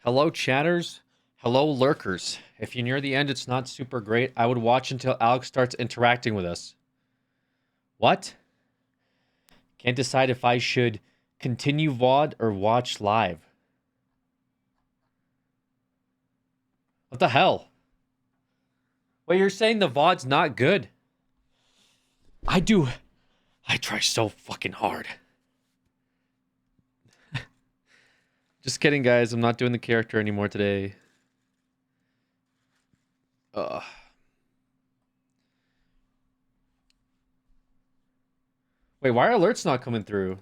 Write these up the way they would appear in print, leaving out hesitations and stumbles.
Hello, chatters. Hello, lurkers. If you're near the end, it's not super great. I would watch until Alex starts interacting with us. What? Can't decide if I should continue VOD or watch live. What the hell? Wait, you're saying the VOD's not good? I try so fucking hard. Just kidding, guys. I'm not doing the character anymore today. Ugh. Wait, why are alerts not coming through?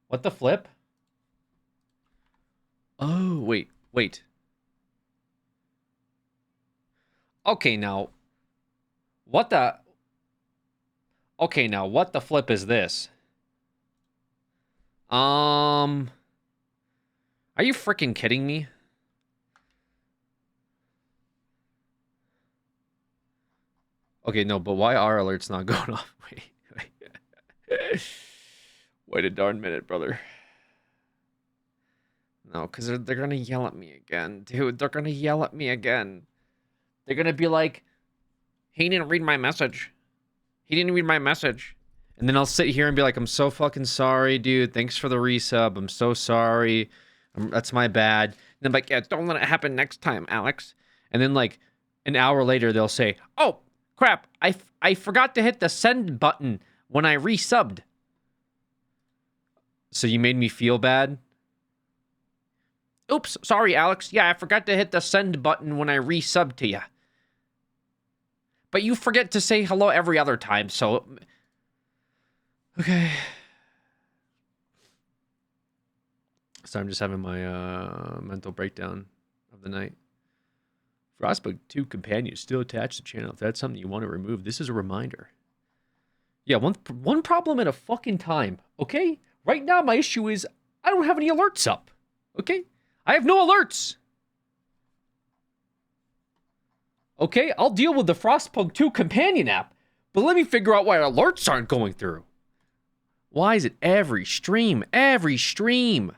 What the flip? Oh, wait. Okay, now. What the... Okay, now, what the flip is this? Are you freaking kidding me? Okay, no, but why are alerts not going off? Wait. Wait a darn minute, brother. No, because they're gonna yell at me again. Dude, they're gonna yell at me again. They're gonna be like, he didn't read my message. He didn't read my message. And then I'll sit here and be like, I'm so fucking sorry, dude. Thanks for the resub. I'm so sorry. That's my bad. And I'm like, yeah, don't let it happen next time, Alex. And then like an hour later, they'll say, oh, crap. I forgot to hit the send button when I resubbed. So you made me feel bad? Oops, sorry, Alex. Yeah, I forgot to hit the send button when I resubbed to you. But you forget to say hello every other time, so... Okay. So I'm just having my mental breakdown of the night. Frostbug 2 companion still attached to the channel. If that's something you want to remove, this is a reminder. Yeah, one problem at a fucking time, okay? Right now, my issue is I don't have any alerts up, okay? I have no alerts. Okay, I'll deal with the Frostpunk 2 companion app, but let me figure out why alerts aren't going through. Why is it every stream, every time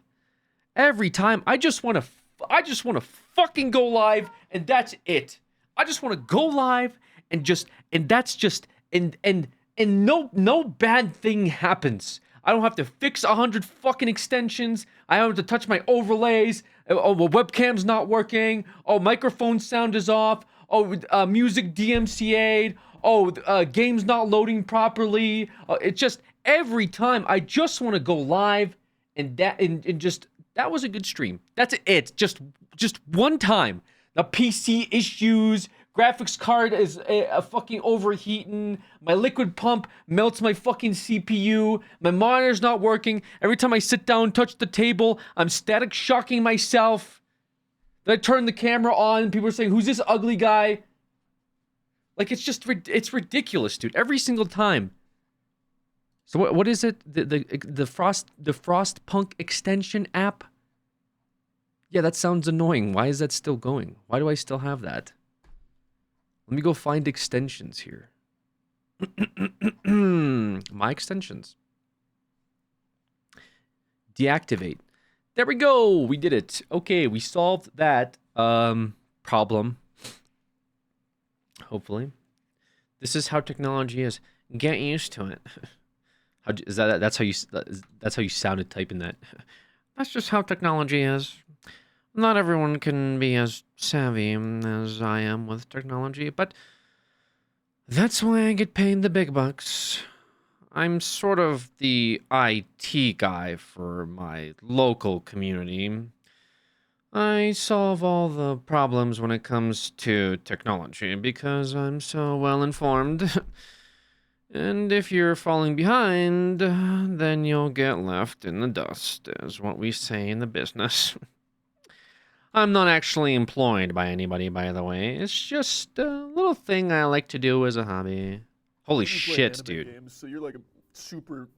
I just want to fucking go live and that's it. I just want to go live and that's just and no bad thing happens. I don't have to fix 100 fucking extensions. I don't have to touch my overlays. Oh, well, webcam's not working. Oh, microphone sound is off. Oh, music DMCA'd. Oh, game's not loading properly. It's just every time I just want to go live and that was a good stream. That's it. Just one time. The PC issues, graphics card is a fucking overheating. My liquid pump melts my fucking CPU. My monitor's not working. Every time I sit down, touch the table, I'm static shocking myself. Then I turn the camera on, people are saying, "Who's this ugly guy?" Like it's ridiculous, dude. Every single time. So what is it? The Frostpunk extension app? Yeah, that sounds annoying. Why is that still going? Why do I still have that? Let me go find extensions here. My extensions. Deactivate. There we go. We did it. Okay, we solved that problem. Hopefully. This is how technology is. Get used to it. That's how you sounded typing that. That's just how technology is. Not everyone can be as savvy as I am with technology, but that's why I get paid the big bucks. I'm sort of the IT guy for my local community. I solve all the problems when it comes to technology because I'm so well informed. And if you're falling behind, then you'll get left in the dust, is what we say in the business. I'm not actually employed by anybody, by the way. It's just a little thing I like to do as a hobby. Holy shit, dude. Games, so you're like a super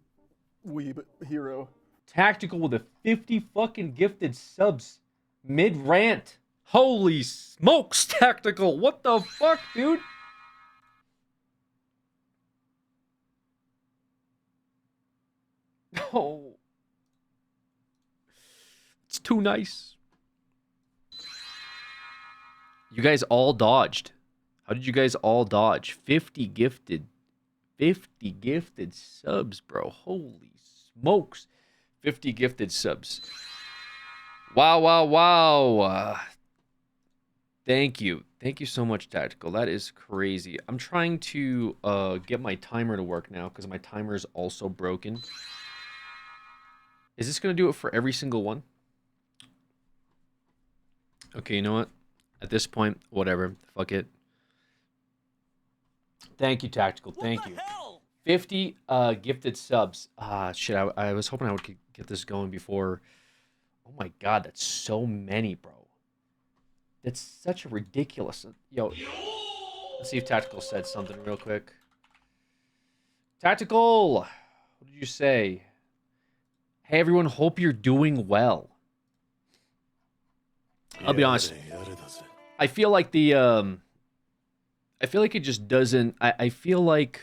weeb hero. Tactical with a 50 fucking gifted subs. Mid-rant. Holy smokes, Tactical. What the fuck, dude? Oh. It's too nice. You guys all dodged. How did you guys all dodge? 50 gifted. 50 gifted subs, bro. Holy smokes. 50 gifted subs. Wow, wow, wow. Thank you. Thank you so much, Tactical. That is crazy. I'm trying to get my timer to work now because my timer is also broken. Is this going to do it for every single one? Okay, you know what? At this point, whatever. Fuck it. Thank you, Tactical. Thank you. 50 gifted subs. Ah, shit. I was hoping I would get this going before. Oh my god, that's so many, bro. That's such a ridiculous... Yo, let's see if Tactical said something real quick. Tactical! What did you say? Hey, everyone, hope you're doing well. I'll be honest. I feel like the... I feel like it just doesn't... I feel like...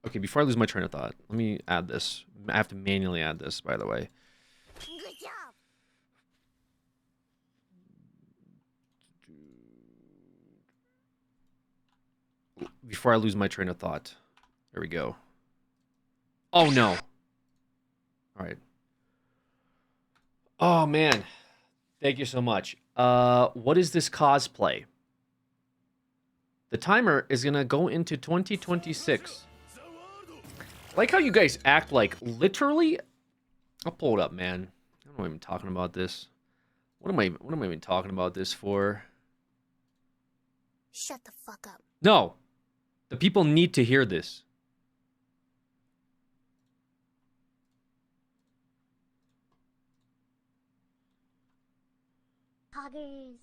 Okay, before I lose my train of thought, let me add this. I have to manually add this, by the way. Good job. Before I lose my train of thought. There we go. Oh, no. All right. Oh, man. Thank you so much. What is this cosplay? The timer is going to go into 2026. Like how you guys act like literally... I'll pull it up, man. I'm not even talking about this. What am I even talking about this for? Shut the fuck up. No. The people need to hear this. Poggers.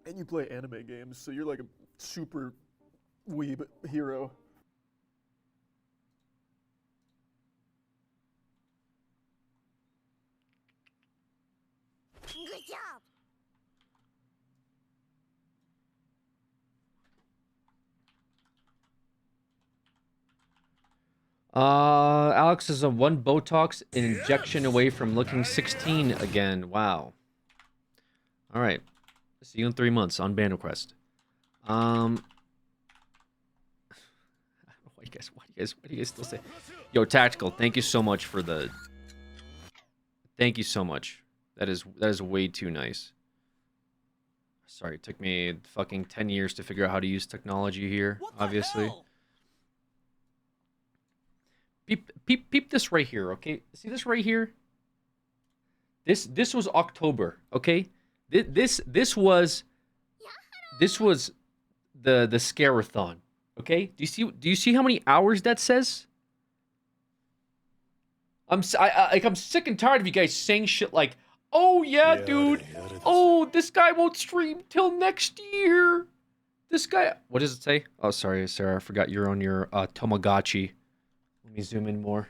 And you play anime games, so you're like a super weeb hero. Good job. Alex is a one Botox injection away from looking 16 again. Wow. All right. See you in 3 months on Band Quest. Why do you guys still say? Yo, Tactical, thank you so much for the. Thank you so much. That is way too nice. Sorry, it took me fucking 10 years to figure out how to use technology here, obviously. Peep this right here, okay? See this right here? This was October, okay? This was the Scare-a-thon, okay? Do you see how many hours that says? I'm sick and tired of you guys saying shit like, "Oh yeah, dude. Oh, this guy won't stream till next year." This guy, what does it say? Oh, sorry, Sarah, I forgot you're on your Tamagotchi. Let me zoom in more.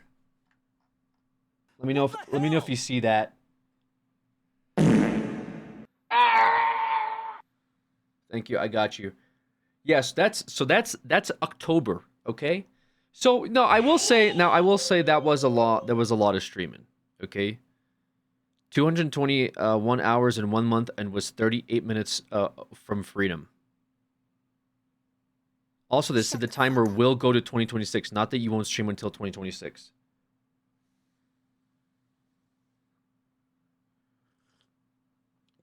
Let me know if you see that. Thank you. I got you. Yes, that's October, okay? So, no, I will say that was a lot. There was a lot of streaming, okay? 221 hours in 1 month and was 38 minutes from freedom. Also, this said the timer will go to 2026, not that you won't stream until 2026.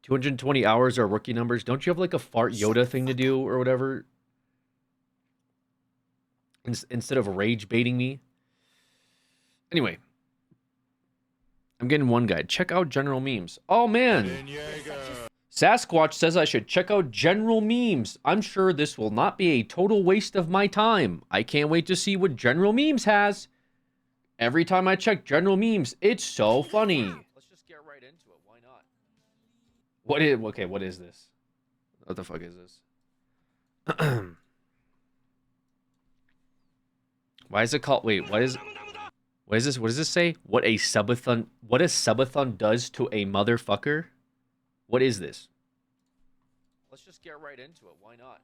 $220 hours are rookie numbers. Don't you have like a fart Yoda thing to do or whatever? Instead of rage baiting me. Anyway. I'm getting one guide. Check out general memes. Oh, man. Sasquatch says I should check out general memes. I'm sure this will not be a total waste of my time. I can't wait to see what general memes has. Every time I check general memes, it's so funny. Let's just get right into it. Why not? What is this? What the fuck is this? Why is it called? Wait, what is this? What does this say? What a subathon does to a motherfucker? What is this? Let's just get right into it. Why not?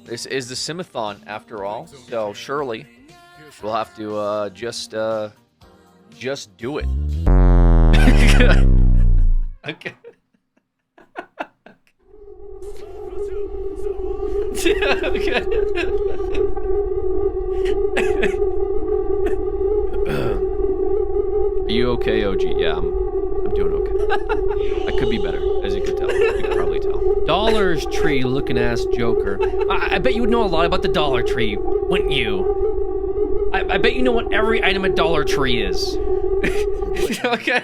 This is the Sim-a-thon, after all, so surely we'll have to just do it. Okay. Okay. Are you okay, OG? Yeah, I'm doing okay. I could be better, as you could tell. You could probably tell. Dollar Tree looking ass Joker. I bet you would know a lot about the Dollar Tree, wouldn't you? I bet you know what every item at Dollar Tree is. Okay,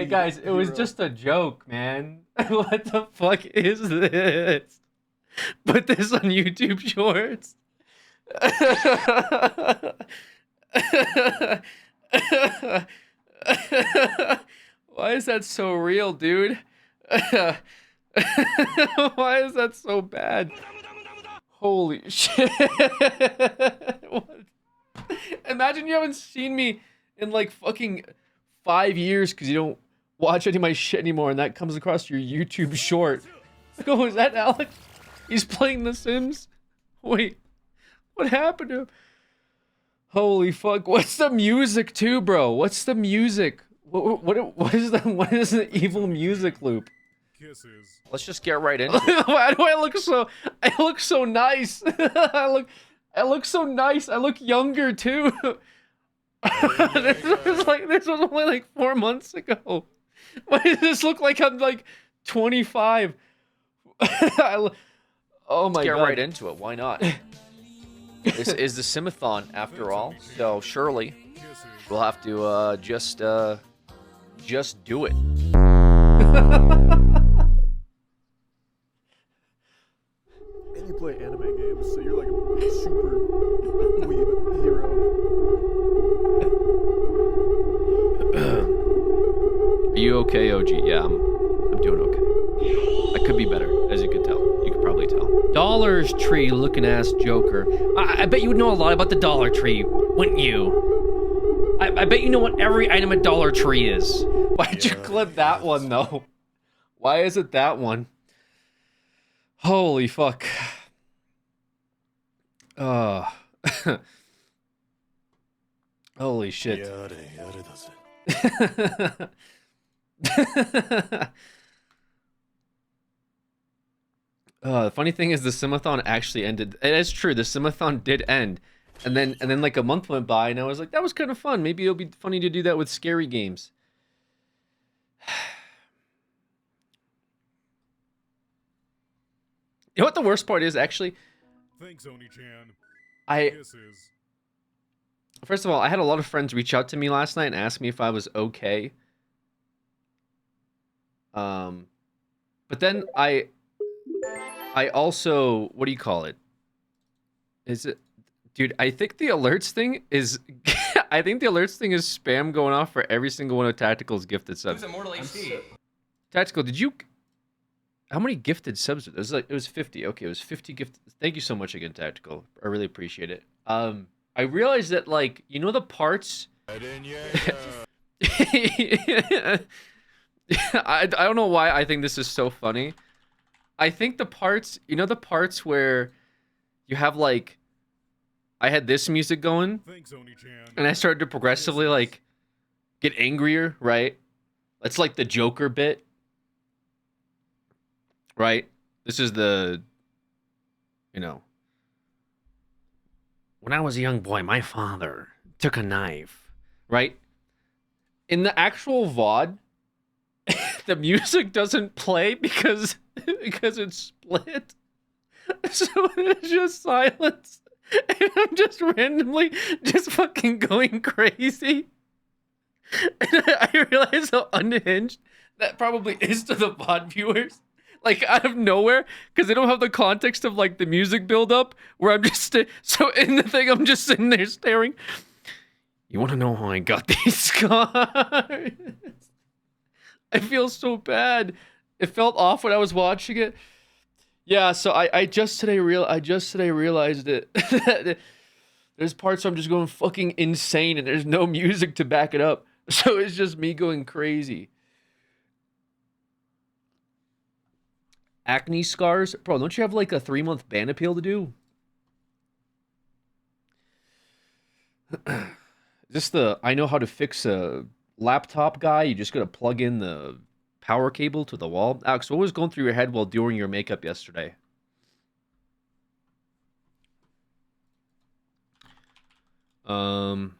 guys. It was just a joke, man. What the fuck is this? Put this on YouTube Shorts. Why is that so real, dude? Why is that so bad? Holy shit. What? Imagine you haven't seen me in like fucking 5 years because you don't watch any of my shit anymore and that comes across your YouTube short. Oh, is that Alex? He's playing The Sims? Wait, what happened to him? Holy fuck, what's the music too, bro? What's the music? What is the evil music loop? Kisses. Let's just get right into it. Why do I look so nice? I look so nice. I look younger too. This was only like 4 months ago. Why does this look like I'm like 25? Oh my god. Let's get right into it. Why not? This is the Sim-a-thon, after all, so surely we'll have to just do it. And you play anime games, so you're like a super weeb hero. Are you okay, OG? Yeah, I'm doing okay. I could be better, as you could tell. You could probably tell. Dollar Tree looking ass Joker. I bet you would know a lot about the Dollar Tree, wouldn't you? I bet you know what every item at Dollar Tree is. Why'd you clip that one, though? Why is it that one? Holy fuck. Holy shit. The funny thing is the Sim-a-thon actually ended. It is true, the Sim-a-thon did end. And then like a month went by and I was like, that was kind of fun. Maybe it'll be funny to do that with scary games. You know what the worst part is, actually? Thanks, Oni-chan. First of all, I had a lot of friends reach out to me last night and ask me if I was okay. But then I also, what do you call it? Is it, dude? I think the alerts thing is, I think the alerts thing is spam going off for every single one of Tactical's gifted subs. Who's Immortal HD? Tactical, did you? How many gifted subs? It was 50. Okay, it was 50 gifted. Thank you so much again, Tactical. I really appreciate it. I realized that, like, you know the parts. I don't know why I think this is so funny. I think the parts, you know the parts where you have like, I had this music going, and I started to progressively like get angrier, right? That's like the Joker bit, right? This is the, you know, when I was a young boy, my father took a knife, right? In the actual VOD, the music doesn't play because it's split. So it's just silence. And I'm just randomly just fucking going crazy. And I realize how unhinged that probably is to the VOD viewers. Like, out of nowhere, because they don't have the context of, like, the music build-up, where I'm just, so in the thing, I'm just sitting there staring. You want to know how I got these scars? I feel so bad. It felt off when I was watching it. Yeah, so I just today realized it. There's parts where I'm just going fucking insane and there's no music to back it up. So it's just me going crazy. Acne scars? Bro, don't you have like a 3-month ban appeal to do? Just the I know how to fix a laptop guy. You just gotta plug in the power cable to the wall. Alex, what was going through your head while doing your makeup yesterday? Um,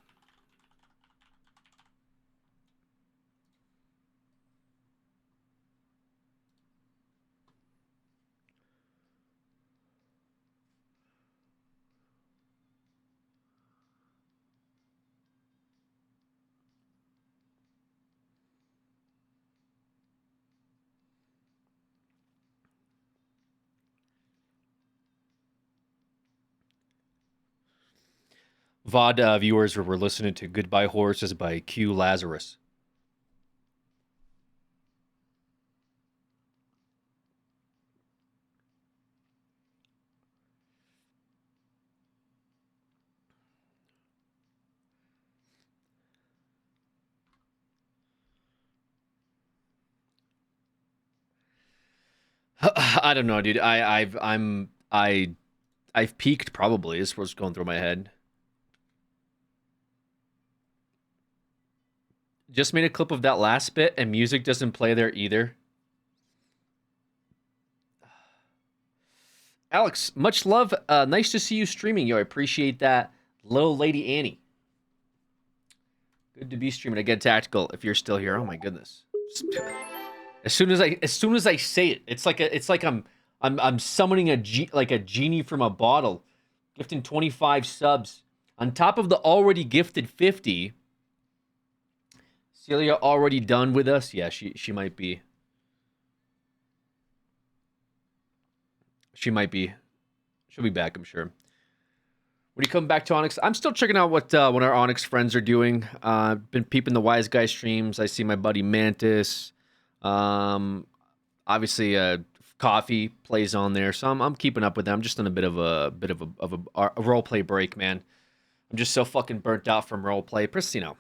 VOD viewers were listening to Goodbye Horses by Q Lazarus. I don't know, dude. I've peaked probably is what's going through my head. Just made a clip of that last bit and music doesn't play there either. Alex, much love. Nice to see you streaming. Yo, I appreciate that. Little Lady Annie. Good to be streaming again, Tactical. If you're still here, oh my goodness. As soon as I say it, it's like I'm summoning a genie from a bottle, gifting 25 subs on top of the already gifted 50. Celia already done with us? Yeah, she might be. She might be. She'll be back, I'm sure. When you come back to Onyx, I'm still checking out what our Onyx friends are doing. Been peeping the Wise Guy streams. I see my buddy Mantis. Obviously, Coffee plays on there, so I'm keeping up with them. I'm just on a bit of a roleplay break, man. I'm just so fucking burnt out from roleplay. Plus, you know,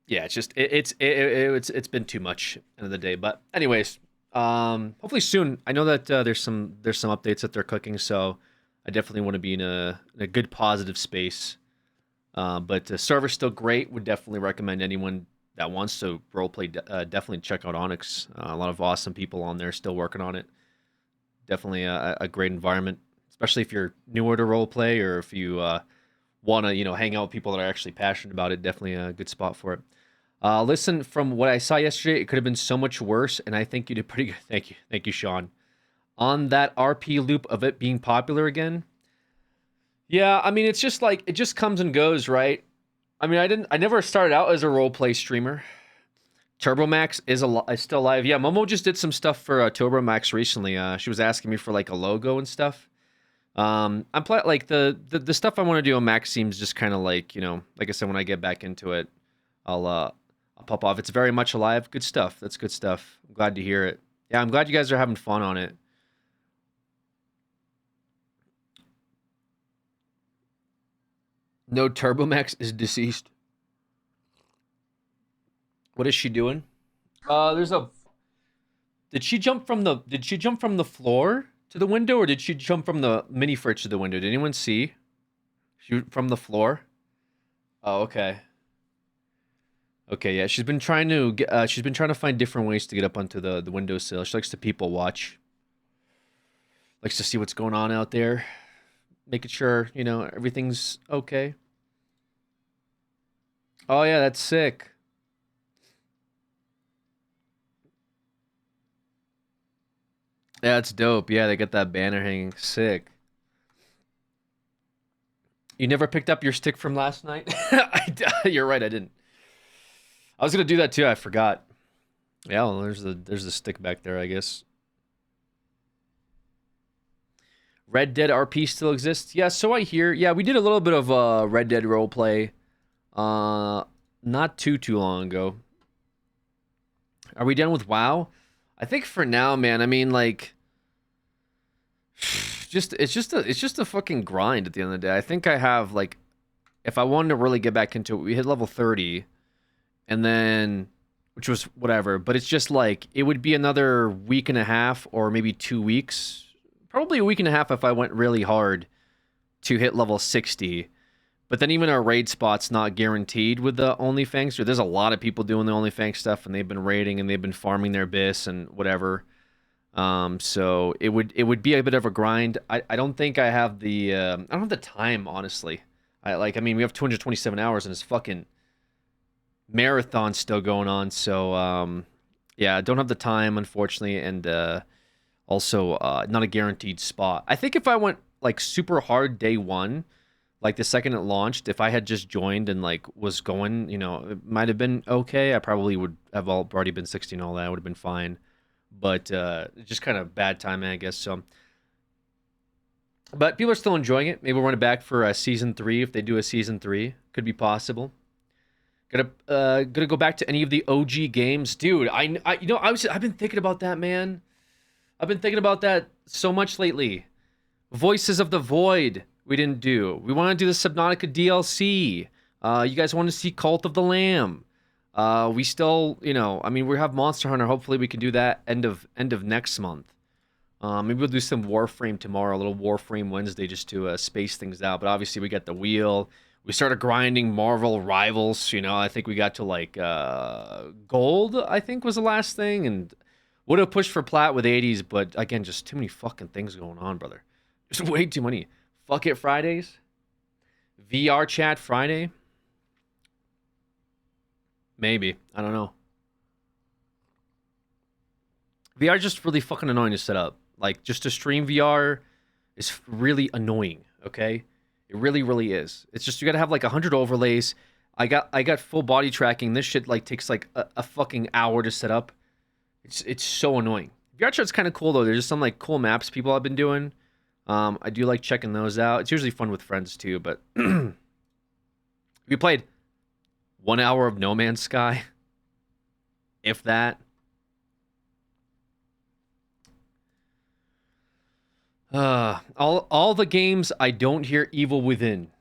yeah, it's just it's been too much end of the day. But anyways, hopefully soon. I know that there's some updates that they're cooking, so I definitely want to be in a good positive space. But the server's still great. Would definitely recommend anyone that wants to roleplay, definitely check out Onyx. A lot of awesome people on there still working on it. Definitely a great environment, especially if you're newer to roleplay or if you want to hang out with people that are actually passionate about it. Definitely a good spot for it. Listen, from what I saw yesterday, it could have been so much worse, and I think you did pretty good. Thank you, Sean. On that RP loop of it being popular again. Yeah, I mean, it's just like it just comes and goes, right? I mean, I never started out as a roleplay streamer. TurboMax is still alive. Yeah, Momo just did some stuff for TurboMax recently. She was asking me for like a logo and stuff. I'm like the stuff I want to do on Max seems just kind of like, like I said, when I get back into it, I'll pop off. It's very much alive. Good stuff. That's good stuff. I'm glad to hear it. Yeah, I'm glad you guys are having fun on it. No, TurboMax is deceased. What is she doing? Did she jump from the floor to the window, or did she jump from the mini fridge to the window? Did anyone see? From the floor? Oh, okay. Okay, yeah. She's been trying to find different ways to get up onto the windowsill. She likes to people watch. Likes to see what's going on out there. Making sure, everything's okay. Oh yeah, that's sick. Yeah, it's dope. Yeah, they got that banner hanging. Sick. You never picked up your stick from last night? You're right, I didn't. I was gonna do that too, I forgot. Yeah, well, there's the stick back there, I guess. Red Dead RP still exists? Yeah, so I hear. Yeah, we did a little bit of Red Dead roleplay not too long ago. Are we done with WoW? I think for now, man. I mean, like, it's just a fucking grind at the end of the day. I think I have, like, if I wanted to really get back into it, we hit level 30, and then which was whatever. But it's just like it would be another week and a half or maybe 2 weeks, probably a week and a half if I went really hard to hit level 60. But then even our raid spot's not guaranteed with the OnlyFans. There's a lot of people doing the OnlyFans stuff, and they've been raiding and they've been farming their bis and whatever. So it would be a bit of a grind. I don't think I have the I don't have the time, honestly. I mean we have 227 hours and it's fucking marathon still going on. So yeah, I don't have the time, unfortunately, and also not a guaranteed spot. I think if I went like super hard day one, like the second it launched, if I had just joined and like was going, you know, it might have been okay. I probably would have already been 60 and all that. I would have been fine. But just kind of bad timing, I guess. So, but people are still enjoying it. Maybe we'll run it back for a season 3 if they do a season 3. Could be possible. Gonna go back to any of the OG games, dude. I've been thinking about that, man. I've been thinking about that so much lately. Voices of the Void. We didn't do. We want to do the Subnautica DLC. You guys want to see Cult of the Lamb. We still, you know, I mean, we have Monster Hunter. Hopefully we can do that end of next month. Maybe we'll do some Warframe tomorrow, a little Warframe Wednesday just to space things out. But obviously we got the wheel. We started grinding Marvel Rivals. You know, I think we got to like gold, I think was the last thing. And would have pushed for plat with 80s. But again, just too many fucking things going on, brother. Just way too many. Fuck It Fridays. VR Chat Friday. Maybe. I don't know. VR is just really fucking annoying to set up. Like, just to stream VR is really annoying, okay? It really, really is. It's just, you gotta have like 100 overlays. I got full body tracking. This shit like takes like a fucking hour to set up. It's so annoying. VR Chat's kind of cool though. There's just some like cool maps people have been doing. I do like checking those out. It's usually fun with friends too, but we played 1 hour of No Man's Sky, if that. All the games I don't hear Evil Within.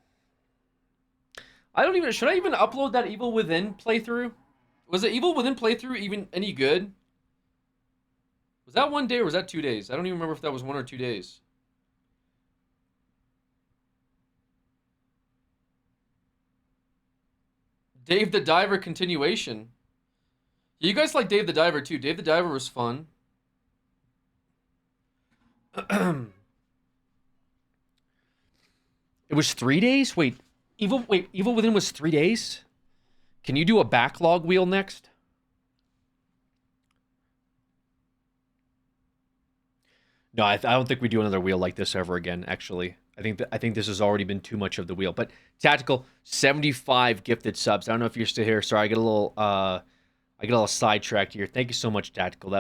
Should I even upload that Evil Within playthrough? Was the Evil Within playthrough even any good? Was that 1 day or was that 2 days? I don't even remember if that was 1 or 2 days. Dave the Diver continuation. You guys like Dave the Diver too. Dave the Diver was fun. It was 3 days? Wait, Evil Within was 3 days? Can you do a backlog wheel next? No, I don't think we do another wheel like this ever again, actually. I think this has already been too much of the wheel. But Tactical, 75 gifted subs. I don't know if you're still here. Sorry, I get a little sidetracked here. Thank you so much, Tactical.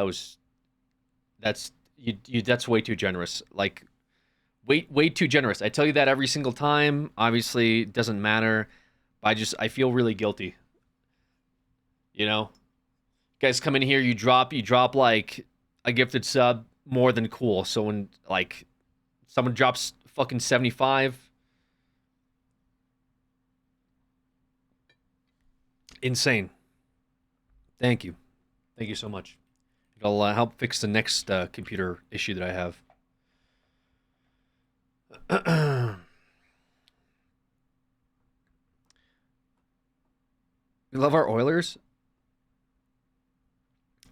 That's way too generous. Like way too generous. I tell you that every single time. Obviously, it doesn't matter. But I feel really guilty. You know? You guys come in here, you drop like a gifted sub, more than cool. So when like someone drops fucking 75, insane. Thank you so much. It'll help fix the next computer issue that I have. We love our Oilers.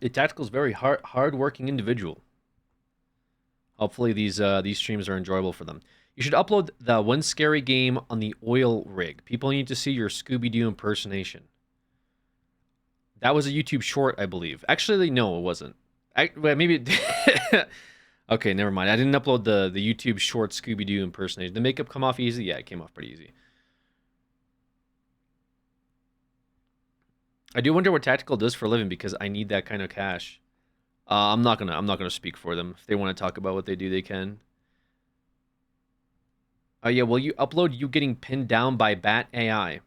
The Tactical's very hard-working individual. Hopefully these streams are enjoyable for them. You should upload the one scary game on the oil rig. People need to see your Scooby-Doo impersonation. That was a YouTube short, I believe. Actually, no, it wasn't. Maybe it okay, never mind. I didn't upload the YouTube short Scooby-Doo impersonation. The makeup come off easy? Yeah, it came off pretty easy. I do wonder what Tactical does for a living because I need that kind of cash. I'm not gonna speak for them. If they want to talk about what they do, they can. Oh yeah, will you upload you getting pinned down by Bat AI?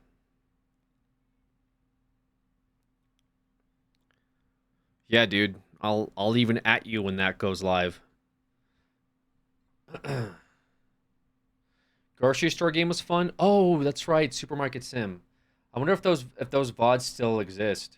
Yeah, dude. I'll even at you when that goes live. Grocery store game was fun. Oh, that's right, Supermarket Sim. I wonder if those VODs still exist.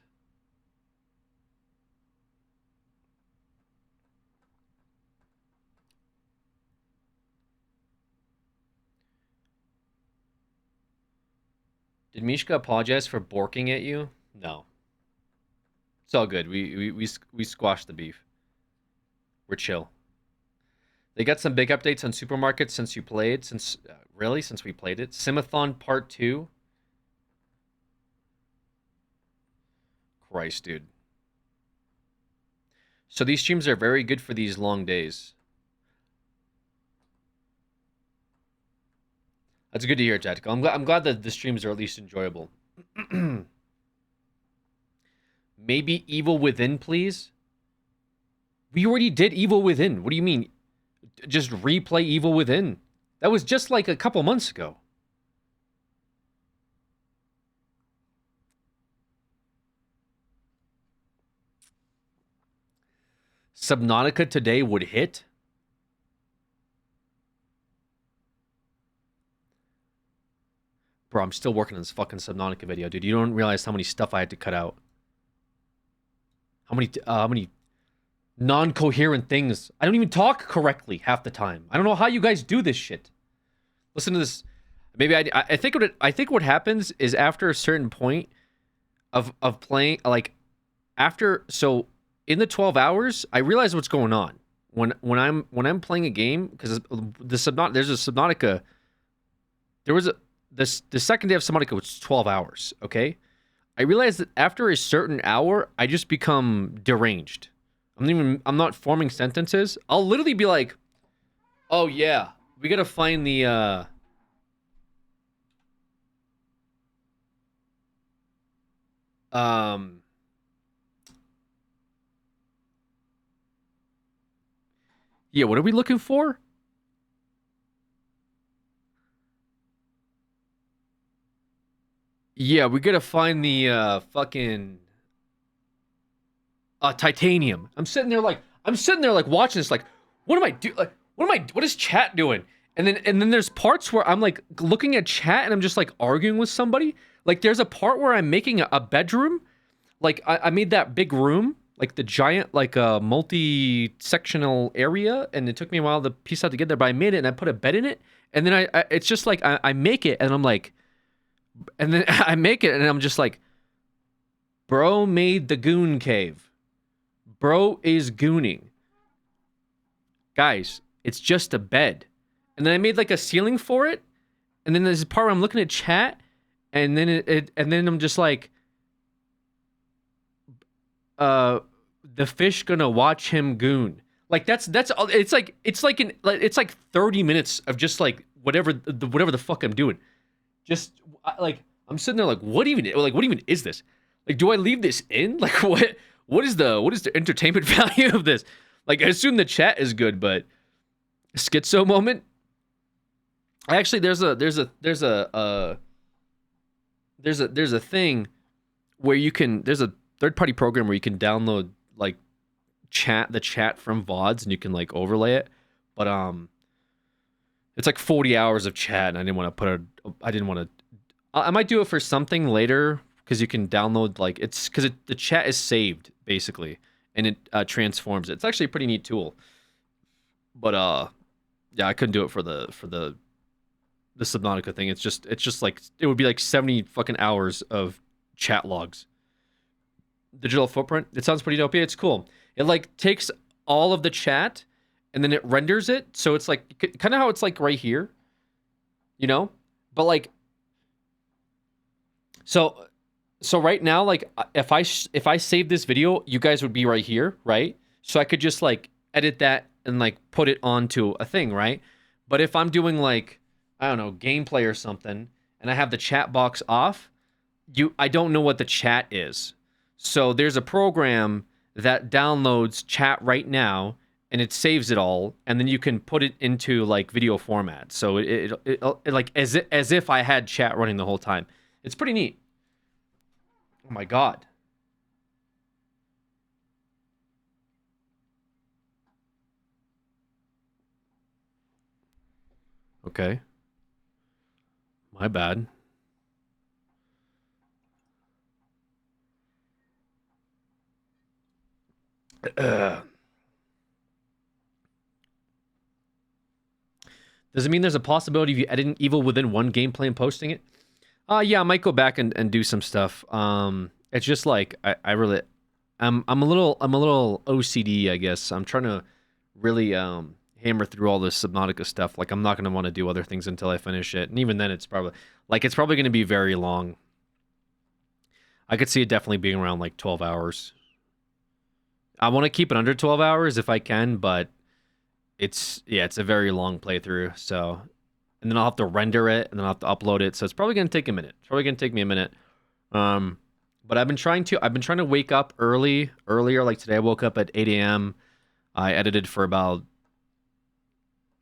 Did Mishka apologize for borking at you? No. It's all good. We squashed the beef. We're chill. They got some big updates on supermarkets since you played. Really? Since we played it? Simathon Part 2? Christ, dude. So these streams are very good for these long days. That's good to hear, Tactical. I'm glad that the streams are at least enjoyable. Maybe Evil Within, please? We already did Evil Within. What do you mean? Just replay Evil Within. That was just like a couple months ago. Subnautica today would hit? Bro, I'm still working on this fucking Subnautica video, dude. You don't realize how many stuff I had to cut out. How many non-coherent things. I don't even talk correctly half the time. I don't know how you guys do this shit. Listen to this. Maybe I think what happens is after a certain point of playing, like so in the 12 hours, I realize what's going on when I'm playing a game, because there's a Subnautica. The second day of Subnautica was 12 hours. Okay, I realized that after a certain hour, I just become deranged. I'm not forming sentences. I'll literally be like, "Oh yeah, we gotta find the yeah, what are we looking for?" Yeah, we gotta find the fucking titanium. I'm sitting there like watching this, like, what am I do? Like, what is chat doing? And then there's parts where I'm like looking at chat and I'm just like arguing with somebody. Like there's a part where I'm making a bedroom. Like I made that big room, like the giant, like a multi-sectional area, and it took me a while to piece out to get there, but I made it and I put a bed in it. And then it's just like I make it and I'm like, and then I make it and I'm just like, bro made the goon cave. Bro is gooning. Guys, it's just a bed. And then I made like a ceiling for it. And then there's a part where I'm looking at chat, and then and then I'm just like, the fish gonna watch him goon. Like that's it's like 30 minutes of just like whatever the fuck I'm doing. Just like I'm sitting there like, what even is this? Like, do I leave this in? Like, what is the entertainment value of this? Like, I assume the chat is good, but schizo moment. Actually, there's a thing where you can, there's a third-party program where you can download like the chat from VODs and you can like overlay it. But it's like 40 hours of chat, and I didn't want to I might do it for something later, because you can download, like, it's because the chat is saved basically, and it transforms it. It's actually a pretty neat tool. But yeah, I couldn't do it for the Subnautica thing. It's just like, it would be like 70 fucking hours of chat logs. Digital footprint. It sounds pretty dope. Yeah, it's cool. It like takes all of the chat and then it renders it, so it's like kind of how it's like right here, you know? But like, so right now, like, if I save this video, you guys would be right here, right? So I could just like edit that and like put it onto a thing, right? But if I'm doing like, I don't know, gameplay or something, and I have the chat box off, I don't know what the chat is. So there's a program that downloads chat right now, and it saves it all, and then you can put it into like video format. So it like as if I had chat running the whole time. It's pretty neat. Oh my god. Okay. My bad. Does it mean there's a possibility of you editing Evil Within one gameplay and posting it? Yeah, I might go back and do some stuff. It's just like I really, I'm a little OCD, I guess. I'm trying to really hammer through all this Subnautica stuff. Like I'm not gonna want to do other things until I finish it, and even then, it's probably gonna be very long. I could see it definitely being around like 12 hours. I want to keep it under 12 hours if I can, but it's a very long playthrough. So, and then I'll have to render it, and then I'll have to upload it. So it's probably gonna take a minute. It's probably gonna take me a minute. Um, but I've been trying to wake up earlier. Like today, I woke up at 8 a.m. I edited for about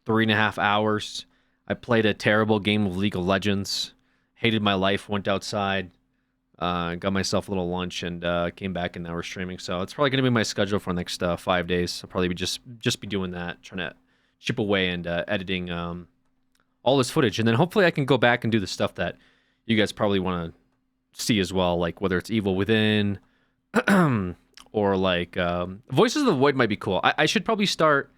3.5 hours. I played a terrible game of League of Legends. Hated my life. Went outside. Got myself a little lunch and came back, and now we're streaming. So it's probably gonna be my schedule for the next 5 days. I'll probably just be doing that, trying to chip away and editing all this footage, and then hopefully I can go back and do the stuff that you guys probably want to see as well, like whether it's Evil Within, or like Voices of the Void might be cool. I should probably start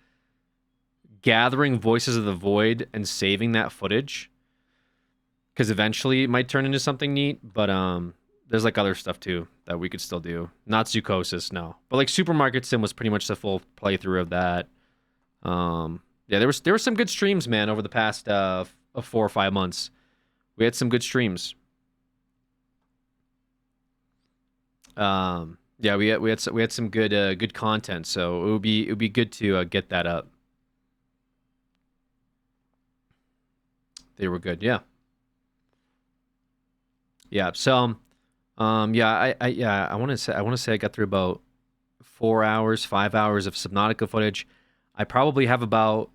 gathering Voices of the Void and saving that footage, because eventually it might turn into something neat. But there's like other stuff too that we could still do. Not Zoocosis, no. But like Supermarket Sim was pretty much the full playthrough of that. Yeah, there were some good streams, man, over the past 4 or 5 months. We had some good streams. Yeah, we had some good content, so it would be good to get that up. They were good, yeah. Yeah, so yeah, I want to say I got through about 4 hours, 5 hours of Subnautica footage. I probably have about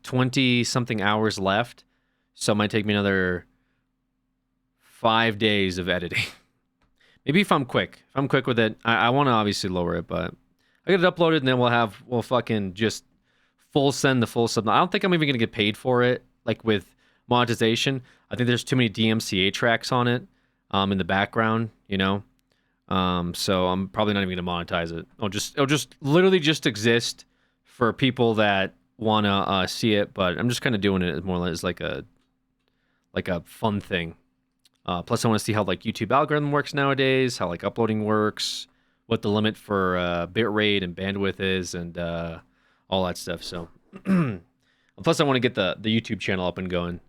20 something hours left, so it might take me another 5 days of editing. Maybe if I'm quick with it. I want to obviously lower it, but I get it uploaded, and then we'll fucking just send the full sub. I don't think I'm even gonna get paid for it, like with monetization. I think there's too many DMCA tracks on it, in the background, you know. So I'm probably not even gonna monetize it. It'll just literally just exist for people that wanna see it. But I'm just kind of doing it as more or less like a fun thing. Plus, I want to see how like YouTube algorithm works nowadays, how like uploading works, what the limit for bitrate and bandwidth is, and all that stuff. So, plus, I want to get the YouTube channel up and going,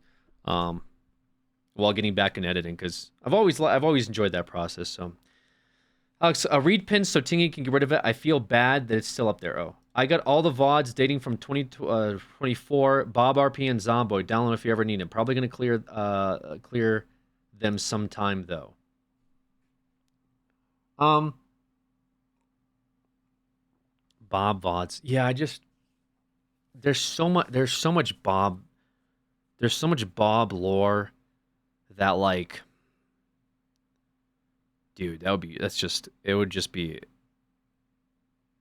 while getting back in editing, because I've always enjoyed that process. So, Alex, a read pin so Tingy can get rid of it. I feel bad that it's still up there. Oh, I got all the VODs dating from 2024. Bob RP and Zomboid. Download if you ever need it. Probably gonna clear them sometime though. Bob VODs. Yeah, there's so much Bob lore that, like, dude, it would just be,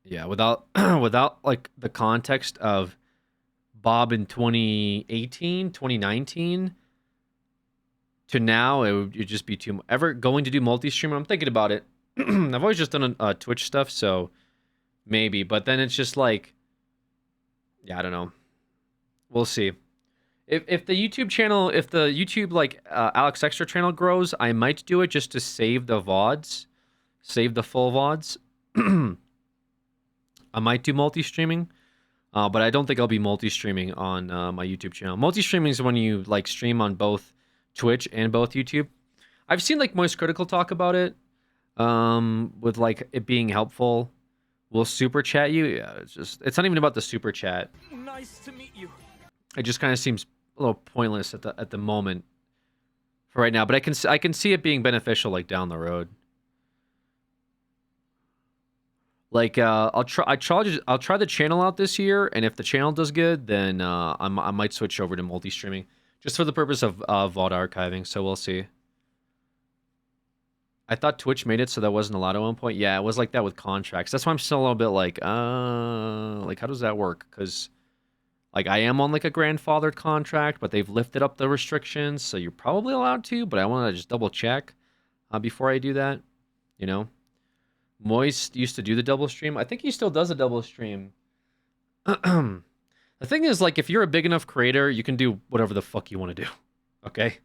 yeah, without like the context of Bob in 2018, 2019 to now, it would just be too much. Ever going to do multi-streamer? I'm thinking about it. I've always just done Twitch stuff, so maybe. But then it's just like, yeah, I don't know. We'll see. If the YouTube like Alex Extra channel grows, I might do it just to save the VODs, save the full VODs. I might do multi-streaming, but I don't think I'll be multi-streaming on my YouTube channel. Multi-streaming is when you like stream on both Twitch and both YouTube. I've seen like Moist Critical talk about it, with like it being helpful. Will super chat you? Yeah, it's not even about the super chat. Nice to meet you. It just kind of seems a little pointless at the moment for right now, but I can see it being beneficial like down the road. Like I'll try the channel out this year, and if the channel does good, then I might switch over to multi-streaming just for the purpose of VOD archiving. So we'll see. I thought Twitch made it so that wasn't allowed at one point. Yeah, it was like that with contracts. That's why I'm still a little bit like how does that work? Because like I am on like a grandfathered contract, but they've lifted up the restrictions, so you're probably allowed to. But I want to just double check before I do that. You know, Moist used to do the double stream. I think he still does a double stream. The thing is, like, if you're a big enough creator, you can do whatever the fuck you want to do. Okay.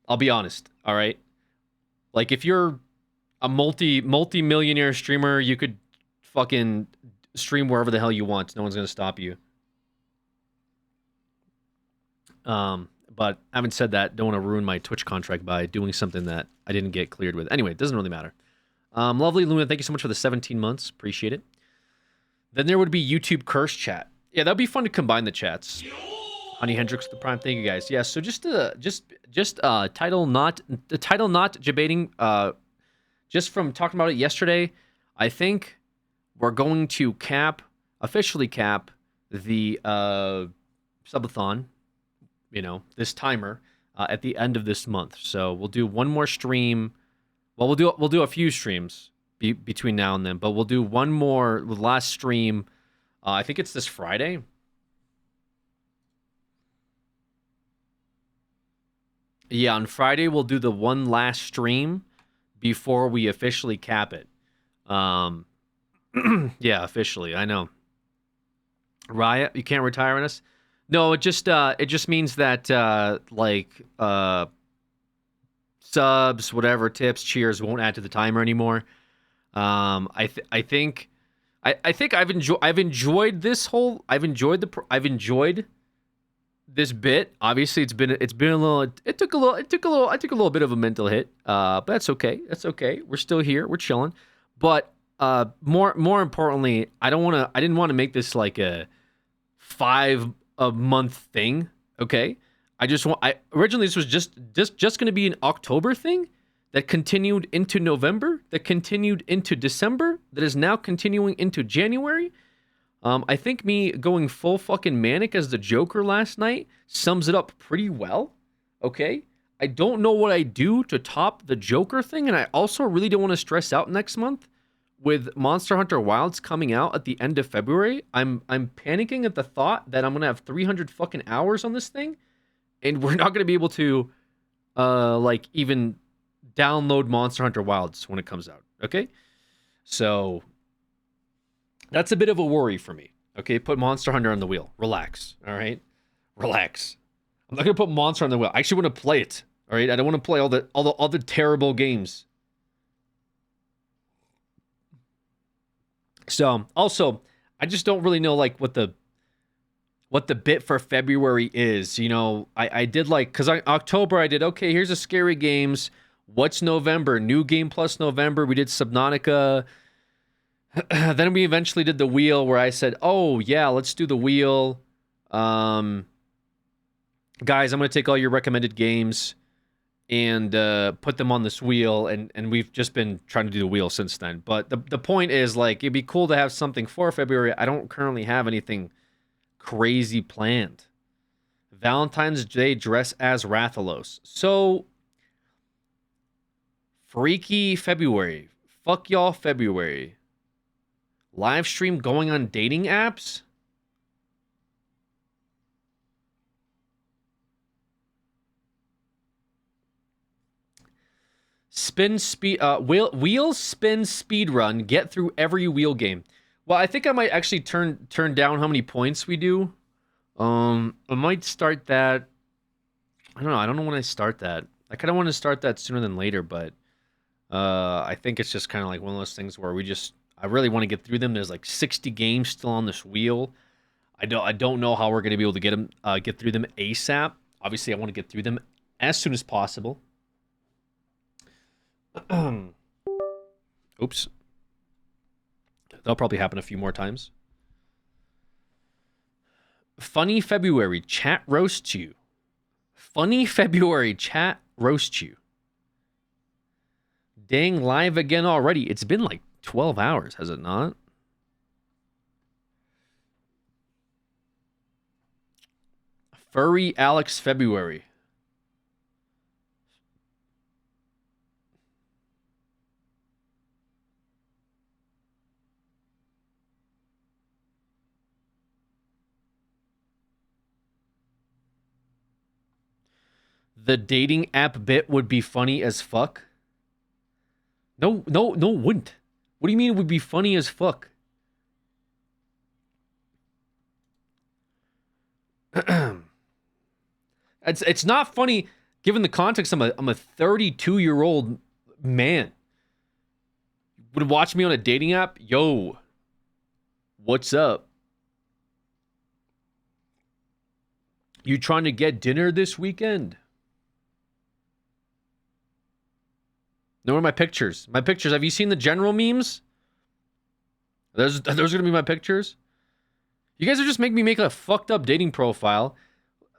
I'll be honest. All right. Like if you're a multi-millionaire streamer, you could fucking stream wherever the hell you want. No one's gonna stop you. But having said that, don't want to ruin my Twitch contract by doing something that I didn't get cleared with. Anyway, it doesn't really matter. Lovely Luna, thank you so much for the 17 months. Appreciate it. Then there would be YouTube curse chat. Yeah, that'd be fun to combine the chats. Honey Hendrix, the prime. Thank you guys. Yeah, so just title not debating. Just from talking about it yesterday, I think we're going to officially cap the subathon. You know, this timer at the end of this month. So we'll do one more stream. Well, we'll do a few streams between now and then, but we'll do one more last stream. I think it's this Friday. Yeah, on Friday we'll do the one last stream before we officially cap it. Yeah, officially. I know. Riot, you can't retire on us. No, it just means that subs, whatever, tips, cheers won't add to the timer anymore. I think I've enjoyed this whole. I've enjoyed this bit. Obviously, it's been a little. I took a little bit of a mental hit. But that's okay. That's okay. We're still here. We're chilling. But more importantly, I didn't want to make this like a 5-month thing. Okay. Originally this was just going to be an October thing that continued into November, that continued into December, that is now continuing into January. I think me going full fucking manic as the Joker last night sums it up pretty well. Okay. I don't know what I do to top the Joker thing, and I also really don't want to stress out next month with Monster Hunter Wilds coming out at the end of February. I'm panicking at the thought that I'm gonna have 300 fucking hours on this thing, and we're not gonna be able to, even download Monster Hunter Wilds when it comes out. Okay, so that's a bit of a worry for me. Okay, put Monster Hunter on the wheel. Relax. All right, relax. I'm not gonna put Monster on the wheel. I actually want to play it. All right, I don't want to play all the terrible games. So also, I just don't really know like what the bit for February is. You know, I did because October I did okay. Here's a scary games. What's November? New game plus November. We did Subnautica. Then we eventually did the wheel where I said, oh yeah, let's do the wheel. Guys, I'm gonna take all your recommended games and put them on this wheel, and we've just been trying to do the wheel since then. But the point is, like, it'd be cool to have something for February. I don't currently have anything crazy planned. Valentine's Day dress as Rathalos. So, freaky February. Fuck y'all February. Live stream going on dating apps? Wheel spin speed run. Get through every wheel game. Well, I think I might actually turn down how many points we do. I might start that. I don't know when I start that. I kind of want to start that sooner than later, but I think it's just kind of like one of those things where I really want to get through them. There's like 60 games still on this wheel. I don't know how we're going to be able to get through them ASAP. Obviously, I want to get through them as soon as possible. Oops. That'll probably happen a few more times. Funny February, chat roasts you. Funny February, chat roasts you. Dang, live again already. It's been like 12 hours, has it not? Furry Alex February. The dating app bit would be funny as fuck. No, wouldn't. What do you mean it would be funny as fuck? It's not funny. Given the context, I'm a 32-year-old man. Would watch me on a dating app? Yo, what's up? You trying to get dinner this weekend? No, where are my pictures? My pictures. Have you seen the general memes? Those are going to be my pictures? You guys are just making me make a fucked up dating profile.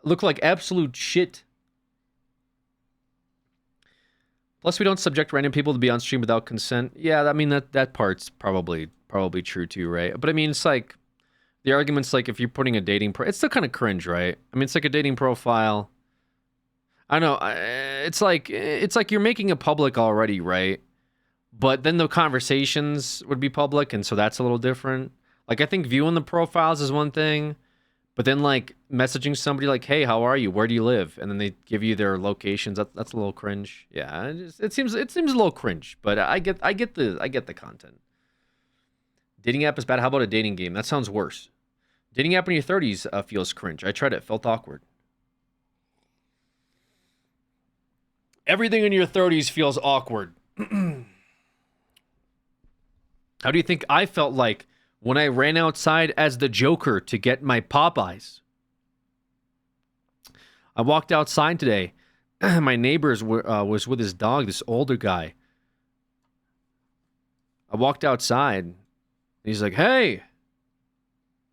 Look like absolute shit. Plus, we don't subject random people to be on stream without consent. Yeah, I mean, that part's probably true too, right? But I mean, it's like, the argument's like, if you're putting a dating it's still kind of cringe, right? I mean, it's like a dating profile. I don't know. It's like you're making it public already, right? But then the conversations would be public, and so that's a little different. Like, I think viewing the profiles is one thing, but then like messaging somebody like, "Hey, how are you? Where do you live?" and then they give you their locations. That's a little cringe. Yeah, it seems a little cringe, but I get the content. Dating app is bad. How about a dating game? That sounds worse. Dating app in your 30s feels cringe. I tried it. Felt awkward. Everything in your 30s feels awkward. How do you think I felt like when I ran outside as the Joker to get my Popeyes? I walked outside today. My neighbor was with his dog, this older guy. I walked outside. And he's like, "Hey."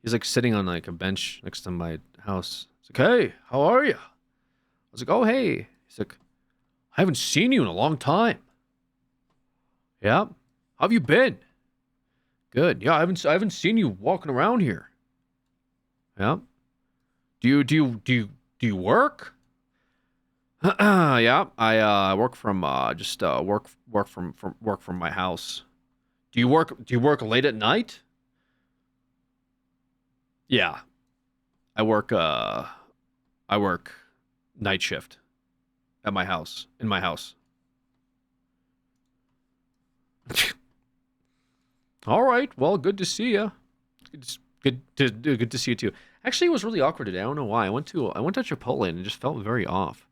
He's like sitting on like a bench next to my house. He's like, "Hey, how are you?" I was like, "Oh, hey." He's like, "I haven't seen you in a long time." "Yeah. How have you been?" "Good." "Yeah, I haven't seen you walking around here." "Yeah." Do you work?" "Yeah, I work from work from my house." Do you work late at night?" "Yeah. I work night shift at my house, in my house." "All right. Well, good to see you. Good to see you too." Actually, it was really awkward today. I don't know why. I went to Chipotle and it just felt very off.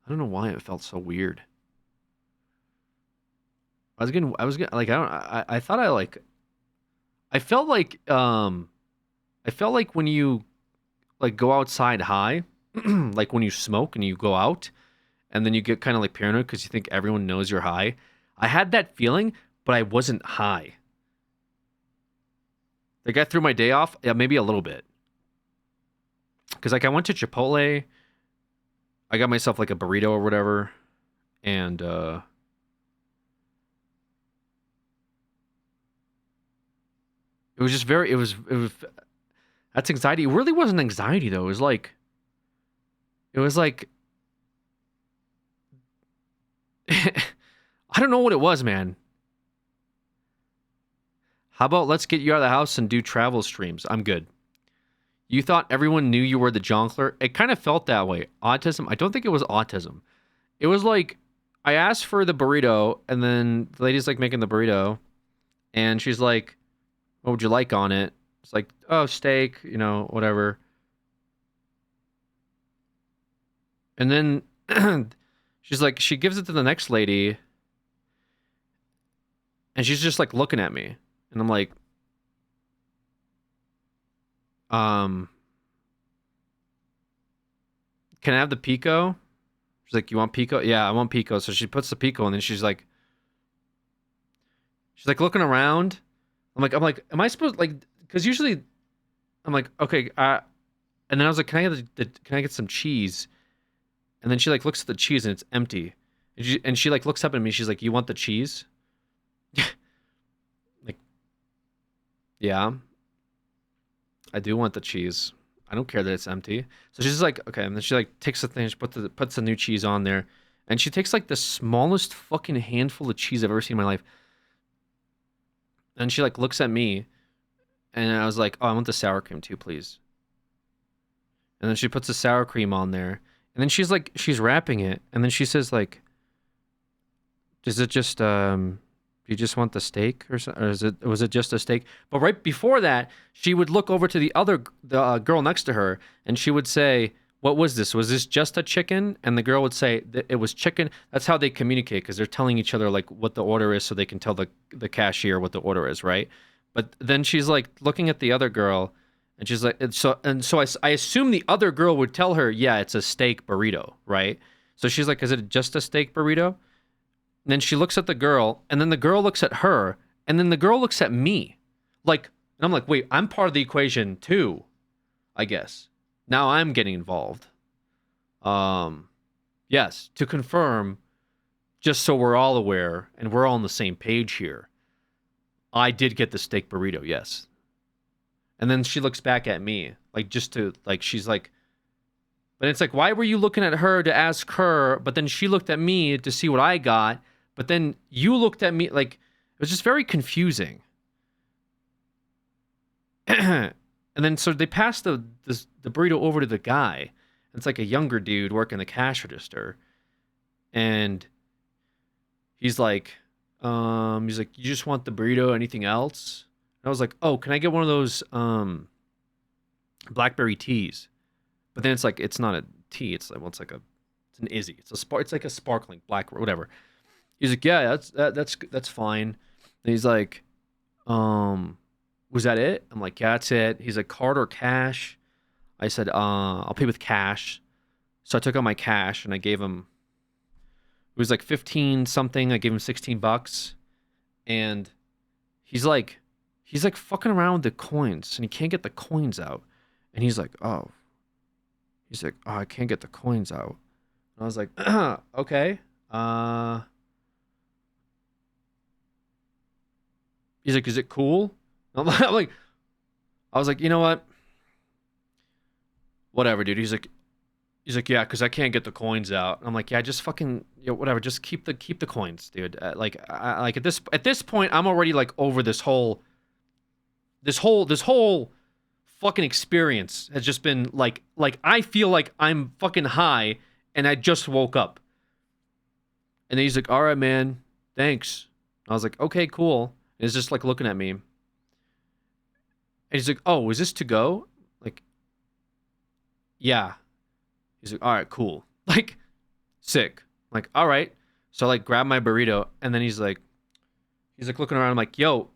I don't know why it felt so weird. I felt like when you like go outside high, like when you smoke and you go out, and then you get kind of like paranoid because you think everyone knows you're high. I had that feeling, but I wasn't high. Like I threw my day off, yeah, maybe a little bit. Because like I went to Chipotle, I got myself like a burrito or whatever, and it was just very, it was that's anxiety. It really wasn't anxiety though. It was like I don't know what it was, man. How about let's get you out of the house and do travel streams? I'm good. You thought everyone knew you were the jonkler? It kind of felt that way. Autism? I don't think it was autism. It was like, I asked for the burrito, and then the lady's like making the burrito, and she's like, "What would you like on it?" It's like, "Oh, steak, whatever." And then she's like, she gives it to the next lady, and she's just like looking at me. And I'm like, can I have the pico? She's like, "You want pico?" "Yeah, I want pico." So she puts the pico, and then she's like looking around. I'm like, am I supposed like? Because usually, I'm like, okay. And then I was like, can I get some cheese? And then she like looks at the cheese and it's empty. And she like looks up at me. She's like, "You want the cheese?" Like, yeah, I do want the cheese. I don't care that it's empty. So she's like, okay. And then she like takes the thing, she puts the new cheese on there. And she takes like the smallest fucking handful of cheese I've ever seen in my life. And she like looks at me. And I was like, "Oh, I want the sour cream too, please." And then she puts the sour cream on there. And then she's wrapping it. And then she says like, "Does it just, you just want the steak or something? Or was it just a steak?" But right before that, she would look over to the girl next to her, and she would say, what was this? Was this just a chicken? And the girl would say that it was chicken. That's how they communicate, because they're telling each other like what the order is, so they can tell the cashier what the order is, right? But then she's like looking at the other girl, and she's like, I assume the other girl would tell her, yeah, it's a steak burrito, right? So she's like, is it just a steak burrito? And then she looks at the girl, and then the girl looks at her, and then the girl looks at me, like, and I'm like, wait, I'm part of the equation too, I guess. Now I'm getting involved. Yes, to confirm, just so we're all aware and we're all on the same page here, I did get the steak burrito, yes. And then she looks back at me, like, just to, like, she's like, but it's like, why were you looking at her to ask her, but then she looked at me to see what I got, but then you looked at me, like, it was just very confusing. And then so they passed the burrito over to the guy. It's like a younger dude working the cash register. And he's like, you just want the burrito, anything else? And I was like, oh, can I get one of those blackberry teas? But then it's like, it's not a tea. It's like, well, it's an Izzy. It's like a sparkling black, whatever. He's like, yeah, that's fine. And he's like, was that it? I'm like, yeah, that's it. He's like, card or cash? I said, I'll pay with cash. So I took out my cash and I gave him, it was like 15 something. I gave him $16. And he's like fucking around with the coins and he can't get the coins out. And he's like, oh, I can't get the coins out. And I was like, okay. He's like, is it cool? I'm like, I was like, you know what? Whatever, dude. He's like, yeah, because I can't get the coins out. I'm like, yeah, just fucking, whatever. Just keep the coins, dude. Like at this point, I'm already like over this whole fucking experience has just been like I feel like I'm fucking high and I just woke up. And then he's like, all right, man, thanks. I was like, okay, cool. And he's just like looking at me. And he's like, oh, is this to go? Like, yeah. He's like, all right, cool. Like, sick. I'm like, all right. So I like grab my burrito, and then he's like looking around. I'm like, yo,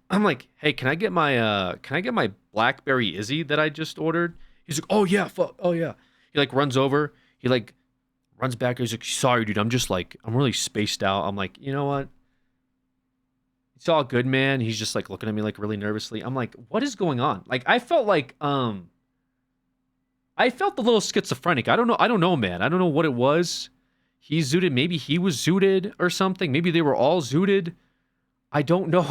hey, can I get my blackberry Izzy that I just ordered? He's like, oh yeah, fuck, oh yeah. He like runs over. He like runs back. He's like, sorry, dude. I'm really spaced out. I'm like, you know what? It's all good, man. He's just like looking at me like really nervously. I'm like, what is going on? Like, I felt a little schizophrenic. I don't know, man. I don't know what it was. He's zooted. Maybe he was zooted or something. Maybe they were all zooted. I don't know.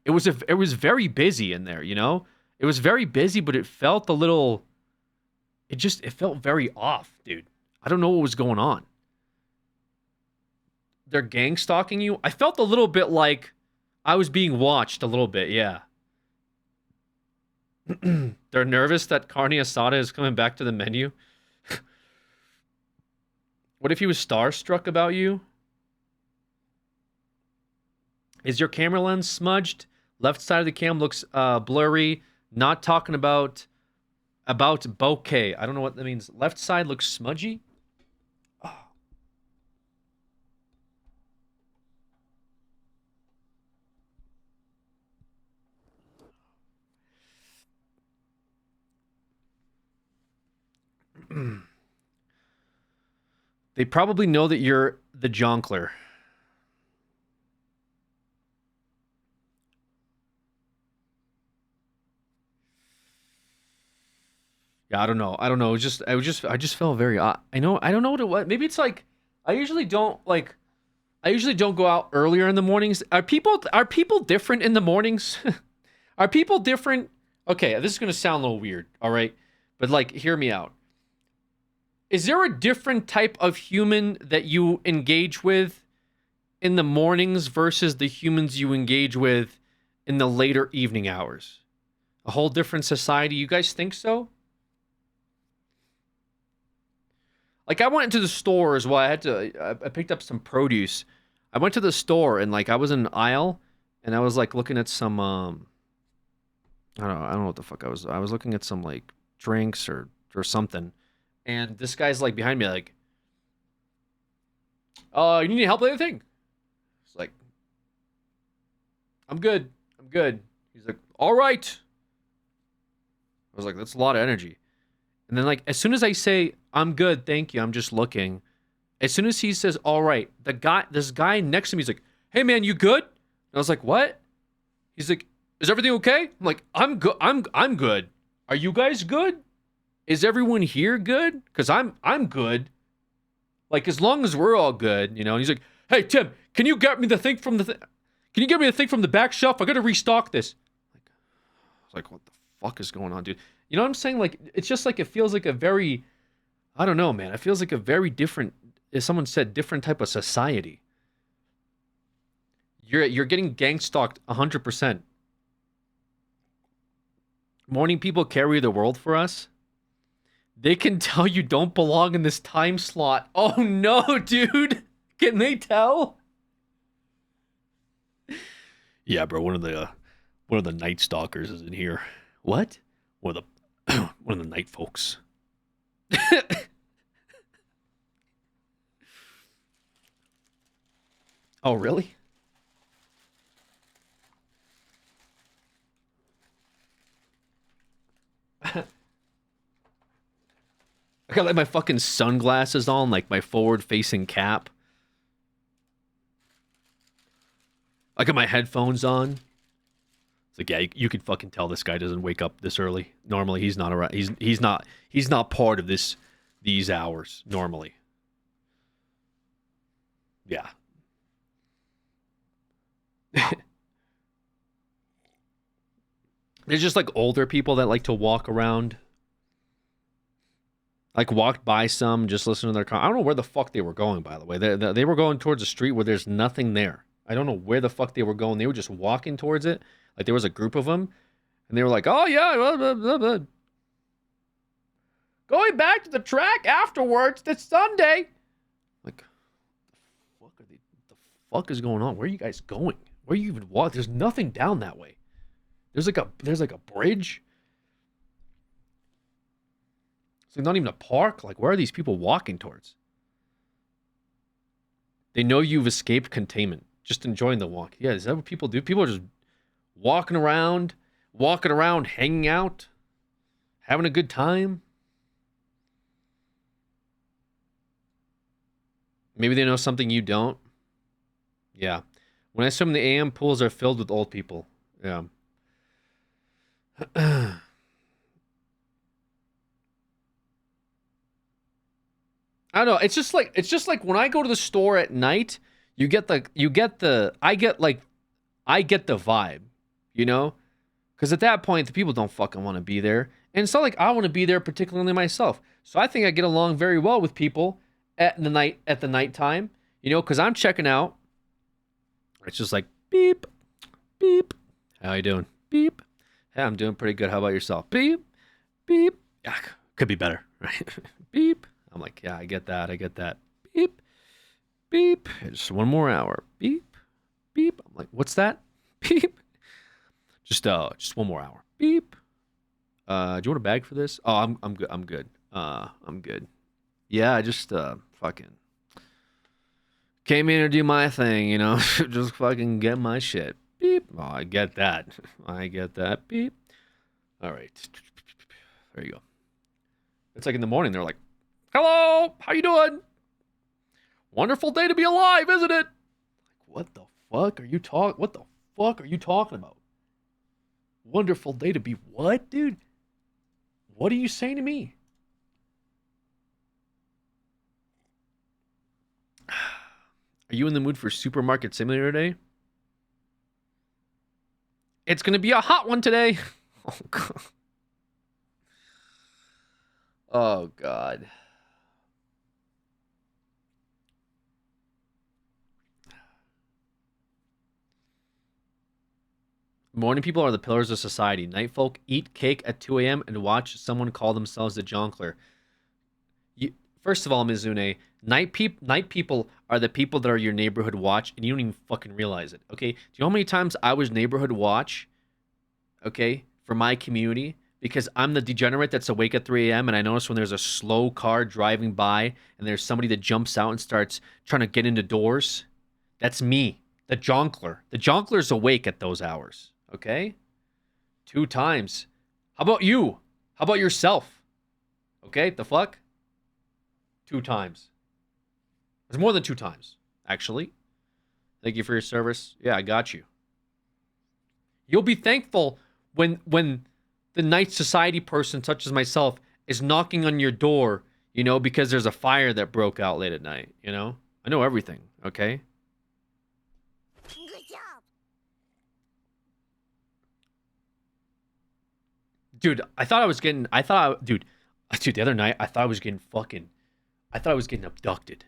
It was very busy in there, you know? It was very busy, but it felt it felt very off, dude. I don't know what was going on. They're gang stalking you. I felt a little bit like I was being watched a little bit, yeah. They're nervous that carne asada is coming back to the menu. What if he was starstruck about you? Is your camera lens smudged? Left side of the cam looks blurry. Not talking about bokeh. I don't know what that means. Left side looks smudgy? They probably know that you're the jonkler. Yeah, I don't know. I just felt very odd. I don't know what it was. Maybe it's like I usually don't go out earlier in the mornings. Are people different in the mornings? Are people different? Okay, this is going to sound a little weird, all right? But like hear me out. Is there a different type of human that you engage with in the mornings versus the humans you engage with in the later evening hours? A whole different society. You guys think so? Like I went into the store as well. I picked up some produce. I went to the store and like I was in an aisle and I was like looking at some I don't know what the fuck I was looking at some like drinks or something. And this guy's like behind me, like, you need help with anything? It's like, I'm good. I'm good. He's like, all right. I was like, that's a lot of energy. And then, like, as soon as I say, I'm good, thank you, I'm just looking. As soon as he says, all right, this guy next to me is like, hey, man, you good? And I was like, what? He's like, is everything okay? I'm like, I'm good. I'm good. Are you guys good? Is everyone here good? Because I'm good. Like, as long as we're all good, you know. And he's like, hey, Tim, can you get me the thing from the can you get me the thing from the back shelf? I got to restock this. I was like, what the fuck is going on, dude? You know what I'm saying? Like, it's just like, it feels like a very, I don't know, man. It feels like a very different, as someone said, different type of society. You're getting gang stalked 100%. Morning people carry the world for us. They can tell you don't belong in this time slot. Oh no, dude. Can they tell? Yeah, bro. One of the night stalkers is in here. What? One of the night folks. Oh, really? I got like my fucking sunglasses on, like my forward-facing cap. I got my headphones on. It's like, yeah, you could fucking tell this guy doesn't wake up this early. Normally, he's not around. He's not part of these hours normally. Yeah. There's just like older people that like to walk around. Like, walked by some, just listening to their car. I don't know where the fuck they were going, by the way. They were going towards a street where there's nothing there. I don't know where the fuck they were going. They were just walking towards it. Like, there was a group of them. And they were like, oh, yeah, blah, blah, blah, blah. Going back to the track afterwards. It's Sunday. Like, what the fuck is going on? Where are you guys going? Where are you even walking? There's nothing down that way. There's like a bridge. It's like not even a park. Like, where are these people walking towards? They know you've escaped containment. Just enjoying the walk. Yeah, is that what people do? People are just walking around, hanging out, having a good time. Maybe they know something you don't. Yeah. When I swim, the AM pools are filled with old people. Yeah. I don't know. It's just like when I go to the store at night, I get the vibe, you know? Because at that point, the people don't fucking want to be there. And it's not like I want to be there particularly myself. So I think I get along very well with people at the nighttime, you know, because I'm checking out. It's just like, beep, beep. How you doing? Beep. Hey, I'm doing pretty good. How about yourself? Beep, beep. Yeah, could be better, right? Beep. I'm like, yeah, I get that. Beep, beep. Just one more hour. Beep, beep. I'm like, what's that? Beep. Just one more hour. Beep. Do you want a bag for this? Oh, I'm good. I'm good. Yeah, I just fucking came in to do my thing, you know, just fucking get my shit. Beep. Oh, I get that. Beep. All right. There you go. It's like in the morning. They're like, hello, how you doing? Wonderful day to be alive, isn't it? Like, what the fuck are you talking about? Wonderful day to be what, dude? What are you saying to me? Are you in the mood for Supermarket Simulator today? It's going to be a hot one today. Oh, God. Oh, God. Morning people are the pillars of society. Night folk eat cake at 2 a.m. and watch someone call themselves the jonkler. First of all, Mizune, night people are the people that are your neighborhood watch, and you don't even fucking realize it, okay? Do you know how many times I was neighborhood watch, okay, for my community? because I'm the degenerate that's awake at 3 a.m. and I notice when there's a slow car driving by and there's somebody that jumps out and starts trying to get into doors. That's me, the jonkler. The jonkler's awake at those hours, okay? 2 times. How about you? How about yourself? Okay, the fuck? 2 times. There's more than 2 times, actually. Thank you for your service. Yeah, I got you. You'll be thankful when the night society person such as myself is knocking on your door, you know, because there's a fire that broke out late at night, you know? I know everything, okay? Good job. Dude, dude, the other night, I thought I was getting abducted.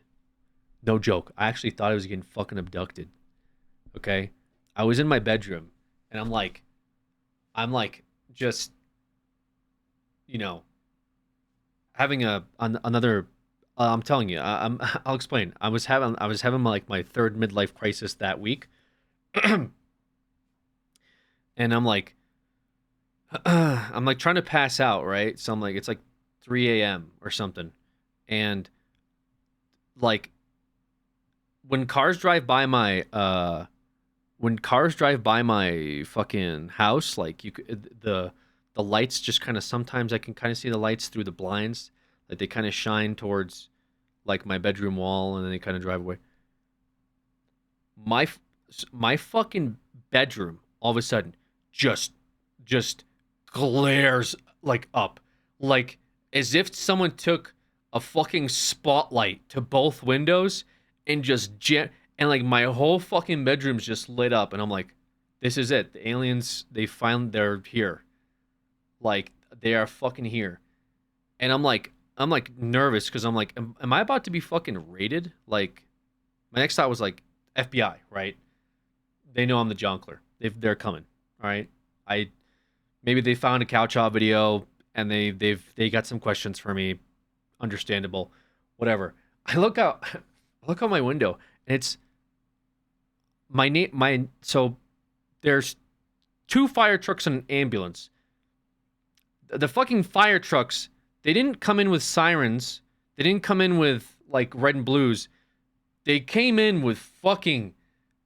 No joke. I actually thought I was getting fucking abducted. Okay? I was in my bedroom, and I'm like, just, you know, having another, I'm telling you, I'll explain. I was having like my 3rd midlife crisis that week. And I'm like trying to pass out, right? So I'm like, it's like 3 a.m. or something. And like when cars drive by my fucking house, like the lights just kind of, sometimes I can kind of see the lights through the blinds, like they kind of shine towards like my bedroom wall and then they kind of drive away. My fucking bedroom all of a sudden just glares like up, like as if someone took a fucking spotlight to both windows and and like my whole fucking bedroom's just lit up, and I'm like, this is it. The aliens, they're here. Like, they are fucking here. And I'm like nervous because I'm like, am I about to be fucking raided? Like, my next thought was like, FBI, right? They know I'm the jonkler. They're coming, all right? Maybe they found a cow chow video and they got some questions for me. Understandable, whatever. I look out my window and it's so there's 2 fire trucks and an ambulance. The fucking fire trucks, they didn't come in with sirens. They didn't come in with like red and blues. They came in with fucking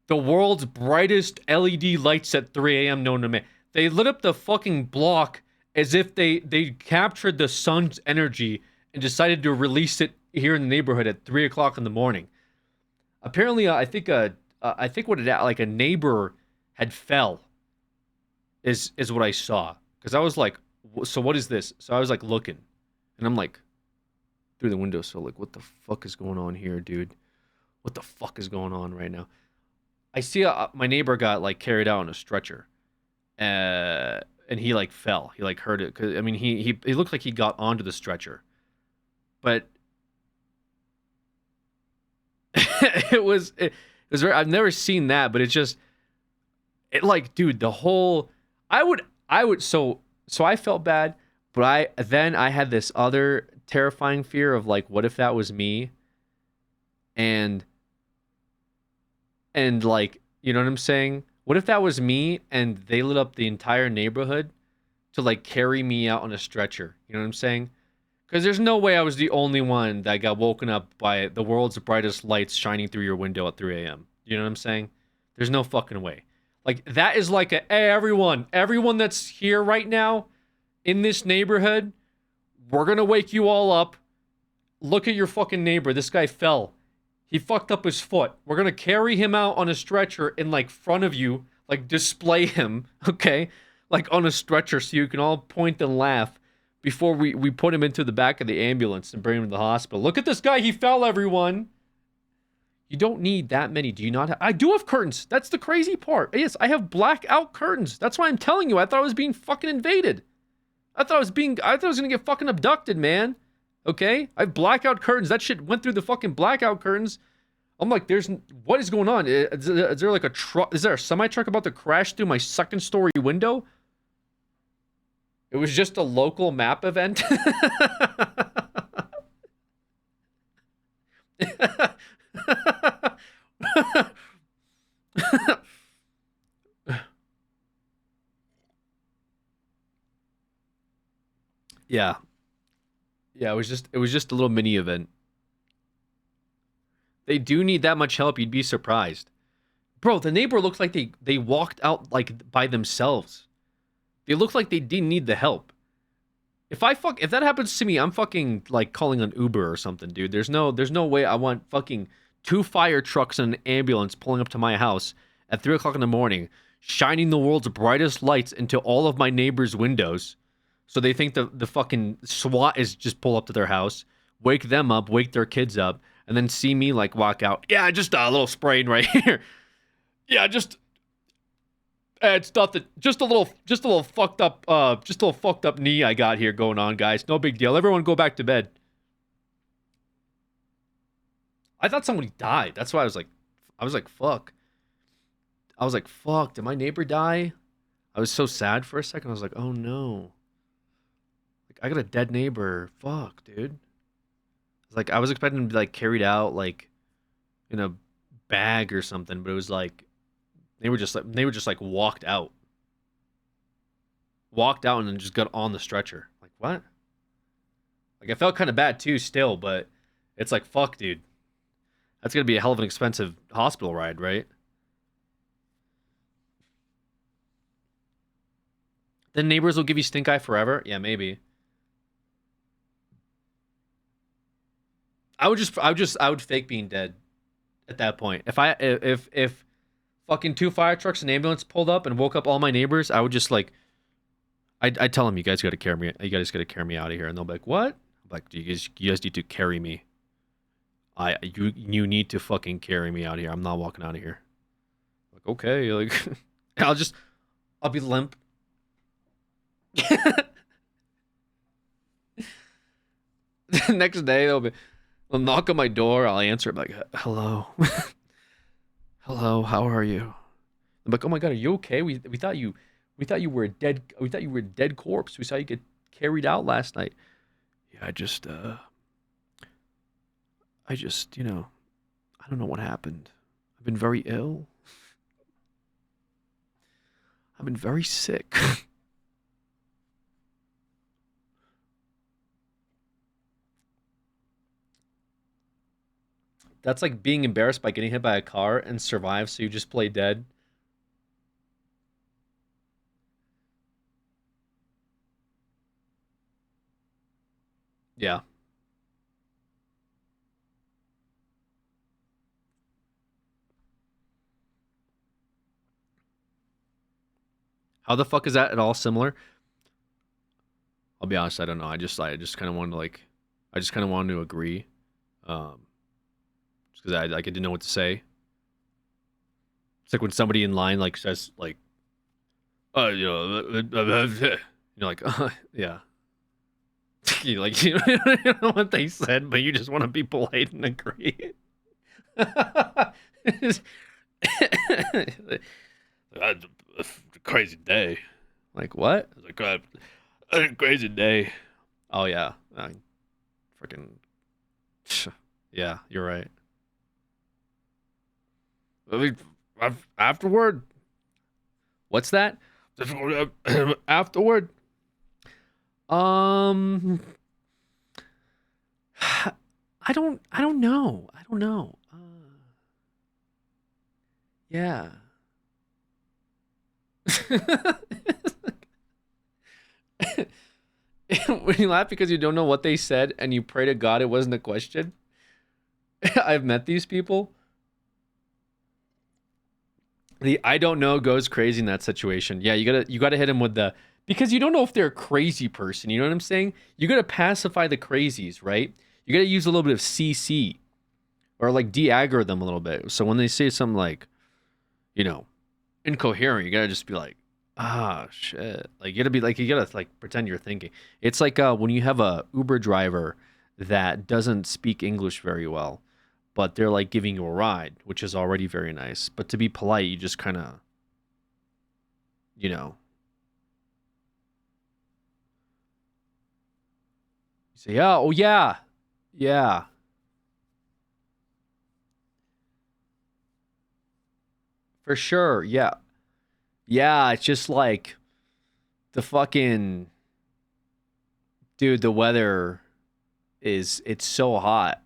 the world's brightest LED lights at 3 a.m. known to man. They lit up the fucking block as if they captured the sun's energy and decided to release it here in the neighborhood at 3 o'clock in the morning. Apparently, I think like a neighbor had fell is what I saw, because I was like, so what is this? So I was like looking, and I'm like through the window, so like, what the fuck is going on here, dude? What the fuck is going on right now? I see my neighbor got like carried out on a stretcher, and he like fell. He like hurt it, cause I mean he looked like he got onto the stretcher, but it was very, I've never seen that, but it like, dude, the whole, I would so I felt bad, but I had this other terrifying fear of like, what if that was me? And like, you know what I'm saying? What if that was me and they lit up the entire neighborhood to like carry me out on a stretcher? You know what I'm saying? Because there's no way I was the only one that got woken up by the world's brightest lights shining through your window at 3 a.m. You know what I'm saying? There's no fucking way. Like, that is like a, hey, everyone that's here right now in this neighborhood, we're going to wake you all up. Look at your fucking neighbor. This guy fell. He fucked up his foot. We're going to carry him out on a stretcher in, like, front of you. Like, display him, okay? Like, on a stretcher so you can all point and laugh before we put him into the back of the ambulance and bring him to the hospital. Look at this guy. He fell, everyone. You don't need that many. Do you not? I do have curtains. That's the crazy part. Yes, I have blackout curtains. That's why I'm telling you. I thought I was being fucking invaded. I thought I was going to get fucking abducted, man. Okay? I have blackout curtains. That shit went through the fucking blackout curtains. I'm like, what is going on? Is there like a truck? Is there a semi-truck about to crash through my 2nd story window? It was just a local map event. Yeah. Yeah, it was just a little mini event. They do need that much help, you'd be surprised. Bro, the neighbor looks like they walked out like by themselves. They look like they didn't need the help. If that happens to me, I'm fucking like calling an Uber or something, dude. There's no way I want fucking 2 fire trucks and an ambulance pulling up to my house at 3 o'clock in the morning, shining the world's brightest lights into all of my neighbors' windows. So they think the fucking SWAT is just pull up to their house, wake them up, wake their kids up, and then see me like walk out. Yeah, just a little sprain right here. Yeah, just it's nothing. Just a little fucked up knee I got here going on, guys. No big deal. Everyone go back to bed. I thought somebody died. That's why I was like, fuck. I was like, fuck, did my neighbor die? I was so sad for a second. I was like, oh no. Like, I got a dead neighbor. Fuck, dude. It's like, I was expecting to be like carried out like in a bag or something, but it was like they were just like walked out and then just got on the stretcher. Like, what? Like, I felt kind of bad too still, but it's like, fuck, dude. That's gonna be a hell of an expensive hospital ride, right? Then neighbors will give you stink eye forever? Yeah, maybe. I would fake being dead at that point. If fucking 2 fire trucks and ambulance pulled up and woke up all my neighbors, I would just like I'd tell them, you guys gotta carry me out of here, and they'll be like, what? I'm like, you guys need to carry me. You need to fucking carry me out of here. I'm not walking out of here. Like, okay, like I'll be limp. The next day they'll knock on my door. I'll answer. I'm like, hello. Hello, how are you? I'm like, oh my god, are you okay? We thought you were a dead corpse. We saw you get carried out last night. Yeah, I just I don't know what happened. I've been very ill. I've been very sick. That's like being embarrassed by getting hit by a car and survive, so you just play dead. Yeah. How the fuck is that at all similar? I'll be honest, I don't know. I just kind of wanted to agree. Just because I didn't know what to say. It's like when somebody in line like says like, like, yeah. You like you don't know what they said, but you just want to be polite and agree. Crazy day. Like what? Like a crazy day. Oh yeah, freaking. Yeah, you're right. I mean, afterward. What's that? Afterward. I don't know. I don't know. Yeah. When you laugh because you don't know what they said and you pray to God it wasn't a question. I've met these people. The I don't know goes crazy in that situation. Yeah, you gotta hit him with the, because you don't know if they're a crazy person. You know what I'm saying? You gotta pacify the crazies, right? You gotta use a little bit of CC or like de-aggro them a little bit. So when they say something like, incoherent, you gotta just be like, ah, shit. Like you gotta like pretend you're thinking. It's like when you have a Uber driver that doesn't speak English very well, but they're like giving you a ride, which is already very nice. But to be polite, you just kind of, you say, yeah, oh yeah, yeah. For sure, yeah. Yeah, it's just like the fucking Dude, the weather it's so hot.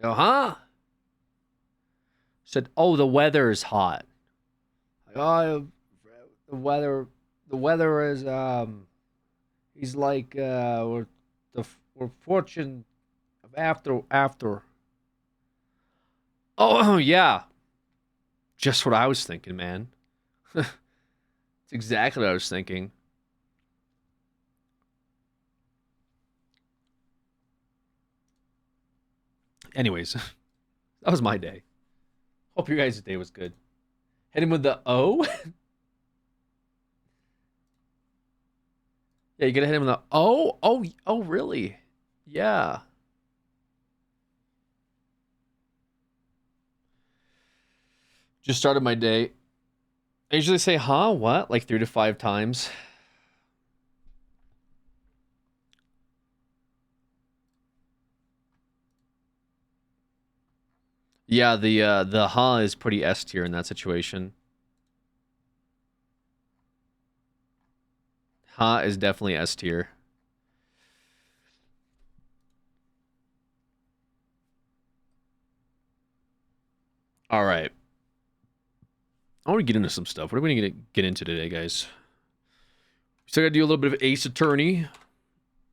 Huh? Said, oh, the weather's hot. Oh, the weather is he's like we're fortune of after. Oh yeah. Just what I was thinking, man. It's exactly what I was thinking. Anyways, that was my day. Hope your guys' day was good. Hit him with the O. Yeah, you gotta hit him with the oh, really? Yeah. Just started my day. I usually say, huh? What? Like 3 to 5 times. Yeah, the huh is pretty S tier in that situation. Huh is definitely S tier. All right. I want to get into some stuff. What are we going to get into today, guys? Still got to do a little bit of Ace Attorney.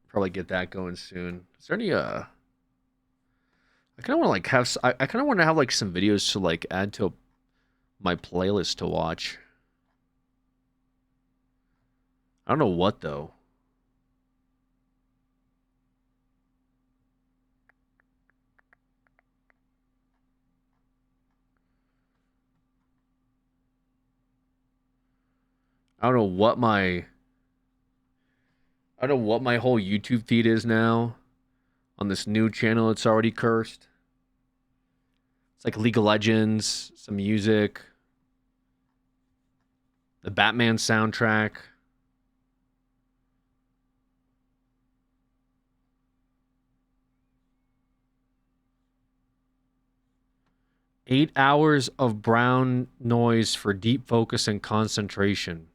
Probably get that going soon. Is there any I kind of want to like have I kind of want to have like some videos to like add to my playlist to watch. I don't know what though. I don't know what my whole YouTube feed is now on this new channel. It's already cursed. It's like League of Legends, some music, the Batman soundtrack. Eight hours of brown noise for deep focus and concentration.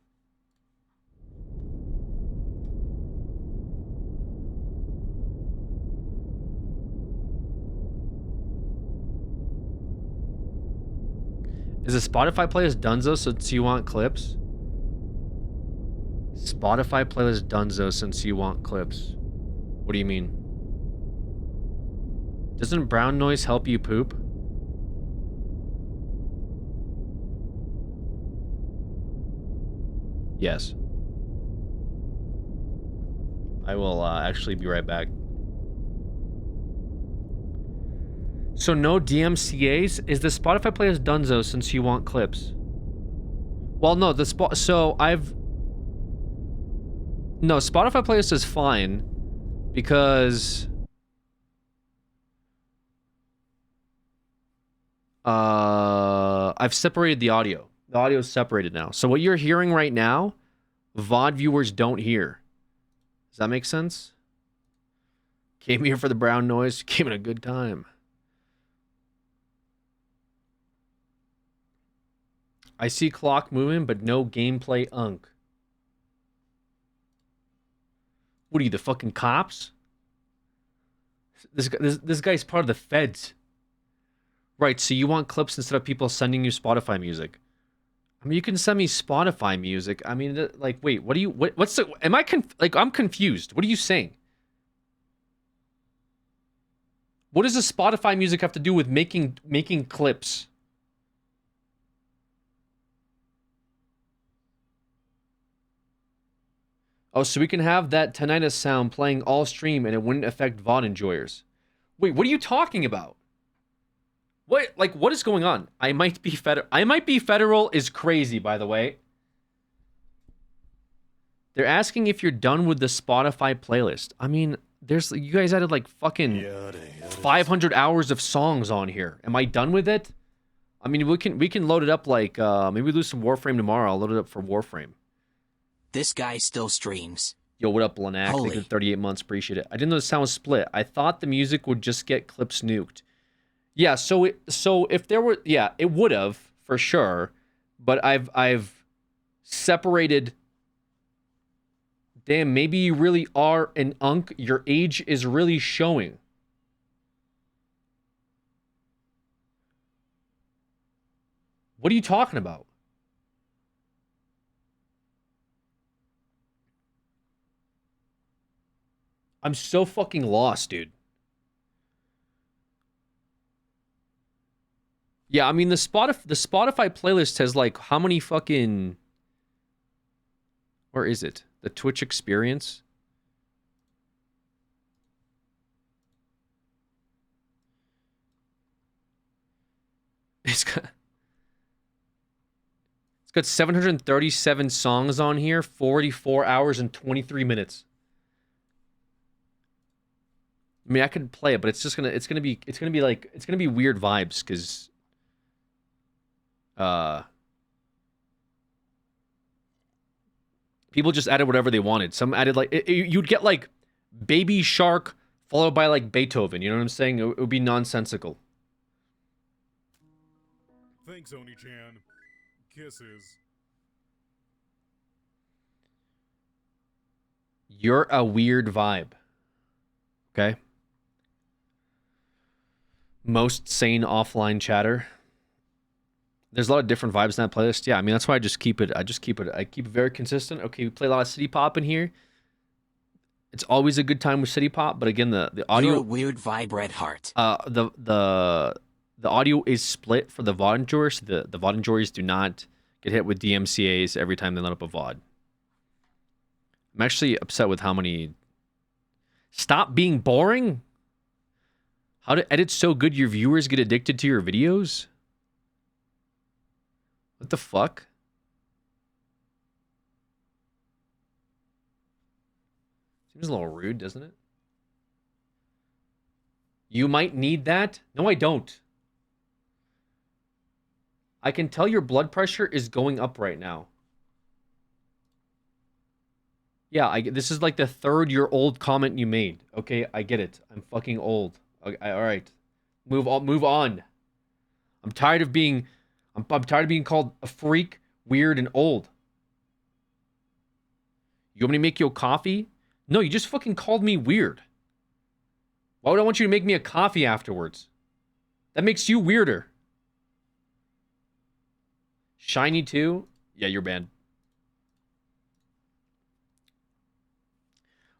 Is a Spotify playlist Dunzo since you want clips? Spotify playlist Dunzo since you want clips. What do you mean? Doesn't brown noise help you poop? Yes. I will actually be right back. So no DMCAs? Is the Spotify playlist Dunzo since you want clips? Well, no, No, Spotify playlist is fine because I've separated the audio. The audio is separated now. So what you're hearing right now, VOD viewers don't hear. Does that make sense? Came here for the brown noise, came at a good time. I see clock moving, but no gameplay unk. What are you, the fucking cops? This guy's part of the feds. Right, so you want clips instead of people sending you Spotify music. I mean, you can send me Spotify music. I mean, like, wait, what do you, what's the, am I, I'm confused. What are you saying? What does the Spotify music have to do with making clips? Oh, so we can have that tinnitus sound playing all stream and it wouldn't affect VOD enjoyers. Wait, what are you talking about? What is going on? I might be federal is crazy, by the way. They're asking if you're done with the Spotify playlist. I mean, you guys added like fucking 500 hours of songs on here. Am I done with it? I mean, we can load it up like maybe we do some Warframe tomorrow. I'll load it up for Warframe. This guy still streams. Yo, what up, Lanak? Thank you for 38 months. Appreciate it. I didn't know the sound was split. I thought the music would just get clips nuked. Yeah, so if there were, yeah, it would have for sure. But I've separated Damn, maybe you really are an unk. Your age is really showing. What are you talking about? I'm so fucking lost, dude. Yeah, I mean the Spotify playlist has like how many fucking, where is it? The Twitch experience? It's got 737 songs on here, 44 hours and 23 minutes. I mean, I could play it, but it's gonna be weird vibes because people just added whatever they wanted. Some added like you'd get like Baby Shark followed by like Beethoven. You know what I'm saying? It would be nonsensical. Thanks, Oni-chan. Kisses. You're a weird vibe. Okay. Most sane offline chatter. There's a lot of different vibes in that playlist. Yeah, I mean that's why I keep it very consistent. Okay, we play a lot of city pop in here. It's always a good time with city pop, but again the audio. You're a weird vibe, Red Heart. The audio is split for the VOD enjoyers. The VOD enjoyers do not get hit with DMCAs every time they let up a VOD. I'm actually upset with how many. Stop being boring. How to edit so good your viewers get addicted to your videos? What the fuck? Seems a little rude, doesn't it? You might need that. No, I don't. I can tell your blood pressure is going up right now. Yeah, this is like the 3rd-year-old comment you made. Okay, I get it. I'm fucking old. Okay, all right. Move on. I'm tired of being called a freak, weird, and old. You want me to make you a coffee? No, you just fucking called me weird. Why would I want you to make me a coffee afterwards? That makes you weirder. Shiny too? Yeah, you're banned.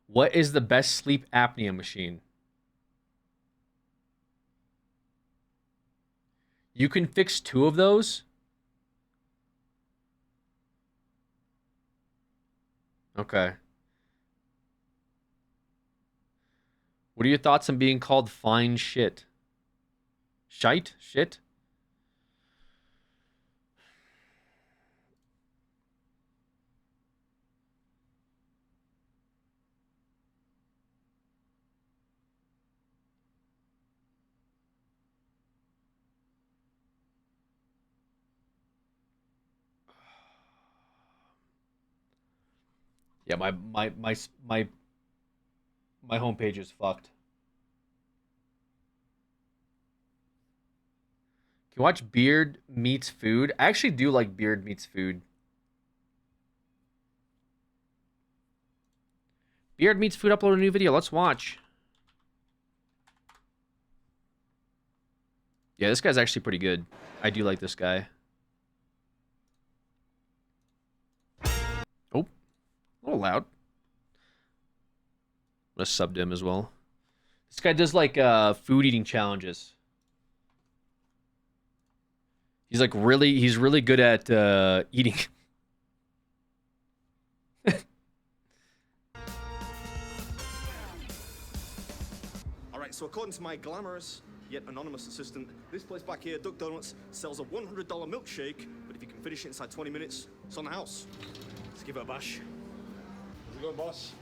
What is the best sleep apnea machine? You can fix 2 of those? Okay. What are your thoughts on being called fine shit? Shite? Shit? Yeah, my homepage is fucked. Can you watch Beard Meets Food? I actually do like Beard Meets Food. Beard Meets Food uploaded a new video. Let's watch. Yeah, this guy's actually pretty good. I do like this guy. Oh, a little loud. I'm gonna sub him as well. This guy does like food eating challenges. He's really good at eating. Alright, so according to my glamorous yet anonymous assistant, this place back here, Duck Donuts, sells a $100 milkshake, but if you can finish it inside 20 minutes, it's on the house. Let's give it a bash. How's it going, boss?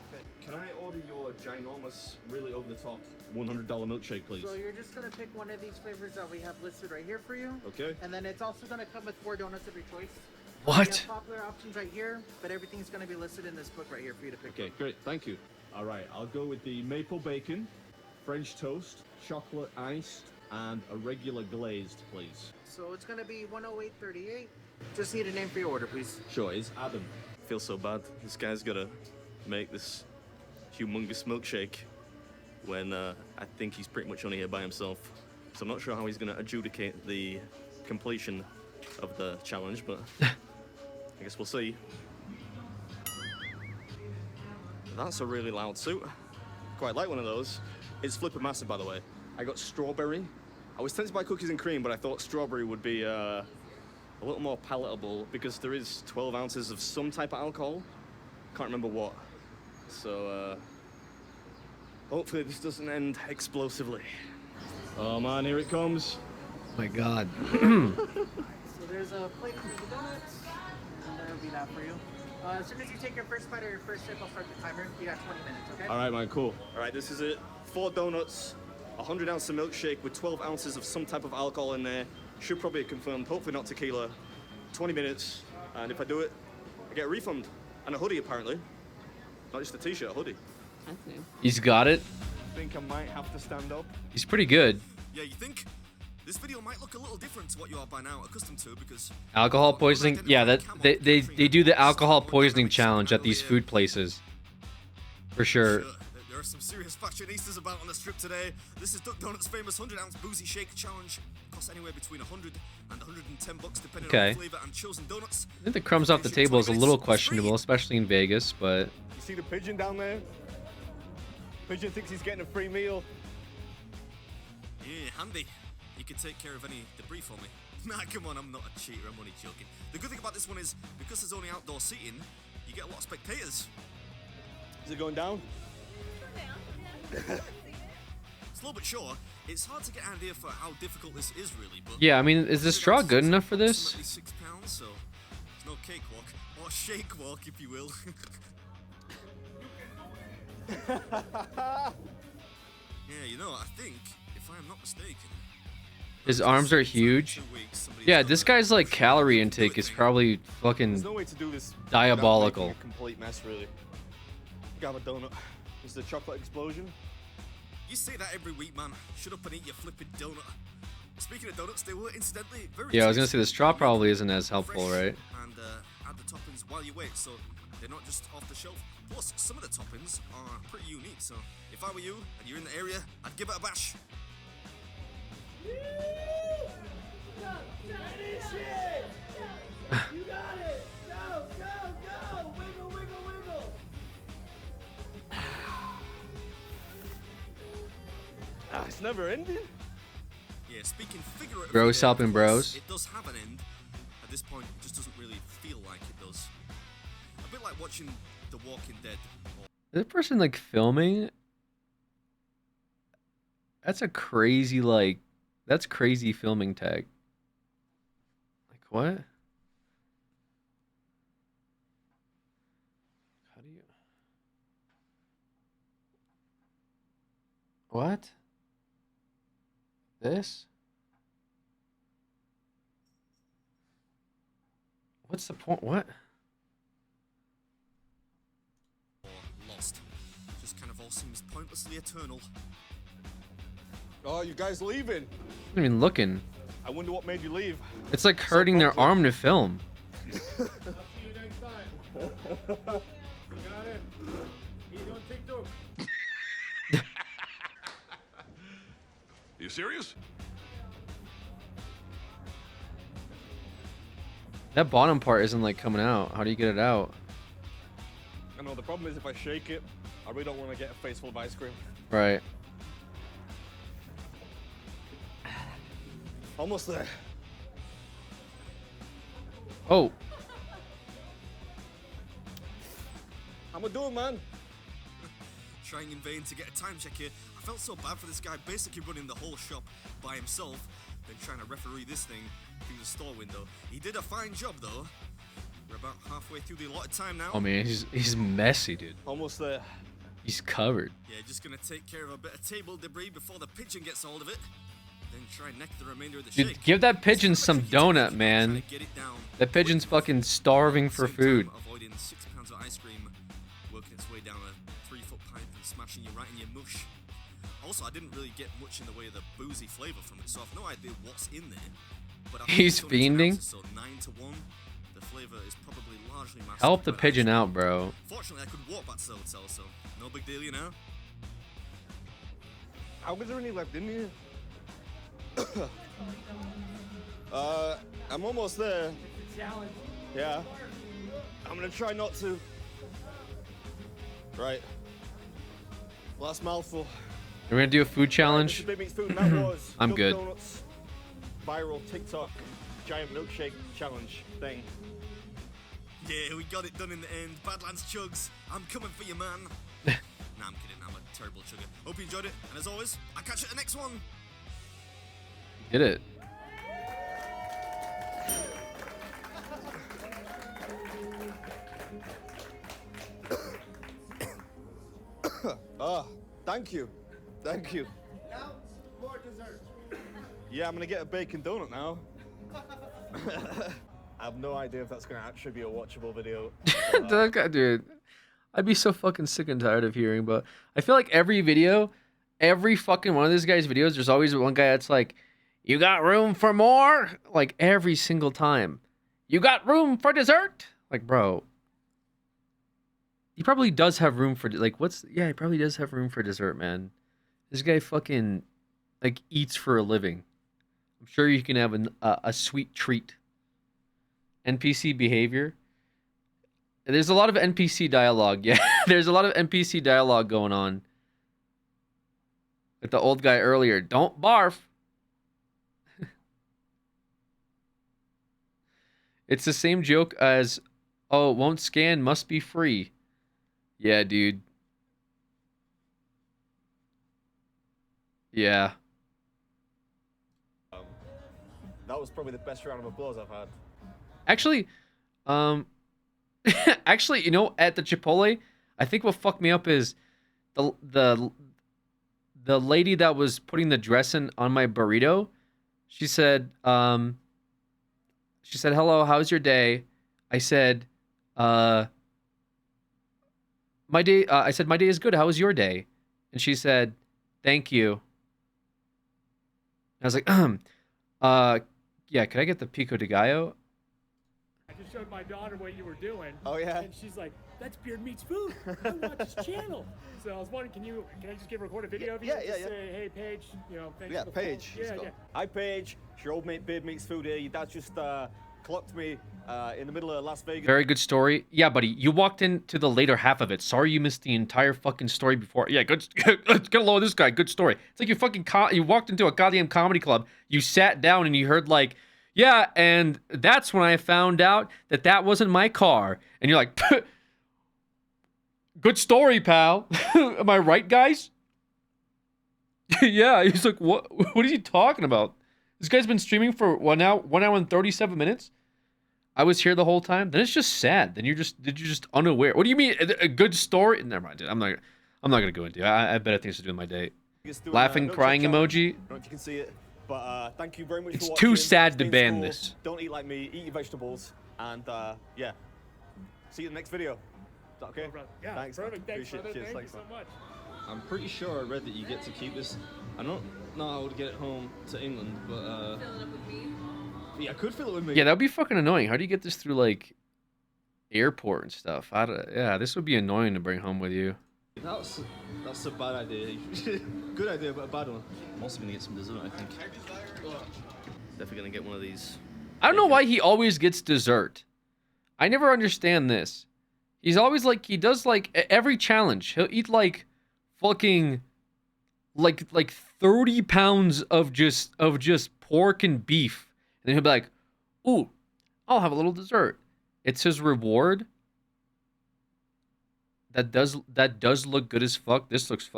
Can I order your ginormous, really over-the-top $100 milkshake, please? So you're just gonna pick one of these flavors that we have listed right here for you. Okay. And then it's also gonna come with 4 donuts of your choice. What? We have popular options right here, but everything's gonna be listed in this book right here for you to pick. Okay, great, thank you. All right, I'll go with the maple bacon, French toast, chocolate iced, and a regular glazed, please. So it's gonna be 108.38. Just need a name for your order, please. Sure, it's Adam. Feels so bad. This guy's got a make this humongous milkshake when I think he's pretty much only here by himself. So I'm not sure how he's going to adjudicate the completion of the challenge, but I guess we'll see. That's a really loud suit. Quite like one of those. It's flipping massive, by the way. I got strawberry. I was tempted by cookies and cream, but I thought strawberry would be a little more palatable because there is 12 ounces of some type of alcohol. Can't remember what. So, hopefully this doesn't end explosively. Oh man, here it comes. My God. So there's a plate for the donuts, and that'll be that for you. As soon as you take your first bite or your first sip, I'll start the timer. You got 20 minutes, okay? All right, man, cool. All right, this is it. 4 donuts, 100 ounce of milkshake with 12 ounces of some type of alcohol in there. Should probably be confirmed, hopefully not tequila. 20 minutes, and if I do it, I get a refund. And a hoodie, apparently. Not just a t-shirt, a hoodie. He's got it. I think I might have to stand up. He's pretty good. Yeah, you think? This video might look a little different to what you are by now accustomed to because Alcohol poisoning? Yeah, that they do the alcohol poisoning challenge at these food places. For sure. There are some serious fashionistas about on the strip today. This is Duck Donut's famous 100-ounce boozy shake challenge. Costs anywhere between 100 and 110 bucks depending on the flavor and chosen donuts. I think the crumbs off the table is a little questionable, especially in Vegas, but... You see the pigeon down there? Pigeon thinks he's getting a free meal. Yeah, handy. You can take care of any debris for me. Nah, come on, I'm not a cheater, I'm only joking. The good thing about this one is, because there's only outdoor seating, you get a lot of spectators. Is it going down? Slow but sure, it's hard to get an idea for how difficult this is really, but... Yeah, I mean, is the straw good enough for this? £6, so it's no cakewalk, or shake walk, if you will. Yeah, you know, I think, if I am not mistaken... His arms are huge. Yeah, this guy's like calorie intake is probably fucking no way to do this diabolical. a complete mess, really. Grab a donut. Is the chocolate explosion? You say that every week, man. Shut up and eat your flipping donut. Speaking of donuts, they were incidentally very Yeah, I was gonna tasty. say the straw probably isn't as helpful, Fresh, right? And add the toppings while you wait, so they're not just off the shelf. Plus, some of the toppings are pretty unique, so if I were you and you're in the area, I'd give it a bash. You got it! Go, go, go! Wiggle, wiggle, wiggle! It's never ending. Yeah, speaking figuratively, Bros helping bros. It does have an end. At this point, it just doesn't really feel like it does. A bit like watching The Walking Dead. Is that person like filming? That's a crazy like. That's crazy filming tech. Like what? How do you? What? This? What's the point? What? Or lost. Just kind of all seems pointlessly eternal. Oh, you guys leaving? I'm not even looking. I wonder what made you leave. It's like hurting their arm to film. See you next time. Got it. He's on TikTok. You serious? That bottom part isn't like coming out. How do you get it out? I know, the problem is if I shake it, I really don't want to get a face full of ice cream. Right. Almost there. Oh. How am I doing, man? Trying in vain to get a time check here. I felt so bad for this guy basically running the whole shop by himself, then trying to referee this thing through the store window. He did a fine job, though. We're about halfway through the allotted time now. Oh man, he's messy, dude. Almost there. He's covered. Yeah, just gonna take care of a bit of table debris before the pigeon gets hold of it. Then try and neck the remainder of the Dude, shake. give that pigeon some donut, man. Trying to get it down. That pigeon's fucking starving for At the same food. time, avoiding 6 pounds of ice cream, working its way down a 3-foot pipe and smashing you right in your mush. Also, I didn't really get much in the way of the boozy flavor from it, so I've no idea what's in there. But I think He's it's only 2 fiending. ounces, so 9 to 1. The flavor is probably largely mastered. Help the by pigeon ice out, cream. bro. Fortunately, I could walk back to the hotel, so no big deal, you know. How was there any left in here? I'm almost there. Challenge. Yeah. I'm gonna try not to. Right. Last mouthful. We're gonna do a food This challenge. is Big Meat's food, and that was I'm Dunkin' good. Donuts viral TikTok giant milkshake challenge thing. Yeah, we got it done in the end. Badlands Chugs, I'm coming for you, man. Nah, I'm kidding. I'm a terrible chugger. Hope you enjoyed it, and as always, I'll catch you at the next one. Did it? Thank you. Thank you. Now, more dessert. Yeah, I'm gonna get a bacon donut now. I have no idea if that's gonna actually be a watchable video. That guy, dude. I'd be so fucking sick and tired of hearing, but I feel like every video, every fucking one of these guys' videos, there's always one guy that's like, "You got room for more?" Like every single time. "You got room for dessert?" Like, bro. He probably does have room for like he probably does have room for dessert, man. This guy fucking like eats for a living. I'm sure you can have a sweet treat. NPC behavior. There's a lot of NPC dialogue. Yeah, there's a lot of NPC dialogue going on. With the old guy earlier. Don't barf. It's the same joke as, "Oh, it won't scan, must be free." Yeah, dude. Yeah. That was probably the best round of applause I've had. Actually, actually, you know, at the Chipotle, I think what fucked me up is the lady that was putting the dressing on my burrito. She said, "Hello, how's your day?" I said, "My day." I said, "My day is good. How was your day?" And she said, "Thank you." I was like, yeah, could I get the pico de gallo? I just showed my daughter what you were doing. Oh, yeah? And she's like, "That's Beard Meats Food. I watch his channel." So I was wondering, can I just record a video of you? Yeah, Just yeah. say, "Hey, Paige, you know, thanks Yeah, for the follow." Paige. Yeah, yeah. Hi, Paige. It's your old mate Beard Meats Food here. Your dad just clocked me in the middle of Las Vegas. Very good story. Yeah, buddy, you walked into the later half of it. Sorry you missed the entire fucking story before. Yeah, good. Let's get low this guy. Good story. It's like you fucking you walked into a goddamn comedy club. You sat down and you heard like, "Yeah, and that's when I found out that wasn't my car." And you're like, "Good story, pal." Am I right, guys? Yeah, he's like, what is he talking about? This guy's been streaming for 1 hour and 37 minutes. I was here the whole time. Then it's just sad. Then you're just unaware. What do you mean a good story? Never mind, dude. I'm not gonna go into it. I have better things to do with my day. Laughing, crying emoji. I don't know if you can see it, but thank you very much It's for watching. too sad to Stay in ban school. this. Don't eat like me. Eat your vegetables. And yeah, see you in the next video. Is that okay? Yeah, Thanks. perfect. Thanks, Appreciate it. brother. Cheers. Thank you Thanks, so man. much. I'm pretty sure I read that you get to keep this. I don't know how I would get it home to England, but Fill it up with me. yeah, I could fill it with me. Yeah, that would be fucking annoying. How do you get this through like airport and stuff? Yeah, this would be annoying to bring home with you. That's a bad idea. Good idea, but a bad one. I'm also gonna get some dessert, I think. Definitely gonna get one of these. I don't know why he always gets dessert. I never understand this. He's always like, he does like every challenge. He'll eat like fucking like 30 pounds of just pork and beef. And then he'll be like, "Ooh, I'll have a little dessert." It's his reward. That does look good as fuck. This looks a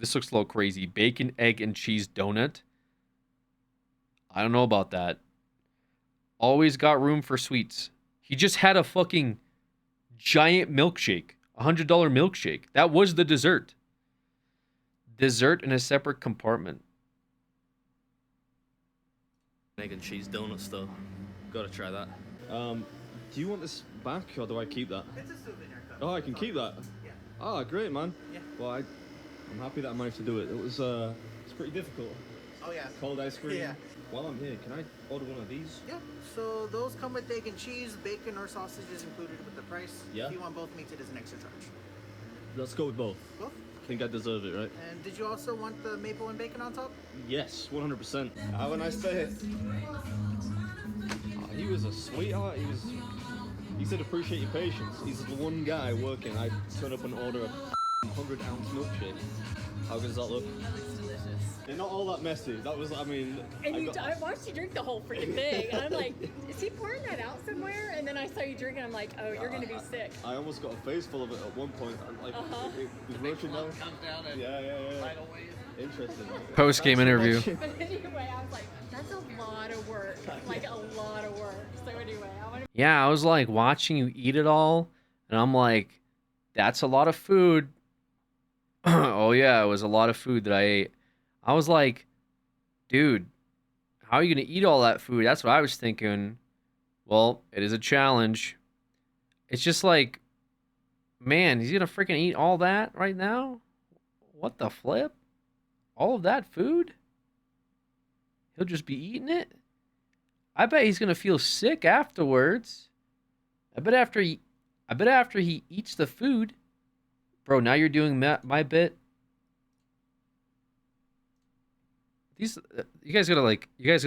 little crazy. Bacon, egg, and cheese donut. I don't know about that. Always got room for sweets. He just had a fucking giant milkshake. $100 milkshake. That was the dessert. Dessert in a separate compartment. Egg and cheese donuts though. Gotta try that. Do you want this back, or do I keep that? It's a souvenir cup. Oh, I can keep that. Yeah. Oh, great, man. Yeah. Well, I'm happy that I managed to do it. It's pretty difficult. Oh yeah. Cold ice cream. Yeah. while I'm here, can I order one of these? Yeah. So those come with egg and cheese, bacon or sausage is included with the price. Yeah. If you want both meats, it is an extra charge. Let's go with both. Both? I think I deserve it, right? And did you also want the maple and bacon on top? Yes, 100%. Have a nice day. Oh, he was a sweetheart. He said appreciate your patience. He's the one guy working. I turn up and order a 100-ounce milkshake. How good does that look? They're not all that messy. That was, I mean... And I watched you drink the whole freaking thing. And I'm like, is he pouring that out somewhere? And then I saw you drink and I'm like, oh, you're going to be sick. I almost got a face full of it at one point. Like, it was rushing down. Comes down and Yeah. right away. Interesting. Post-game interview. But anyway, I was like, that's a lot of work. Like, a lot of work. So anyway, I want to... Yeah, I was like watching you eat it all, and I'm like, that's a lot of food. Oh yeah, it was a lot of food that I ate. I was like, dude, how are you gonna eat all that food? That's what I was thinking. Well, it is a challenge. It's just like, man, he's gonna freaking eat all that right now? What the flip? All of that food? He'll just be eating it? I bet he's gonna feel sick afterwards. I bet after he eats the food, bro. Now you're doing my bit. These you guys gotta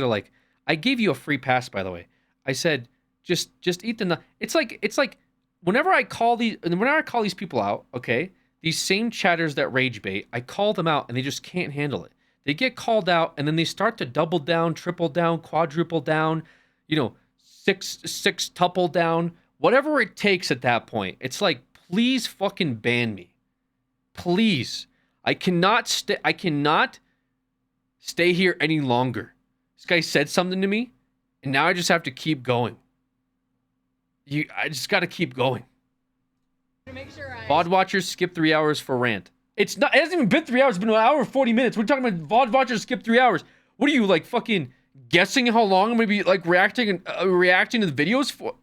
like. I gave you a free pass, by the way. I said just eat the. It's like whenever I call these people out, okay, these same chatters that rage bait, I call them out and they just can't handle it. They get called out and then they start to double down, triple down, quadruple down, six-tuple down, whatever it takes at that point. It's like, please fucking ban me. Please. I cannot stay here any longer. This guy said something to me and now I just have to keep going. I just got to keep going. make sure VOD watchers skip 3 hours for rant. It hasn't even been 3 hours. It's been an hour and 40 minutes. We're talking about VOD watchers skip 3 hours. What are you, like, fucking guessing how long I'm going to be, like, reacting to the videos for?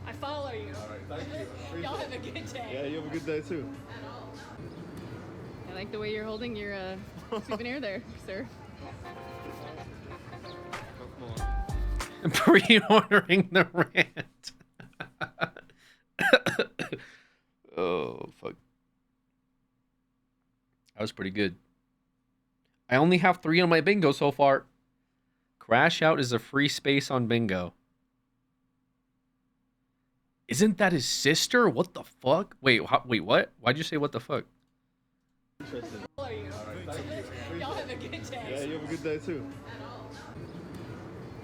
I follow you. All right, thank you. Y'all have a good day. Yeah, you have a good day too. I like the way you're holding your souvenir there, sir. Pre-ordering the rant. Oh, fuck. That was pretty good. I only have 3 on my bingo so far. Crash Out is a free space on bingo. Isn't that his sister? What the fuck? Wait, what? Why'd you say what the fuck? Interesting. Follow you. All right, thank you. Y'all have a good day. Yeah, you have a good day too.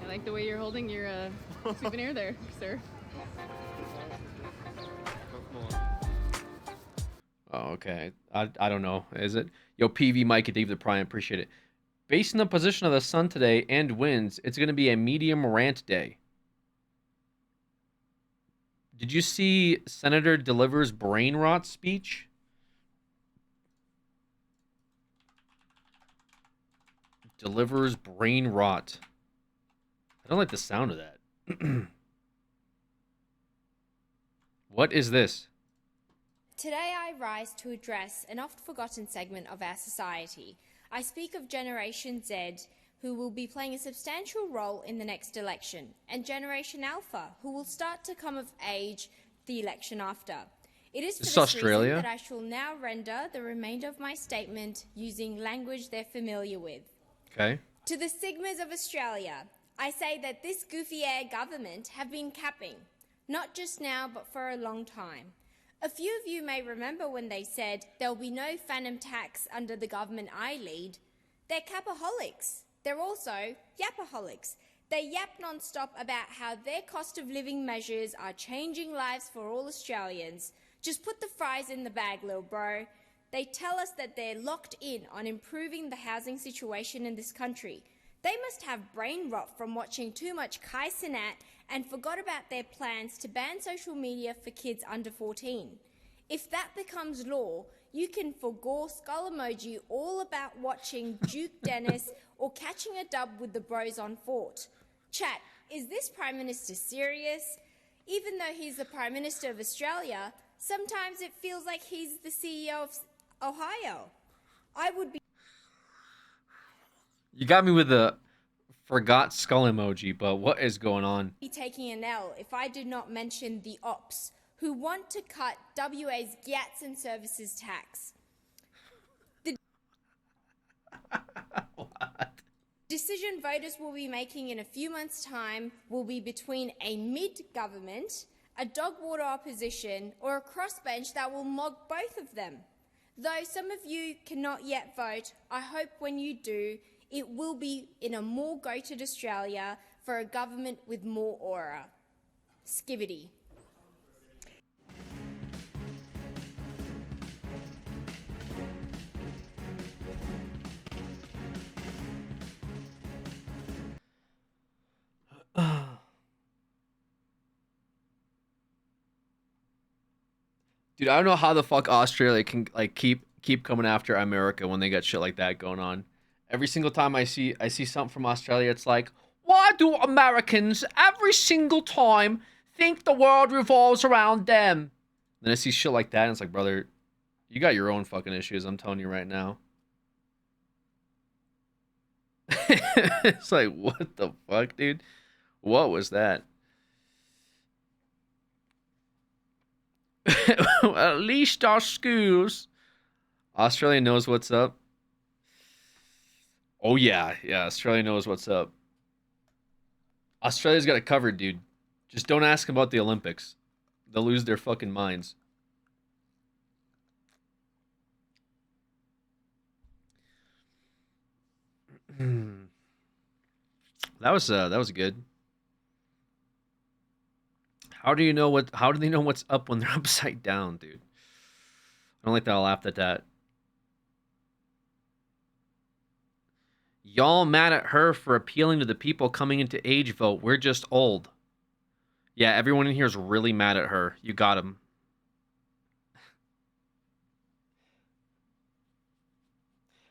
I like the way you're holding your souvenir there, sir. Oh, okay. I don't know. Is it? Yo, PV Mike and Dave the Prime, appreciate it. Based on the position of the sun today and winds, it's going to be a medium rant day. Did you see Senator Delivers brain rot speech? Delivers brain rot. I don't like the sound of that. What is this? Today I rise to address an oft-forgotten segment of our society. I speak of Generation Z, who will be playing a substantial role in the next election, and Generation Alpha, who will start to come of age the election after. It is for This is this Australia. reason that I shall now render the remainder of my statement using language they're familiar with. Okay. To the Sigmas of Australia, I say that this goofy-air government have been capping, not just now but for a long time. A few of you may remember when they said there'll be no phantom tax under the government I lead. They're capaholics. They're also yapaholics. They yap non-stop about how their cost of living measures are changing lives for all Australians. Just put the fries in the bag, little bro. They tell us that they're locked in on improving the housing situation in this country. They must have brain rot from watching too much Kai Cenat and forgot about their plans to ban social media for kids under 14. If that becomes law, you can forgo skull emoji all about watching Duke Dennis or catching a dub with the bros on Fort. Chat, is this Prime Minister serious? Even though he's the Prime Minister of Australia, sometimes it feels like he's the CEO of Ohio. I would be... You got me with the Forgot skull emoji, but what is going on? Be taking an L if I did not mention the ops who want to cut WA's GATS and services tax. The decision voters will be making in a few months' time will be between a mid-government, a dog water opposition, or a crossbench that will mog both of them. Though some of you cannot yet vote, I hope when you do, it will be in a more goated Australia for a government with more aura. Skibbity. Dude, I don't know how the fuck Australia can like keep coming after America when they got shit like that going on. Every single time I see something from Australia, it's like, why do Americans every single time think the world revolves around them? Then I see shit like that, and it's like, brother, you got your own fucking issues. I'm telling you right now. It's like, what the fuck, dude? What was that? At least our schools. Australia knows what's up. Oh yeah, Australia knows what's up. Australia's got it covered, dude. Just don't ask about the Olympics. They'll lose their fucking minds. That was good. How do they know what's up when they're upside down, dude? I don't like that I laughed at that. Y'all mad at her for appealing to the people coming into age vote. We're just old. Yeah, everyone in here is really mad at her. You got him.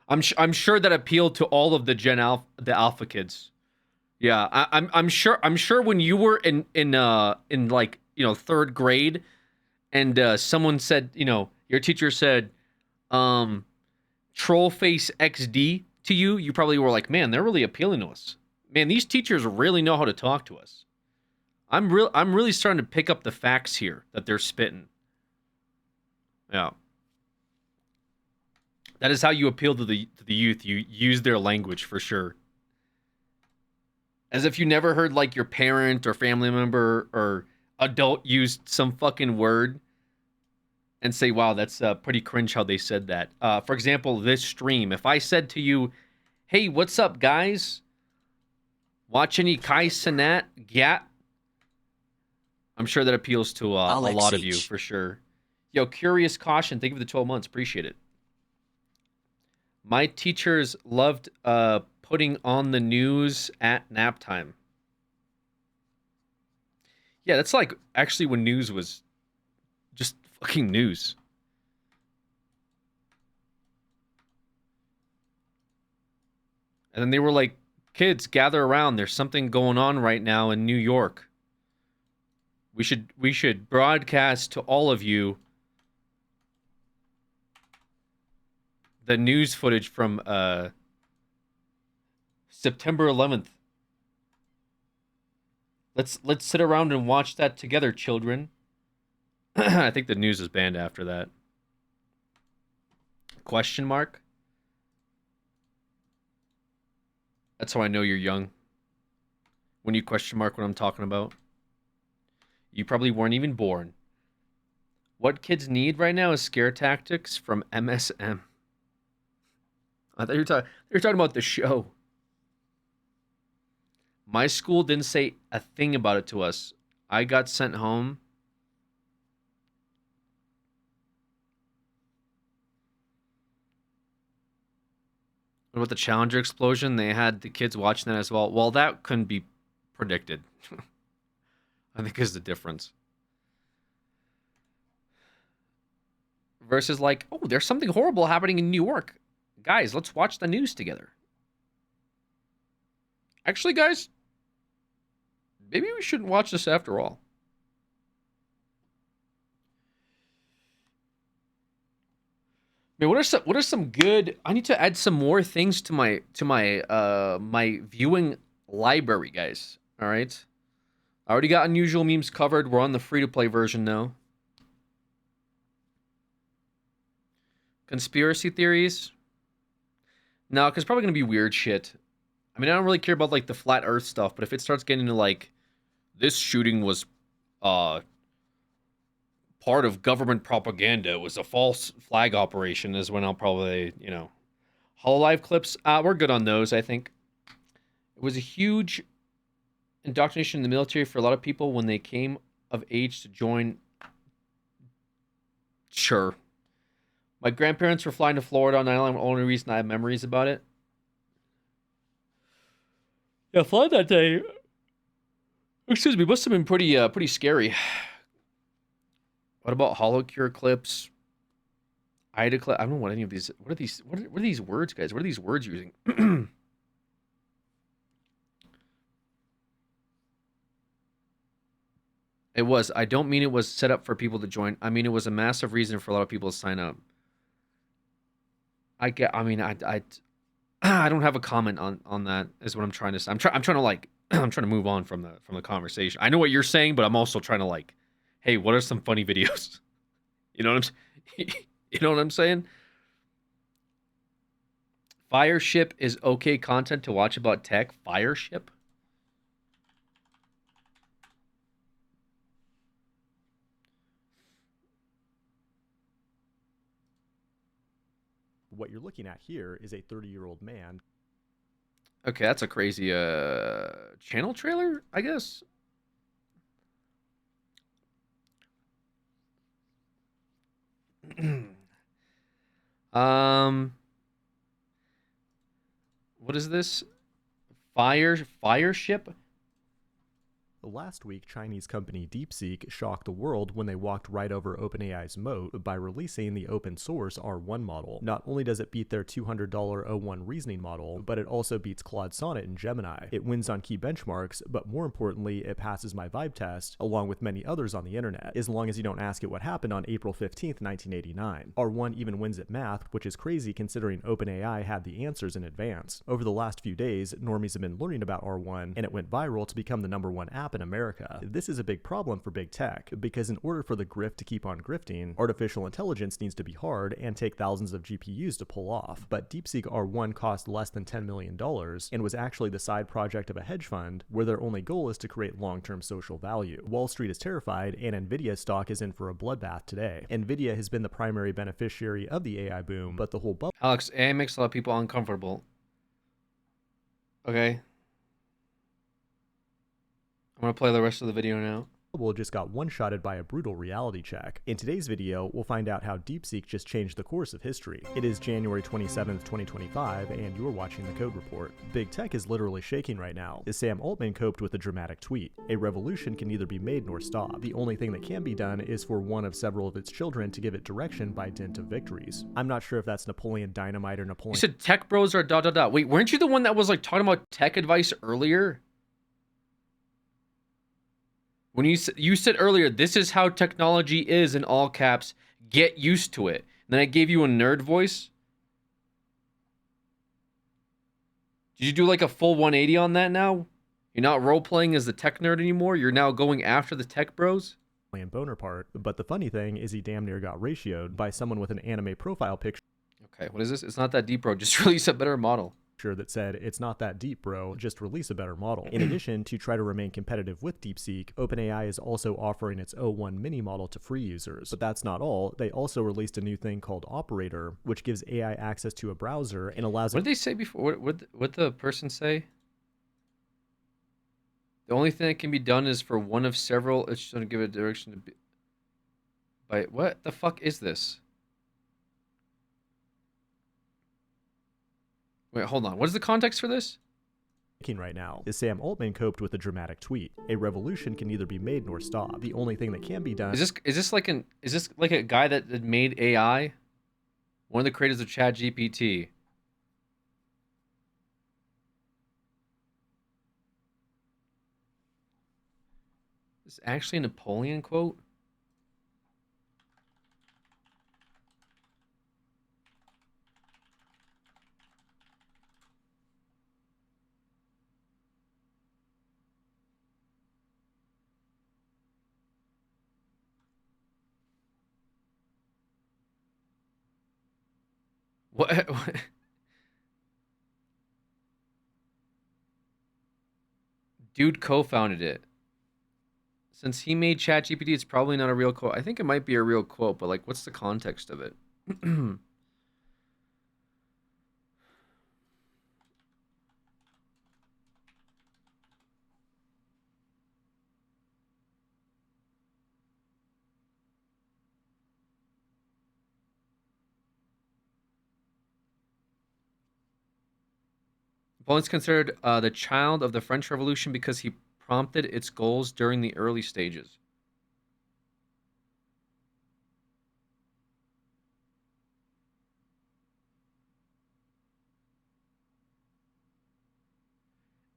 I'm sure that appealed to all of the Alpha kids. Yeah, I'm sure when you were in like, you know, 3rd grade, and someone said, you know, your teacher said, Trollface XD to you, you probably were like, man, they're really appealing to us. Man, these teachers really know how to talk to us. I'm really starting to pick up the facts here that they're spitting. Yeah. That is how you appeal to the youth. You use their language for sure. As if you never heard like your parent or family member or adult use some fucking word and say, wow, that's pretty cringe how they said that. For example, this stream. If I said to you, hey, what's up, guys? Watch any Kai Cenat Gat? I'm sure that appeals to a lot of you for sure. Yo, Curious Caution, thank you for the 12 months. Appreciate it. My teachers loved putting on the news at nap time. Yeah, that's like actually when news was just fucking news. And then they were like, kids, gather around. There's something going on right now in New York. We should broadcast to all of you the news footage from September 11th. Let's sit around and watch that together, children. I think the news is banned after that. Question mark? That's how I know you're young. When you question mark what I'm talking about. You probably weren't even born. What kids need right now is scare tactics from MSM. I thought you were talking about the show. My school didn't say a thing about it to us. I got sent home. What about the Challenger explosion? They had the kids watching that as well. Well, that couldn't be predicted. I think is the difference. Versus like, oh, there's something horrible happening in New York. Guys, let's watch the news together. Actually, guys, maybe we shouldn't watch this after all. Man, what are some good? I need to add some more things to my my viewing library, guys. All right. I already got unusual memes covered. We're on the free-to-play version now. Conspiracy theories? No, because probably going to be weird shit. I mean, I don't really care about, like, the flat earth stuff, but if it starts getting into, like, this shooting was part of government propaganda, it was a false flag operation, is when I'll probably, you know... Hololive clips, we're good on those, I think. It was a huge indoctrination in the military for a lot of people when they came of age to join. Sure. My grandparents were flying to Florida on 9/11. The only reason I have memories about it. Yeah, flying that day. Excuse me, must have been pretty scary. What about holocure clips? Ida clip. I don't know what any of these. What are these? What are these words, guys? What are these words using? It was. I don't mean it was set up for people to join. I mean it was a massive reason for a lot of people to sign up. I don't have a comment on that. Is what I'm trying to say. I'm trying to like. I'm trying to move on from the conversation. I know what you're saying, but I'm also trying to like, hey, what are some funny videos? You know what I'm. You know what I'm saying? Fireship is okay content to watch about tech. Fireship. What you're looking at here is a 30-year-old man. Okay, that's a crazy channel trailer, I guess. What is this? Fireship? Last week, Chinese company DeepSeek shocked the world when they walked right over OpenAI's moat by releasing the open source R1 model. Not only does it beat their $200 O1 reasoning model, but it also beats Claude Sonnet and Gemini. It wins on key benchmarks, but more importantly, it passes my vibe test, along with many others on the internet, as long as you don't ask it what happened on April 15th, 1989. R1 even wins at math, which is crazy considering OpenAI had the answers in advance. Over the last few days, normies have been learning about R1, and it went viral to become the #1 app in America. This is a big problem for big tech, because in order for the grift to keep on grifting, artificial intelligence needs to be hard and take thousands of GPUs to pull off. But DeepSeek R1 cost less than $10 million and was actually the side project of a hedge fund where their only goal is to create long-term social value. Wall Street is terrified, and Nvidia stock is in for a bloodbath today. Nvidia has been the primary beneficiary of the AI boom, but the whole bubble... Alex, AI makes a lot of people uncomfortable. Okay. I'm gonna play the rest of the video now. Just got one-shotted by a brutal reality check. In today's video, we'll find out how DeepSeek just changed the course of history. It is January 27th, 2025, and you're watching The Code Report. Big tech is literally shaking right now, as Sam Altman coped with a dramatic tweet. A revolution can neither be made nor stopped. The only thing that can be done is for one of several of its children to give it direction by dint of victories. I'm not sure if that's Napoleon Dynamite or Napoleon... You said tech bros are ... Wait, weren't you the one that was like talking about tech advice earlier? When you said earlier, this is how technology is in all caps, get used to it. And then I gave you a nerd voice. Did you do like a full 180 on that now? You're not role-playing as the tech nerd anymore? You're now going after the tech bros? Bonaparte, but the funny thing is he damn near got ratioed by someone with an anime profile picture. Okay, what is this? It's not that deep, bro. Just release a better model. That said, it's not that deep, bro, just release a better model. In addition, to try to remain competitive with DeepSeek, OpenAI is also offering its O1 mini model to free users. But that's not all. They also released a new thing called Operator, which gives AI access to a browser and allows... What did they say before? What the person say? The only thing that can be done is for one of several... It's going to give a direction to be... By what the fuck is this? Wait, hold on. What is the context for this? Right now is Sam Altman coped with a dramatic tweet. A revolution can neither be made nor stopped. The only thing that can be done... Is this like a guy that made AI? One of the creators of ChatGPT. Is this actually a Napoleon quote? What? Dude co-founded it. Since he made ChatGPT, it's probably not a real quote. I think it might be a real quote, but like, what's the context of it? Napoleon's considered the child of the French Revolution because he prompted its goals during the early stages.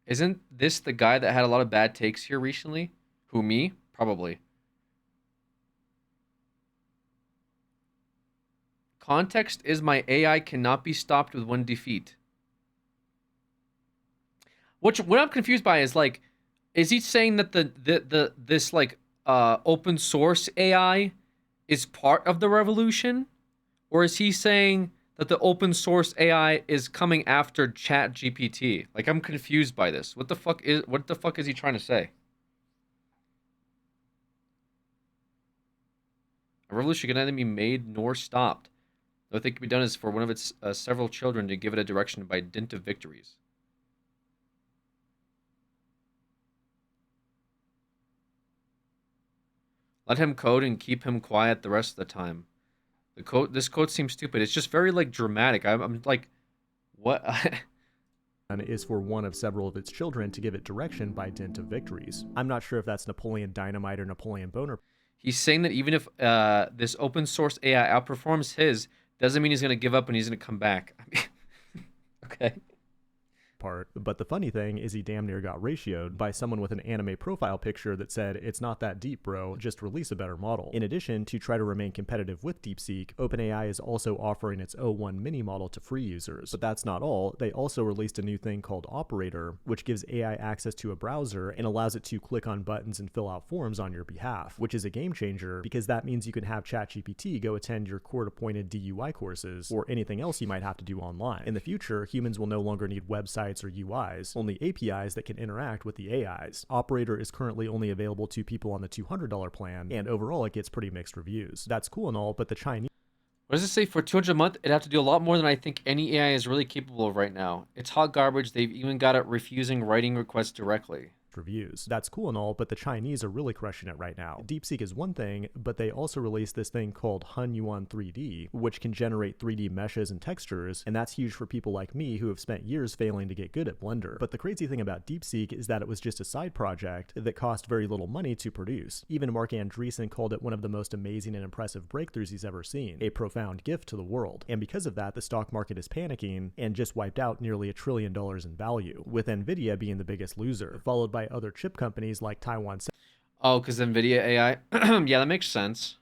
Isn't this the guy that had a lot of bad takes here recently? Who, me? Probably. Context is my AI cannot be stopped with one defeat. What I'm confused by is like, is he saying that this like open source AI is part of the revolution, or is he saying that the open source AI is coming after ChatGPT? Like, I'm confused by this. What the fuck is he trying to say? A revolution can neither be made nor stopped. The only thing can be done is for one of its several children to give it a direction by dint of victories. Let him code and keep him quiet the rest of the time. This quote seems stupid. It's just very like dramatic. I'm like, what? Is for one of several of its children to give it direction by dint of victories. I'm not sure if that's Napoleon Dynamite or Napoleon Boner. He's saying that even if this open source AI outperforms his, doesn't mean he's gonna give up and he's gonna come back. I mean, okay. Part, but the funny thing is he damn near got ratioed by someone with an anime profile picture that said, "It's not that deep, bro, just release a better model." In addition, to try to remain competitive with DeepSeek, OpenAI is also offering its O1 mini model to free users. But that's not all. They also released a new thing called Operator, which gives AI access to a browser and allows it to click on buttons and fill out forms on your behalf, which is a game changer because that means you can have ChatGPT go attend your court-appointed DUI courses or anything else you might have to do online. In the future, humans will no longer need websites or UIs, only APIs that can interact with the AIs. Operator is currently only available to people on the $200 plan, and overall it gets pretty mixed reviews. That's cool and all, but the Chinese... What does it say? For $200 a month, it'd have to do a lot more than I think any AI is really capable of right now. It's hot garbage. They've even got it refusing writing requests directly. Reviews. That's cool and all, but the Chinese are really crushing it right now. DeepSeek is one thing, but they also released this thing called Hunyuan 3D, which can generate 3D meshes and textures, and that's huge for people like me who have spent years failing to get good at Blender. But the crazy thing about DeepSeek is that it was just a side project that cost very little money to produce. Even Mark Andreessen called it one of the most amazing and impressive breakthroughs he's ever seen, a profound gift to the world. And because of that, the stock market is panicking and just wiped out nearly $1 trillion in value, with Nvidia being the biggest loser, followed by other chip companies like Taiwan. Oh, because NVIDIA AI? Yeah, that makes sense.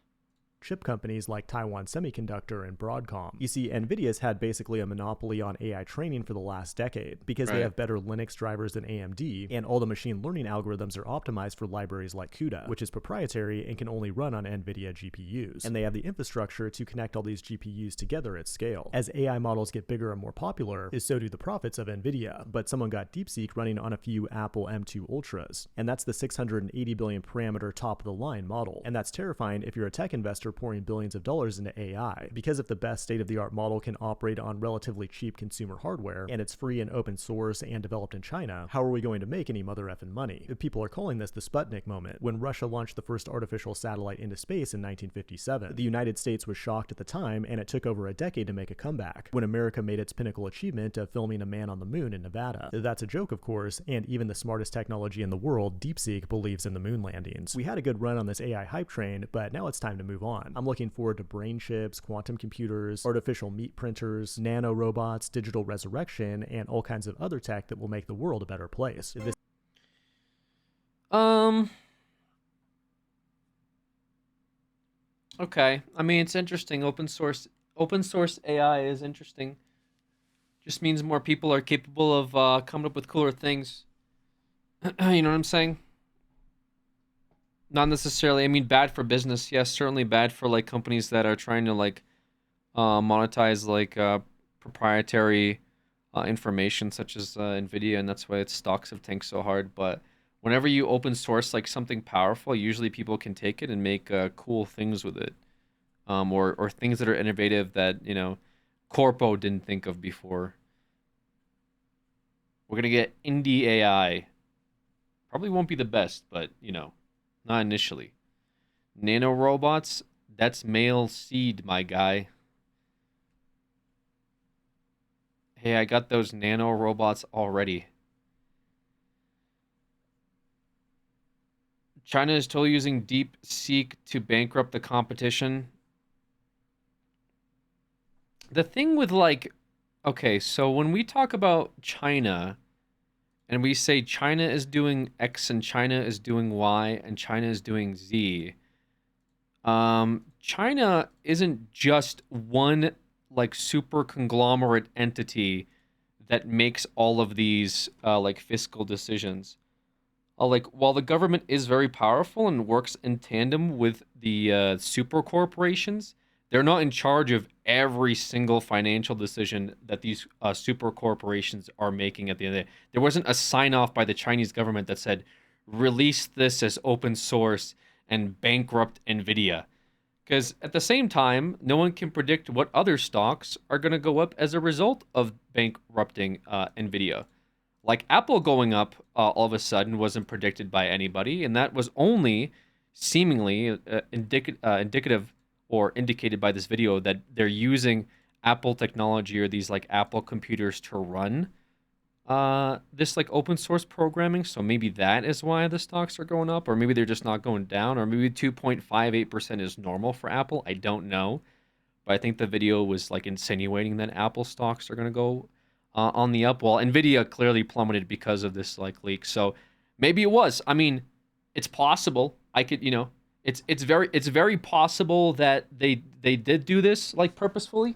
Chip companies like Taiwan Semiconductor and Broadcom. You see, Nvidia's had basically a monopoly on AI training for the last decade because they have better Linux drivers than AMD, and all the machine learning algorithms are optimized for libraries like CUDA, which is proprietary and can only run on Nvidia GPUs. And they have the infrastructure to connect all these GPUs together at scale. As AI models get bigger and more popular, so do the profits of Nvidia. But someone got DeepSeek running on a few Apple M2 Ultras, and that's the 680 billion parameter top of the line model. And that's terrifying if you're a tech investor pouring billions of dollars into AI, because if the best state-of-the-art model can operate on relatively cheap consumer hardware, and it's free and open source and developed in China, how are we going to make any mother effing money? People are calling this the Sputnik moment, when Russia launched the first artificial satellite into space in 1957. The United States was shocked at the time, and it took over a decade to make a comeback, when America made its pinnacle achievement of filming a man on the moon in Nevada. That's a joke, of course, and even the smartest technology in the world, DeepSeek, believes in the moon landings. We had a good run on this AI hype train, but now it's time to move on. I'm looking forward to brain chips, quantum computers, artificial meat printers, nano robots, digital resurrection, and all kinds of other tech that will make the world a better place. Okay. I mean, it's interesting. Open source AI is interesting. Just means more people are capable of coming up with cooler things. You know what I'm saying? Not necessarily. I mean, bad for business. Yes, certainly bad for like companies that are trying to like monetize like proprietary information such as Nvidia, and that's why its stocks have tanked so hard. But whenever you open source like something powerful, usually people can take it and make cool things with it, or things that are innovative that Corpo didn't think of before. We're gonna get indie AI. Probably won't be the best, but not initially. Nano robots, that's male seed, my guy. Hey, I got those nano robots already. China is totally using DeepSeek to bankrupt the competition. The thing with okay, so when we talk about China and we say China is doing X and China is doing Y and China is doing Z, China isn't just one super conglomerate entity that makes all of these fiscal decisions. While the government is very powerful and works in tandem with the super corporations, they're not in charge of every single financial decision that these super corporations are making at the end of the day. There wasn't a sign off by the Chinese government that said, release this as open source and bankrupt Nvidia. Because at the same time, no one can predict what other stocks are going to go up as a result of bankrupting Nvidia. Like Apple going up all of a sudden wasn't predicted by anybody, and that was only seemingly indicative or indicated by this video that they're using Apple technology or these Apple computers to run this open source programming. So maybe that is why the stocks are going up, or maybe they're just not going down, or maybe 2.58% is normal for Apple. I don't know, but I think the video was insinuating that Apple stocks are going to go on the up, while Nvidia clearly plummeted because of this leak. So maybe it was. I mean, it's possible. I could, it's very possible that they did do this purposefully,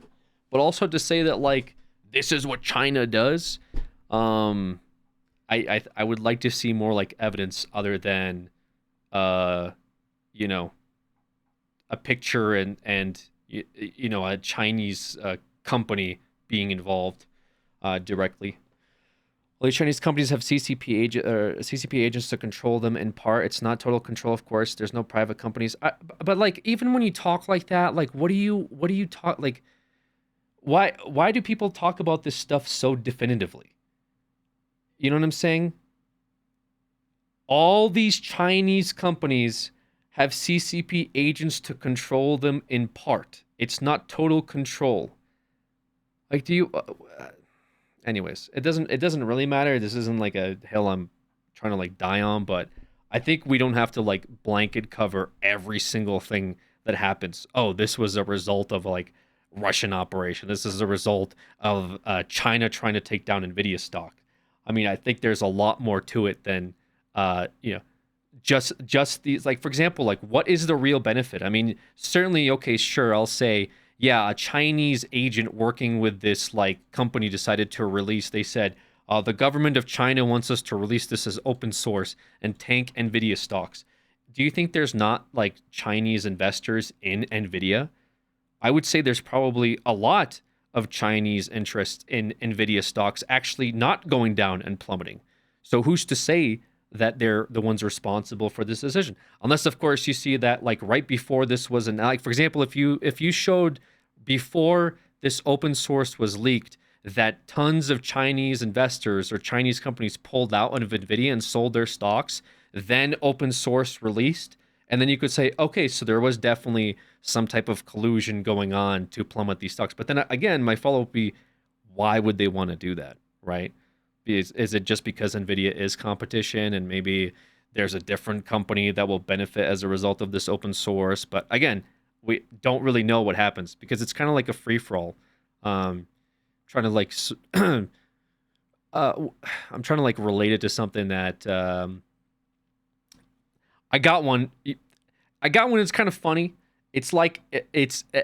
but also to say that this is what China does. I would like to see more evidence other than a picture and a Chinese company being involved directly. Well, the Chinese companies have CCP agents to control them in part. It's not total control, of course. There's no private companies. But even when you talk like that, what do you talk why do people talk about this stuff so definitively? You know what I'm saying? All these Chinese companies have CCP agents to control them in part. It's not total control. Do you? Anyways, it doesn't really matter. This isn't a hill I'm trying to die on, but I think we don't have to blanket cover every single thing that happens. Oh, this was a result of Russian operation. This is a result of China trying to take down Nvidia stock. I mean, I think there's a lot more to it than, just these, for example, what is the real benefit? I mean, certainly, okay, sure, I'll say, yeah, a Chinese agent working with this, company decided to release, they said, the government of China wants us to release this as open source and tank Nvidia stocks. Do you think there's not, Chinese investors in Nvidia? I would say there's probably a lot of Chinese interest in Nvidia stocks actually not going down and plummeting. So who's to say that they're the ones responsible for this decision? Unless, of course, you see that right before this was for example, if you showed before this open source was leaked that tons of Chinese investors or Chinese companies pulled out of Nvidia and sold their stocks, then open source released, and then you could say, okay, so there was definitely some type of collusion going on to plummet these stocks. But then again, my follow-up would be, why would they want to do that, right? Is it just because Nvidia is competition and maybe there's a different company that will benefit as a result of this open source? But again, we don't really know what happens because it's kind of like a free-for-all. Trying to I'm trying to relate it to something that I got one. It's kind of funny. It's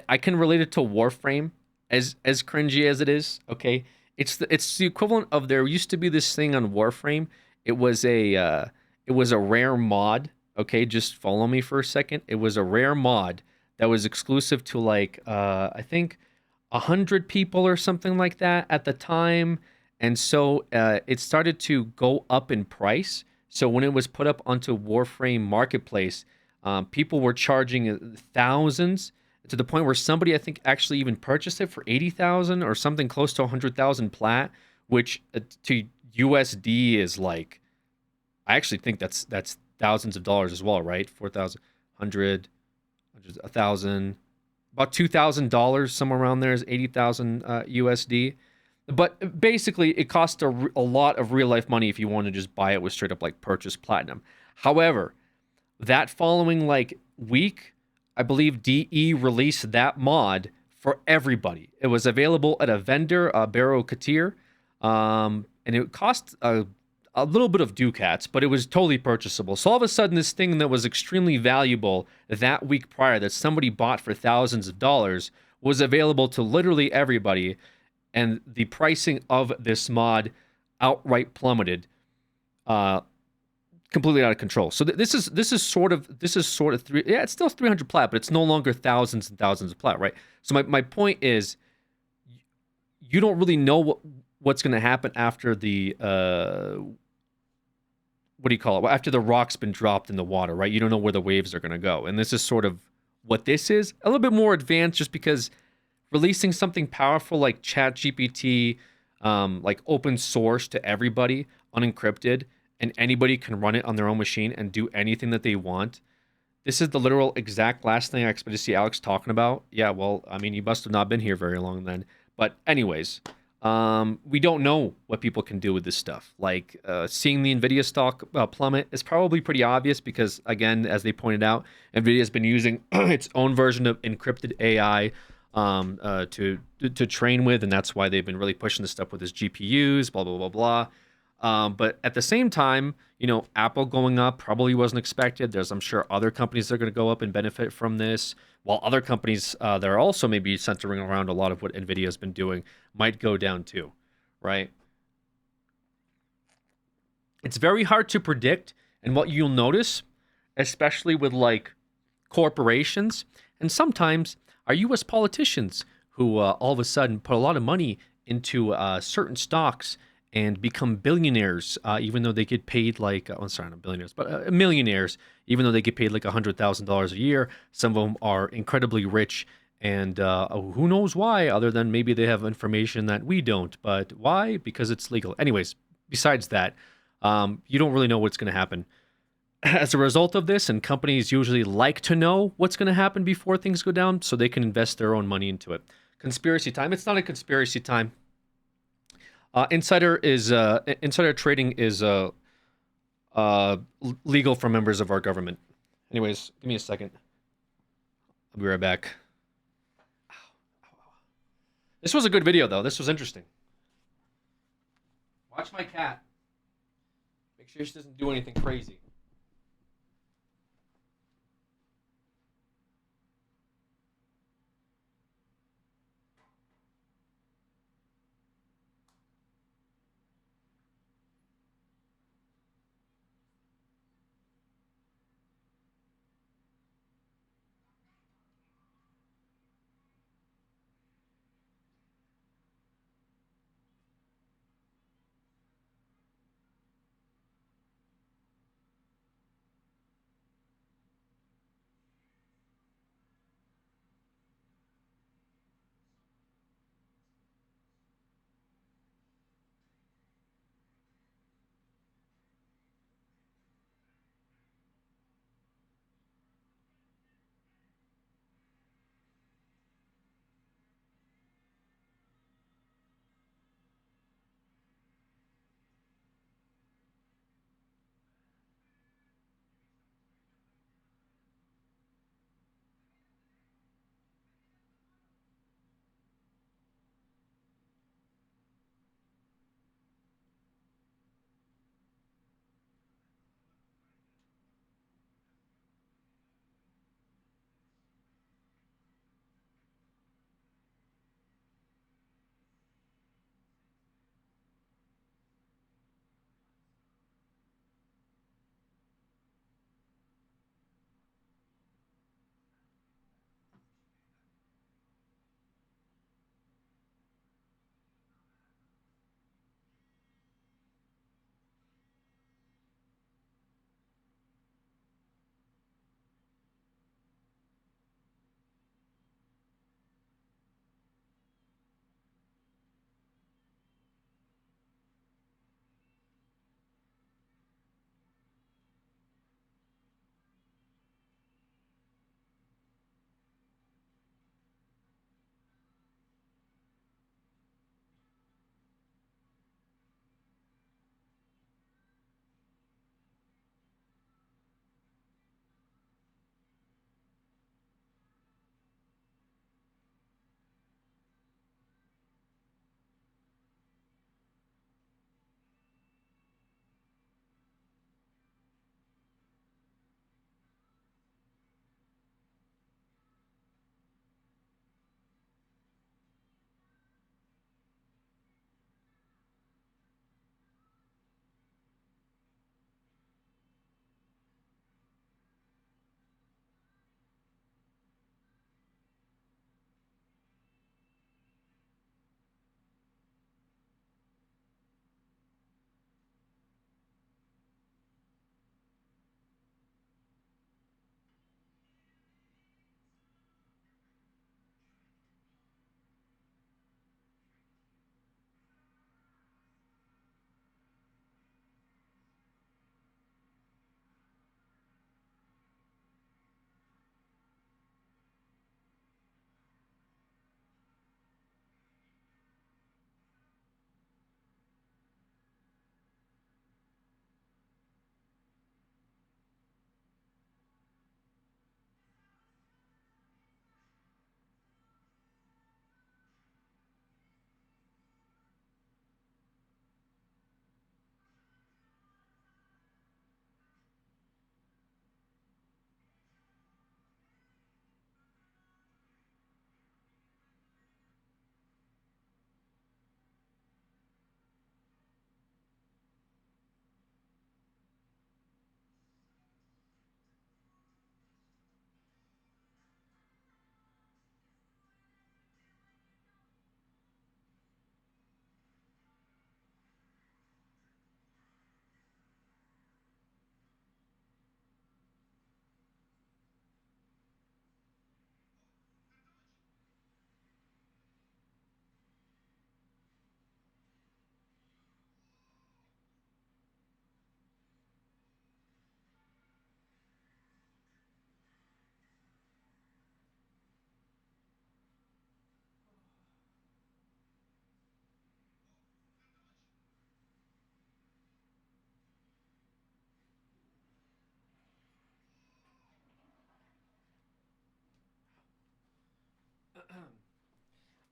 I can relate it to Warframe, as cringy as it is. Okay, it's the equivalent of, there used to be this thing on Warframe. It was a rare mod. Okay, just follow me for a second. It was a rare mod that was exclusive to I think 100 people or something like that at the time. And so it started to go up in price. So when it was put up onto Warframe Marketplace, people were charging thousands to the point where somebody, I think, actually even purchased it for 80,000 or something close to 100,000 plat, which to USD is like, I actually think that's thousands of dollars as well, right? 4,000, 100, 1,000, about $2,000, somewhere around there is 80,000 USD. But basically, it costs a lot of real life money if you want to just buy it with straight up like purchase platinum. However, that following like week, I believe DE released that mod for everybody. It was available at a vendor, Barrow Katir, and it cost a little bit of ducats, but it was totally purchasable. So all of a sudden, this thing that was extremely valuable that week prior that somebody bought for thousands of dollars was available to literally everybody, and the pricing of this mod outright plummeted, completely out of control. So this is sort of it's still 300 plat, but it's no longer thousands and thousands of plat, right? So my point is, you don't really know what's going to happen after the what do you call it? After the rock's been dropped in the water, right? You don't know where the waves are going to go, and this is sort of what this is. A little bit more advanced, just because releasing something powerful like ChatGPT, like open source to everybody, unencrypted, and anybody can run it on their own machine and do anything that they want. This is the literal exact last thing I expect to see Alex talking about. Yeah, well, I mean, you must have not been here very long then. But anyways, we don't know what people can do with this stuff. Like seeing the NVIDIA stock plummet is probably pretty obvious because, again, as they pointed out, NVIDIA has been using its own version of encrypted AI to train with, and that's why they've been really pushing this stuff with its GPUs, blah, blah, blah, blah. But at the same time, Apple going up probably wasn't expected. There's, I'm sure, other companies that are going to go up and benefit from this, while other companies that are also maybe centering around a lot of what NVIDIA has been doing might go down too, right? It's very hard to predict, and what you'll notice, especially with like corporations, and sometimes our U.S. politicians who all of a sudden put a lot of money into certain stocks and become billionaires, even though they get paid like, oh, sorry, not billionaires, but millionaires, even though they get paid like $100,000 a year. Some of them are incredibly rich, and who knows why, other than maybe they have information that we don't. But why? Because it's legal. Anyways, besides that, you don't really know what's going to happen as a result of this, and companies usually like to know what's going to happen before things go down so they can invest their own money into it. Conspiracy time. It's not a conspiracy time. Insider trading is legal for members of our government. Anyways, give me a second. I'll be right back. This was a good video, though. This was interesting. Watch my cat. Make sure she doesn't do anything crazy.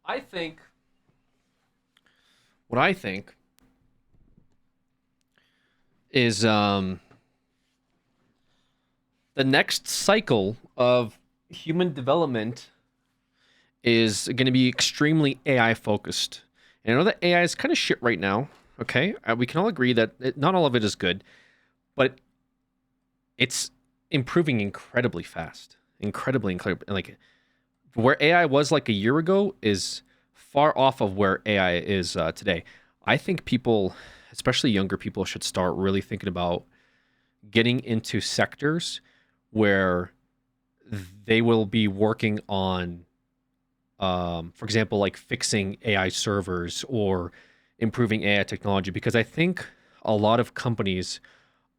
I think what I think is the next cycle of human development is going to be extremely AI focused. And I know that AI is kind of shit right now. Okay, we can all agree that not all of it is good, but it's improving incredibly fast, incredibly. Like where AI was like a year ago is far off of where AI is today. I think people, especially younger people, should start really thinking about getting into sectors where they will be working on, for example, like fixing AI servers or improving AI technology, because I think a lot of companies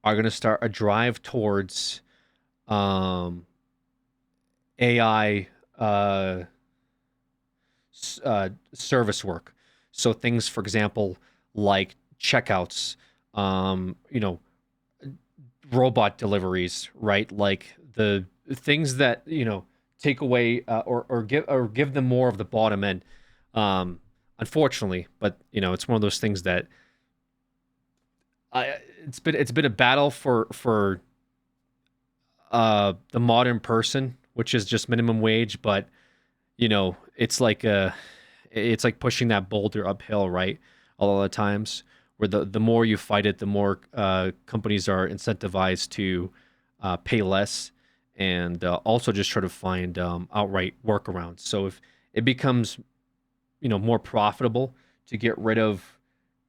are going to start a drive towards AI service work. So things, for example, like checkouts, you know, robot deliveries, right? Like the things that, you know, take away or give them more of the bottom end. Unfortunately, but you know, it's one of those things that it's been a battle for the modern person, which is just minimum wage, but you know, it's like pushing that boulder uphill, right? A lot of times, where the more you fight it, the more companies are incentivized to pay less, and also just try to find outright workarounds. So if it becomes, you know, more profitable to get rid of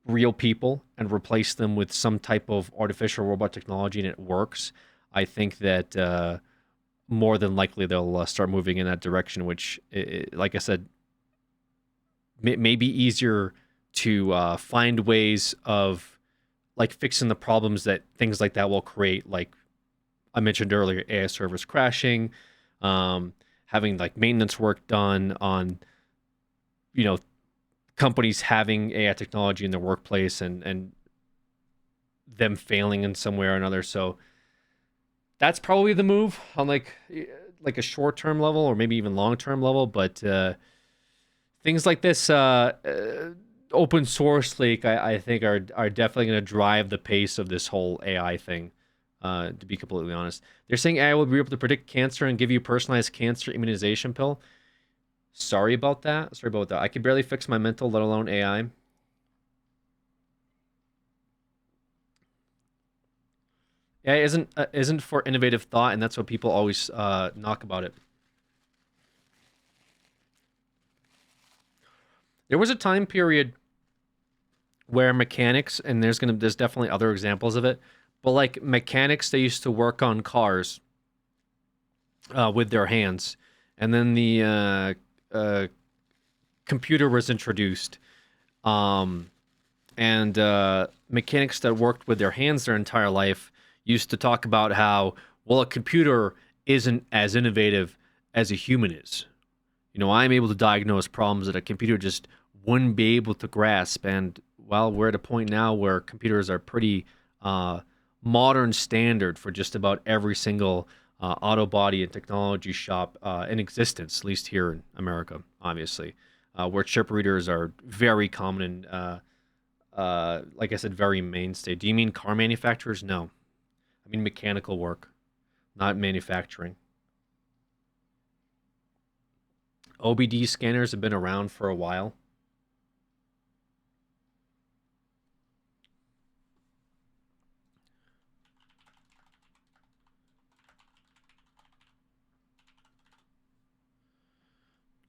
real people and replace them with some type of artificial robot technology, and it works, I think that more than likely they'll start moving in that direction, which, like I said, may be easier to find ways of like fixing the problems that things like that will create. Like I mentioned earlier, AI servers crashing, having like maintenance work done on, you know, companies having AI technology in their workplace and them failing in some way or another. So that's probably the move on like a short-term level or maybe even long-term level. But things like this open source leak, I think are definitely going to drive the pace of this whole AI thing. To be completely honest, they're saying AI will be able to predict cancer and give you a personalized cancer immunization pill. Sorry about that. I can barely fix my mental, let alone AI. AI isn't for innovative thought, and that's what people always knock about it. There was a time period where mechanics, and there's definitely other examples of it, but like mechanics, they used to work on cars with their hands, and then the computer was introduced, and mechanics that worked with their hands their entire life used to talk about how, well, a computer isn't as innovative as a human is. You know, I'm able to diagnose problems that a computer just wouldn't be able to grasp. And, well, we're at a point now where computers are pretty modern standard for just about every single auto body and technology shop in existence, at least here in America, obviously, where chip readers are very common and, like I said, very mainstay. Do you mean car manufacturers? No. I mean mechanical work, not manufacturing. OBD scanners have been around for a while.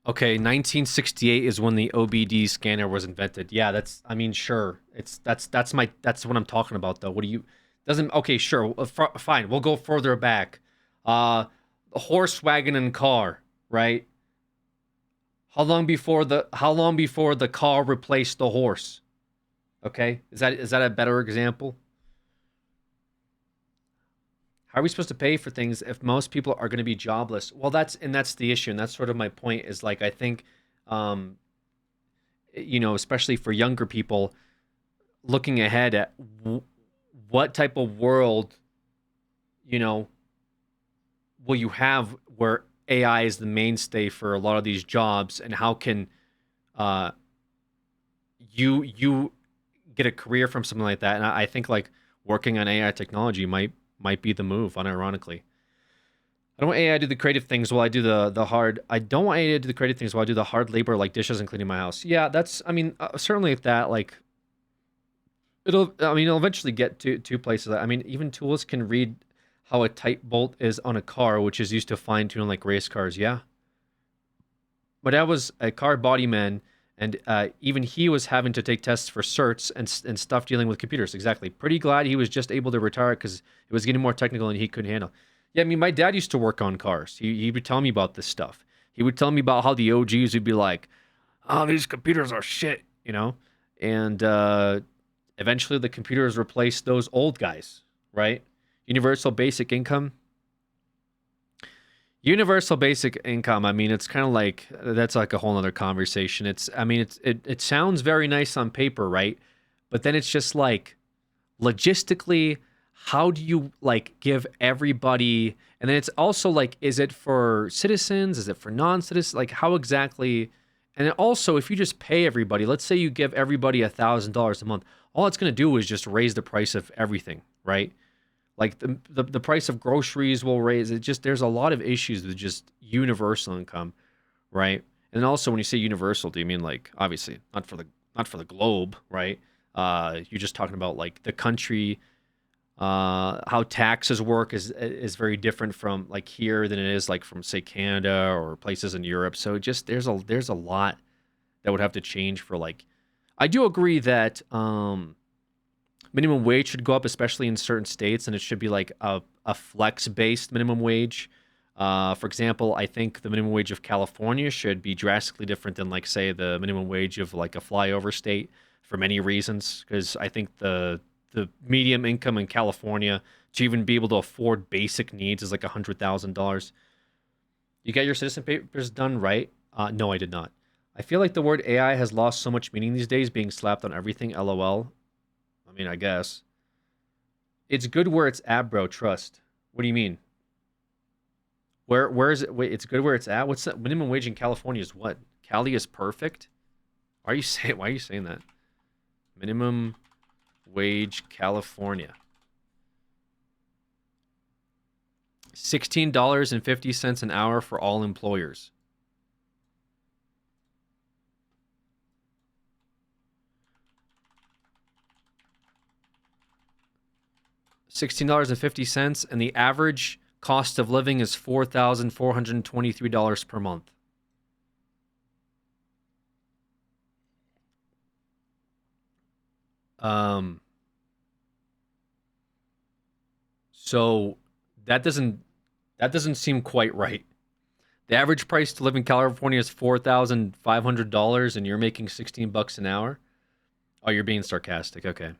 Okay, 1968 is when the OBD scanner was invented. Yeah, I mean, sure. That's what I'm talking about though. What do you okay, sure. Fine. We'll go further back. Horse, wagon, and car, right? How long before the car replaced the horse? Okay? Is that a better example? How are we supposed to pay for things if most people are going to be jobless? Well, that's the issue, and that's sort of my point. Is like I think, you know, especially for younger people, looking ahead at what type of world, you know, will you have where AI is the mainstay for a lot of these jobs, and how can uh, you get a career from something like that. And I think like working on AI technology might be the move, unironically. I don't want AI to do the creative things while I do the hard. I don't want AI to do the creative things while I do the hard labor like dishes and cleaning my house. Yeah, that's. I mean, certainly if that like. It'll eventually get to places. I mean, even tools can read how a tight bolt is on a car, which is used to fine tune like race cars. Yeah. But I was a car body man, and even he was having to take tests for certs and stuff dealing with computers. Exactly. Pretty glad he was just able to retire because it was getting more technical and he couldn't handle. Yeah, I mean, my dad used to work on cars. He would tell me about this stuff. He would tell me about how the OGs would be like, "Oh, these computers are shit," you know, and eventually the computers replaced those old guys, right? Universal basic income. Universal basic income. I mean, it's kind of like that's like a whole other conversation. It sounds very nice on paper, right? But then it's just like logistically, how do you like give everybody? And then it's also like, is it for citizens? Is it for non-citizens? Like how exactly? And then also, if you just pay everybody, let's say you give everybody $1,000 a month, all it's going to do is just raise the price of everything, right? Like the price of groceries will raise it. Just there's a lot of issues with just universal income, right? And also, when you say universal, do you mean like obviously not for the globe, right? You're just talking about like the country. How taxes work is very different from like here than it is like from say Canada or places in Europe. So just there's a lot that would have to change for like. I do agree that minimum wage should go up, especially in certain states, and it should be like a flex-based minimum wage. For example, I think the minimum wage of California should be drastically different than like say the minimum wage of like a flyover state for many reasons. Because I think the medium income in California to even be able to afford basic needs is like $100,000. You got your citizen papers done, right? No, I did not. I feel like the word AI has lost so much meaning these days, being slapped on everything. LOL. I mean, I guess. It's good where it's at, bro. Trust. What do you mean? Where is it? Wait, it's good where it's at? What's that? Minimum wage in California is what? Cali is perfect? Why are you saying that? Minimum wage California. $16.50 an hour for all employers. $16.50, and the average cost of living is $4,423 per month. So that doesn't seem quite right. The average price to live in California is $4,500, and you're making $16 an hour. Oh, you're being sarcastic. Okay.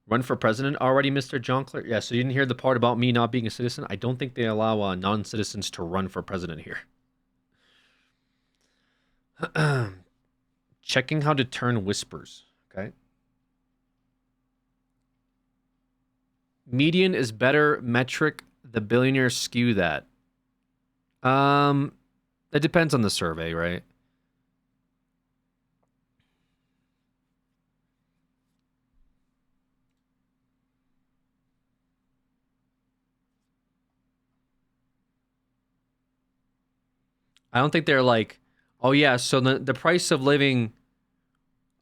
Run for president already, Mr. Jonkler? Yeah, so you didn't hear the part about me not being a citizen? I don't think they allow non-citizens to run for president here. Checking how to turn whispers. Okay. Median is better metric. The billionaires skew that. It depends on the survey, right? I don't think they're like, oh yeah, so the price of living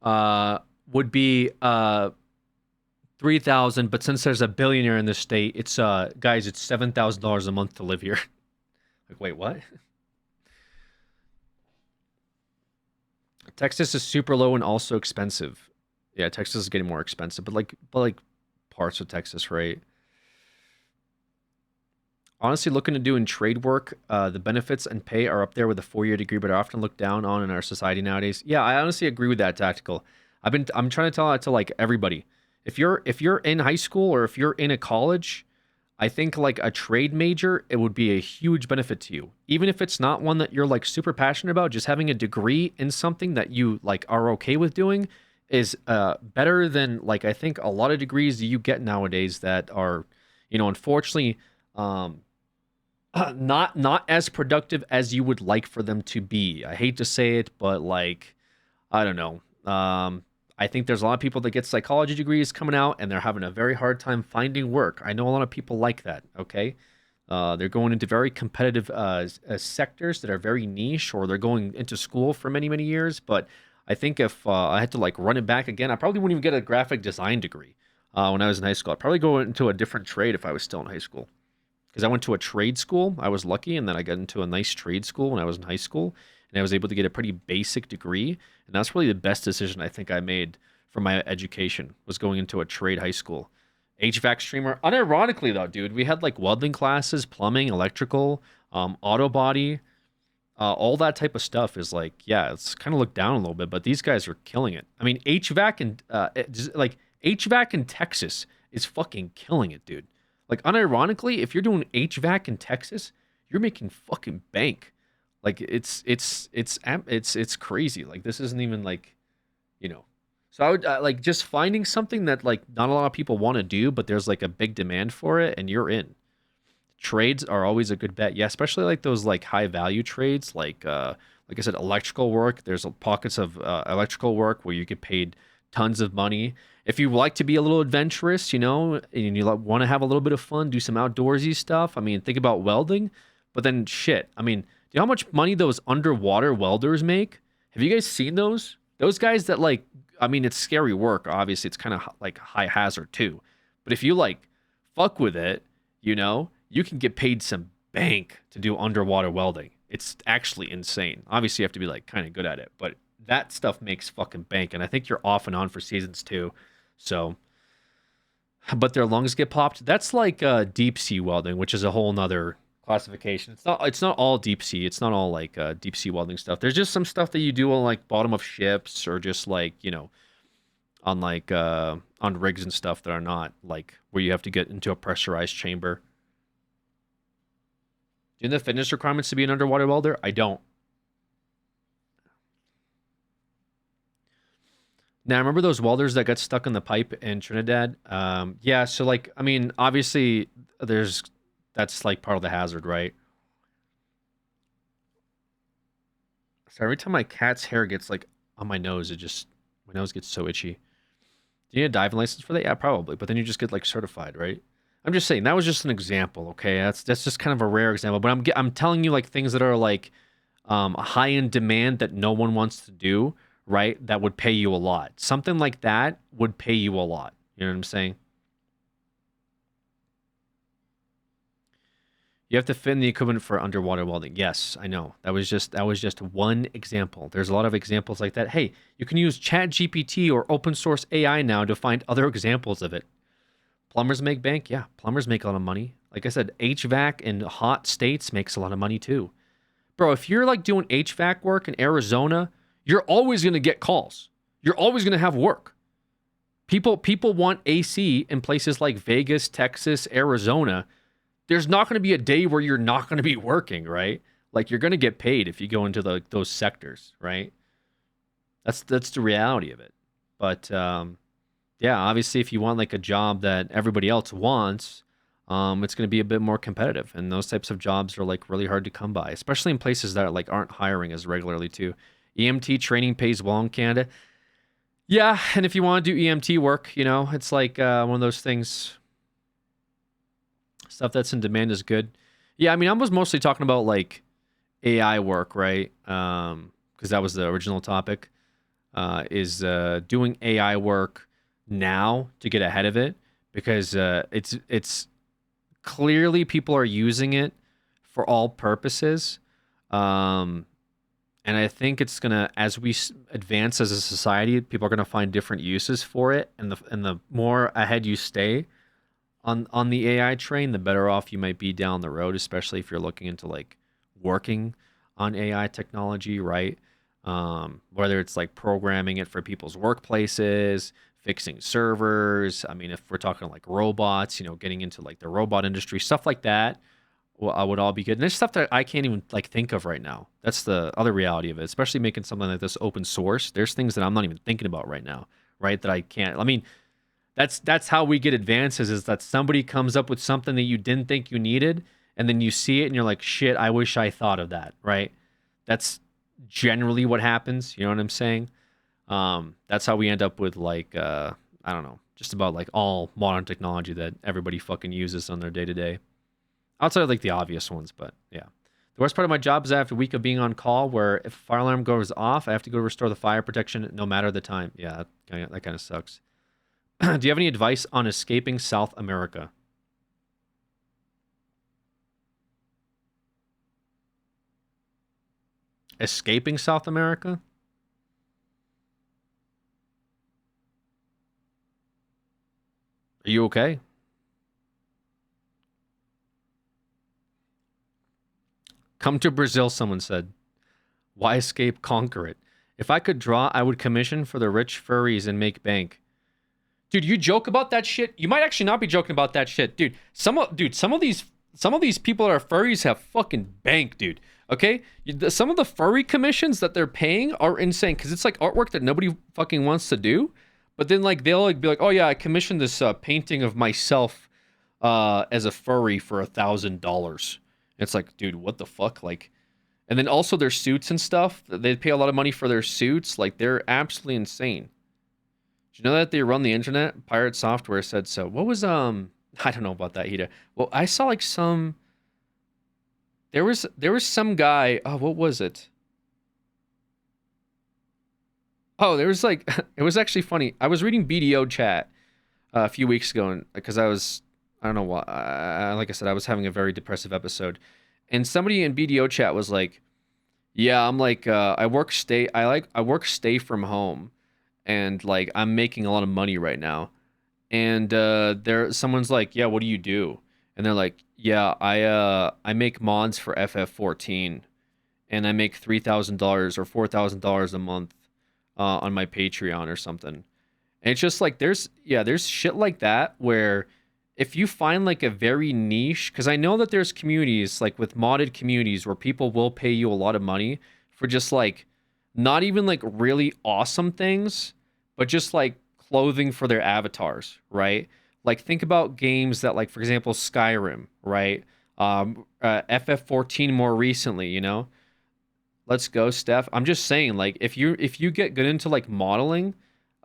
would be $3,000, but since there's a billionaire in the state, it's guys, it's $7,000 a month to live here. Like, wait, what? Texas is super low and also expensive. Yeah, Texas is getting more expensive, but like parts of Texas, right? Honestly, looking to do in trade work, the benefits and pay are up there with a 4-year degree, but are often looked down on in our society nowadays. Yeah, I honestly agree with that, Tactical. I'm trying to tell that to like everybody. If you're in high school or if you're in a college, I think like a trade major, it would be a huge benefit to you. Even if it's not one that you're like super passionate about, just having a degree in something that you like are okay with doing is better than like I think a lot of degrees that you get nowadays that are, unfortunately, not as productive as you would like for them to be. I hate to say it, but like, I don't know. I think there's a lot of people that get psychology degrees coming out and they're having a very hard time finding work. I know a lot of people like that. Okay. They're going into very competitive sectors that are very niche, or they're going into school for many, many years. But I think if I had to like run it back again, I probably wouldn't even get a graphic design degree when I was in high school. I'd probably go into a different trade if I was still in high school. Because I went to a trade school. I was lucky, and then I got into a nice trade school when I was in high school, and I was able to get a pretty basic degree. And that's really the best decision I think I made for my education, was going into a trade high school. HVAC streamer. Unironically, though, dude, we had like welding classes, plumbing, electrical, auto body, all that type of stuff is like, yeah, it's kind of looked down a little bit, but these guys are killing it. I mean, HVAC and HVAC in Texas is fucking killing it, dude. Like, unironically, if you're doing HVAC in Texas, you're making fucking bank. Like, it's crazy. Like, this isn't even like, you know. So I would like just finding something that like not a lot of people want to do, but there's like a big demand for it, and you're in. Trades are always a good bet, yeah, especially like those like high value trades, like I said, electrical work. There's pockets of electrical work where you get paid tons of money. If you like to be a little adventurous, you know, and you want to have a little bit of fun, do some outdoorsy stuff. I mean, think about welding, but then shit. I mean, do you know how much money those underwater welders make? Have you guys seen those? Those guys that like, I mean, it's scary work. Obviously, it's kind of like high hazard too. But if you like fuck with it, you know, you can get paid some bank to do underwater welding. It's actually insane. Obviously, you have to be like kind of good at it, but that stuff makes fucking bank. And I think you're off and on for seasons too. So, but their lungs get popped. That's like deep sea welding, which is a whole nother classification. It's not all deep sea. It's not all like deep sea welding stuff. There's just some stuff that you do on like bottom of ships, or just like, you know, on like on rigs and stuff that are not like where you have to get into a pressurized chamber. Do you know the fitness requirements to be an underwater welder? I don't. Now, remember those welders that got stuck in the pipe in Trinidad? Yeah, so like, I mean, obviously that's like part of the hazard, right? So every time my cat's hair gets like on my nose, my nose gets so itchy. Do you need a diving license for that? Yeah, probably. But then you just get like certified, right? I'm just saying that was just an example, okay? That's just kind of a rare example. But I'm telling you like things that are like high in demand that no one wants to do, right? That would pay you a lot. Something like that would pay you a lot. You know what I'm saying? You have to fit in the equipment for underwater welding. Yes, I know. That was just one example. There's a lot of examples like that. Hey, you can use ChatGPT or open source AI now to find other examples of it. Plumbers make bank? Yeah, plumbers make a lot of money. Like I said, HVAC in hot states makes a lot of money too. Bro, if you're like doing HVAC work in Arizona, you're always going to get calls. You're always going to have work. People want AC in places like Vegas, Texas, Arizona. There's not going to be a day where you're not going to be working, right? Like, you're going to get paid if you go into those sectors, right? That's the reality of it. But yeah, obviously, if you want like a job that everybody else wants, it's going to be a bit more competitive, and those types of jobs are like really hard to come by, especially in places that like aren't hiring as regularly too. EMT training pays well in Canada. Yeah, and if you want to do EMT work, you know, it's like one of those things. Stuff that's in demand is good. Yeah, I mean, I was mostly talking about like AI work, right? Because that was the original topic. Is doing AI work now to get ahead of it, because it's clearly people are using it for all purposes. And I think it's gonna, as we advance as a society, people are gonna find different uses for it. And the more ahead you stay on the AI train, the better off you might be down the road, especially if you're looking into like working on AI technology, right? Whether it's like programming it for people's workplaces, fixing servers. I mean, if we're talking like robots, you know, getting into like the robot industry, stuff like that, would all be good. And there's stuff that I can't even like think of right now. That's the other reality of it, especially making something like this open source. There's things that I'm not even thinking about right now, right? That I can't. I mean, that's how we get advances, is that somebody comes up with something that you didn't think you needed, and then you see it and you're like, shit, I wish I thought of that, right? That's generally what happens. You know what I'm saying? That's how we end up with like, I don't know, just about like all modern technology that everybody fucking uses on their day to day. Outside of like the obvious ones, but yeah. The worst part of my job is I have a week of being on call where if a fire alarm goes off, I have to go restore the fire protection no matter the time. Yeah, that kind of sucks. Do you have any advice on escaping South America? Escaping South America? Are you okay? Come to Brazil, someone said. Why escape? Conquer it. If I could draw, I would commission for the rich furries and make bank. Dude, you joke about that shit? You might actually not be joking about that shit. Dude, some of these people that are furries have fucking bank, dude. Okay? Some of the furry commissions that they're paying are insane because it's like artwork that nobody fucking wants to do. But then like they'll like be like, oh yeah, I commissioned this painting of myself as a furry for $1,000. It's like, dude, what the fuck? Like, and then also their suits and stuff. They pay a lot of money for their suits. Like, they're absolutely insane. Do you know that they run the internet? Pirate Software said so. What was I don't know about that, Hila. Well, I saw like some. There was some guy. Oh, what was it? Oh, there was like it was actually funny. I was reading BDO chat a few weeks ago, and because I don't know why. Like I said, I was having a very depressive episode, and somebody in BDO chat was like, "Yeah, I'm like, I work stay from home, and like I'm making a lot of money right now." And someone's like, "Yeah, what do you do?" And they're like, "Yeah, I make mods for FF14, and I make $3,000 or $4,000 a month on my Patreon or something." And it's just like there's shit like that where if you find like a very niche, because I know that there's communities like with modded communities where people will pay you a lot of money for just like not even like really awesome things, but just like clothing for their avatars, right? Like think about games that like, for example, Skyrim, right? FF14 more recently, you know? Let's go, Steph. I'm just saying, like, if you get good into like modeling,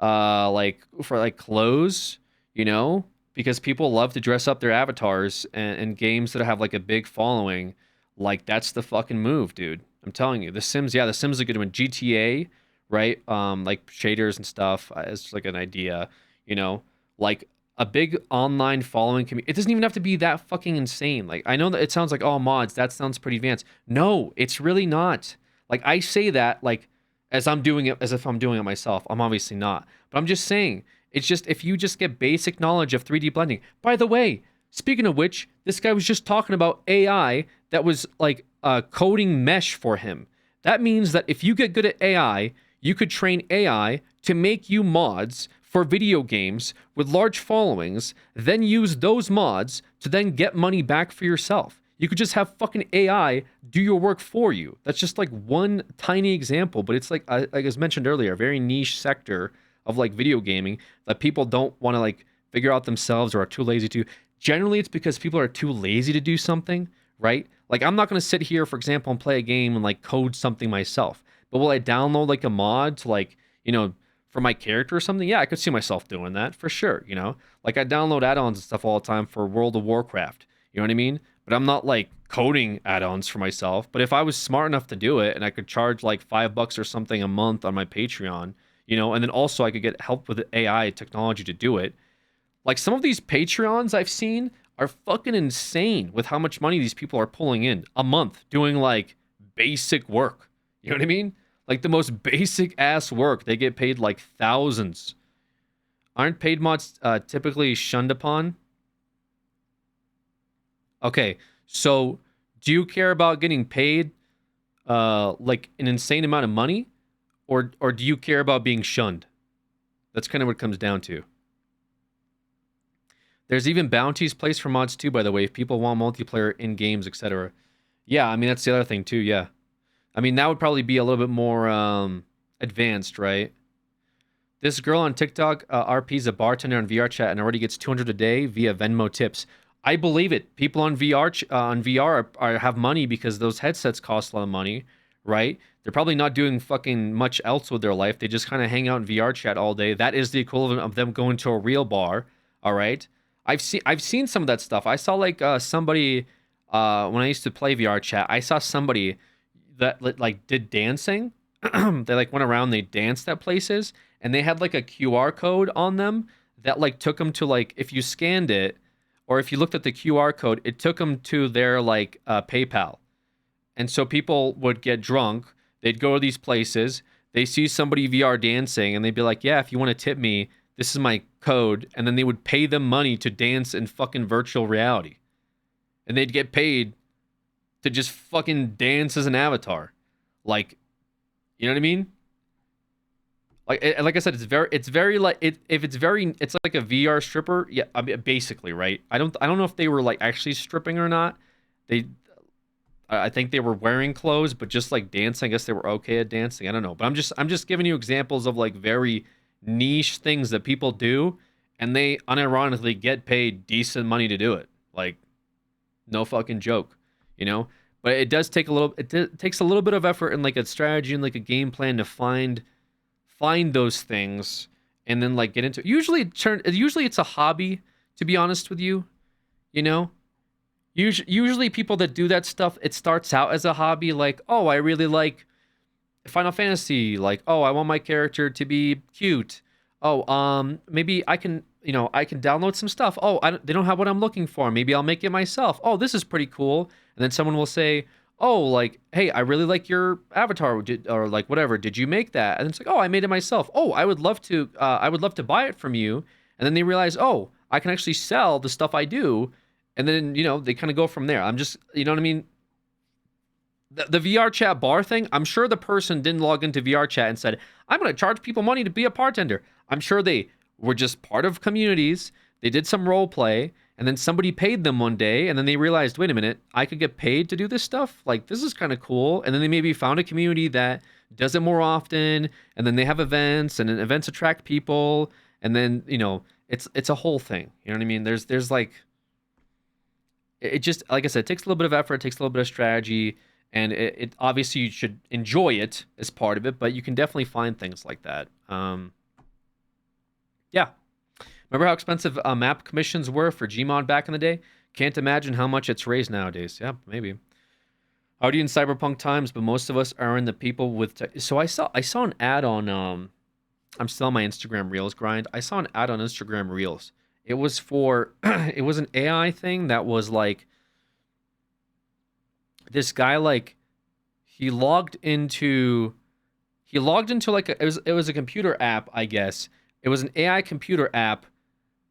like for like clothes, you know, because people love to dress up their avatars and games that have like a big following, like that's the fucking move, dude. I'm telling you. The Sims is a good one. GTA, right? Like shaders and stuff as like an idea, you know, like a big online following it doesn't even have to be that fucking insane. Like I know that it sounds like all mods, that sounds pretty advanced. No, it's really not. Like I say that like as I'm doing it as if I'm doing it myself. I'm obviously not. But I'm just saying, it's just if you just get basic knowledge of 3D blending. By the way, speaking of which, this guy was just talking about AI that was like coding mesh for him. That means that if you get good at AI, you could train AI to make you mods for video games with large followings, then use those mods to then get money back for yourself. You could just have fucking AI do your work for you. That's just like one tiny example, but it's like as mentioned earlier, a very niche sector of like video gaming that people don't want to like figure out themselves or are too lazy to. Generally, it's because people are too lazy to do something, right? Like I'm not going to sit here, for example, and play a game and like code something myself. But will I download like a mod to like, you know, for my character or something? Yeah, I could see myself doing that for sure, you know? Like I download add-ons and stuff all the time for World of Warcraft. You know what I mean? But I'm not like coding add-ons for myself. But if I was smart enough to do it and I could charge like $5 or something a month on my Patreon, you know, and then also I could get help with AI technology to do it. Like some of these Patreons I've seen are fucking insane with how much money these people are pulling in a month doing like basic work. You know what I mean? Like the most basic ass work. They get paid like thousands. Aren't paid mods typically shunned upon? Okay, so do you care about getting paid like an insane amount of money? Or do you care about being shunned? That's kind of what it comes down to. There's even bounties placed for mods too, by the way, if people want multiplayer in games, etc. Yeah, I mean, that's the other thing too, yeah. I mean, that would probably be a little bit more advanced, right? This girl on TikTok RP's a bartender on VR chat and already gets $200 a day via Venmo tips. I believe it. People on VR have money because those headsets cost a lot of money, right? They're probably not doing fucking much else with their life. They just kind of hang out in VR chat all day. That is the equivalent of them going to a real bar. All right. I've seen some of that stuff. I saw like somebody when I used to play VR chat. I saw somebody that like did dancing. They like went around. They danced at places, and they had like a QR code on them that like took them to like if you scanned it or if you looked at the QR code, it took them to their like PayPal. And so people would get drunk. They'd go to these places. They see somebody VR dancing, and they'd be like, "Yeah, if you want to tip me, this is my code." And then they would pay them money to dance in fucking virtual reality. And they'd get paid to just fucking dance as an avatar. Like, you know what I mean? Like I said, it's very like it's like a VR stripper. Yeah, I mean, basically, right? I don't know if they were like actually stripping or not. I think they were wearing clothes, but just like dancing. I guess they were okay at dancing. I don't know, but I'm just giving you examples of like very niche things that people do, and they unironically get paid decent money to do it. Like, no fucking joke, you know. But it does take it takes a little bit of effort and like a strategy and like a game plan to find those things and then like get into it. Usually it's a hobby, to be honest with you, you know. Usually people that do that stuff, it starts out as a hobby, like, oh, I really like Final Fantasy, like, oh, I want my character to be cute. Oh, maybe I can download some stuff. Oh, they don't have what I'm looking for. Maybe I'll make it myself. Oh, this is pretty cool. And then someone will say, oh, like, hey, I really like your avatar, or like whatever. Did you make that? And it's like, oh, I made it myself. Oh, I would love to buy it from you. And then they realize, oh, I can actually sell the stuff I do. And then, you know, they kind of go from there. I'm just, you know what I mean? The VR chat bar thing, I'm sure the person didn't log into VR chat and said, I'm going to charge people money to be a bartender. I'm sure they were just part of communities. They did some role play, and then somebody paid them one day, and then they realized, wait a minute, I could get paid to do this stuff? Like, this is kind of cool. And then they maybe found a community that does it more often, and then they have events, and then events attract people, and then, you know, it's a whole thing. You know what I mean? There's like... It just, like I said, it takes a little bit of effort, it takes a little bit of strategy, and it obviously you should enjoy it as part of it, but you can definitely find things like that. Yeah. Remember how expensive map commissions were for Gmod back in the day? Can't imagine how much it's raised nowadays. Yeah, maybe. Already in cyberpunk times, but most of us are in the people with... So I saw an ad on... I'm still on my Instagram Reels grind. I saw an ad on Instagram Reels. It was for, it was an AI thing that was like, this guy, like, he logged into like, it was a computer app, I guess. It was an AI computer app,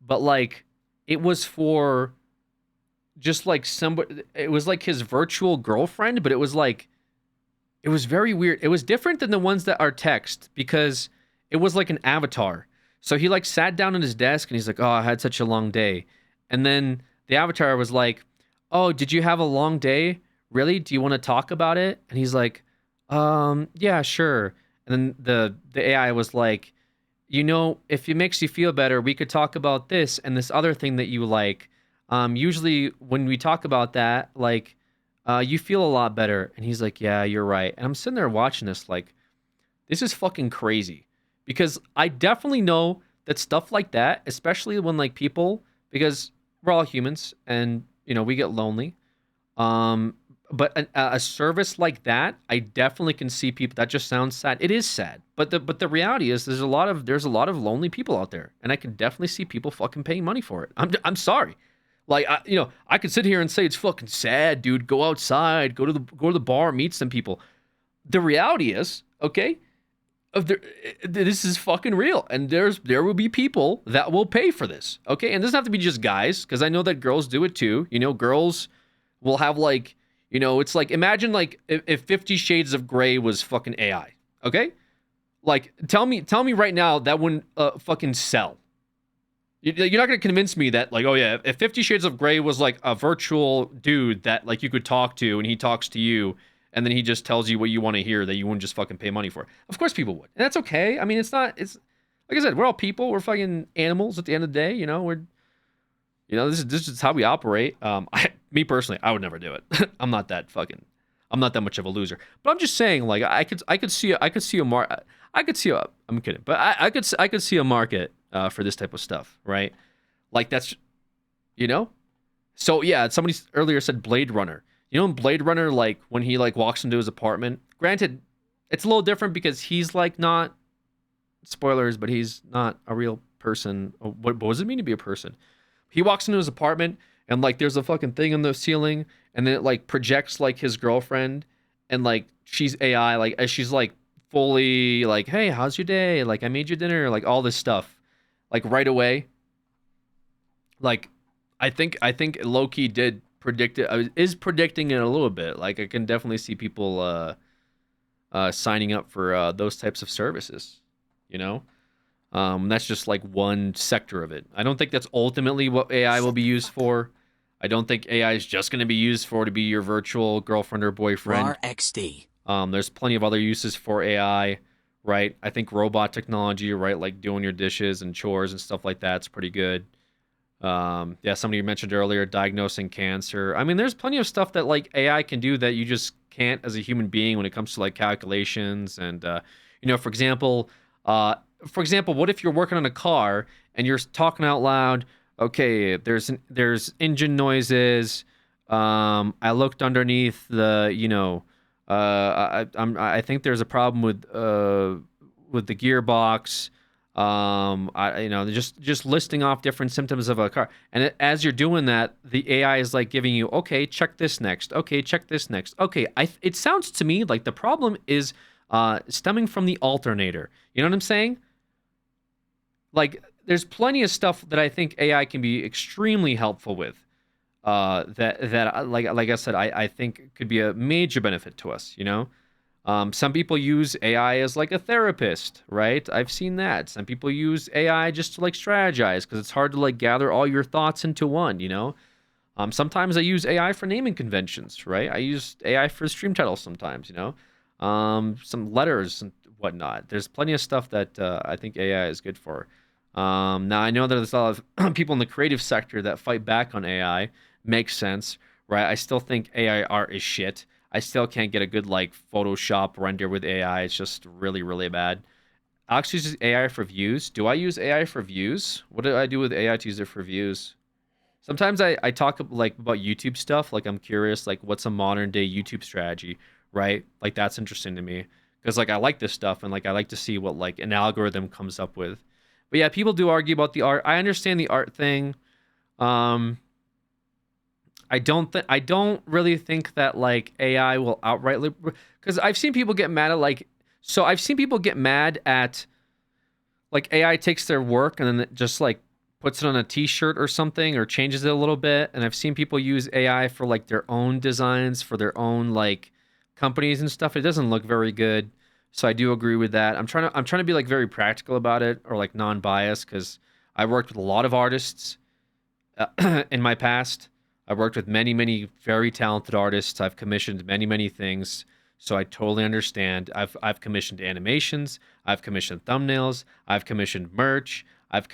but like, it was for just like somebody, it was like his virtual girlfriend, but it was like, it was very weird. It was different than the ones that are text because it was like an avatar. So he like sat down at his desk and he's like, oh, I had such a long day. And then the avatar was like, oh, did you have a long day? Really? Do you want to talk about it? And he's like, yeah, sure. And then the AI was like, you know, if it makes you feel better, we could talk about this and this other thing that you like. Usually when we talk about that, like, you feel a lot better. And he's like, yeah, you're right. And I'm sitting there watching this like, this is fucking crazy. Because I definitely know that stuff like that, especially when like people, because we're all humans and, you know, we get lonely. But a service like that, I definitely can see people, that just sounds sad. It is sad. But the reality is there's a lot of lonely people out there. And I can definitely see people fucking paying money for it. I'm sorry. Like, I could sit here and say it's fucking sad, dude. Go outside, go to the bar, meet some people. The reality is, okay, this is fucking real, and there will be people that will pay for this, okay? And it doesn't have to be just guys, because I know that girls do it too. You know, girls will have like, you know, it's like, imagine like if 50 Shades of Grey was fucking AI, okay? Like, tell me right now that wouldn't fucking sell. You're not gonna convince me that like, oh yeah, if 50 Shades of Grey was like a virtual dude that like you could talk to and he talks to you. And then he just tells you what you want to hear that you wouldn't just fucking pay money for. Of course people would. And that's okay. I mean, it's like I said, we're all people. We're fucking animals at the end of the day. You know, You know, this is how we operate. Me personally, I would never do it. I'm not that much of a loser. But I'm just saying, like, I could see I'm kidding, but I could see a market for this type of stuff, right? Like that's, you know. So yeah, somebody earlier said Blade Runner. You know, in Blade Runner, like when he like walks into his apartment. Granted, it's a little different because he's like not spoilers, but he's not a real person. What does it mean to be a person? He walks into his apartment and like there's a fucking thing on the ceiling, and then it like projects like his girlfriend, and like she's AI, like as she's like fully like, hey, how's your day? Like I made you dinner, like all this stuff, like right away. Like I think Loki did predict it, is predicting it a little bit. Like I can definitely see people signing up for those types of services, you know. That's just like one sector of it. I don't think that's ultimately what AI will be used for. I don't think AI is just going to be used for to be your virtual girlfriend or boyfriend. RXD. There's plenty of other uses for AI, right? I think robot technology, right, like doing your dishes and chores and stuff like that's pretty good. Yeah, somebody mentioned earlier diagnosing cancer. I mean, there's plenty of stuff that like AI can do that you just can't as a human being when it comes to like calculations and you know, for example, what if you're working on a car and you're talking out loud? Okay, there's engine noises. I looked underneath the, you know, I think there's a problem with the gearbox. You know, just listing off different symptoms of a car, and as you're doing that, the AI is like giving you, okay, check this next. Okay, check this next. Okay, it sounds to me like the problem is stemming from the alternator. You know what I'm saying? Like, there's plenty of stuff that I think AI can be extremely helpful with. That like I said, I think could be a major benefit to us. You know, some people use AI as like a therapist, right? I've seen that. Some people use AI just to like strategize because it's hard to like gather all your thoughts into one. You know, sometimes I use AI for naming conventions, right? I use AI for stream titles sometimes. You know, some letters and whatnot. There's plenty of stuff that I think AI is good for. Now I know that there's a lot of people in the creative sector that fight back on AI. Makes sense, right? I still think AI art is shit. I still can't get a good like Photoshop render with AI. It's just really, really bad. Alex uses AI for views. Do I use AI for views? What do I do with AI to use it for views? Sometimes I talk like about YouTube stuff. Like I'm curious, like what's a modern day YouTube strategy, right? Like that's interesting to me because like I like this stuff and like I like to see what like an algorithm comes up with. But yeah, people do argue about the art. I understand the art thing. I don't really think that like AI will outrightly, because I've seen people get mad at like AI takes their work and then it just like puts it on a t-shirt or something or changes it a little bit, and I've seen people use AI for like their own designs for their own like companies and stuff. It doesn't look very good. So I do agree with that. I'm trying to be like very practical about it or like non-biased because I worked with a lot of artists in my past. I've worked with many, many very talented artists. I've commissioned many, many things, so I totally understand. I've commissioned animations. I've commissioned thumbnails. I've commissioned merch. I've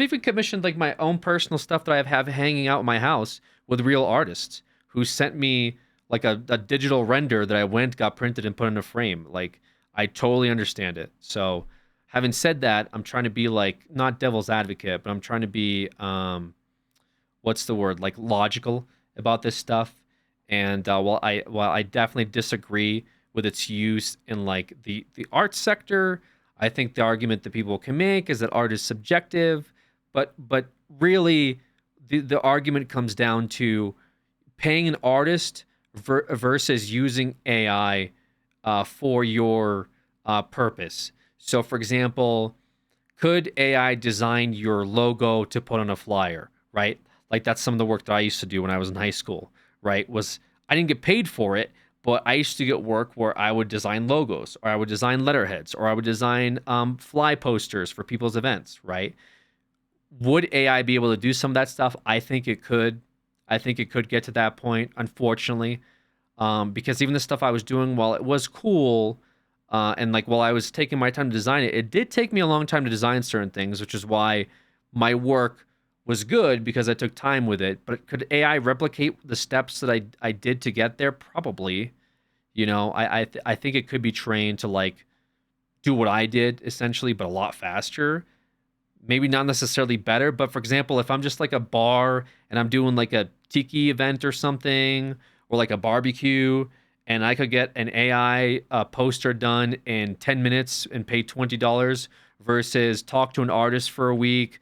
even commissioned like my own personal stuff that I have hanging out in my house with real artists who sent me like a digital render that I got printed and put in a frame. Like I totally understand it. So having said that, I'm trying to be like not devil's advocate, but I'm trying to be what's the word, like logical about this stuff. And while I definitely disagree with its use in like the art sector, I think the argument that people can make is that art is subjective, but really the argument comes down to paying an artist versus using AI for your purpose. So for example, could AI design your logo to put on a flyer, right? Like that's some of the work that I used to do when I was in high school, right? I didn't get paid for it, but I used to get work where I would design logos, or I would design letterheads, or I would design fly posters for people's events, right? Would AI be able to do some of that stuff? I think it could. I think it could get to that point, unfortunately, because even the stuff I was doing, while it was cool, and like while I was taking my time to design it, it did take me a long time to design certain things, which is why my work was good because I took time with it. But could AI replicate the steps that I did to get there? Probably. You know, I think it could be trained to like do what I did essentially, but a lot faster. Maybe not necessarily better, but for example, if I'm just like a bar and I'm doing like a tiki event or something, or like a barbecue, and I could get an AI poster done in 10 minutes and pay $20 versus talk to an artist for a week,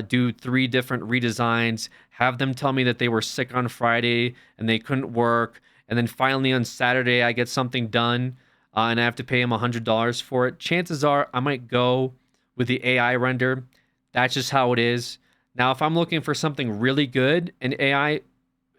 do 3 different redesigns, have them tell me that they were sick on Friday and they couldn't work, and then finally on Saturday I get something done and I have to pay them $100 for it. Chances are I might go with the AI render. That's just how it is. Now, if I'm looking for something really good, and AI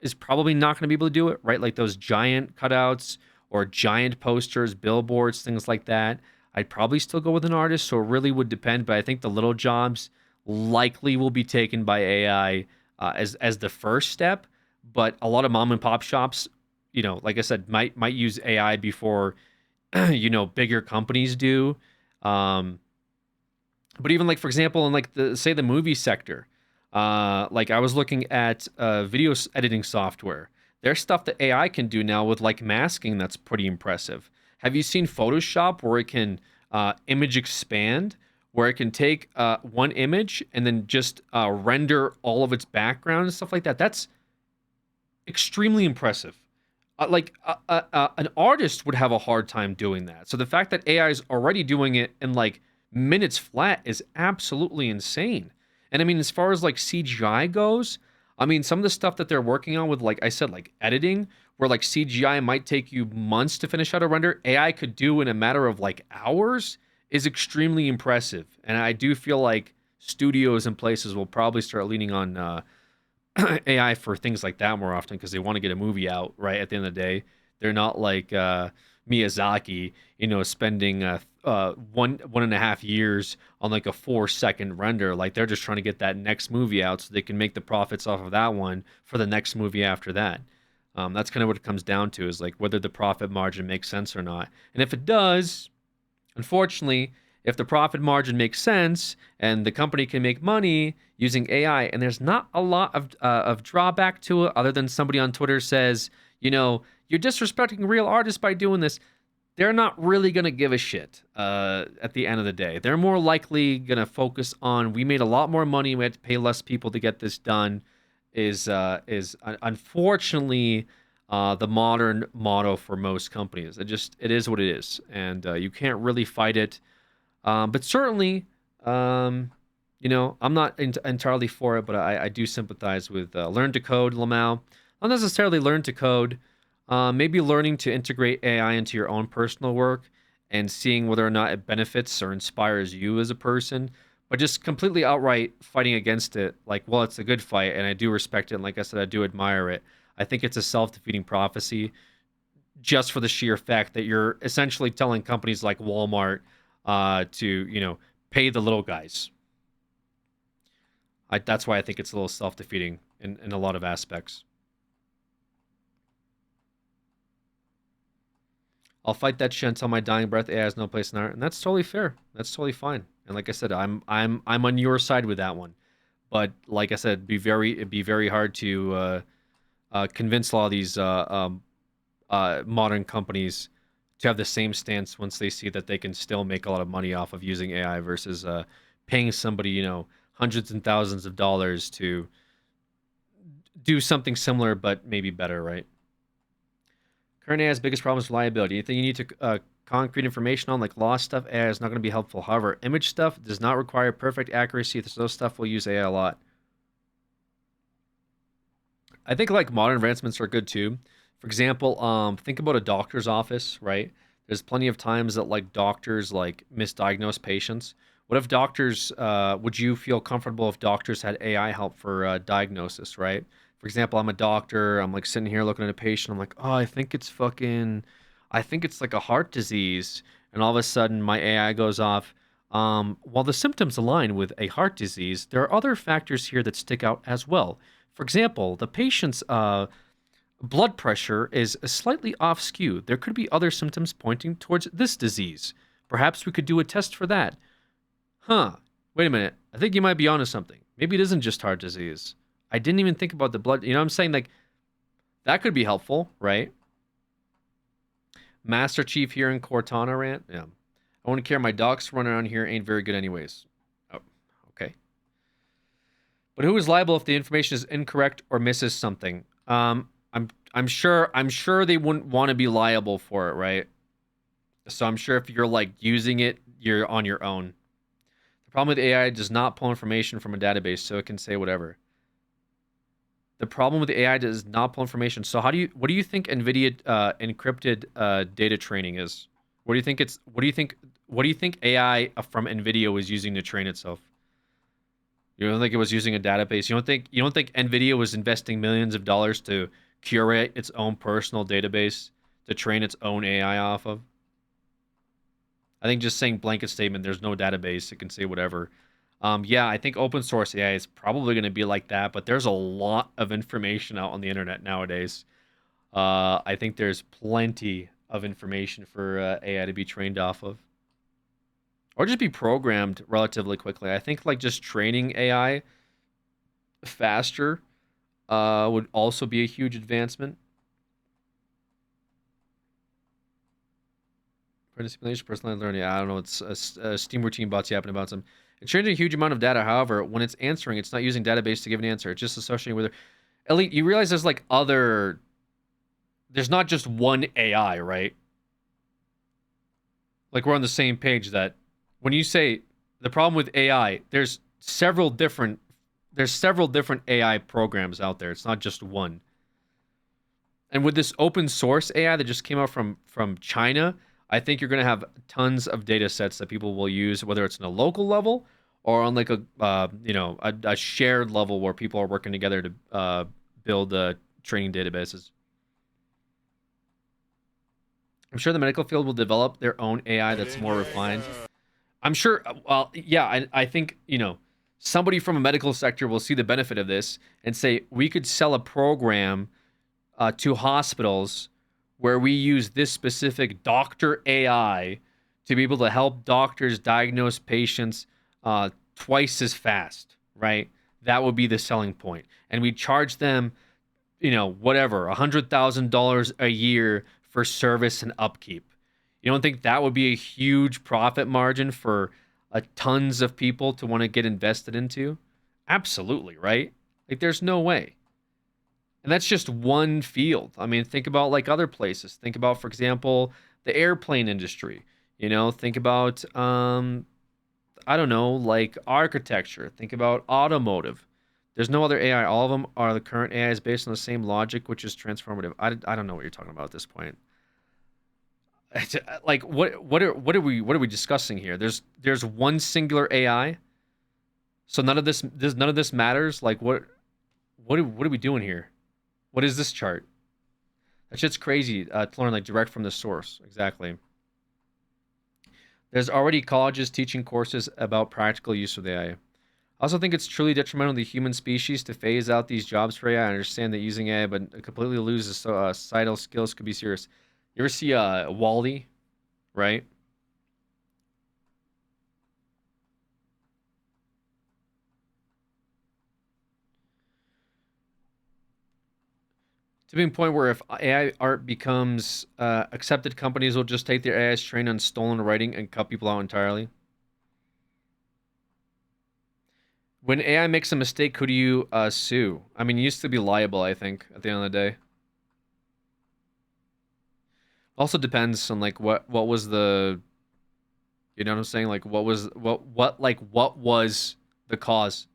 is probably not going to be able to do it, right? Like those giant cutouts or giant posters, billboards, things like that, I'd probably still go with an artist. So it really would depend. But I think the little jobs likely will be taken by AI as the first step. But a lot of mom and pop shops, you know, like I said, might use AI before you know, bigger companies do. But even like, for example, in like the movie sector, like I was looking at video editing software. There's stuff that AI can do now with like masking that's pretty impressive. Have you seen Photoshop where it can image expand, where it can take one image and then just render all of its background and stuff like that? That's extremely impressive. An artist would have a hard time doing that. So the fact that AI is already doing it in like minutes flat is absolutely insane. And I mean, as far as like CGI goes, I mean, some of the stuff that they're working on with, like I said, like editing, where like CGI might take you months to finish out a render, AI could do in a matter of like hours, is extremely impressive. And I do feel like studios and places will probably start leaning on AI for things like that more often because they want to get a movie out, right? At the end of the day, they're not like Miyazaki, you know, spending 1.5 years on like a 4-second render. Like they're just trying to get that next movie out so they can make the profits off of that one for the next movie after that. That's kind of what it comes down to, is like whether the profit margin makes sense or not. And if it does, unfortunately, if the profit margin makes sense and the company can make money using AI, and there's not a lot of drawback to it other than somebody on Twitter says, you know, you're disrespecting real artists by doing this, they're not really going to give a shit at the end of the day. They're more likely going to focus on, we made a lot more money, we had to pay less people to get this done, is unfortunately the modern motto for most companies. It is what it is, and you can't really fight it. But certainly, you know, I'm not entirely for it, but I do sympathize with learn to code, Lamau. Not necessarily learn to code, maybe learning to integrate AI into your own personal work and seeing whether or not it benefits or inspires you as a person, but just completely outright fighting against it. Like, well, it's a good fight, and I do respect it, and like I said, I do admire it. I think it's a self-defeating prophecy just for the sheer fact that you're essentially telling companies like Walmart to, you know, pay the little guys. That's why I think it's a little self-defeating in a lot of aspects. I'll fight that shit until my dying breath. AI has no place in art, and that's totally fair. That's totally fine. And like I said, I'm on your side with that one. But like I said, it'd be very hard to convince a lot of these modern companies to have the same stance once they see that they can still make a lot of money off of using AI versus paying somebody, you know, hundreds and thousands of dollars to do something similar but maybe better, right? Current AI's biggest problem is reliability. Anything you need to concrete information on, like law stuff, AI is not going to be helpful. However, image stuff does not require perfect accuracy, so those stuff will use AI a lot. I think like modern advancements are good too. For example, think about a doctor's office, right? There's plenty of times that like doctors like misdiagnose patients. What if doctors, would you feel comfortable if doctors had AI help for diagnosis, right? For example, I'm a doctor, I'm like sitting here looking at a patient, I'm like, oh, I think it's like a heart disease. And all of a sudden my AI goes off. While the symptoms align with a heart disease, there are other factors here that stick out as well. For example, the patient's blood pressure is slightly off skew. There could be other symptoms pointing towards this disease. Perhaps we could do a test for that. Huh, wait a minute. I think you might be onto something. Maybe it isn't just heart disease. I didn't even think about the blood. You know what I'm saying? Like, that could be helpful, right? Master Chief here in Cortana rant. Yeah. I want to care. My docs running around here ain't very good anyways. Oh, okay. But who is liable if the information is incorrect or misses something? I'm sure they wouldn't want to be liable for it, right? So I'm sure if you're like using it, you're on your own. The problem with AI does not pull information from a database, so it can say whatever. The problem with AI does not pull information. So what do you think NVIDIA encrypted data training is? What do you think AI from NVIDIA was using to train itself? You don't think it was using a database? You don't think NVIDIA was investing millions of dollars to curate its own personal database to train its own AI off of? I think just saying blanket statement, there's no database, it can say whatever. Yeah, I think open source AI is probably going to be like that, but there's a lot of information out on the internet nowadays. I think there's plenty of information for AI to be trained off of. Or just be programmed relatively quickly. I think like just training AI faster would also be a huge advancement. Simulation, personalized learning. I don't know. It's Steam routine bots yapping about some. It's changing a huge amount of data. However, when it's answering, it's not using database to give an answer. It's just associating with it. Elite, you realize there's like other. There's not just one AI, right? Like we're on the same page that when you say the problem with AI, there's several different AI programs out there. It's not just one. And with this open source AI that just came out from China, I think you're going to have tons of data sets that people will use, whether it's on a local level or on like a shared level where people are working together to build training databases. I'm sure the medical field will develop their own AI that's more refined. I'm sure. Well, yeah, I think somebody from a medical sector will see the benefit of this and say we could sell a program to hospitals where we use this specific doctor AI to be able to help doctors diagnose patients twice as fast, right? That would be the selling point. And we charge them, whatever, $100,000 a year for service and upkeep. You don't think that would be a huge profit margin for tons of people to want to get invested into? Absolutely, right? Like, there's no way. And that's just one field. I mean, think about like other places. Think about, for example, the airplane industry. Think about, I don't know, like architecture. Think about automotive. There's no other AI. All of them are the current AIs based on the same logic, which is transformative. I don't know what you're talking about at this point. Like, what are we discussing here? There's one singular AI. So none of this matters. Like, what are we doing here? What is this chart? That shit's crazy. To learn like direct from the source. Exactly. There's already colleges teaching courses about practical use of AI. I also think it's truly detrimental to the human species to phase out these jobs for AI. I understand that using AI but completely lose the societal skills could be serious. You ever see Wall-E, right? To be a point where if AI art becomes accepted, companies will just take their AIs trained on stolen writing and cut people out entirely. When AI makes a mistake, who do you sue? I mean, it used to be liable, I think, at the end of the day. Also depends on like what was the, you know what I'm saying? Like what was the cause?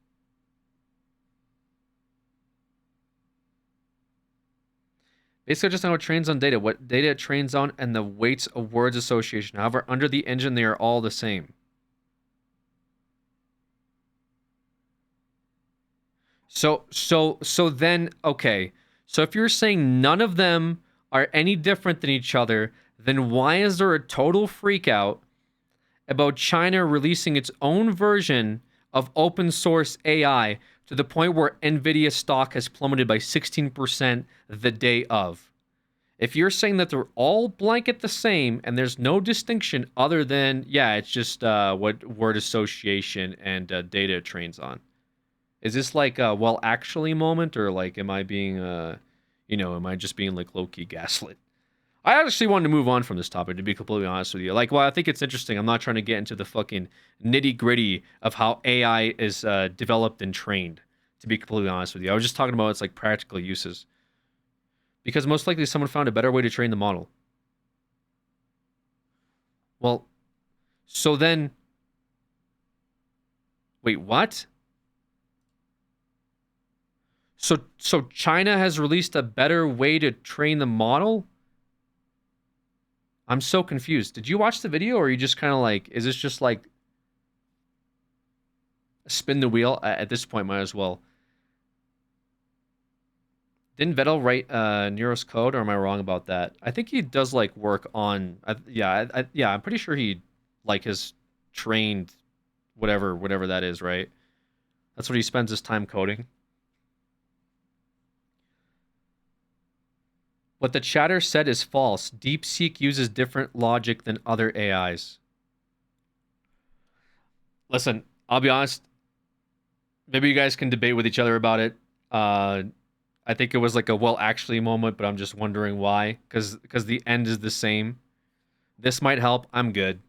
Basically, just how it trains on data, what data it trains on, and the weights of words association. However, under the engine, they are all the same. So then, okay. So if you're saying none of them are any different than each other, then why is there a total freakout about China releasing its own version of open source AI to the point where NVIDIA stock has plummeted by 16% the day of? If you're saying that they're all blanket the same and there's no distinction other than, yeah, it's just what word association and data it trains on. Is this like a well actually moment, or like am I being am I just being like low-key gaslit? I actually wanted to move on from this topic, to be completely honest with you. Like, well, I think it's interesting. I'm not trying to get into the fucking nitty-gritty of how AI is developed and trained, to be completely honest with you. I was just talking about its like practical uses. Because most likely someone found a better way to train the model. Well, so then... Wait, what? So China has released a better way to train the model? I'm so confused. Did you watch the video, or are you just kind of like, is this just like spin the wheel? At this point, might as well. Didn't Vettel write Nero's code, or am I wrong about that? I think he does like work on. Yeah, I'm pretty sure he like has trained whatever that is, right? That's what he spends his time coding. What the chatter said is false. DeepSeek uses different logic than other AIs. Listen, I'll be honest. Maybe you guys can debate with each other about it. I think it was like a well actually moment, but I'm just wondering why. Because the end is the same. This might help. I'm good.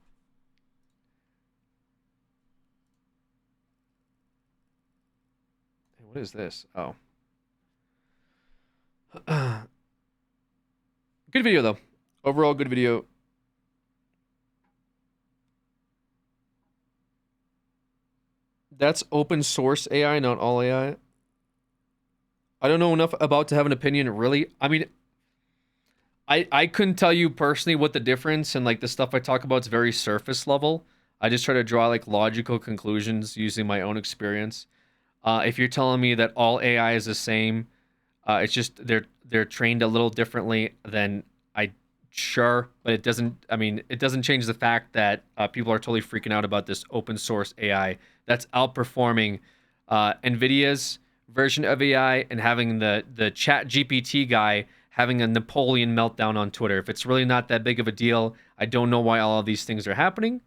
What is this? Oh. Good video, though. Overall, good video. That's open source AI, not all AI. I don't know enough about to have an opinion, really. I mean, I couldn't tell you personally what the difference, and like the stuff I talk about is very surface level. I just try to draw like logical conclusions using my own experience. If you're telling me that all AI is the same, it's just they're trained a little differently, then sure, but it doesn't. I mean, it doesn't change the fact that people are totally freaking out about this open source AI that's outperforming NVIDIA's version of AI and having the Chat GPT guy having a Napoleon meltdown on Twitter. If it's really not that big of a deal, I don't know why all of these things are happening.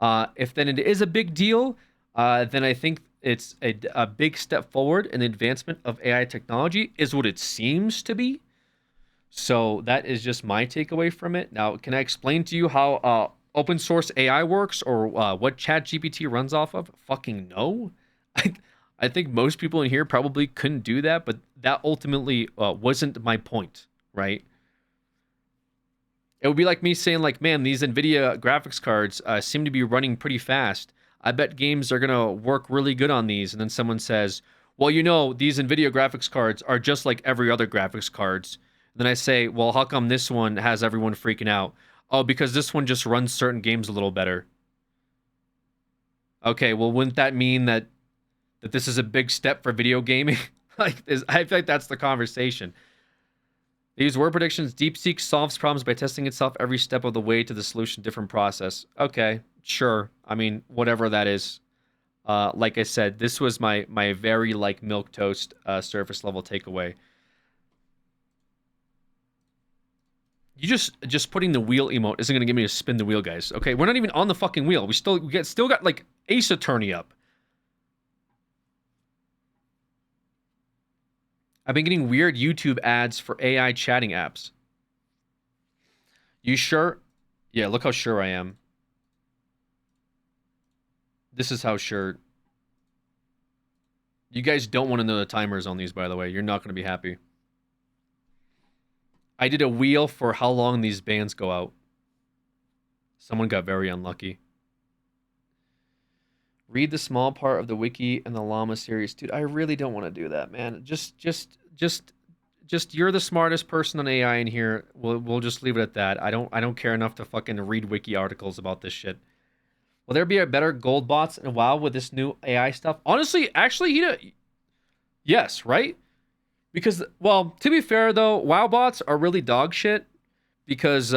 If then it is a big deal, then I think it's a big step forward in the advancement of AI technology, is what it seems to be. So that is just my takeaway from it. Now, can I explain to you how open source AI works, or what ChatGPT runs off of? Fucking no. I think most people in here probably couldn't do that, but that ultimately wasn't my point, right? It would be like me saying, like, man, these NVIDIA graphics cards seem to be running pretty fast. I bet games are going to work really good on these. And then someone says, well, you know, these NVIDIA graphics cards are just like every other graphics cards. Then I say, well, how come this one has everyone freaking out? Oh, because this one just runs certain games a little better. Okay, well, wouldn't that mean that this is a big step for video gaming? I feel like that's the conversation. They use word predictions. DeepSeek solves problems by testing itself every step of the way to the solution, different process. Okay, sure. I mean, whatever that is. Like I said, this was my very like milquetoast surface level takeaway. You just putting the wheel emote isn't gonna get me to spin the wheel, guys. Okay, we're not even on the fucking wheel. We still got like Ace Attorney up. I've been getting weird YouTube ads for AI chatting apps. You sure? Yeah, look how sure I am. This is how sure. You guys don't want to know the timers on these, by the way. You're not going to be happy. I did a wheel for how long these bands go out. Someone got very unlucky. Read the small part of the wiki and the llama series. Dude, I really don't want to do that, man. Just you're the smartest person on AI in here. We'll just leave it at that. I don't care enough to fucking read wiki articles about this shit. Will there be a better gold bots in WoW with this new AI stuff? Honestly, actually, yes, right? Because, well, to be fair, though, WoW bots are really dog shit. Because,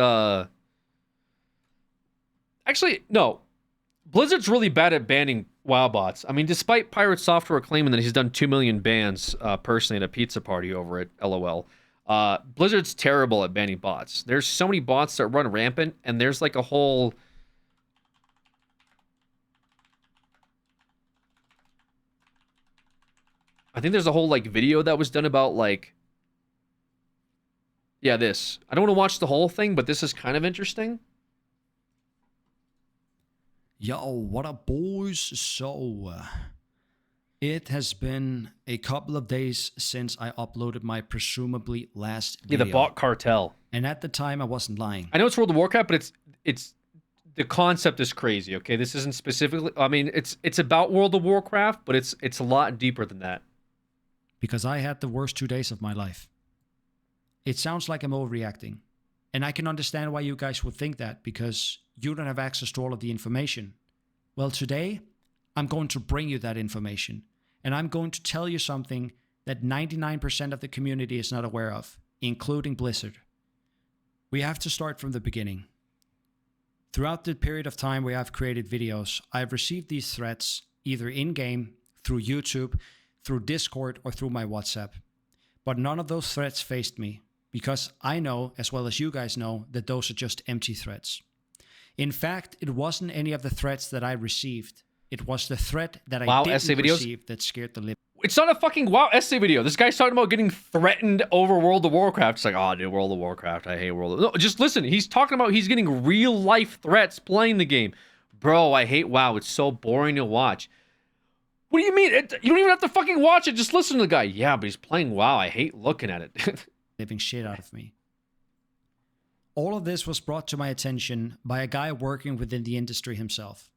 actually, no. Blizzard's really bad at banning WoW bots. I mean, despite Pirate Software claiming that he's done 2 million bans personally at a pizza party over it, LOL. Blizzard's terrible at banning bots. There's so many bots that run rampant, and there's like a whole... I think there's a whole like video that was done about like, yeah, this. I don't want to watch the whole thing, but this is kind of interesting. Yo, what up, boys? So, it has been a couple of days since I uploaded my presumably last video. Yeah, the bot cartel. And at the time, I wasn't lying. I know it's World of Warcraft, but it's the concept is crazy. Okay, this isn't specifically. I mean, it's about World of Warcraft, but it's a lot deeper than that. Because I had the worst 2 days of my life. It sounds like I'm overreacting. And I can understand why you guys would think that, because you don't have access to all of the information. Well, today, I'm going to bring you that information. And I'm going to tell you something that 99% of the community is not aware of, including Blizzard. We have to start from the beginning. Throughout the period of time where I've created videos, I've received these threats either in-game, through YouTube, through Discord, or through my WhatsApp. But none of those threats faced me, because I know, as well as you guys know, that those are just empty threats. In fact, it wasn't any of the threats that I received. It was the threat that I didn't receive that scared the living. It's not a fucking WoW essay video. This guy's talking about getting threatened over World of Warcraft. It's like, oh, dude, World of Warcraft. I hate World of... No, just listen. He's talking about he's getting real-life threats playing the game. Bro, I hate WoW. It's so boring to watch. What do you mean? You don't even have to fucking watch it. Just listen to the guy. Yeah, but he's playing WoW. I hate looking at it. Living shit out of me. All of this was brought to my attention by a guy working within the industry himself.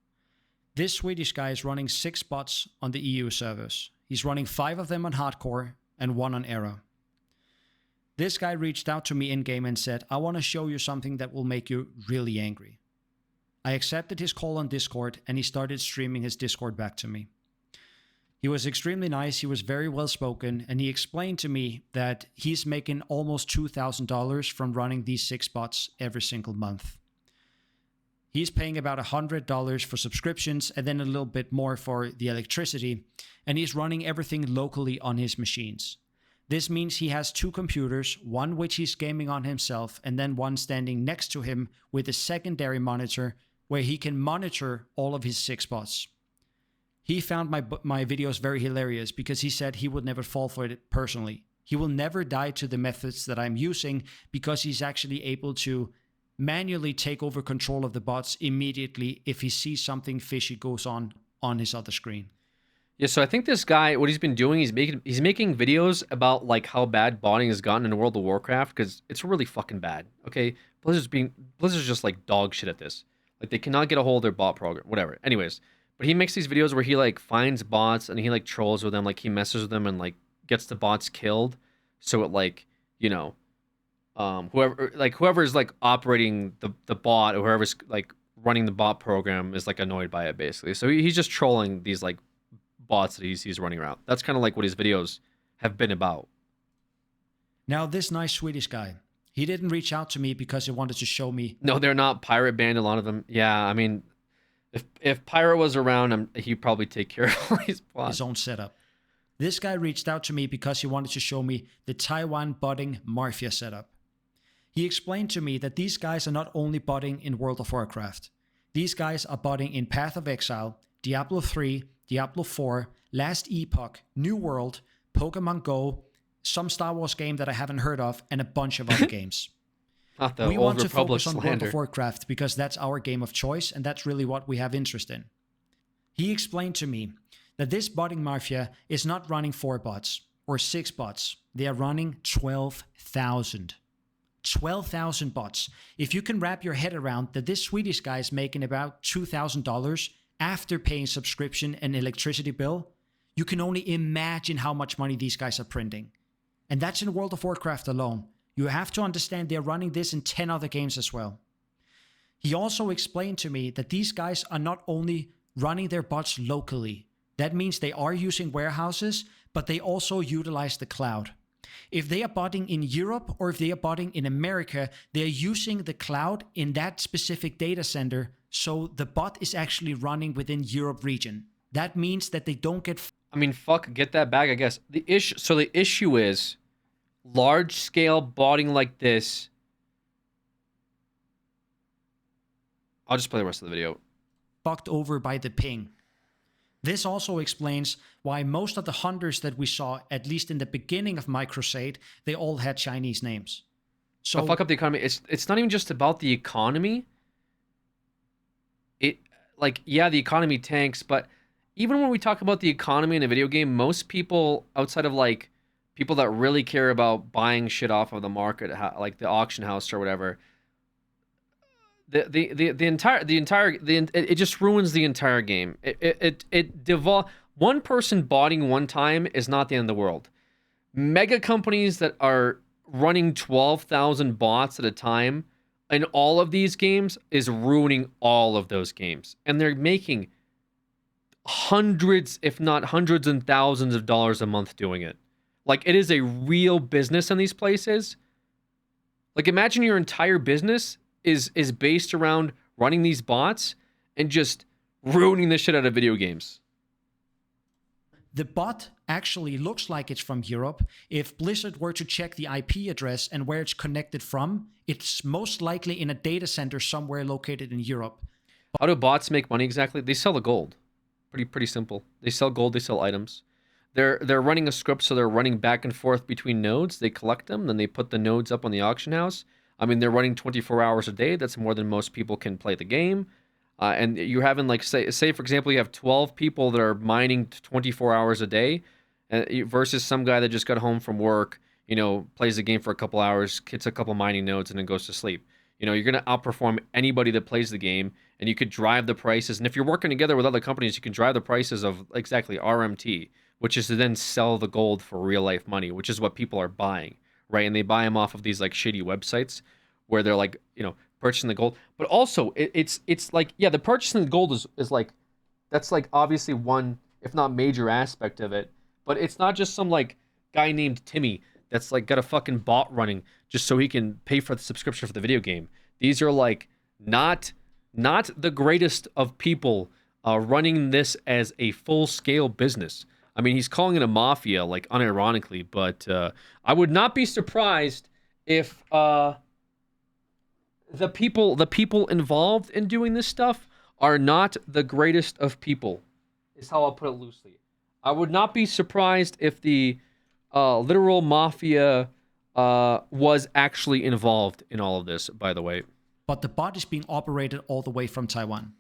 This Swedish guy is running 6 bots on the EU servers. He's running 5 of them on hardcore and 1 on era. This guy reached out to me in-game and said, I want to show you something that will make you really angry. I accepted his call on Discord and he started streaming his Discord back to me. He was extremely nice, he was very well spoken, and he explained to me that he's making almost $2,000 from running these 6 bots every single month. He's paying about $100 for subscriptions and then a little bit more for the electricity, and he's running everything locally on his machines. This means he has 2 computers, one which he's gaming on himself, and then one standing next to him with a secondary monitor where he can monitor all of his 6 bots. He found my videos very hilarious because he said he would never fall for it personally. He will never die to the methods that I'm using because he's actually able to manually take over control of the bots immediately if he sees something fishy goes on his other screen. Yeah, so I think this guy, what he's been doing, he's making videos about like how bad botting has gotten in World of Warcraft because it's really fucking bad. Okay, Blizzard's just like dog shit at this. Like they cannot get a hold of their bot program, whatever. Anyways. But he makes these videos where he like finds bots and he like trolls with them, like he messes with them and like gets the bots killed. So it like, you know, whoever's like operating the bot or whoever's like running the bot program is like annoyed by it basically. So he's just trolling these like bots that he's running around. That's kind of like what his videos have been about. Now this nice Swedish guy, he didn't reach out to me because he wanted to show me. No, they're not pirate banned, a lot of them. Yeah, I mean, If Pyro was around, he'd probably take care of all his bots. His own setup. This guy reached out to me because he wanted to show me the Taiwan botting Mafia setup. He explained to me that these guys are not only botting in World of Warcraft. These guys are botting in Path of Exile, Diablo 3, Diablo 4, Last Epoch, New World, Pokemon Go, some Star Wars game that I haven't heard of, and a bunch of other games. We want to focus on World of Warcraft because that's our game of choice and that's really what we have interest in. He explained to me that this botting mafia is not running 4 bots or 6 bots. They are running 12,000. 12,000 bots. If you can wrap your head around that this Swedish guy is making about $2,000 after paying subscription and electricity bill, you can only imagine how much money these guys are printing. And that's in World of Warcraft alone. You have to understand they're running this in 10 other games as well. He also explained to me that these guys are not only running their bots locally. That means they are using warehouses, but they also utilize the cloud. If they are botting in Europe or if they are botting in America, they are using the cloud in that specific data center, so the bot is actually running within Europe region. That means that they don't get... I mean, fuck, get that back, I guess. The issue is... large-scale botting like this. I'll just play the rest of the video. Fucked over by the ping. This also explains why most of the hunters that we saw, at least in the beginning of my crusade, they all had Chinese names. So But fuck up the economy. It's not even just about the economy. Yeah, the economy tanks, but even when we talk about the economy in a video game, most people outside of like people that really care about buying shit off of the market, like the auction house or whatever, it just ruins the entire game. One person botting one time is not the end of the world. Mega companies that are running 12,000 bots at a time in all of these games is ruining all of those games. And they're making hundreds, if not hundreds and thousands of dollars a month doing it. Like, it is a real business in these places. Like, imagine your entire business is based around running these bots and just ruining the shit out of video games. the bot actually looks like it's from Europe. If Blizzard were to check the IP address and where it's connected from, it's most likely in a data center somewhere located in Europe. How do bots make money exactly? They sell the gold. Pretty simple. They sell gold, they sell items. They're running a script, so they're running back and forth between nodes. They collect them, then they put the nodes up on the auction house. I mean, they're running 24 hours a day. That's more than most people can play the game. And you're having, like, say for example, you have 12 people that are mining 24 hours a day versus some guy that just got home from work, you know, plays the game for a couple hours, hits a couple mining nodes, and then goes to sleep. You know, you're going to outperform anybody that plays the game, and you could drive the prices. And if you're working together with other companies, you can drive the prices of exactly RMT, which is to then sell the gold for real life money, which is what people are buying, right? And they buy them off of these like shitty websites where they're like, you know, purchasing the gold. But also it's like, yeah, the purchasing the gold is like, that's like obviously one, if not major aspect of it, but it's not just some like guy named Timmy that's like got a fucking bot running just so he can pay for the subscription for the video game. These are like not the greatest of people running this as a full-scale business. I mean, he's calling it a mafia, like unironically, but I would not be surprised if the people involved in doing this stuff are not the greatest of people, is how I'll put it loosely. I would not be surprised if the literal mafia was actually involved in all of this, by the way. But the bot is being operated all the way from Taiwan.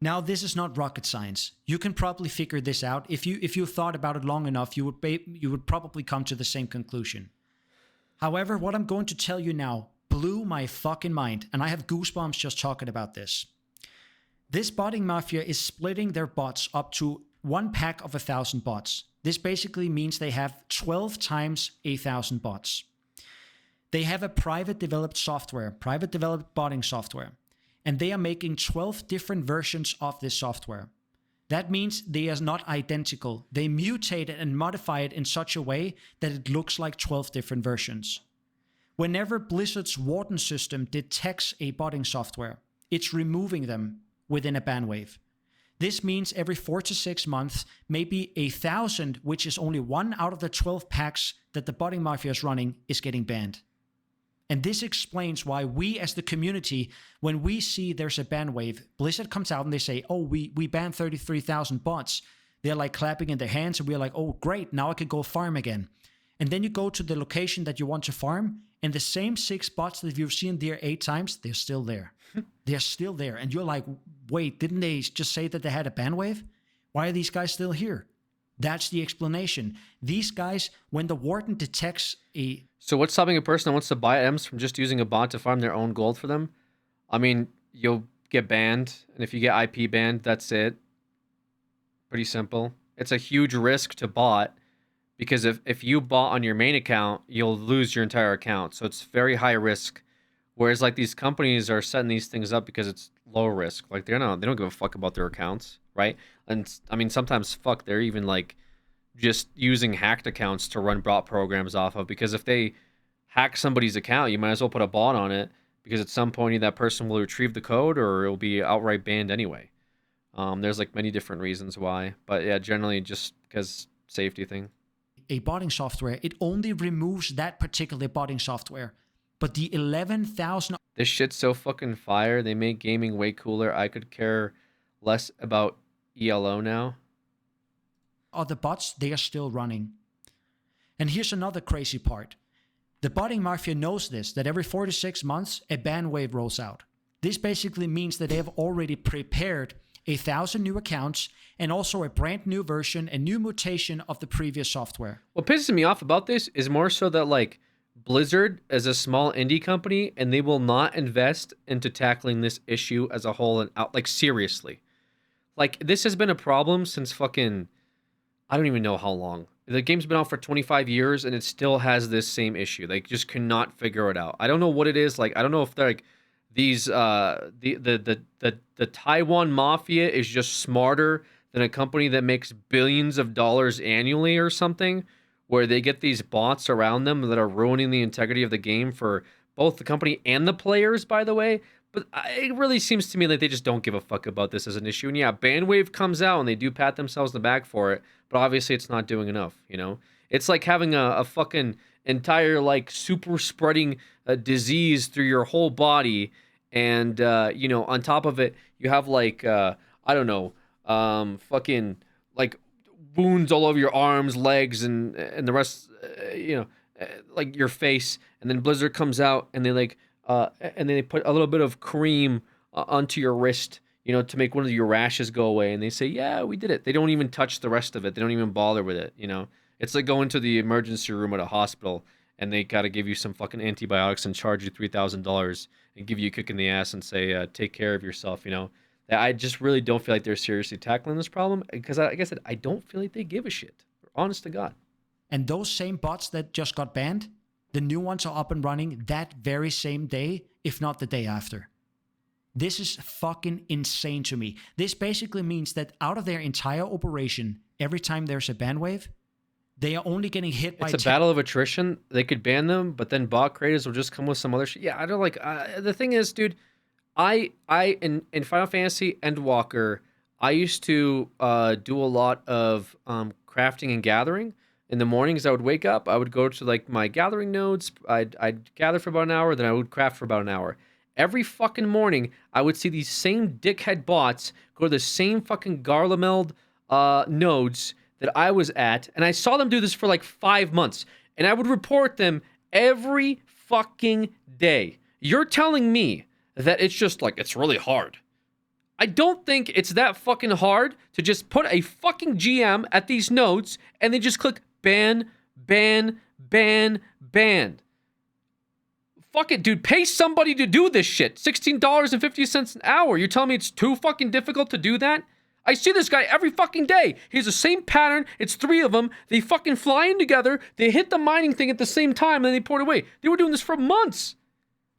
Now, this is not rocket science. You can probably figure this out. If you thought about it long enough, you would probably come to the same conclusion. However, what I'm going to tell you now blew my fucking mind, and I have goosebumps just talking about this. This botting mafia is splitting their bots up to one pack of 1,000 bots. This basically means they have 12 times 1,000 bots. They have a private developed botting software, and they are making 12 different versions of this software. That means they are not identical. They mutate it and modify it in such a way that it looks like 12 different versions. Whenever Blizzard's Warden system detects a botting software, it's removing them within a ban wave. This means every 4 to 6 months, maybe 1,000, which is only one out of the 12 packs that the botting mafia is running, is getting banned. And this explains why we as the community, when we see there's a ban wave, Blizzard comes out and they say, oh, we banned 33,000 bots. They're like clapping in their hands and we're like, oh, great, now I can go farm again. And then you go to the location that you want to farm and the same 6 bots that you've seen there 8 times, they're still there. They're still there. And you're like, wait, didn't they just say that they had a ban wave? Why are these guys still here? That's the explanation. These guys, when the warden detects a... So what's stopping a person that wants to buy items from just using a bot to farm their own gold for them? I mean, you'll get banned, and if you get IP banned, that's it. Pretty simple. It's a huge risk to bot, because if you bot on your main account, you'll lose your entire account. So it's very high risk. Whereas like these companies are setting these things up because it's low risk. Like they don't give a fuck about their accounts, right? And I mean, sometimes they're even like just using hacked accounts to run bot programs off of, because if they hack somebody's account, you might as well put a bot on it, because at some point that person will retrieve the code or it'll be outright banned anyway. There's like many different reasons why, but yeah, generally just because safety thing. A botting software, it only removes that particular botting software. But the 11,000... This shit's so fucking fire. They make gaming way cooler. I could care less about ELO now. Other bots, they are still running. And here's another crazy part. The botting mafia knows this, that every 4 to 6 months, a ban wave rolls out. This basically means that they have already prepared 1,000 new accounts and also a brand new version, a new mutation of the previous software. What pisses me off about this is more so that like Blizzard is a small indie company and they will not invest into tackling this issue as a whole and out, like seriously. Like this has been a problem since fucking, I don't even know how long. The game's been out for 25 years and it still has this same issue. They just cannot figure it out. I don't know what it is. Like, I don't know if they're like these, the Taiwan mafia is just smarter than a company that makes billions of dollars annually or something, where they get these bots around them that are ruining the integrity of the game for both the company and the players, by the way. But it really seems to me like they just don't give a fuck about this as an issue. And yeah, Bandwave comes out and they do pat themselves in the back for it, but obviously it's not doing enough, you know? It's like having a fucking entire, like, super spreading disease through your whole body. And, you know, on top of it, you have, like, I don't know, fucking, like, wounds all over your arms, legs, and the rest, you know, like your face. And then Blizzard comes out and they, like, and then they put a little bit of cream onto your wrist, you know, to make one of your rashes go away. And they say, yeah, we did it. They don't even touch the rest of it. They don't even bother with it, you know. It's like going to the emergency room at a hospital and they got to give you some fucking antibiotics and charge you $3,000 and give you a kick in the ass and say, take care of yourself, you know. I just really don't feel like they're seriously tackling this problem because, like I said, I don't feel like they give a shit. Honest to God. And those same bots that just got banned, the new ones are up and running that very same day, if not the day after. This is fucking insane to me. This basically means that out of their entire operation, every time there's a ban wave, they are only getting hit by... It's a battle of attrition. They could ban them, but then bot creators will just come with some other shit. Yeah, I don't like... the thing is, dude, I in Final Fantasy Endwalker, I used to do a lot of crafting and gathering. In the mornings, I would wake up, I would go to like my gathering nodes, I'd gather for about an hour, then I would craft for about an hour. Every fucking morning, I would see these same dickhead bots go to the same fucking Garlemald nodes that I was at, and I saw them do this for like 5 months, and I would report them every fucking day. You're telling me that it's just like, it's really hard. I don't think it's that fucking hard to just put a fucking GM at these nodes and then just click ban, ban, ban, ban. Fuck it, dude. Pay somebody to do this shit. $16.50 an hour. You're telling me it's too fucking difficult to do that? I see this guy every fucking day. He has the same pattern. It's 3 of them. They fucking fly in together. They hit the mining thing at the same time and then they port away. They were doing this for months.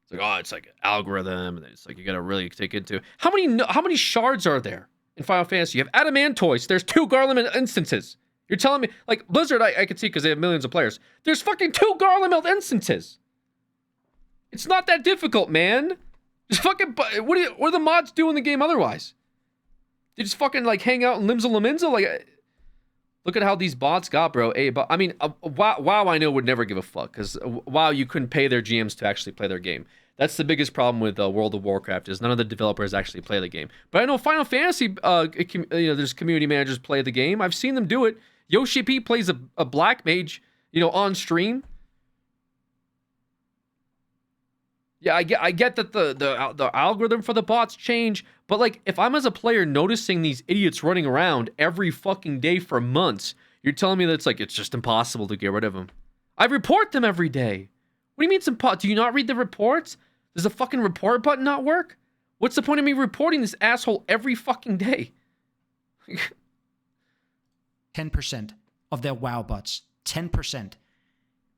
It's like, oh, it's like an algorithm. And it's like, you got to really take into... How many shards are there in Final Fantasy? You have Adamantoise. There's 2 Garlemald instances. You're telling me... Like, Blizzard, I could see because they have millions of players. There's fucking 2 Garlemald instances. It's not that difficult, man. Just fucking... What do the mods do in the game otherwise? They just fucking, like, hang out in Limsa Laminza? Like... Look at how these bots got, bro. But I mean, WoW I know would never give a fuck because WoW you couldn't pay their GMs to actually play their game. That's the biggest problem with World of Warcraft is none of the developers actually play the game. But I know Final Fantasy, there's community managers play the game. I've seen them do it. Yoshi P plays a black mage, on stream. Yeah, I get that the algorithm for the bots change, but like if I'm as a player noticing these idiots running around every fucking day for months, you're telling me that it's just impossible to get rid of them. I report them every day. What do you mean it's impossible? Do you not read the reports? Does the fucking report button not work? What's the point of me reporting this asshole every fucking day? 10% of their WoW bots. 10%.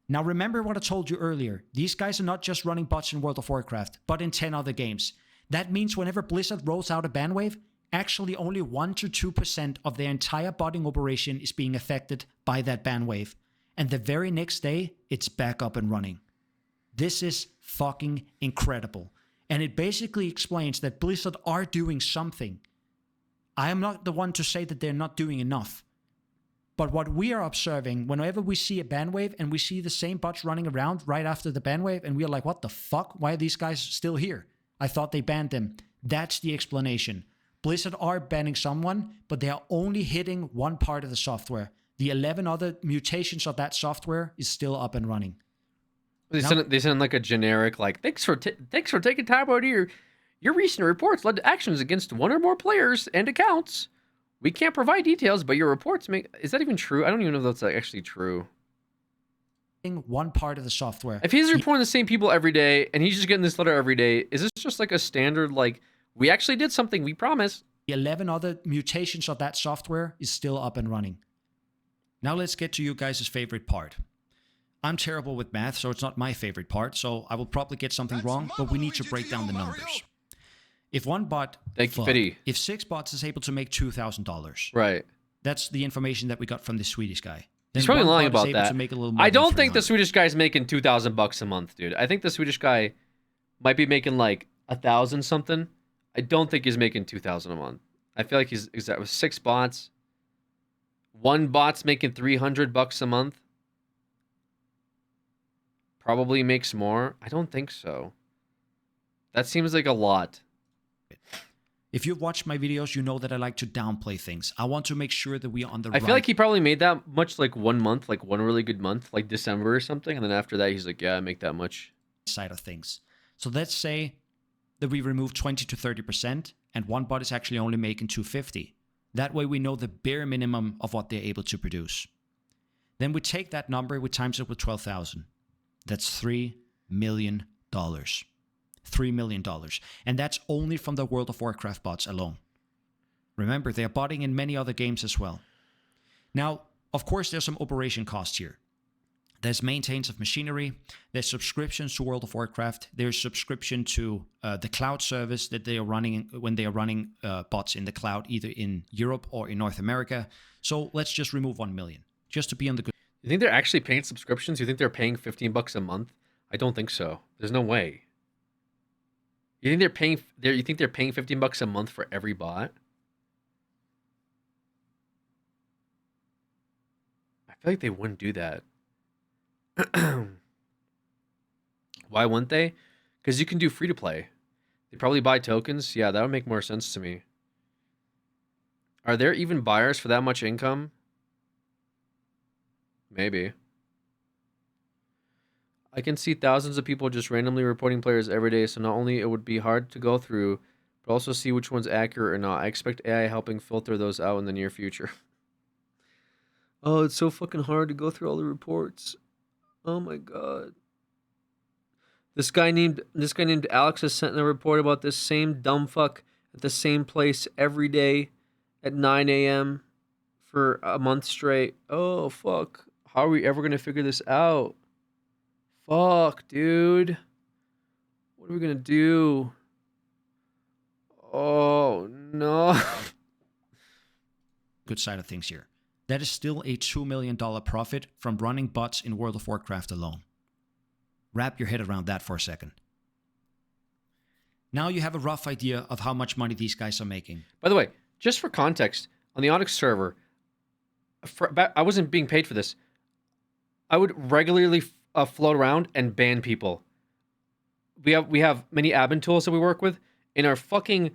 Now remember what I told you earlier. These guys are not just running bots in World of Warcraft, but in 10 other games. That means whenever Blizzard rolls out a ban wave, actually only 1 to 2% of their entire botting operation is being affected by that ban wave. And the very next day, it's back up and running. This is fucking incredible. And it basically explains that Blizzard are doing something. I am not the one to say that they're not doing enough. But what we are observing, whenever we see a ban wave and we see the same bots running around right after the ban wave, and we are like, what the fuck? Why are these guys still here? I thought they banned them. That's the explanation. Blizzard are banning someone, but they are only hitting one part of the software. The 11 other mutations of that software is still up and running. They send like a generic like thanks for taking time out of your recent reports led to actions against one or more players and accounts. We can't provide details, but your reports make... Is that even true? I don't even know if that's actually true. One part of the software. If he's reporting the same people every day and he's just getting this letter every day, is this just like a standard, like, we actually did something, we promise? The 11 other mutations of that software is still up and running. Now let's get to you guys' favorite part. I'm terrible with math, so it's not my favorite part, so I will probably get something wrong, but we need to break down the numbers. If one bot... if 6 bots is able to make $2,000... Right. That's the information that we got from the Swedish guy. He's probably lying about that. I don't think the 300. Swedish guy's making $2,000 a month, dude. I think the Swedish guy might be making like 1,000 something. I don't think he's making 2,000 a month. I feel like he's exactly with 6 bots. One bot's making $300 a month. Probably makes more. I don't think so. That seems like a lot. If you've watched my videos, you know that I like to downplay things. I want to make sure that we are on the right... I feel like he probably made that much like 1 month, like one really good month, like December or something. And then after that, he's like, yeah, I make that much. Side of things. So let's say that we remove 20 to 30% and one bot is actually only making 250. That way we know the bare minimum of what they're able to produce. Then we take that number, we times it with 12,000. That's $3 million. $3 million. And that's only from the World of Warcraft bots alone. Remember, they are botting in many other games as well. Now, of course, there's some operation costs here. There's maintenance of machinery. There's subscriptions to World of Warcraft. There's subscription to the cloud service that they are running when they are running bots in the cloud, either in Europe or in North America. So let's just remove 1 million, just to be on the good. You think they're actually paying subscriptions? You think they're paying $15 a month? I don't think so. There's no way. You think they're paying? You think they're paying $15 a month for every bot? I feel like they wouldn't do that. Why wouldn't they? Because you can do free to play. They probably buy tokens. Yeah, that would make more sense to me. Are there even buyers for that much income? Maybe. I can see thousands of people just randomly reporting players every day, so not only it would be hard to go through, but also see which one's accurate or not. I expect AI helping filter those out in the near future. Oh, it's so fucking hard to go through all the reports. Oh my god. This guy named Alex has sent in a report about this same dumb fuck at the same place every day at 9 a.m. for a month straight. Oh fuck. How are we ever gonna figure this out? Fuck, dude. What are we gonna do? Oh, no. Good side of things here. That is still a $2 million profit from running bots in World of Warcraft alone. Wrap your head around that for a second. Now you have a rough idea of how much money these guys are making. By the way, just for context, on the Onyx server, I wasn't being paid for this. I would regularly float around and ban people. We have many admin tools that we work with in our fucking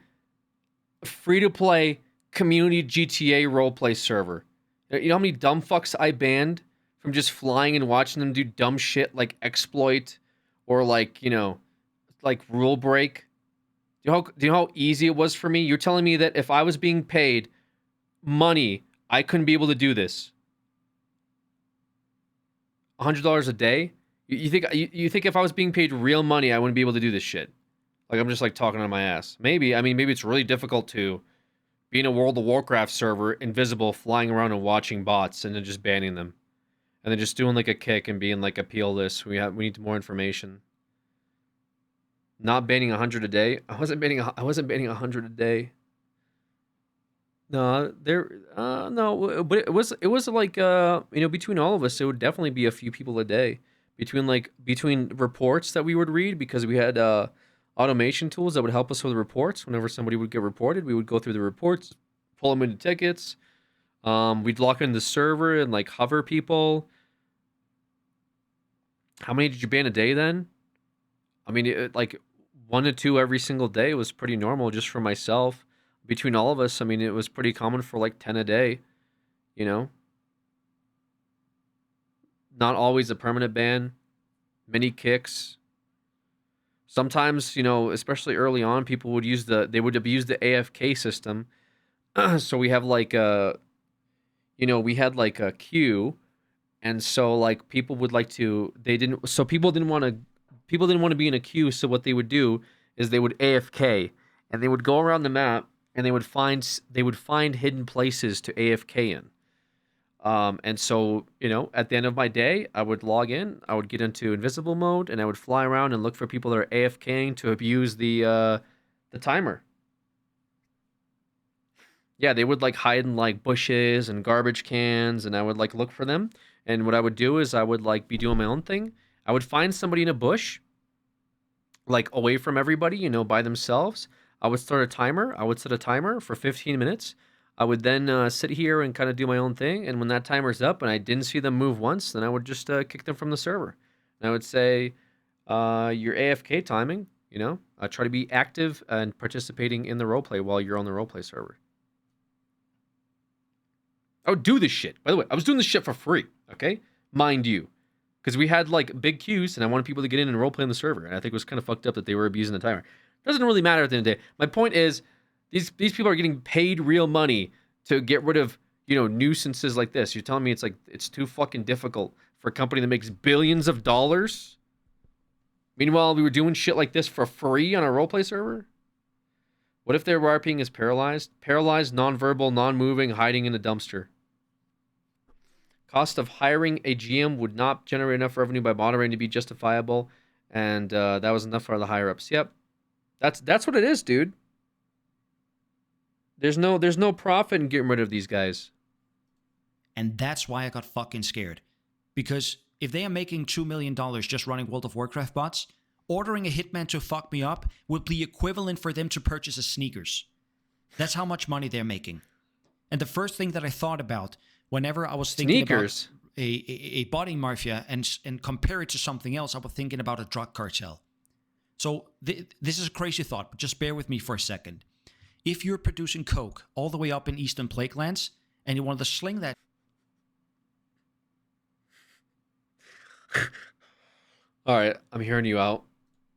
free-to-play community GTA roleplay server. You know how many dumb fucks I banned from just flying and watching them do dumb shit like exploit or like, you know, like rule break? Do you know how easy it was for me? You're telling me that if I was being paid money, I couldn't be able to do this? $100 a day? You think if I was being paid real money, I wouldn't be able to do this shit? Like I'm just like talking on my ass. Maybe. I mean, maybe it's really difficult to be in a World of Warcraft server, invisible, flying around and watching bots, and then just banning them, and then just doing like a kick and being like, appeal this. We need more information. Not banning 100 a day. I wasn't banning 100 a day. No, no, but it was like you know, between all of us, it would definitely be a few people a day. Between reports that we would read, because we had automation tools that would help us with reports. Whenever somebody would get reported, we would go through the reports, pull them into tickets. We'd lock in the server and like hover people. How many did you ban a day then? I mean, like 1 to 2 every single day was pretty normal just for myself. between all of us, I mean, it was pretty common for like 10 a day, you know? Not always a permanent ban, many kicks. Sometimes, you know, especially early on, people would they would abuse the AFK system. So we have like we had like a queue, and so like people would like to, people didn't want to be in a queue. So what they would do is they would AFK, and they would go around the map, and they would find hidden places to AFK in. And so, you know, at the end of my day, I would log in, I would get into invisible mode, and I would fly around and look for people that are AFKing to abuse the timer. Yeah, they would like hide in like bushes and garbage cans, and I would like look for them. And what I would do is I would like be doing my own thing. I would find somebody in a bush, like away from everybody, you know, by themselves. I would start a timer. I would set a timer for 15 minutes. I would then sit here and kind of do my own thing. And when that timer's up and I didn't see them move once, then I would just kick them from the server. And I would say, you're AFK timing, you know, try to be active and participating in the roleplay while you're on the roleplay server. I would do this shit. By the way, I was doing this shit for free, okay? Mind you. Because we had like big queues and I wanted people to get in and roleplay on the server. And I think it was kind of fucked up that they were abusing the timer. Doesn't really matter at the end of the day. My point is, these people are getting paid real money to get rid of, you know, nuisances like this. You're telling me it's too fucking difficult for a company that makes billions of dollars? Meanwhile, we were doing shit like this for free on a roleplay server? What if their RPing is paralyzed? Paralyzed, non-verbal, non-moving, hiding in a dumpster. Cost of hiring a GM would not generate enough revenue by moderating to be justifiable, and that was enough for the higher-ups. Yep. That's what it is, dude. There's no profit in getting rid of these guys. And that's why I got fucking scared. Because if they are making $2 million just running World of Warcraft bots, ordering a hitman to fuck me up would be equivalent for them to purchase a sneakers. That's how much money they're making. And the first thing that I thought about whenever I was thinking about a botting mafia and compare it to something else, I was thinking about a drug cartel. So this is a crazy thought, but just bear with me for a second. If you're producing coke all the way up in Eastern Plague Lands and you want to sling that all right, I'm hearing you out.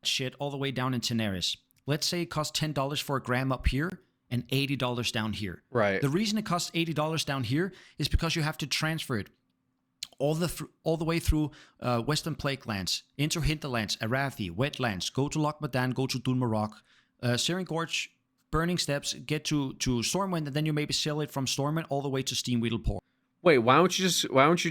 Shit all the way down in Tenaris. Let's say it costs $10 for a gram up here and $80 down here. Right. The reason it costs $80 down here is because you have to transfer it all the way through Western Plague Lands, into Hinterlands, Arathi, Wetlands, go to Loch Madan, go to Dunmarok, Searing Gorge, Burning Steps, get to Stormwind, and then you maybe sell it from Stormwind all the way to Steamweedle Port. Wait, why don't you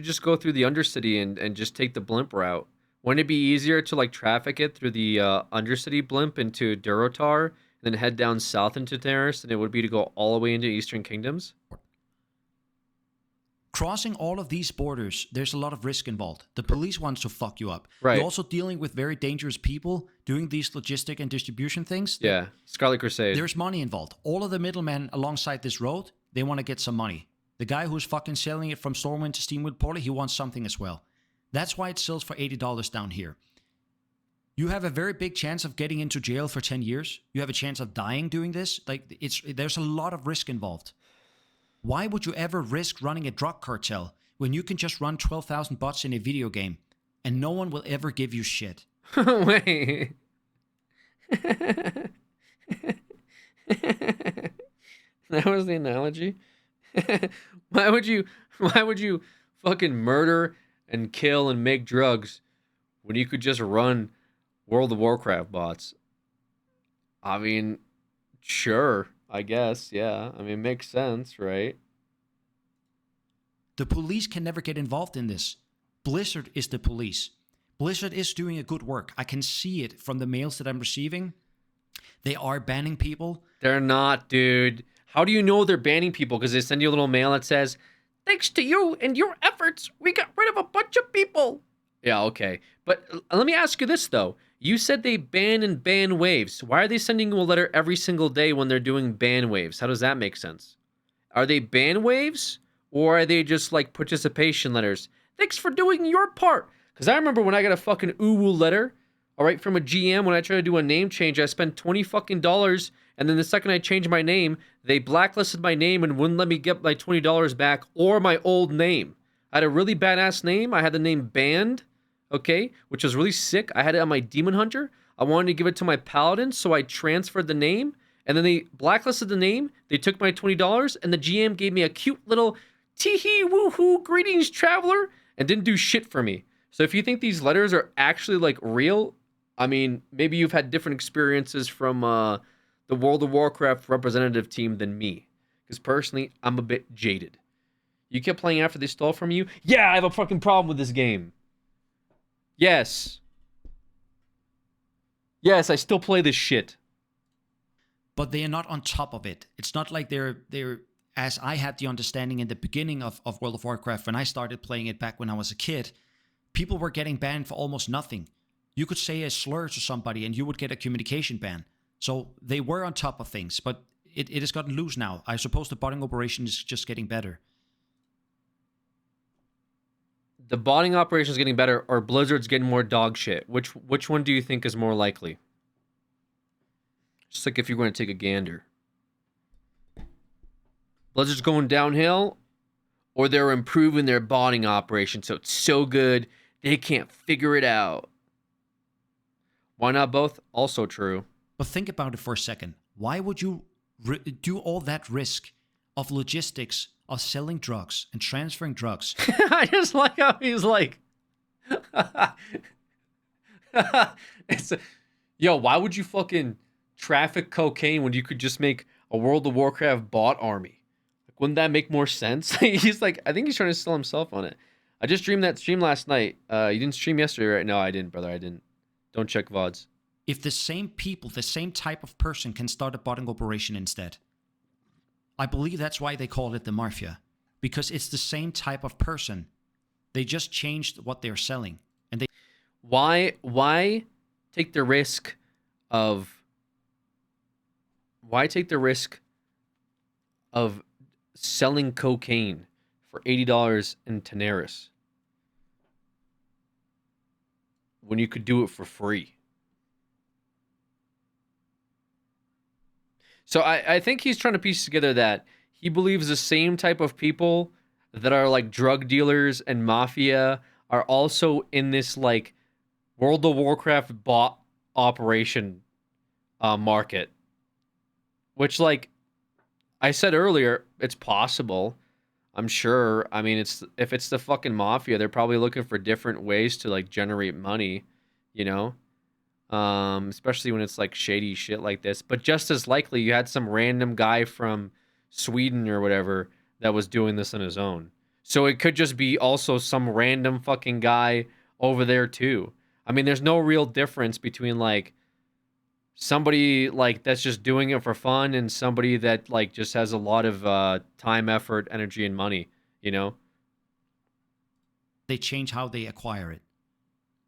just go through the Undercity and just take the blimp route? Wouldn't it be easier to like traffic it through the Undercity blimp into Durotar, and then head down south into Daenerys than it would be to go all the way into Eastern Kingdoms? Crossing all of these borders, there's a lot of risk involved. The police wants to fuck you up. Right. You're also dealing with very dangerous people doing these logistic and distribution things. Yeah, Scarlet Crusade. There's money involved. All of the middlemen alongside this road, they want to get some money. The guy who's fucking selling it from Stormwind to Steamwood Portal, he wants something as well. That's why it sells for $80 down here. You have a very big chance of getting into jail for 10 years. You have a chance of dying doing this. Like, there's a lot of risk involved. Why would you ever risk running a drug cartel when you can just run 12,000 bots in a video game and no one will ever give you shit? Wait. That was the analogy? Why would you fucking murder and kill and make drugs when you could just run World of Warcraft bots? I mean, sure, I guess, yeah. I mean, it makes sense, right? The police can never get involved in this. Blizzard is the police. Blizzard is doing a good work. I can see it from the mails that I'm receiving. They are banning people. They're not, dude. How do you know they're banning people? Because they send you a little mail that says, thanks to you and your efforts, we got rid of a bunch of people. Yeah, okay. But let me ask you this, though. You said they ban waves. Why are they sending you a letter every single day when they're doing ban waves? How does that make sense? Are they ban waves? Or are they just like participation letters? Thanks for doing your part. Because I remember when I got a fucking uwu letter, all right, from a GM, when I tried to do a name change, I spent $20 fucking dollars And then the second I changed my name, they blacklisted my name and wouldn't let me get my $20 back or my old name. I had a really badass name. I had the name Band, okay, which was really sick. I had it on my Demon Hunter. I wanted to give it to my Paladin, so I transferred the name. And then they blacklisted the name. They took my $20, and the GM gave me a cute little tee-hee, woo-hoo, greetings, traveler, and didn't do shit for me. So if you think these letters are actually, like, real, I mean, maybe you've had different experiences from the World of Warcraft representative team than me. Because personally, I'm a bit jaded. You kept playing after they stole from you? Yeah, I have a fucking problem with this game. Yes. Yes, I still play this shit. But they are not on top of it. It's not like they're as I had the understanding in the beginning of World of Warcraft when I started playing it back when I was a kid, people were getting banned for almost nothing. You could say a slur to somebody and you would get a communication ban. So they were on top of things, but it has gotten loose now. I suppose the botting operation is just getting better. The botting operation is getting better, or Blizzard's getting more dog shit. Which one do you think is more likely? Just like if you're going to take a gander. Blizzard's going downhill, or they're improving their botting operation so it's so good they can't figure it out. Why not both? Also true. But think about it for a second. Why would you do all that risk of logistics of selling drugs and transferring drugs? I just like how he's like, yo, why would you fucking traffic cocaine when you could just make a World of Warcraft bot army? Like, wouldn't that make more sense? He's like, I think he's trying to sell himself on it. I just streamed that stream last night. You didn't stream yesterday, right? No, I didn't, brother. I didn't. Don't check VODs. If the same people, the same type of person can start a botting operation instead, I believe that's why they call it the Mafia. Because it's the same type of person. They just changed what they're selling. And they Why take the risk of selling cocaine for $80 in Tenaris when you could do it for free? So I think he's trying to piece together that he believes the same type of people that are like drug dealers and mafia are also in this like World of Warcraft bot operation market. Which, like I said earlier, it's possible. I'm sure. I mean, if it's the fucking mafia, they're probably looking for different ways to like generate money, you know? Especially when it's like shady shit like this. But just as likely, you had some random guy from Sweden or whatever that was doing this on his own. So it could just be also some random fucking guy over there too. I mean, there's no real difference between like somebody like that's just doing it for fun and somebody that like just has a lot of time, effort, energy, and money, you know? They change how they acquire it.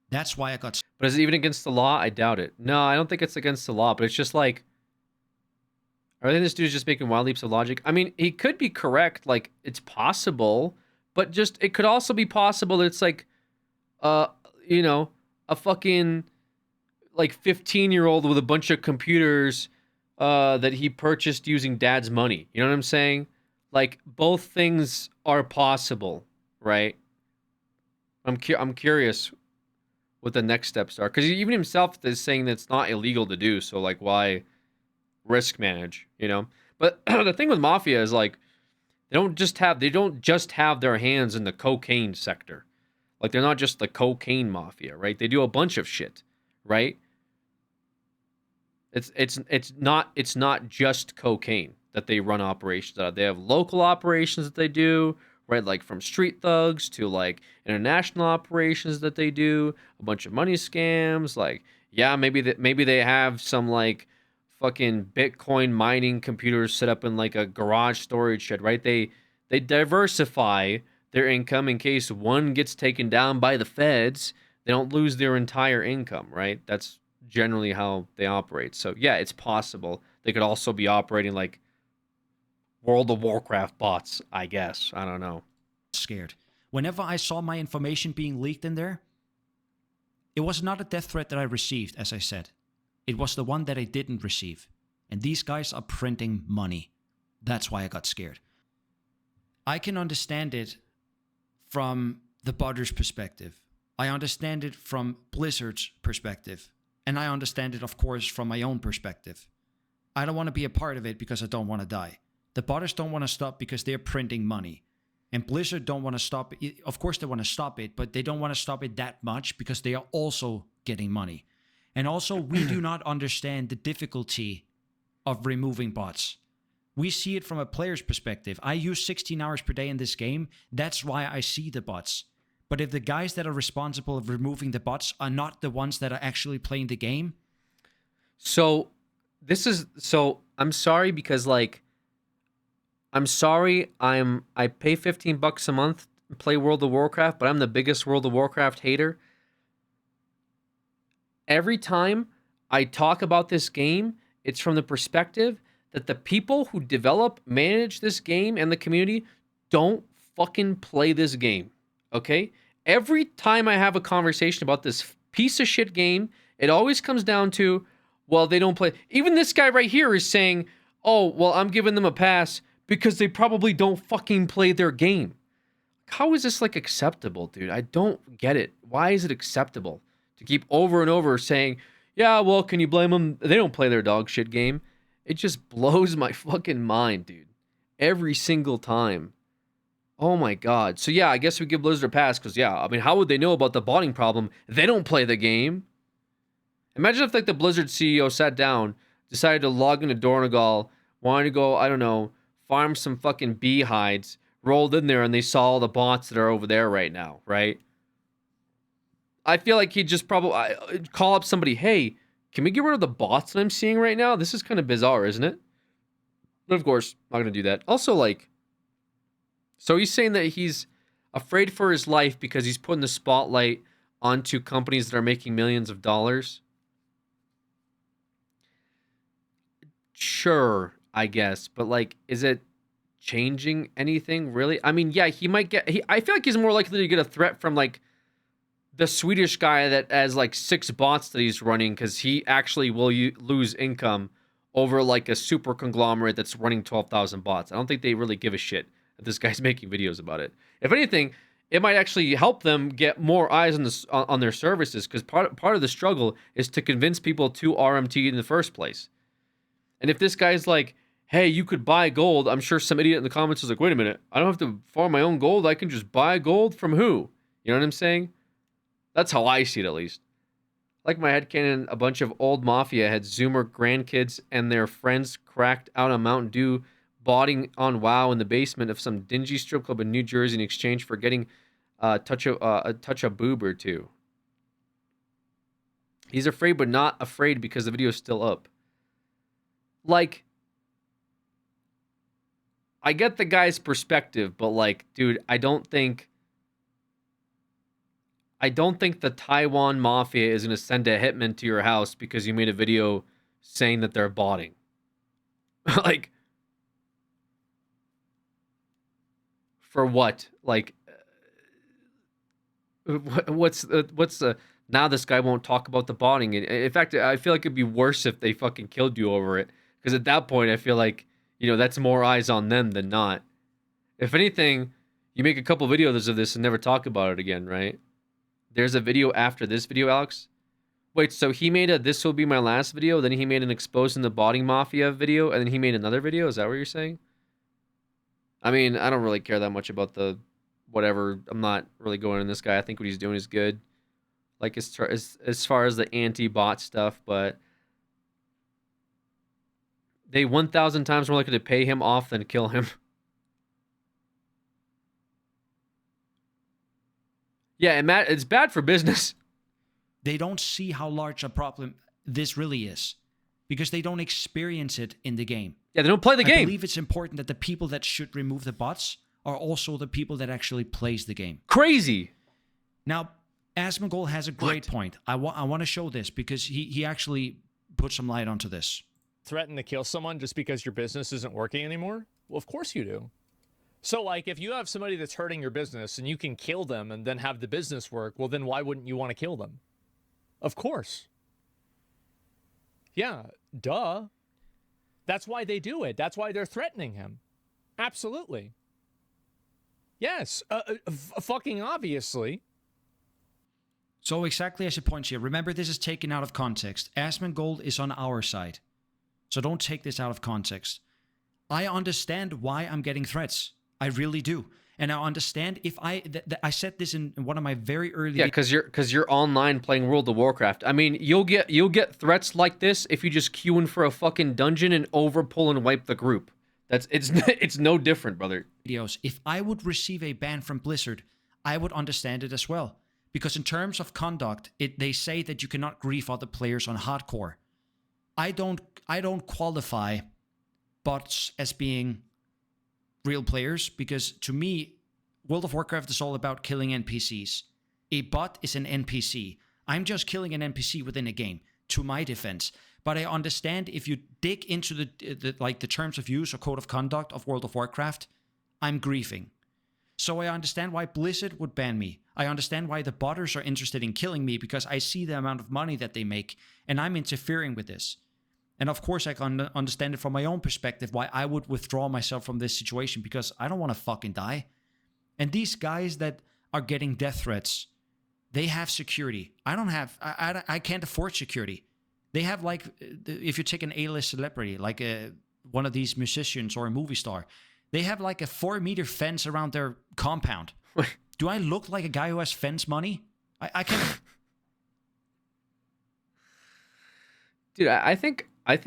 That's why I got... But is it even against the law? I doubt it. No, I don't think it's against the law, but it's just like... I think this dude's just making wild leaps of logic. I mean, he could be correct. Like, it's possible, but just... It could also be possible that it's like... you know, a fucking... Like, 15-year-old with a bunch of computers that he purchased using dad's money. You know what I'm saying? Like, both things are possible, right? I'm curious what the next steps are, because even himself is saying that it's not illegal to do, so like why risk manage, you know? But the thing with mafia is like they don't just have their hands in the cocaine sector. Like they're not just the cocaine mafia, right? They do a bunch of shit, right? It's not just cocaine that they run operations out of. They have local operations that they do, right? Like from street thugs to like international operations that they do, a bunch of money scams. Like, yeah, maybe they have some like fucking Bitcoin mining computers set up in like a garage storage shed, right? They diversify their income in case one gets taken down by the feds. They don't lose their entire income, right? That's generally how they operate. So yeah, it's possible. They could also be operating like World of Warcraft bots, I guess. I don't know. Scared. Whenever I saw my information being leaked in there, it was not a death threat that I received, as I said. It was the one that I didn't receive. And these guys are printing money. That's why I got scared. I can understand it from the Butters' perspective. I understand it from Blizzard's perspective. And I understand it, of course, from my own perspective. I don't want to be a part of it because I don't want to die. The Butters don't want to stop because they're printing money. And Blizzard don't want to stop it. Of course they want to stop it, but they don't want to stop it that much because they are also getting money. And also, we do not understand the difficulty of removing bots. We see it from a player's perspective. I use 16 hours per day in this game. That's why I see the bots. But if the guys that are responsible of removing the bots are not the ones that are actually playing the game. So I'm sorry because I'm sorry I pay $15 a month to play World of Warcraft, but I'm the biggest World of Warcraft hater. Every time I talk about this game, it's from the perspective that the people who develop, manage this game and the community don't fucking play this game. Okay? Every time I have a conversation about this piece of shit game, it always comes down to, well, they don't play. Even this guy right here is saying, oh, well, I'm giving them a pass because they probably don't fucking play their game. How is this acceptable, dude? I don't get it. Why is it acceptable to keep over and over saying, yeah, well, can you blame them? They don't play their dog shit game. It just blows my fucking mind, dude. Every single time. Oh my God. So yeah, I guess we give Blizzard a pass because yeah, I mean, how would they know about the botting problem? They don't play the game. Imagine if the Blizzard CEO sat down, decided to log into Dornagal, wanted to go, I don't know, farm some fucking bee hides, rolled in there and they saw all the bots that are over there right now, right? I feel like he'd just probably call up somebody, hey, can we get rid of the bots that I'm seeing right now? This is kind of bizarre, isn't it? But of course, I'm not going to do that. Also, so he's saying that he's afraid for his life because he's putting the spotlight onto companies that are making millions of dollars. Sure, I guess. But, is it changing anything, really? I mean, yeah, he might get... I feel like he's more likely to get a threat from, the Swedish guy that has 6 bots that he's running because he actually will lose income over a super conglomerate that's running 12,000 bots. I don't think they really give a shit that this guy's making videos about it. If anything, it might actually help them get more eyes on their services because part of the struggle is to convince people to RMT in the first place. And if this guy's hey, you could buy gold, I'm sure some idiot in the comments is wait a minute, I don't have to farm my own gold, I can just buy gold from who? You know what I'm saying? That's how I see it, at least. Like my headcanon, a bunch of old mafia had Zoomer grandkids and their friends cracked out on Mountain Dew, botting on WoW in the basement of some dingy strip club in New Jersey in exchange for getting a touch of boob or two. He's afraid, but not afraid because the video is still up. I get the guy's perspective, but dude, I don't think the Taiwan mafia is going to send a hitman to your house because you made a video saying that they're botting. For what? What's now this guy won't talk about the botting. In fact, I feel like it'd be worse if they fucking killed you over it. Because at that point, I feel like, that's more eyes on them than not. If anything, you make a couple videos of this and never talk about it again, right? There's a video after this video, Alex. Wait, so he made a "This will be my last" video, then he made an exposing the botting mafia video, and then he made another video? Is that what you're saying? I mean, I don't really care that much about the whatever. I'm not really going on this guy. I think what he's doing is good. As far as the anti-bot stuff, but they 1,000 times more likely to pay him off than kill him. Yeah, and Matt, it's bad for business. They don't see how large a problem this really is because they don't experience it in the game. Yeah, they don't play the game. I believe it's important that the people that should remove the bots are also the people that actually plays the game. Crazy. Now, Asmongold has a great point. I want to show this because he actually put some light onto this. Threaten to kill someone just because your business isn't working anymore? Well, of course you do. So, if you have somebody that's hurting your business and you can kill them and then have the business work, well, then why wouldn't you want to kill them? Of course. Yeah, duh. That's why they do it. That's why they're threatening him. Absolutely. Yes, fucking obviously. So exactly as it points here, remember this is taken out of context. Asmongold is on our side. So don't take this out of context. I understand why I'm getting threats. I really do. And I understand if I said this in one of my very early because you're online playing World of Warcraft. I mean, you'll get threats like this if you just queue in for a fucking dungeon and overpull and wipe the group. It's no different, brother. Videos. If I would receive a ban from Blizzard, I would understand it as well. Because in terms of conduct, they say that you cannot grief other players on hardcore. I don't qualify bots as being real players, because to me, World of Warcraft is all about killing NPCs. A bot is an NPC. I'm just killing an NPC within a game, to my defense. But I understand if you dig into the terms of use or code of conduct of World of Warcraft, I'm griefing. So I understand why Blizzard would ban me. I understand why the botters are interested in killing me, because I see the amount of money that they make, and I'm interfering with this. And of course, I can understand it from my own perspective why I would withdraw myself from this situation, because I don't want to fucking die. And these guys that are getting death threats, they have security. I don't have, I can't afford security. They have, like, if you take an A-list celebrity, like one of these musicians or a movie star, they have like a 4-meter fence around their compound. Do I look like a guy who has fence money? I can't. Dude, I think I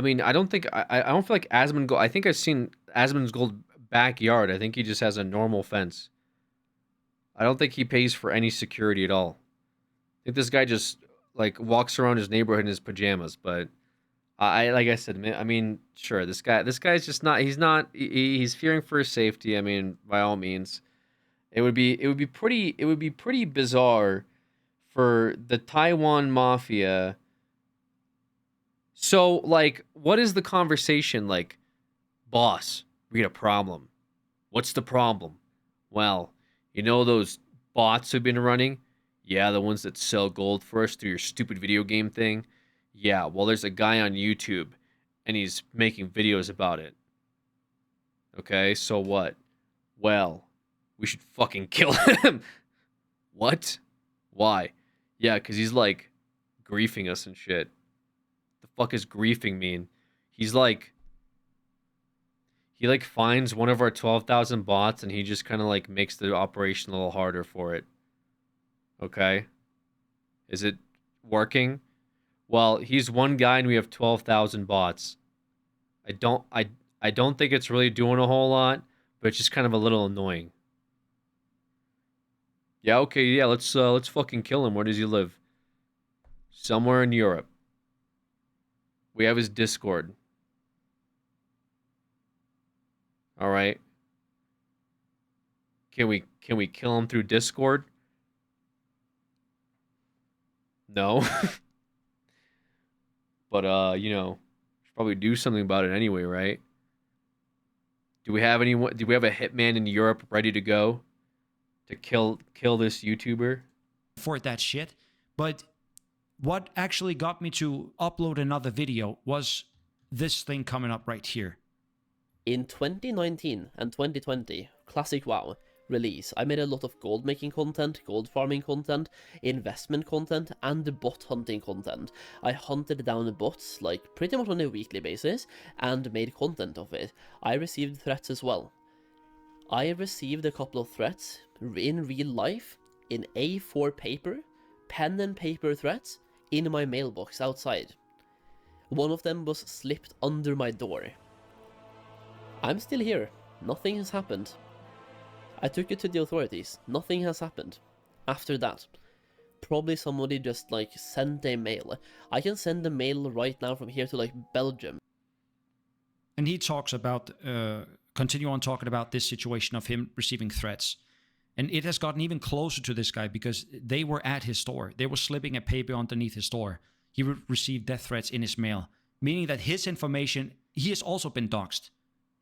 mean, I don't think I don't feel like Asmongold. I think I've seen Asmongold's backyard. I think he just has a normal fence. I don't think he pays for any security at all. I think this guy just like walks around his neighborhood in his pajamas. But like I said, I mean, sure, this guy's just not. He's fearing for his safety. I mean, by all means, it would be pretty bizarre for the Taiwan mafia. So, like, what is the conversation? Like, boss, we got a problem. What's the problem? Well, you know those bots who've been running? Yeah, the ones that sell gold for us through your stupid video game thing? Yeah, well, there's a guy on YouTube, and he's making videos about it. Okay, so what? Well, we should fucking kill him. What? Why? Yeah, because he's, like, griefing us and shit. The fuck is griefing mean? He's like, he like finds one of our 12,000 bots and he just kind of like makes the operation a little harder for it. Okay? Is it working? Well, he's one guy and we have 12,000 bots. I don't think it's really doing a whole lot, but it's just kind of a little annoying. Yeah, okay, yeah, let's fucking kill him. Where does he live? Somewhere in Europe. We have his Discord. All right. Can we kill him through Discord? No. But you know, should probably do something about it anyway, right? Do we have a hitman in Europe ready to go to kill this YouTuber? For that shit, but what actually got me to upload another video was this thing coming up right here. In 2019 and 2020, Classic WoW release, I made a lot of gold making content, gold farming content, investment content, and bot hunting content. I hunted down bots like pretty much on a weekly basis and made content of it. I received threats as well. I received a couple of threats in real life, in A4 paper, pen and paper threats, in my mailbox outside. One of them was slipped under my door. I'm still here. Nothing has happened. I took it to the authorities. Nothing has happened. After that, probably somebody just like sent a mail. I can send a mail right now from here to like Belgium. And he talks about, continue on talking about this situation of him receiving threats. And it has gotten even closer to this guy because they were at his store. They were slipping a paper underneath his door. He received death threats in his mail, meaning that his information, he has also been doxxed.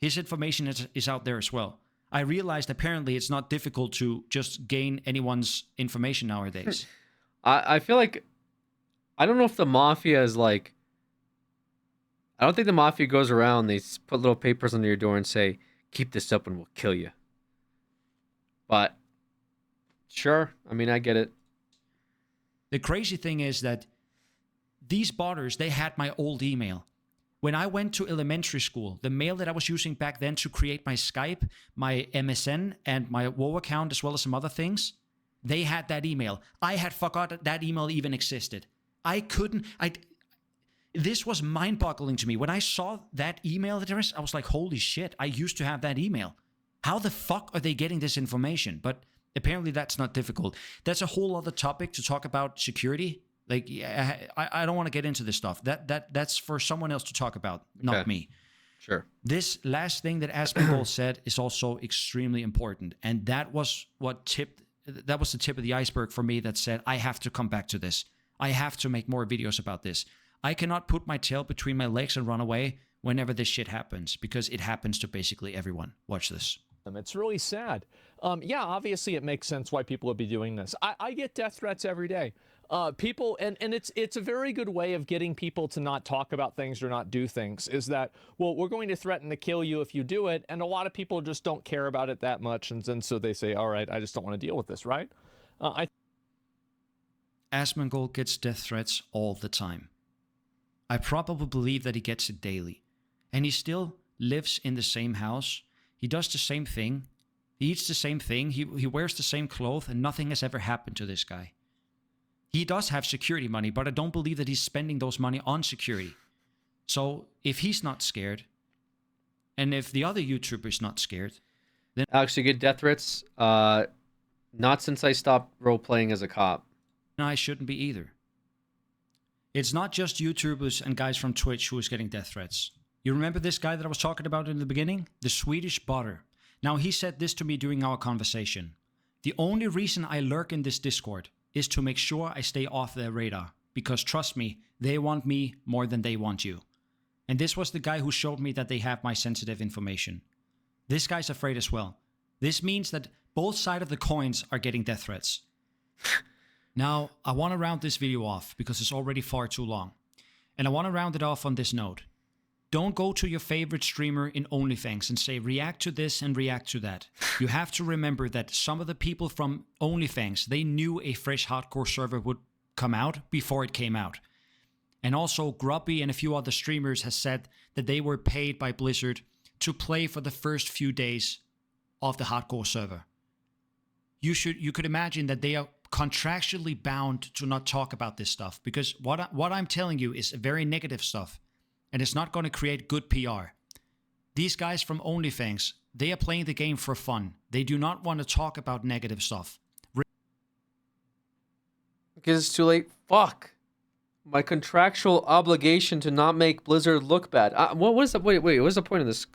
His information is out there as well. I realized apparently it's not difficult to just gain anyone's information nowadays. I feel like, I don't know if the mafia is like, I don't think the mafia goes around, they put little papers under your door and say, keep this up and we'll kill you. But, sure, I mean, I get it. The crazy thing is that these botters, they had my old email. When I went to elementary school, the mail that I was using back then to create my Skype, my MSN, and my WoW account, as well as some other things, they had that email. I had forgot that email even existed. This was mind-boggling to me. When I saw that email address, I was like, holy shit, I used to have that email. How the fuck are they getting this information? But apparently that's not difficult. That's a whole other topic to talk about security. Like, I don't want to get into this stuff. That's for someone else to talk about, not me. Sure. This last thing that Asmongold said is also extremely important. And that was the tip of the iceberg for me that said, I have to come back to this. I have to make more videos about this. I cannot put my tail between my legs and run away whenever this shit happens, because it happens to basically everyone. Watch this. It's really sad. Yeah, obviously it makes sense why people would be doing this. I get death threats every day. People, and it's a very good way of getting people to not talk about things or not do things, is that, well, we're going to threaten to kill you if you do it, and a lot of people just don't care about it that much, and then so they say, all right, I just don't want to deal with this, right? Asmongold gets death threats all the time. I probably believe that he gets it daily. And he still lives in the same house. He does the same thing. He eats the same thing. He wears the same clothes, and nothing has ever happened to this guy. He does have security money, but I don't believe that he's spending those money on security. So if he's not scared, and if the other YouTuber's not scared, then... Alex, you get death threats? Not since I stopped role-playing as a cop. I shouldn't be either. It's not just YouTubers and guys from Twitch who is getting death threats. You remember this guy that I was talking about in the beginning? The Swedish botter. Now, he said this to me during our conversation. The only reason I lurk in this Discord is to make sure I stay off their radar. Because trust me, they want me more than they want you. And this was the guy who showed me that they have my sensitive information. This guy's afraid as well. This means that both sides of the coins are getting death threats. Now, I want to round this video off because it's already far too long. And I want to round it off on this note. Don't go to your favorite streamer in OnlyFans and say, react to this and react to that. You have to remember that some of the people from OnlyFans, they knew a fresh hardcore server would come out before it came out. And also, Grubby and a few other streamers has said that they were paid by Blizzard to play for the first few days of the hardcore server. You could imagine that they are contractually bound to not talk about this stuff, because what I'm telling you is very negative stuff, and it's not going to create good PR. These guys from OnlyFans, they are playing the game for fun. They do not want to talk about negative stuff. Because it's too late. Fuck. My contractual obligation to not make Blizzard look bad. What is the wait? What's the point of this?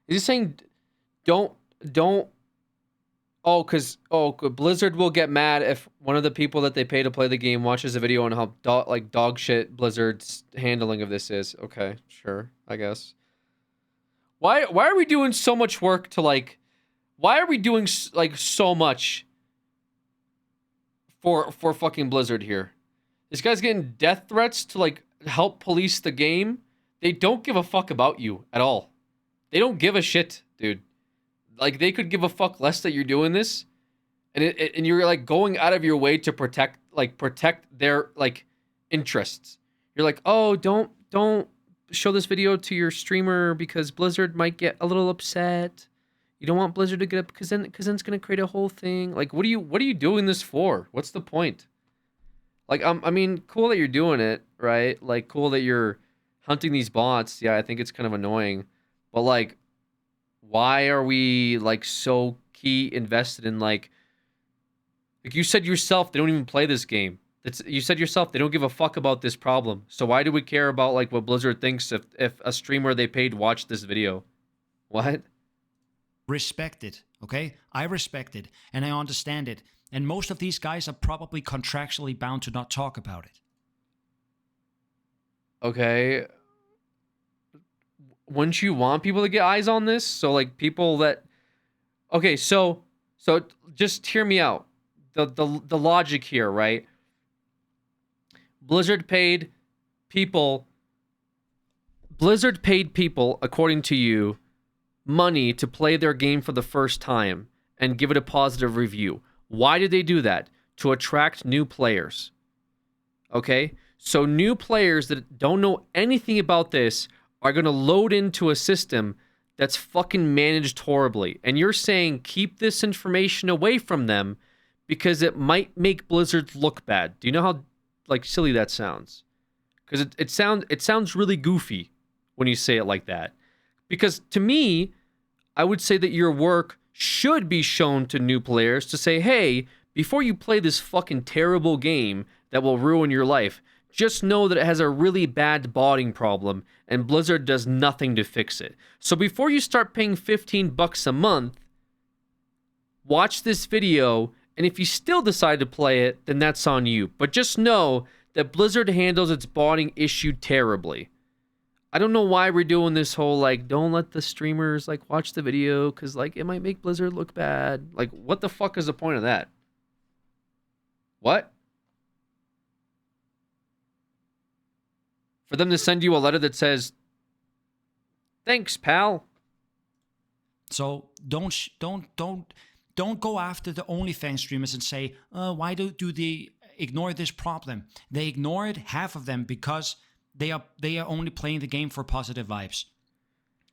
Is he saying don't? Blizzard will get mad if one of the people that they pay to play the game watches a video on how dog shit Blizzard's handling of this is. Okay, sure, I guess. Why are we doing so much work to why are we doing so much for fucking Blizzard here? This guy's getting death threats to help police the game. They don't give a fuck about you at all. They don't give a shit, dude. They could give a fuck less that you're doing this, and you're going out of your way to protect their interests. You're like, oh, don't show this video to your streamer because Blizzard might get a little upset. You don't want Blizzard to get up because then it's gonna create a whole thing. What are you doing this for? What's the point? I mean, cool that you're doing it, right? Cool that you're hunting these bots. Yeah, I think it's kind of annoying, but why are we so key invested in you said yourself they don't even play this game. You said yourself they don't give a fuck about this problem. So why do we care about what Blizzard thinks if a streamer they paid watched this video? What? Respect it, okay? I respect it and I understand it. And most of these guys are probably contractually bound to not talk about it. Okay. Wouldn't you want people to get eyes on this? So people that Okay, so just hear me out. The logic here, right? Blizzard paid people, according to you, money to play their game for the first time and give it a positive review. Why did they do that? To attract new players. Okay? So new players that don't know anything about this are going to load into a system that's fucking managed horribly. And you're saying keep this information away from them because it might make Blizzard look bad. Do you know how like silly that sounds? Because it sounds really goofy when you say it like that. Because to me, I would say that your work should be shown to new players to say, hey, before you play this fucking terrible game that will ruin your life, just know that it has a really bad botting problem and Blizzard does nothing to fix it. So before you start paying $15 a month, watch this video, and if you still decide to play it, then that's on you. But just know that Blizzard handles its botting issue terribly. I don't know why we're doing this whole, like, don't let the streamers, like, watch the video because, like, it might make Blizzard look bad. Like, what the fuck is the point of that? What? For them to send you a letter that says, thanks, pal. So don't go after the OnlyFans streamers and say, why do they ignore this problem? They ignored half of them because they are only playing the game for positive vibes.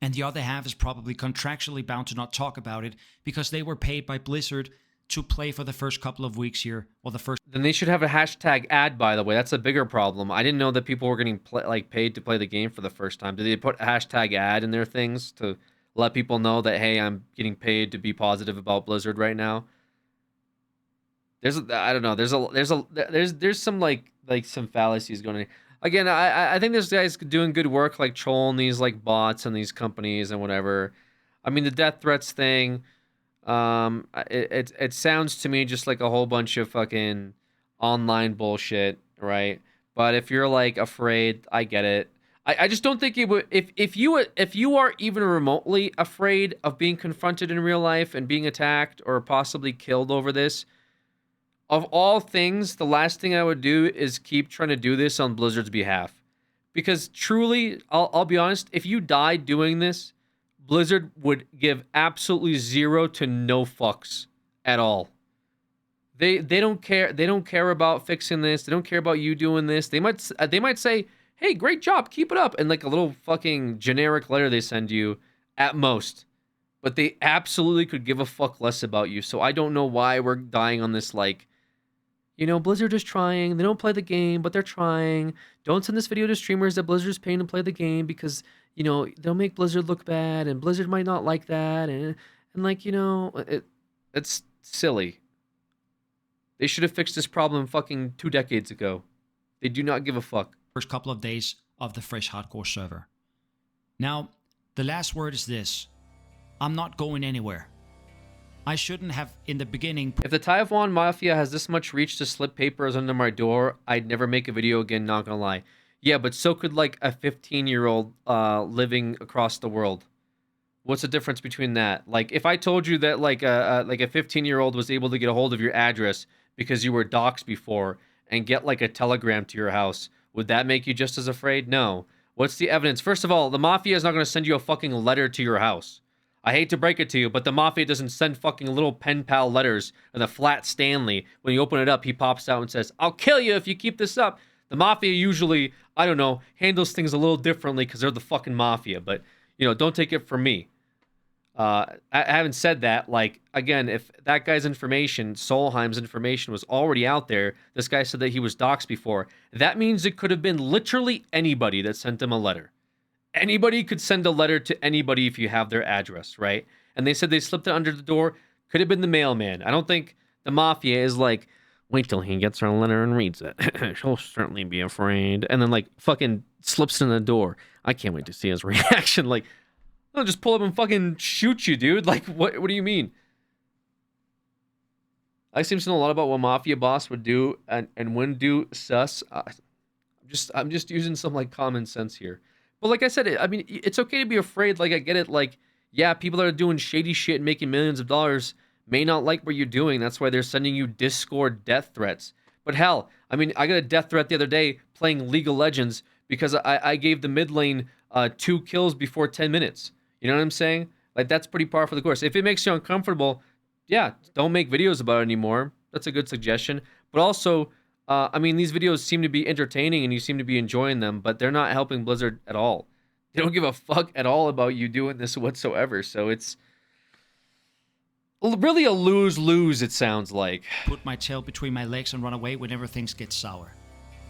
And the other half is probably contractually bound to not talk about it because they were paid by Blizzard to play for the first couple of weeks here, or the first. Then they should have a hashtag ad, by the way. That's a bigger problem. I didn't know that people were getting paid to play the game for the first time. Did they put a hashtag ad in their things to let people know that, hey, I'm getting paid to be positive about Blizzard right now? I don't know. There's some like some fallacies going on. Again, I think this guy's doing good work, like trolling these like bots and these companies and whatever. I mean, the death threats thing. It sounds to me just like a whole bunch of fucking online bullshit, right? But if you're like afraid, I get it. I just don't think it would. If you are even remotely afraid of being confronted in real life and being attacked or possibly killed over this, of all things, the last thing I would do is keep trying to do this on Blizzard's behalf. Because truly, I'll be honest, if you died doing this, Blizzard would give absolutely zero to no fucks at all. They don't care. They don't care about fixing this. They don't care about you doing this. They might say, "Hey, great job, keep it up," and like a little fucking generic letter they send you at most. But they absolutely could give a fuck less about you. So I don't know why we're dying on this like, you know, Blizzard is trying. They don't play the game, but they're trying. Don't send this video to streamers that Blizzard's paying to play the game because, you know, they'll make Blizzard look bad and Blizzard might not like that. And like, you know, it's silly. They should have fixed this problem fucking 2 decades ago. They do not give a fuck. First couple of days of the fresh hardcore server. Now, the last word is this. I'm not going anywhere. I shouldn't have in the beginning. If the Taiwan Mafia has this much reach to slip papers under my door, I'd never make a video again, not gonna lie. Yeah, but so could like a 15-year-old living across the world. What's the difference between that? Like if I told you that like a 15-year-old was able to get a hold of your address because you were doxxed before and get like a telegram to your house, would that make you just as afraid? No. What's the evidence? First of all, the Mafia is not going to send you a fucking letter to your house. I hate to break it to you, but the Mafia doesn't send fucking little pen pal letters and the flat Stanley. When you open it up, he pops out and says, "I'll kill you if you keep this up." The Mafia usually, I don't know, handles things a little differently because they're the fucking Mafia. But, you know, don't take it from me. I haven't said that. Like, again, if that guy's information, Solheim's information, was already out there, this guy said that he was doxxed before, that means it could have been literally anybody that sent him a letter. Anybody could send a letter to anybody if you have their address, right? And they said they slipped it under the door. Could have been the mailman. I don't think the Mafia is like, wait till he gets our letter and reads it. She'll certainly be afraid. And then like fucking slips it in the door. I can't wait to see his reaction. Like, they'll just pull up and fucking shoot you, dude. Like, what do you mean? I seem to know a lot about what Mafia boss would do and wouldn't do sus. I'm just using some like common sense here. But like I said, I mean, it's okay to be afraid. Like, I get it. Like, Yeah, people that are doing shady shit and making millions of dollars may not like what you're doing. That's why they're sending you Discord death threats. But hell, I mean, I got a death threat the other day playing League of Legends because I gave the mid lane 2 kills before 10 minutes. You know what I'm saying? Like, that's pretty par for the course. If it makes you uncomfortable, yeah, don't make videos about it anymore. That's a good suggestion. But also, I mean, these videos seem to be entertaining and you seem to be enjoying them, but they're not helping Blizzard at all. They don't give a fuck at all about you doing this whatsoever. So it's really a lose-lose, it sounds like. Put my tail between my legs and run away whenever things get sour.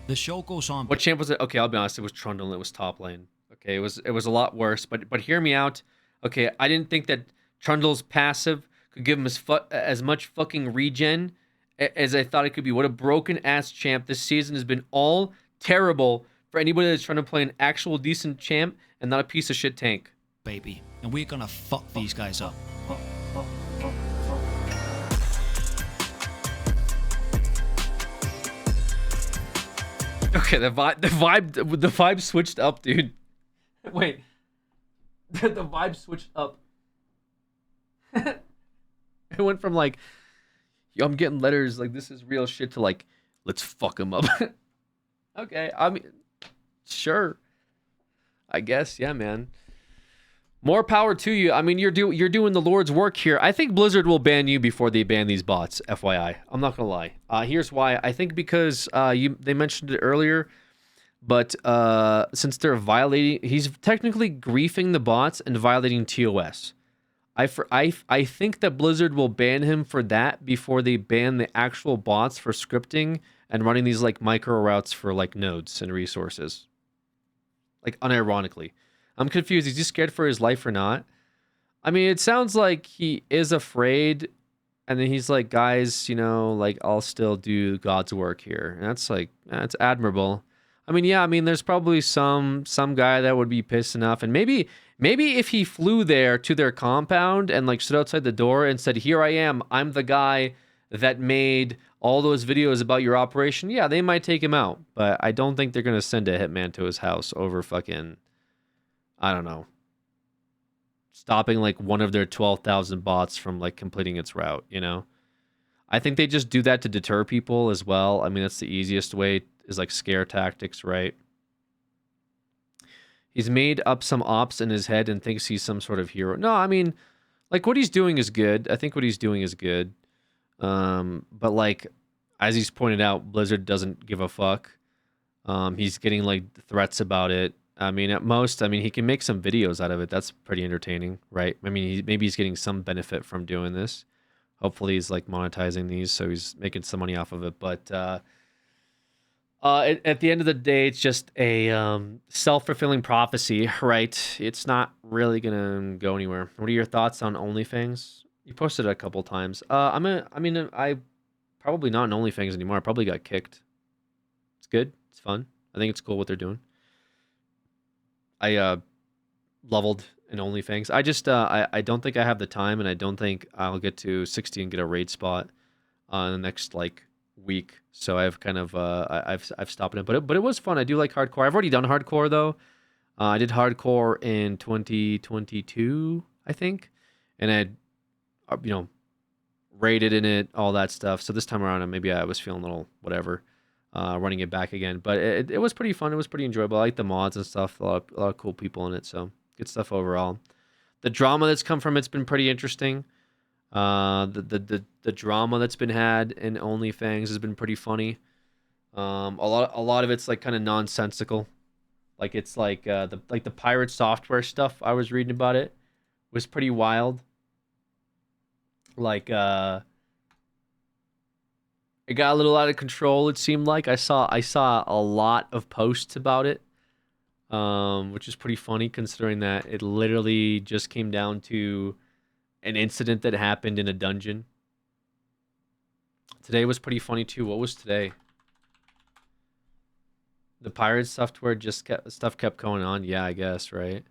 The show goes on. What champ was it? Okay, I'll be honest. It was Trundle. It was top lane. Okay, it was a lot worse. But hear me out. Okay, I didn't think that Trundle's passive could give him as much fucking regen as I thought it could be. What a broken-ass champ. This season has been all terrible for anybody that's trying to play an actual decent champ and not a piece of shit tank. Baby. And we're gonna fuck these guys up. Okay, the vibe switched up, dude. Wait. The vibe switched up. It went from like, yo, I'm getting letters like this is real shit to like, let's fuck him up. Okay, I mean, sure. I guess, yeah, man. More power to you. I mean, you're doing the Lord's work here. I think Blizzard will ban you before they ban these bots, FYI. I'm not gonna lie. Here's why. I think because they mentioned it earlier, but since they're violating, he's technically griefing the bots and violating TOS. I think that Blizzard will ban him for that before they ban the actual bots for scripting and running these like micro routes for like nodes and resources. Like unironically. I'm confused. Is he scared for his life or not? I mean, it sounds like he is afraid, and then he's like, guys, you know, like I'll still do God's work here. And that's like, that's admirable. I mean, yeah, I mean, there's probably some guy that would be pissed enough, and maybe if he flew there to their compound and like stood outside the door and said, "Here I am. I'm the guy that made all those videos about your operation." Yeah, they might take him out, but I don't think they're gonna send a hitman to his house over fucking, I don't know, stopping like one of their 12,000 bots from like completing its route, you know? I think they just do that to deter people as well. I mean, that's the easiest way, is like scare tactics, right? He's made up some ops in his head and thinks he's some sort of hero. No, I mean, like what he's doing is good. I think what he's doing is good. But like, as he's pointed out, Blizzard doesn't give a fuck. He's getting like threats about it. I mean, at most, I mean, he can make some videos out of it. That's pretty entertaining, right? I mean, maybe he's getting some benefit from doing this. Hopefully he's like monetizing these, so he's making some money off of it. But at the end of the day, it's just a self-fulfilling prophecy, right? It's not really gonna go anywhere. What are your thoughts on OnlyFans? You posted it a couple times. I probably not on OnlyFans anymore. I probably got kicked. It's good. It's fun. I think it's cool what they're doing. I leveled in OnlyFans. I just I don't think I have the time, and I don't think I'll get to 60 and get a raid spot in the next like week. So I've kind of I've stopped it. But it was fun. I do like hardcore. I've already done hardcore though. I did hardcore in 2022, I think, and I raided in it, all that stuff. So this time around, maybe I was feeling a little whatever. Running it back again, but it was pretty fun. It was pretty enjoyable. I like the mods and stuff. A lot of cool people in it, so good stuff overall. The drama that's come from it's been pretty interesting. The drama that's been had in OnlyFans has been pretty funny. A lot of it's like kind of nonsensical. Like it's like the pirate software stuff I was reading about it was pretty wild. Like it got a little out of control, it seemed like. I saw a lot of posts about it, which is pretty funny considering that it literally just came down to an incident that happened in a dungeon. Today was pretty funny too. What was today? The pirate software stuff kept going on. Yeah, I guess, right?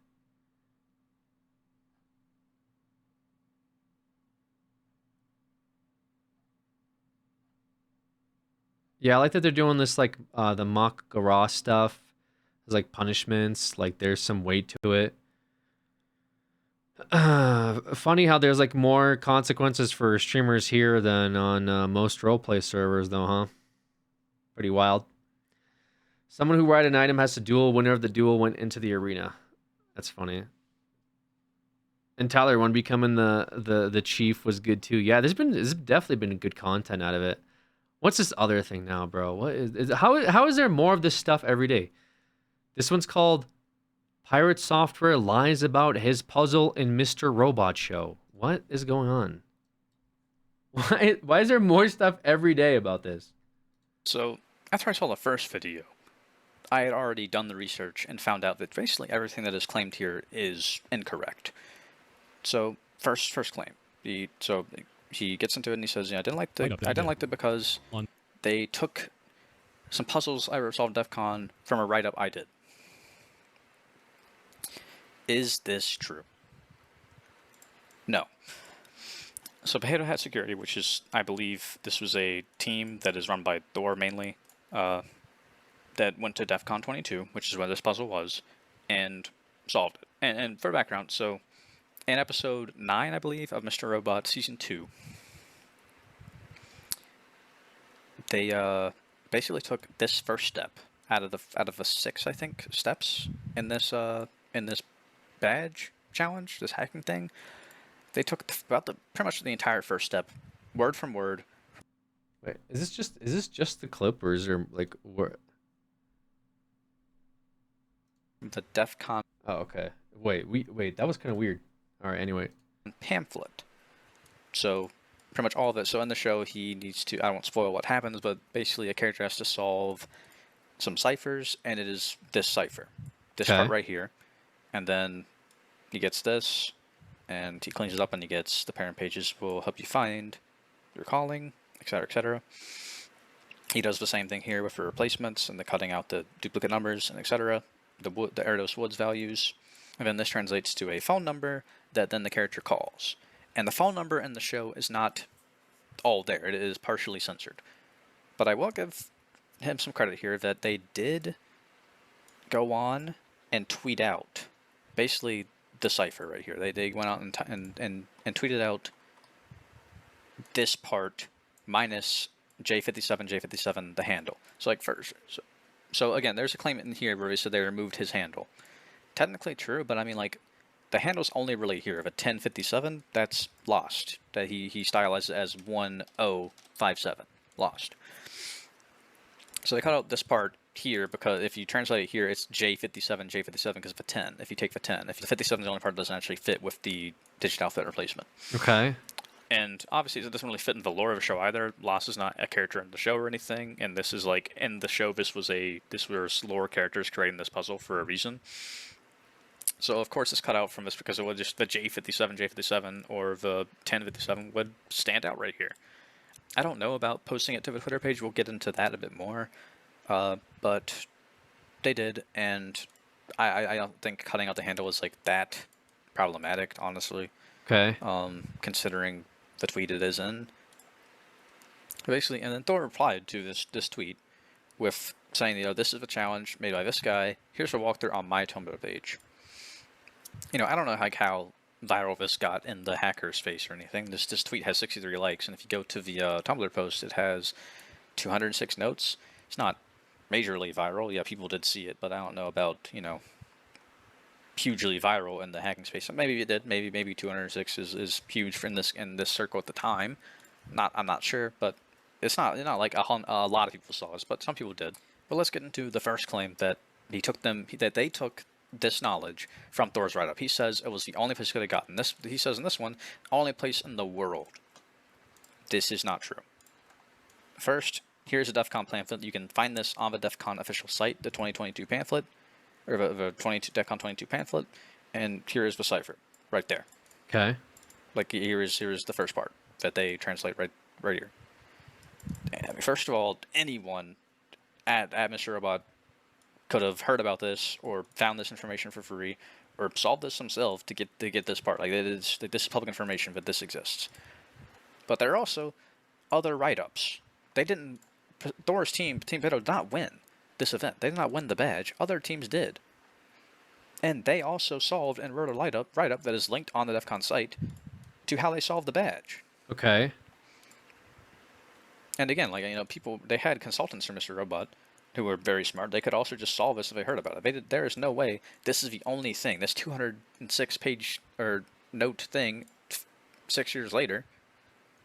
Yeah, I like that they're doing this, like, the mock Garrosh stuff. There's, like, punishments. Like, there's some weight to it. Funny how there's like more consequences for streamers here than on most roleplay servers, though, huh? Pretty wild. Someone who ride an item has to duel. Winner of the duel went into the arena. That's funny. And Tyler, one becoming the chief was good too. Yeah, there's definitely been good content out of it. What's this other thing now, bro? What is how is there more of this stuff every day? This one's called Pirate Software lies about his puzzle in Mr. Robot Show. What is going on? Why is there more stuff every day about this? So, after I saw the first video, I had already done the research and found out that basically everything that is claimed here is incorrect. So, first claim. He gets into it and he says, "Yeah, I didn't like it because they took some puzzles I resolved at DEF CON from a write-up I did." Is this true? No. So Potato Hat Security, which is, I believe, this was a team that is run by Thor mainly, that went to DEF CON 22, which is where this puzzle was, and solved it. And for background, so in episode 9, I believe, of Mr. Robot Season 2, they basically took this first step out of the 6, I think, steps in this badge challenge, this hacking thing. They took pretty much the entire first step, word from word. Wait, is this just the clip, or is there like what? The DEF CON. Oh, okay. Wait, that was kind of weird. All right, anyway. Pamphlet. So pretty much all of it. So in the show, he needs to. I won't spoil what happens, but basically a character has to solve some ciphers, and it is this cipher, this part right here. And then he gets this, and he cleans it up, and he gets the parent pages will help you find your calling, etc., etc. He does the same thing here with the replacements and the cutting out the duplicate numbers and etc. The Erdos Woods values, and then this translates to a phone number that then the character calls. And the phone number in the show is not all there; it is partially censored. But I will give him some credit here that they did go on and tweet out basically the cipher right here. They went out and tweeted out this part minus J57, the handle. So like first, so again, there's a claim in here where they said they removed his handle. Technically true, but I mean like the handle's only really here. If a 1057, that's lost. That he stylized it as 1057, lost. So they cut out this part here because if you translate it here, it's J57 because of a 10. If you take the 10, if the 57 is the only part that doesn't actually fit with the digit alphabet replacement. Okay. And obviously it doesn't really fit in the lore of the show either. Lost is not a character in the show or anything, and this is like in the show this was lore characters creating this puzzle for a reason. So of course it's cut out from this because it would just the J57 or the 1057 would stand out right here. I don't know about posting it to the Twitter page. We'll get into that a bit more. But they did, and I don't think cutting out the handle was like that problematic, honestly. Okay. Considering the tweet it is in. Basically, and then Thor replied to this tweet with saying, you know, this is a challenge made by this guy. Here's a walkthrough on my Tumblr page. You know, I don't know like how viral this got in the hacker space or anything. This tweet has 63 likes, and if you go to the Tumblr post, it has 206 notes. It's not majorly viral. Yeah, people did see it, but I don't know about, you know, hugely viral in the hacking space. Maybe it did. Maybe 206 is huge in this circle at the time. I'm not sure, but it's not like a lot of people saw this, but some people did. But let's get into the first claim that they took this knowledge from Thor's write-up. He says it was the only place he could have gotten this. He says in this one, only place in the world. This is not true. First, here's a DEF CON pamphlet. You can find this on the DEF CON official site, the 2022 pamphlet, or the DEF CON 22 pamphlet, and here is the cipher, right there. Okay. Like here is the first part that they translate right here. And first of all, anyone at Mr. Robot could have heard about this or found this information for free or solved this themselves to get this part. Like this is public information that this exists. But there are also other write-ups. They didn't. Thor's team Potato did not win this event. They did not win the badge. Other teams did. And they also solved and wrote a write-up that is linked on the DEF CON site to how they solved the badge. Okay. And again, like, you know, people, they had consultants for Mr. Robot who were very smart. They could also just solve this if they heard about it. There is no way this is the only thing. This 206-page or note thing 6 years later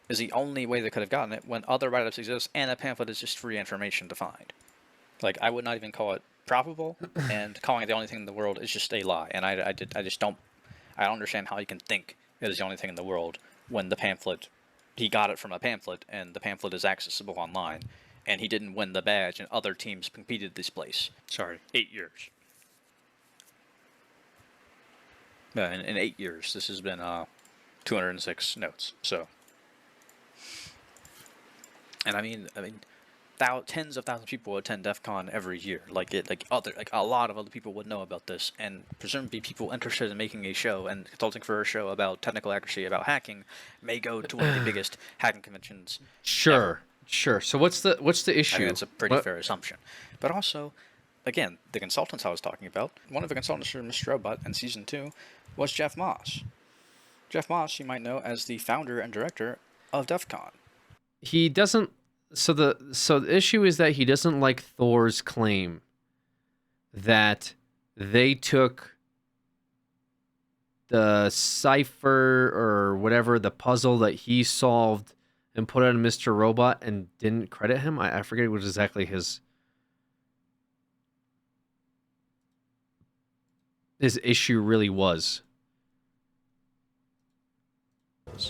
is the only way they could have gotten it when other write-ups exist and a pamphlet is just free information to find. Like, I would not even call it probable, and calling it the only thing in the world is just a lie. And I just don't understand how you can think it is the only thing in the world when the pamphlet, he got it from a pamphlet, and the pamphlet is accessible online, and he didn't win the badge, and other teams competed this place. Sorry, 8 years. In 8 years, this has been 206 notes. So, and I mean, tens of thousands of people attend DEF CON every year. Like a lot of other people would know about this, and presumably people interested in making a show and consulting for a show about technical accuracy, about hacking, may go to one of the biggest hacking conventions. Sure. So what's the issue? I mean, it's a pretty fair assumption. But also, again, the consultants I was talking about, one of the consultants for Mr. Robot in Season 2 was Jeff Moss. Jeff Moss, you might know as the founder and director of DEF CON. He doesn't... So the issue is that he doesn't like Thor's claim that they took the cipher or whatever, the puzzle that he solved, and put it on Mr. Robot and didn't credit him. I forget what exactly his issue really was.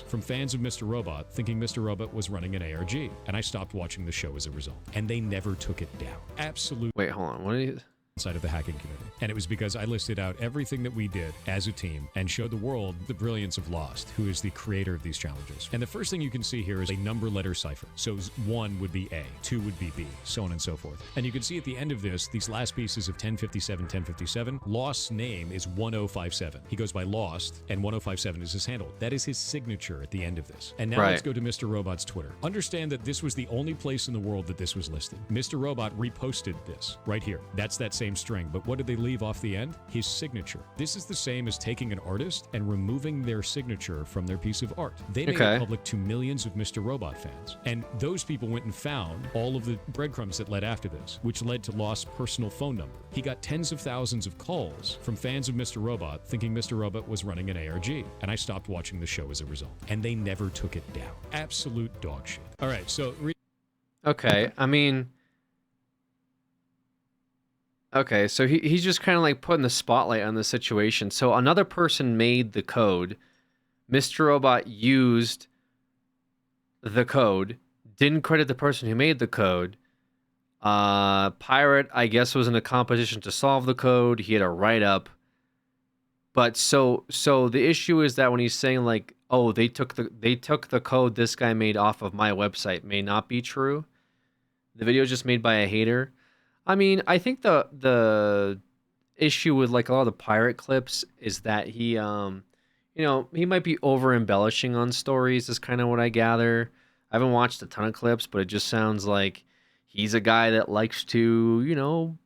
From fans of Mr. Robot thinking Mr. Robot was running an ARG, and I stopped watching the show as a result. And they never took it down. Absolutely. Wait, hold on. What are you... Inside of the hacking community. And it was because I listed out everything that we did as a team and showed the world the brilliance of Lost, who is the creator of these challenges. And the first thing you can see here is a number letter cipher. So 1 would be A, 2 would be B, so on and so forth. And you can see at the end of this, these last pieces of 1057, Lost's name is 1057. He goes by Lost, and 1057 is his handle. That is his signature at the end of this. And now let's go to Mr. Robot's Twitter. Understand that this was the only place in the world that this was listed. Mr. Robot reposted this right here. That's that same string, but what did they leave off the end? His signature. This is the same as taking an artist and removing their signature from their piece of art. They made it public to millions of Mr. Robot fans, and those people went and found all of the breadcrumbs that led after this, which led to Lost's personal phone number. He got tens of thousands of calls from fans of Mr. Robot thinking Mr. Robot was running an ARG, and I stopped watching the show as a result. And they never took it down. Absolute dog shit. All right, so... Okay, I mean... Okay, so he's just kind of like putting the spotlight on the situation. So another person made the code. Mr. Robot used the code. Didn't credit the person who made the code. Pirate, I guess, was in a competition to solve the code. He had a write-up. But so the issue is that when he's saying like, oh, they took the code this guy made off of my website, may not be true. The video is just made by a hater. I mean, I think the issue with like a lot of the pirate clips is that he, he might be over embellishing on stories. Is kind of what I gather. I haven't watched a ton of clips, but it just sounds like he's a guy that likes to,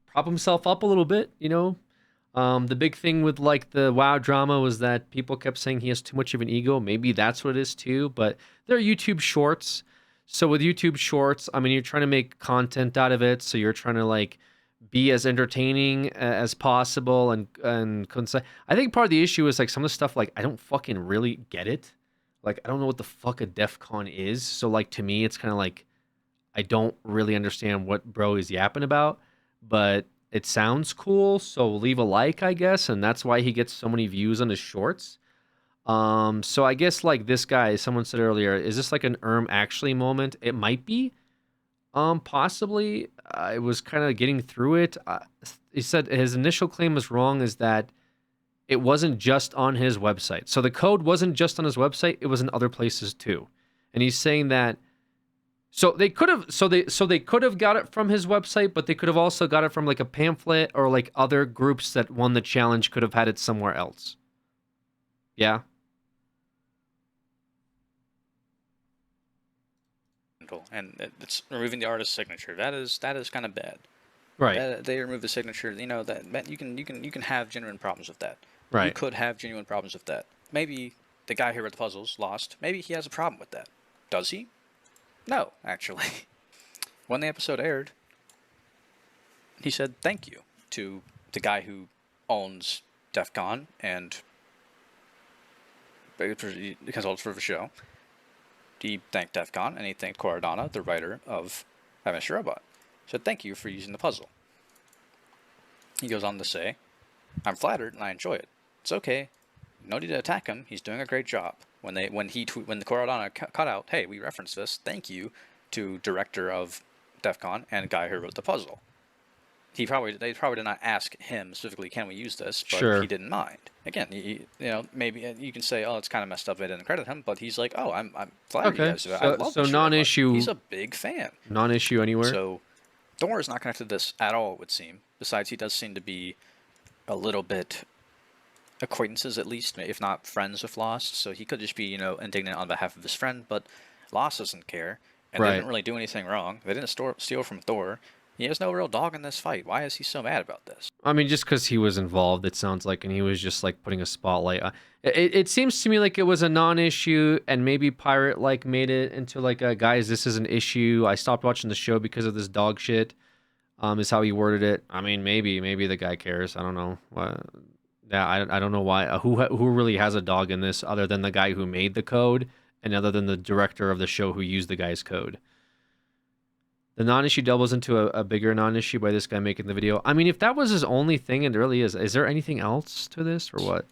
prop himself up a little bit. The big thing with like the WoW drama was that people kept saying he has too much of an ego. Maybe that's what it is too. But they're YouTube shorts. So with YouTube Shorts, I mean, you're trying to make content out of it. So you're trying to like be as entertaining as possible and I think part of the issue is like some of the stuff like I don't fucking really get it. Like I don't know what the fuck a DEF CON is. So like to me, it's kind of like I don't really understand what bro is yapping about. But it sounds cool, so leave a like, I guess, and that's why he gets so many views on his shorts. So I guess like this guy, someone said earlier, is this like an actually moment? It might be. Possibly. I was kind of getting through it. He said his initial claim was wrong, is that it wasn't just on his website. So the code wasn't just on his website, it was in other places too. And he's saying that they could have got it from his website, but they could have also got it from like a pamphlet or like other groups that won the challenge could have had it somewhere else. Yeah. And it's removing the artist's signature. That is kind of bad. Right. They remove the signature. You know that you can have genuine problems with that. You Right. could have genuine problems with that. Maybe the guy who wrote the puzzles lost. Maybe he has a problem with that. Does he? No, actually. When the episode aired, he said thank you to the guy who owns DEF CON and consults for the show. He thanked DEF CON and he thanked Coradonna, the writer of Mr. Robot. Said thank you for using the puzzle. He goes on to say, I'm flattered and I enjoy it. It's okay. No need to attack him. He's doing a great job. When the Coradonna cut out, hey, we referenced this. Thank you to director of DEF CON and guy who wrote the puzzle. They probably did not ask him specifically, can we use this? But Sure. he didn't mind. Again, you know, maybe you can say, oh, it's kind of messed up. They didn't credit him, but he's like, oh, I'm flattered. Okay. You guys. I love So Mr. Robot. non-issue. He's a big fan. Non-issue anywhere. So Thor is not connected to this at all, it would seem. Besides, he does seem to be a little bit acquaintances, at least, if not friends with Lost. So he could just be, you know, indignant on behalf of his friend, but Lost doesn't care. And they didn't really do anything wrong. They didn't steal from Thor. He has no real dog in this fight. Why is he so mad about this? I mean, just because he was involved, it sounds like, and he was just like putting a spotlight. It seems to me like it was a non-issue, and maybe Pirate like made it into like a guys, this is an issue. I stopped watching the show because of this dog shit. Is how he worded it. I mean, maybe the guy cares. I don't know. Yeah, I don't know why. Who really has a dog in this other than the guy who made the code, and other than the director of the show who used the guy's code. The non-issue doubles into a bigger non-issue by this guy making the video. I mean, if that was his only thing, and it really is there anything else to this, or what?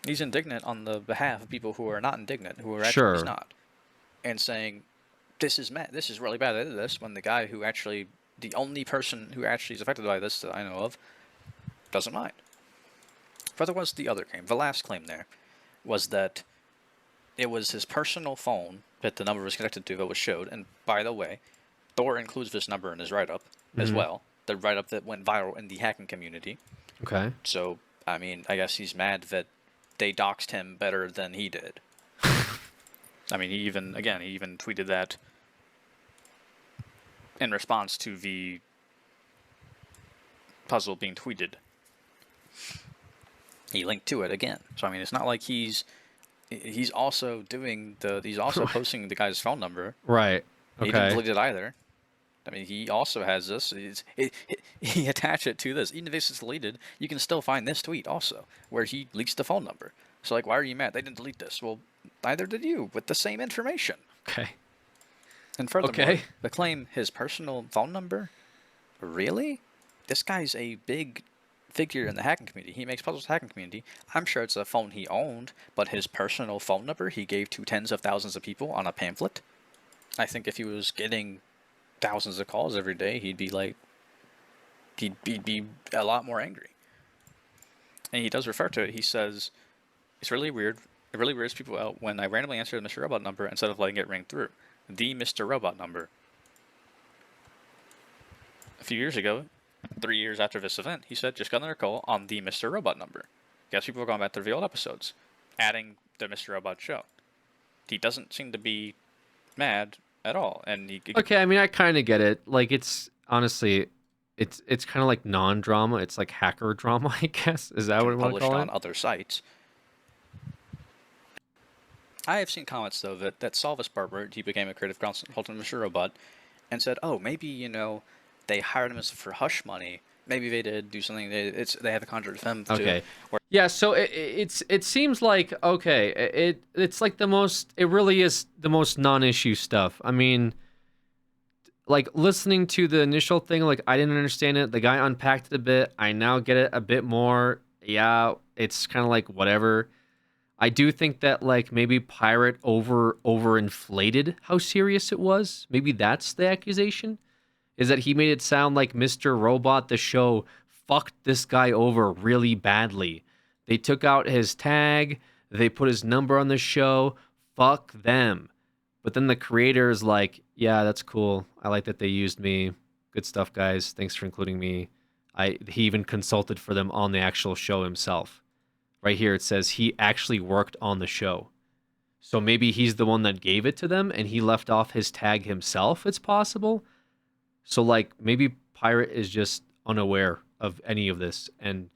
He's indignant on the behalf of people who are not indignant, who are actually he's not. And saying, this is mad, this is really bad, I did this, when the guy who actually, the only person who actually is affected by this that I know of, doesn't mind. Further was the other claim. The last claim there was that it was his personal phone that the number was connected to that was showed. And by the way, Thor includes this number in his write-up as well. The write-up that went viral in the hacking community. Okay. So, I mean, I guess he's mad that they doxed him better than he did. I mean, he even tweeted that in response to the puzzle being tweeted. He linked to it again. So, I mean, it's not like he's also posting the guy's phone number. Right. Okay. He didn't delete it either. I mean, he also has this. He attached it to this. Even if this is deleted, you can still find this tweet also, where he leaks the phone number. So, like, why are you mad? They didn't delete this. Well, neither did you, with the same information. Okay. And furthermore, the claim his personal phone number? Really? This guy's a big figure in the hacking community. He makes puzzles hacking community. I'm sure it's a phone he owned, but his personal phone number he gave to tens of thousands of people on a pamphlet. I think if he was getting thousands of calls every day, he'd be a lot more angry. And he does refer to it. He says, it's really weird. It really weirds people out when I randomly answer the Mr. Robot number instead of letting it ring through. The Mr. Robot number. A few years ago, 3 years after this event, he said, just got another call on the Mr. Robot number. Guess people are going back to the old episodes, adding the Mr. Robot show. He doesn't seem to be mad at all. And okay, I mean, I kind of get it. Like, it's honestly, it's kind of like non-drama. It's like hacker drama, I guess. Is that what we want to call it? Published on other sites. I have seen comments, though, that Salvis Barber, he became a creative consultant, Mr. Robot, and said, oh, maybe, you know, they hired him for hush money. Maybe they did do something. They have a contract with him. Okay. Yeah. So it seems like it's like it really is the most non-issue stuff. I mean, like listening to the initial thing, like I didn't understand it. The guy unpacked it a bit. I now get it a bit more. Yeah, it's kind of like whatever. I do think that like maybe Pirate overinflated how serious it was. Maybe that's the accusation. Is that he made it sound like Mr. Robot, the show, fucked this guy over really badly. They took out his tag. They put his number on the show. Fuck them. But then the creator is like, yeah, that's cool. I like that they used me. Good stuff, guys. Thanks for including me. He even consulted for them on the actual show himself. Right here it says he actually worked on the show. So maybe he's the one that gave it to them and he left off his tag himself, it's possible. So, like, maybe Pirate is just unaware of any of this, and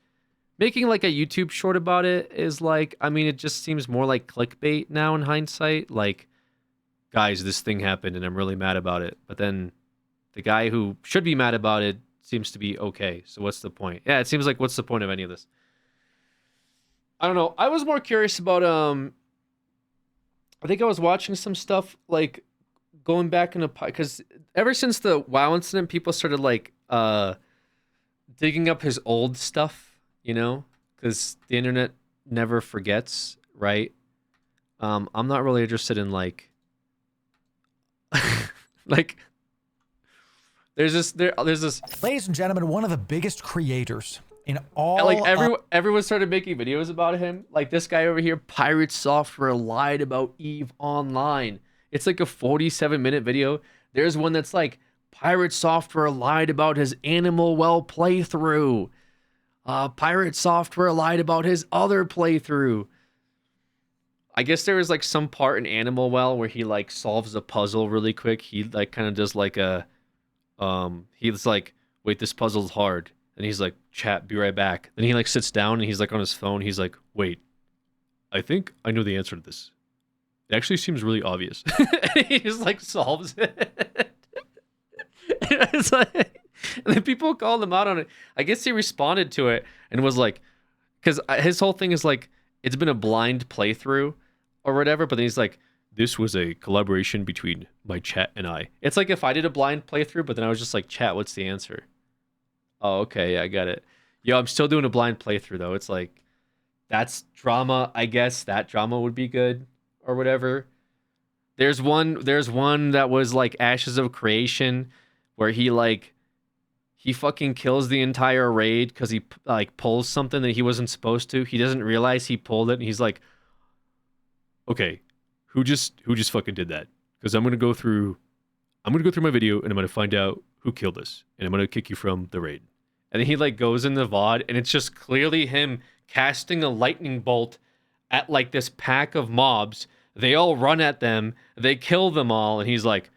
making like a YouTube short about it is like, I mean, it just seems more like clickbait now in hindsight. Like, guys, this thing happened and I'm really mad about it. But then the guy who should be mad about it seems to be okay. So what's the point? Yeah, it seems like what's the point of any of this? I don't know. I was more curious about I think I was watching some stuff like going back into, because ever since the WoW incident, people started like digging up his old stuff, you know, because the internet never forgets, right? I'm not really interested in like like there's this. Ladies and gentlemen, one of the biggest creators in all. Like everyone started making videos about him. Like this guy over here, Pirate Software lied about EVE Online. It's like a 47-minute video. There's one that's like Pirate Software lied about his Animal Well playthrough. Pirate Software lied about his other playthrough. I guess there was like some part in Animal Well where he like solves a puzzle really quick. He like kind of does like a he's like, wait, this puzzle's hard. And he's like, chat, be right back. Then he like sits down and he's like on his phone. He's like, wait, I think I know the answer to this. It actually seems really obvious. And he just like solves it. It's like, and then people called him out on it. I guess he responded to it and was like, because his whole thing is like, it's been a blind playthrough or whatever. But then he's like, this was a collaboration between my chat and I. It's like if I did a blind playthrough, but then I was just like, chat, what's the answer? Oh, okay, yeah, I got it. Yo, I'm still doing a blind playthrough though. It's like, that's drama. I guess that drama would be good or whatever. There's one that was like Ashes of Creation, where he fucking kills the entire raid because he like pulls something that he wasn't supposed to. He doesn't realize he pulled it, and he's like, okay, who just fucking did that? Because I'm gonna go through my video and I'm gonna find out who killed us, and I'm gonna kick you from the raid. And then he like goes in the VOD, and it's just clearly him casting a lightning bolt at like this pack of mobs. They all run at them, they kill them all, and he's like,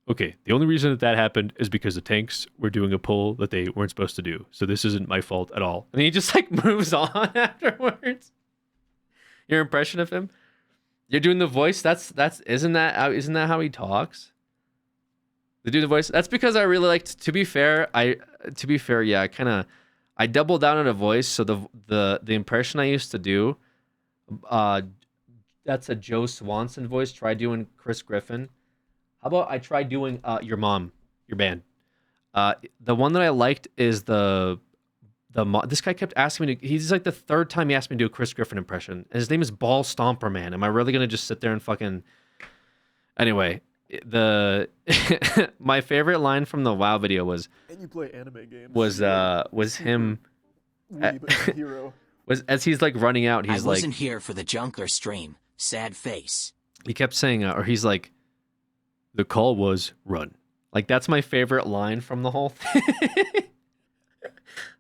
okay, the only reason that happened is because the tanks were doing a pull that they weren't supposed to do. So this isn't my fault at all. And he just like moves on afterwards. Your impression of him? You're doing the voice? Isn't that how he talks? To do the voice? That's because I really liked, to be fair, yeah, I doubled down on a voice. So the impression I used to do, that's a Joe Swanson voice. Try doing Chris Griffin. How about I try doing your mom, your band? The one that I liked is this guy kept asking me to. He's like the third time he asked me to do a Chris Griffin impression. And his name is Ball Stomper Man. Am I really gonna just sit there and fucking? Anyway, my favorite line from the WoW video was. And you play anime games. Was him. Hero. Was as he's like running out. He's I like. wasn't here for the Junker stream. Sad face. He kept saying, or he's like. The call was run. Like that's my favorite line from the whole thing.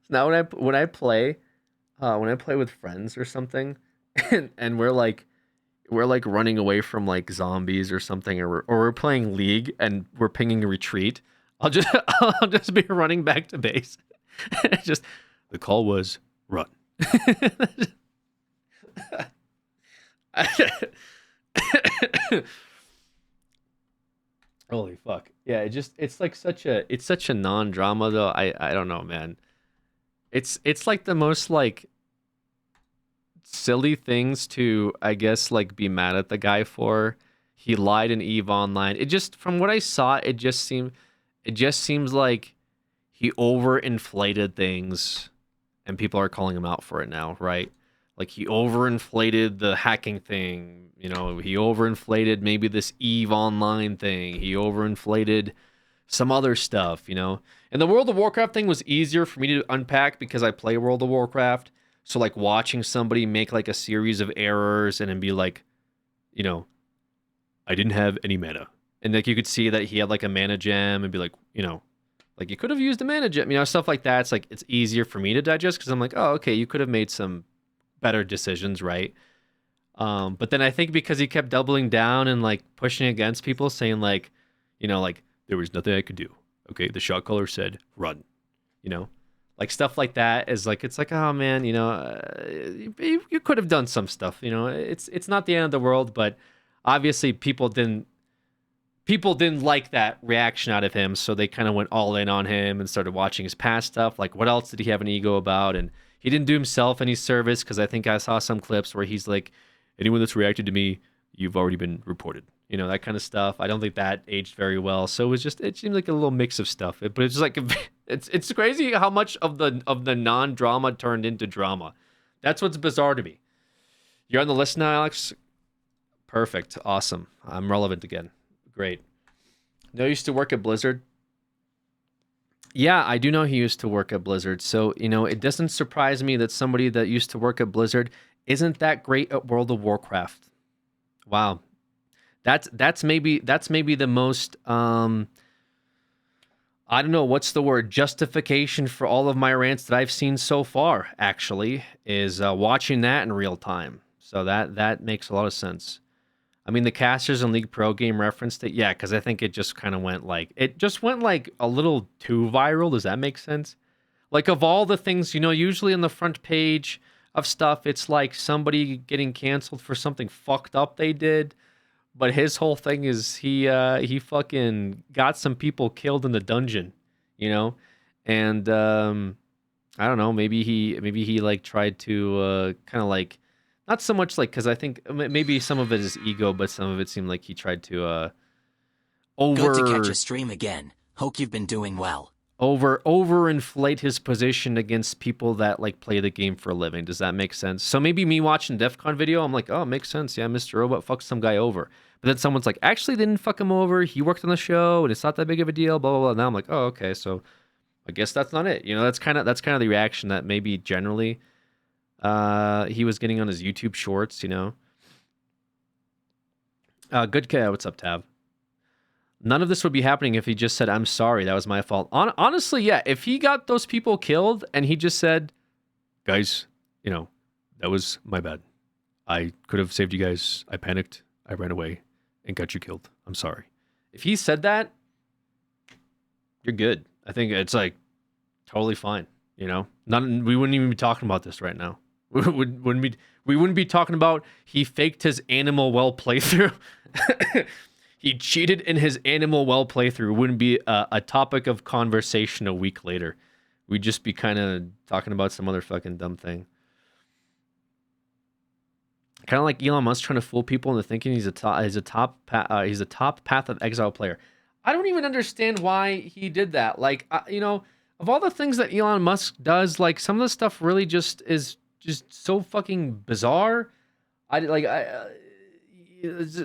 Now when I play with friends or something, and we're like running away from like zombies or something, or we're playing League and we're pinging a retreat, I'll just be running back to base. Just the call was run. Holy fuck. Yeah, it's like such a non-drama though. I don't know, man. It's like the most like silly things to, I guess, like be mad at the guy for. He lied in EVE Online. It just, from what I saw, it just seems like he overinflated things and people are calling him out for it now, right? Like he overinflated the hacking thing, you know, he overinflated maybe this EVE Online thing. He overinflated some other stuff, you know. And the World of Warcraft thing was easier for me to unpack because I play World of Warcraft. So like watching somebody make like a series of errors and then be like, you know, I didn't have any mana. And like you could see that he had like a mana gem and be like, you know, like you could have used a mana gem, you know, stuff like that. It's like, it's easier for me to digest because I'm like, oh, okay, you could have made some better decisions, right? But then I think because he kept doubling down and like pushing against people, saying like, you know, like there was nothing I could do. Okay, the shot caller said, run. You know? Like, stuff like that is like, it's like, oh, man, you know, you could have done some stuff, you know? It's not the end of the world, but obviously people didn't like that reaction out of him, so they kind of went all in on him and started watching his past stuff. Like, what else did he have an ego about? And he didn't do himself any service, because I think I saw some clips where he's like, anyone that's reacted to me, you've already been reported. You know, that kind of stuff. I don't think that aged very well. So it seemed like a little mix of stuff. But it's like, it's crazy how much of the non-drama turned into drama. That's what's bizarre to me. You're on the list now, Alex? Perfect. Awesome. I'm relevant again. Great. No, he used to work at Blizzard. Yeah, I do know he used to work at Blizzard. So, you know, it doesn't surprise me that somebody that used to work at Blizzard isn't that great at World of Warcraft. Wow. That's maybe the most I don't know, what's the word, justification for all of my rants that I've seen so far, actually, is watching that in real time. So that makes a lot of sense. I mean, the casters and League Pro game referenced it. Yeah, because I think it just kind of went like a little too viral. Does that make sense? Like, of all the things, you know, usually on the front page of stuff, it's like somebody getting canceled for something fucked up they did. But his whole thing is he fucking got some people killed in the dungeon, you know? And I don't know, maybe he like tried to kind of like, not so much like, because I think maybe some of it is ego, but some of it seemed like he tried to Good to catch a stream again. Hope you've been doing well. overinflate his position against people that like play the game for a living. Does that make sense? So maybe me watching DEF CON video, I'm like, oh, it makes sense. Yeah, Mr. Robot fucked some guy over. But then someone's like, actually, they didn't fuck him over. He worked on the show, and it's not that big of a deal. Blah blah blah. Now I'm like, oh, okay. So I guess that's not it. You know, that's kind of the reaction that maybe generally he was getting on his YouTube shorts. You know. Good K, what's up, Tab? None of this would be happening if he just said, I'm sorry, that was my fault. Honestly, yeah, if he got those people killed and he just said, guys, you know, that was my bad. I could have saved you guys. I panicked. I ran away and got you killed. I'm sorry. If he said that, you're good. I think it's like totally fine. You know, we wouldn't even be talking about this right now. We wouldn't be talking about he faked his Animal Well playthrough. He cheated in his Animal Well playthrough. Wouldn't be a topic of conversation a week later. We'd just be kind of talking about some other fucking dumb thing. Kind of like Elon Musk trying to fool people into thinking he's a top Path of Exile player. I don't even understand why he did that. Like, you know, of all the things that Elon Musk does, like some of the stuff really just is just so fucking bizarre.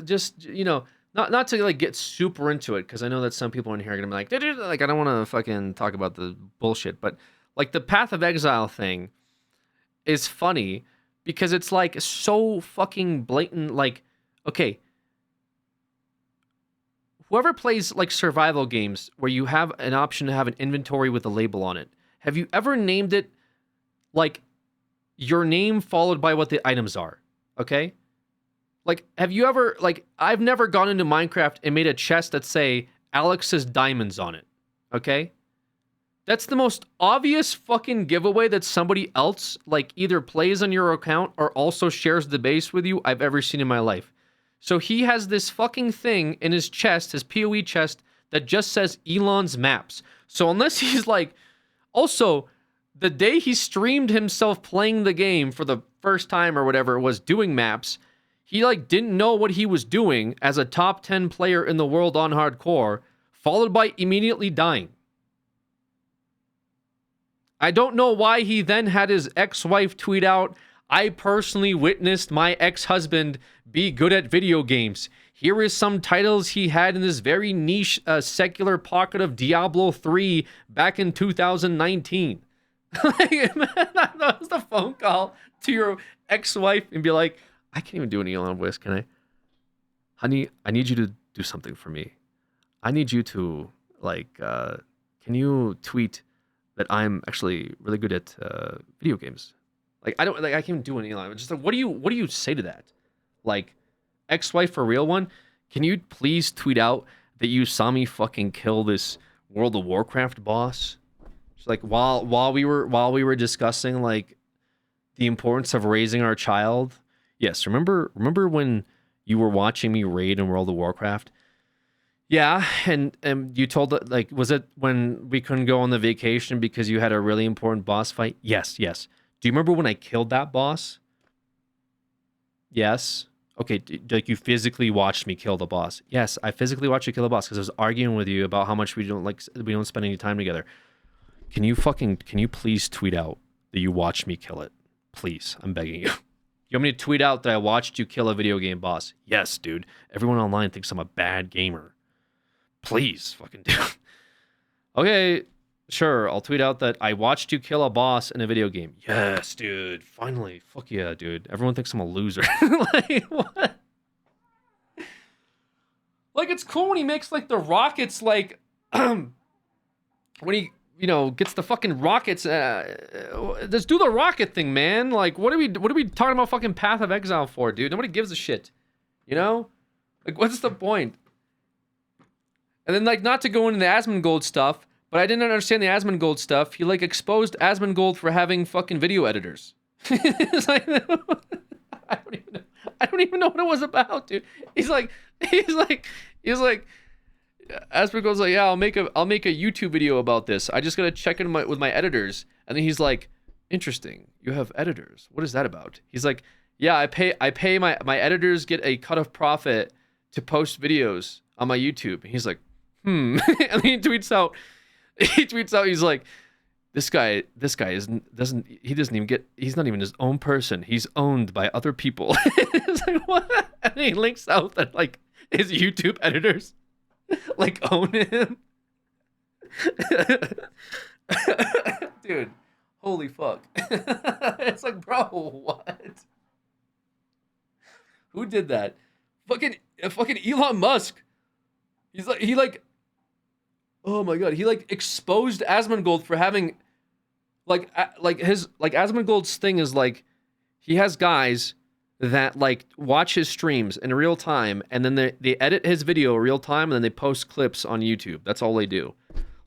Just, you know, not to like get super into it, because I know that some people in here are gonna be like I don't want to fucking talk about the bullshit, but like the Path of Exile thing is funny because it's like so fucking blatant. Like, okay, whoever plays like survival games where you have an option to have an inventory with a label on it, have you ever named it like your name followed by what the items are? Okay. Like, have you ever, like, I've never gone into Minecraft and made a chest that say Alex's diamonds on it, okay? That's the most obvious fucking giveaway that somebody else, like, either plays on your account or also shares the base with you I've ever seen in my life. So he has this fucking thing in his chest, his PoE chest, that just says Elon's Maps. So unless he's like, also, the day he streamed himself playing the game for the first time or whatever it was, doing maps, he like didn't know what he was doing as a top 10 player in the world on hardcore, followed by immediately dying. I don't know why he then had his ex-wife tweet out, I personally witnessed my ex-husband be good at video games. Here is some titles he had in this very niche secular pocket of Diablo 3 back in 2019. Like, man, that was the phone call to your ex-wife and be like, I can't even do an Elon voice, can I? Honey, I need you to do something for me. I need you to, like, can you tweet that I'm actually really good at video games? Like, I can't even do an Elon. It's just like, what do you say to that? Like, ex-wife for real one? Can you please tweet out that you saw me fucking kill this World of Warcraft boss. She's like, while we were discussing like the importance of raising our child. Yes, remember when you were watching me raid in World of Warcraft? Yeah, and you told, like, was it when we couldn't go on the vacation because you had a really important boss fight? Yes. Do you remember when I killed that boss? Yes. Okay, like you physically watched me kill the boss. Yes, I physically watched you kill the boss because I was arguing with you about how much we don't spend any time together. Can you please tweet out that you watched me kill it? Please, I'm begging you. You want me to tweet out that I watched you kill a video game boss? Yes, dude. Everyone online thinks I'm a bad gamer. Please, fucking do. Okay, sure. I'll tweet out that I watched you kill a boss in a video game. Yes, dude. Finally. Fuck yeah, dude. Everyone thinks I'm a loser. Like, what? Like, it's cool when he makes, like, the rockets, like, when he, you know, gets the fucking rockets. Let's do the rocket thing, man. Like, what are we talking about fucking Path of Exile for, dude? Nobody gives a shit. You know? Like, what's the point? And then, like, not to go into the Asmongold stuff, but I didn't understand the Asmongold stuff. He, like, exposed Asmongold for having fucking video editors. It's like, I don't even know what it was about, dude. He's like, Asmongold's like, yeah, I'll make a YouTube video about this. I just gotta check in with my editors. And then he's like, interesting. You have editors. What is that about? He's like, yeah, I pay my editors get a cut of profit to post videos on my YouTube. And he's like, and he tweets out, he's like, this guy doesn't even get, he's not even his own person. He's owned by other people. It's like, what? And he links out that, like, his YouTube editors, like, own him. Dude, holy fuck. It's like, bro, what? Who did that? Fucking Elon Musk. He oh my god, he like exposed Asmongold for having like Asmongold's thing is like he has guys that like watch his streams in real time and then they edit his video in real time and then they post clips on YouTube. That's all they do.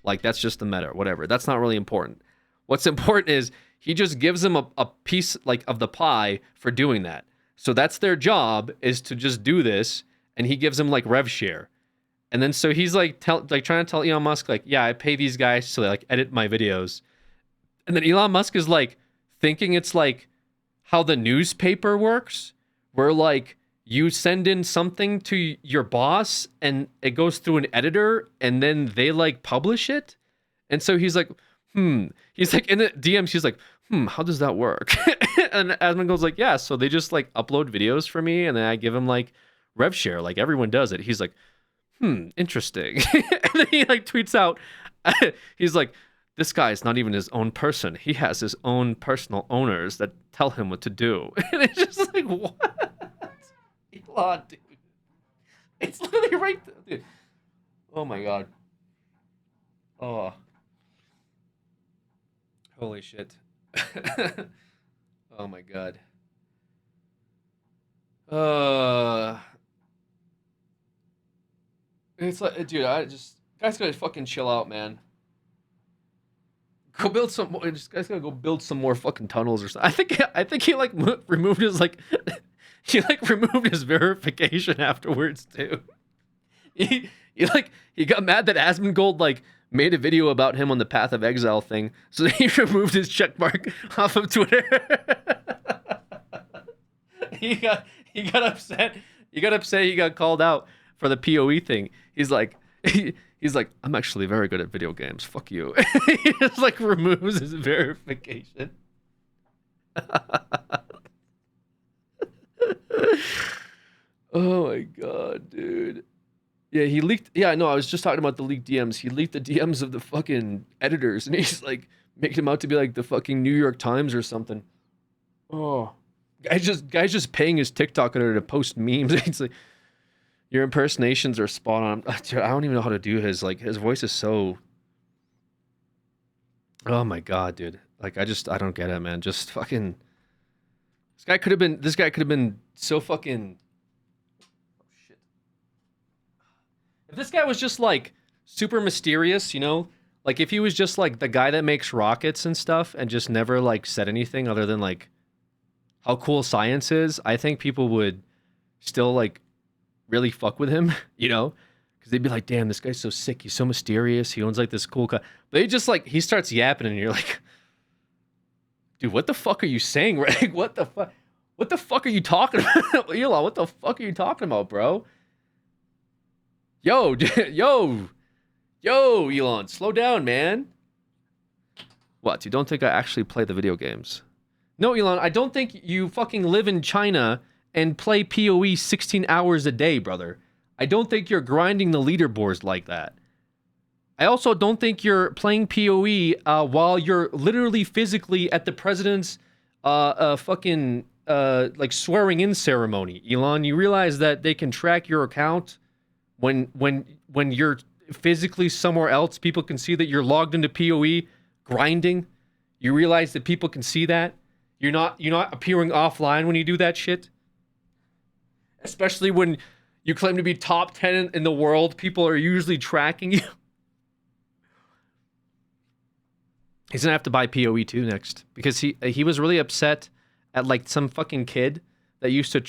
Like, that's just the meta, whatever. That's not really important. What's important is he just gives them a piece like of the pie for doing that. So that's their job, is to just do this, and he gives them like rev share. And then so he's like trying to tell Elon Musk, like, yeah, I pay these guys to like edit my videos. And then Elon Musk is like thinking it's like how the newspaper works, where like you send in something to your boss and it goes through an editor and then they like publish it. And so he's like, he's like in the DMs, he's like, how does that work? And Asmongold's like, yeah, so they just like upload videos for me and then I give them like rev share, like everyone does it. He's like, interesting. And then he like tweets out, he's like, this guy is not even his own person. He has his own personal owners that tell him what to do. And it's just like, what? Elon, dude. It's literally right there, dude. Oh my god. Oh. Holy shit. Oh my god. It's like, dude, guys gotta fucking chill out, man. Go build some more. This guy's gotta go build some more fucking tunnels or something. I think he like removed his like, he like removed his verification afterwards too. He got mad that Asmongold like made a video about him on the Path of Exile thing, so he removed his checkmark off of Twitter. He got upset. He got called out for the PoE thing. He's like, I'm actually very good at video games. Fuck you. He just like removes his verification. Oh my god, dude. Yeah, he leaked. Yeah, no, I was just talking about the leaked DMs. He leaked the DMs of the fucking editors, and he's like making them out to be like the fucking New York Times or something. Oh, guy's just paying his TikTok editor to post memes. It's like, your impersonations are spot on. Dude, I don't even know how to do his. Like, his voice is so. Oh my god, dude. Like, I don't get it, man. Just fucking. This guy could have been so fucking. Oh shit. If this guy was just like super mysterious, you know? Like if he was just like the guy that makes rockets and stuff and just never like said anything other than like how cool science is, I think people would still like really fuck with him, you know? Because they'd be like, damn, this guy's so sick. He's so mysterious. He owns like this cool car. But he just like, he starts yapping and you're like, dude, what the fuck are you saying, Greg? What the fuck? What the fuck are you talking about? Hila, what the fuck are you talking about, bro? Yo, Elon, slow down, man. What? You don't think I actually play the video games? No, Elon, I don't think you fucking live in China and play PoE 16 hours a day, brother. I don't think you're grinding the leaderboards like that. I also don't think you're playing PoE while you're literally physically at the president's fucking like swearing in ceremony. Elon, you realize that they can track your account when you're physically somewhere else. People can see that you're logged into PoE grinding. You realize that people can see that. You're not appearing offline when you do that shit. Especially when you claim to be top 10 in the world, people are usually tracking you. He's gonna have to buy PoE 2 next because he was really upset at like some fucking kid that used to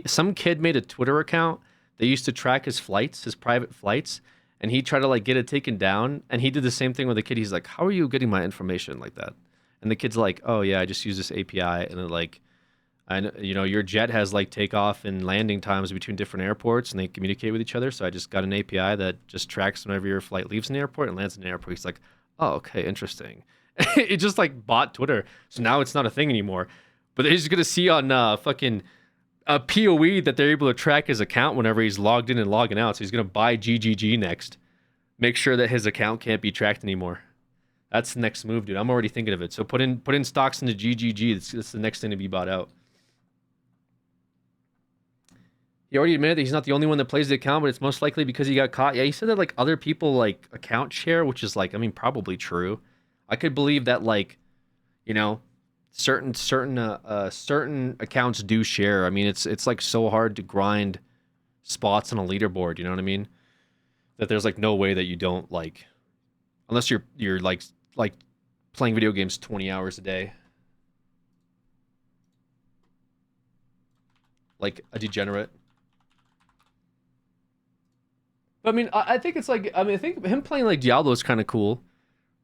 some kid made a Twitter account that used to track his flights, his private flights, and he tried to like get it taken down, and he did the same thing with the kid. He's like, "How are you getting my information like that?" And the kid's like, "Oh yeah, I just use this API," and then like, your jet has like takeoff and landing times between different airports, and they communicate with each other. So I just got an API that just tracks whenever your flight leaves an airport and lands in an airport. He's like, "Oh, okay, interesting." It just like bought Twitter, so now it's not a thing anymore. But he's gonna see on fucking PoE that they're able to track his account whenever he's logged in and logging out. So he's gonna buy GGG next, make sure that his account can't be tracked anymore. That's the next move, dude. I'm already thinking of it. So put in stocks into GGG. That's the next thing to be bought out. He already admitted that he's not the only one that plays the account, but it's most likely because he got caught. Yeah, he said that like other people like account share, which is like, I mean, probably true. I could believe that like, certain accounts do share. I mean, it's like so hard to grind spots on a leaderboard. You know what I mean? That there's like no way that you don't like, unless you're like playing video games 20 hours a day, like a degenerate. But I mean, I think it's like, I think him playing like Diablo is kind of cool.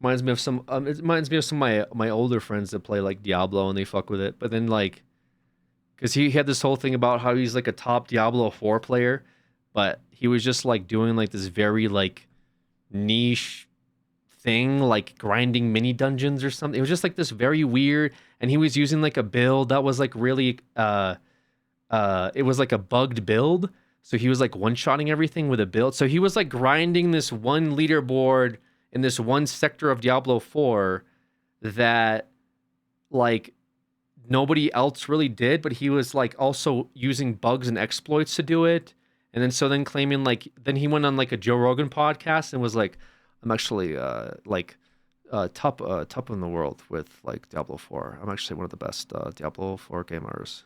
Reminds me of some of my older friends that play like Diablo and they fuck with it. But then like, because he had this whole thing about how he's like a top Diablo 4 player, but he was just like doing like this very like niche thing, like grinding mini dungeons or something. It was just like this very weird, and he was using like a build that was like really it was like a bugged build. So he was like one-shotting everything with a build. So he was like grinding this one leaderboard in this one sector of Diablo 4 that like nobody else really did, but he was like also using bugs and exploits to do it. And then claiming like, then he went on like a Joe Rogan podcast and was like, I'm actually top in the world with like Diablo 4. I'm actually one of the best Diablo 4 gamers.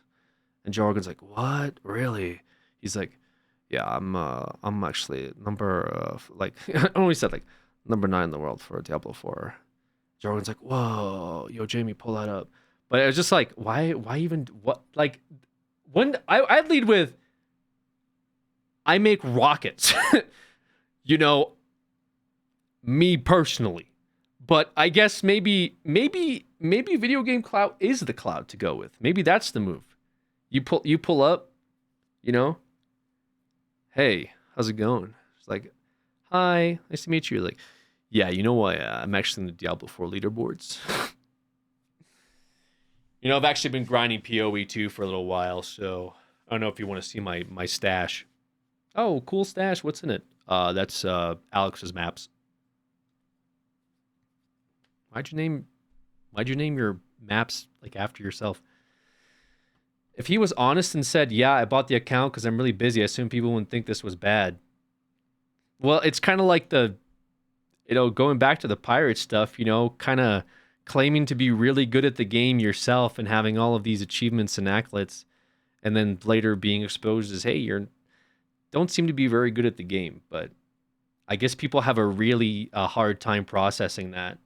And Joe Rogan's like, what? Really? He's like, yeah, I'm actually number I only said like number 9 in the world for Diablo 4. Joe Rogan's like, whoa, yo, Jamie, pull that up. But it was just like, why even, what, like, when I'd lead with, I make rockets, me personally. But I guess maybe video game cloud is the cloud to go with. Maybe that's the move. You pull up, hey, how's it going? It's like, hi, nice to meet you. Like, yeah, I'm actually in the Diablo 4 leaderboards. I've actually been grinding PoE 2 for a little while, so I don't know if you want to see my stash. Oh, cool stash. What's in it? That's Alex's maps. Why'd you name your maps like after yourself? If he was honest and said, yeah, I bought the account because I'm really busy, I assume people wouldn't think this was bad. Well, it's kind of like going back to the pirate stuff, kind of claiming to be really good at the game yourself and having all of these achievements and accolades, and then later being exposed as, hey, don't seem to be very good at the game. But I guess people have a really hard time processing that.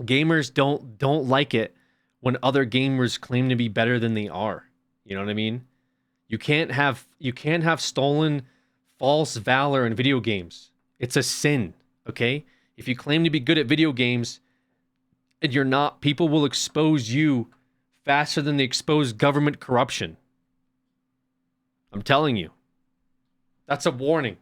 Gamers don't like it when other gamers claim to be better than they are. You know what I mean? You can't have stolen false valor in video games. It's a sin, okay? If you claim to be good at video games and you're not, people will expose you faster than they expose government corruption. I'm telling you. That's a warning.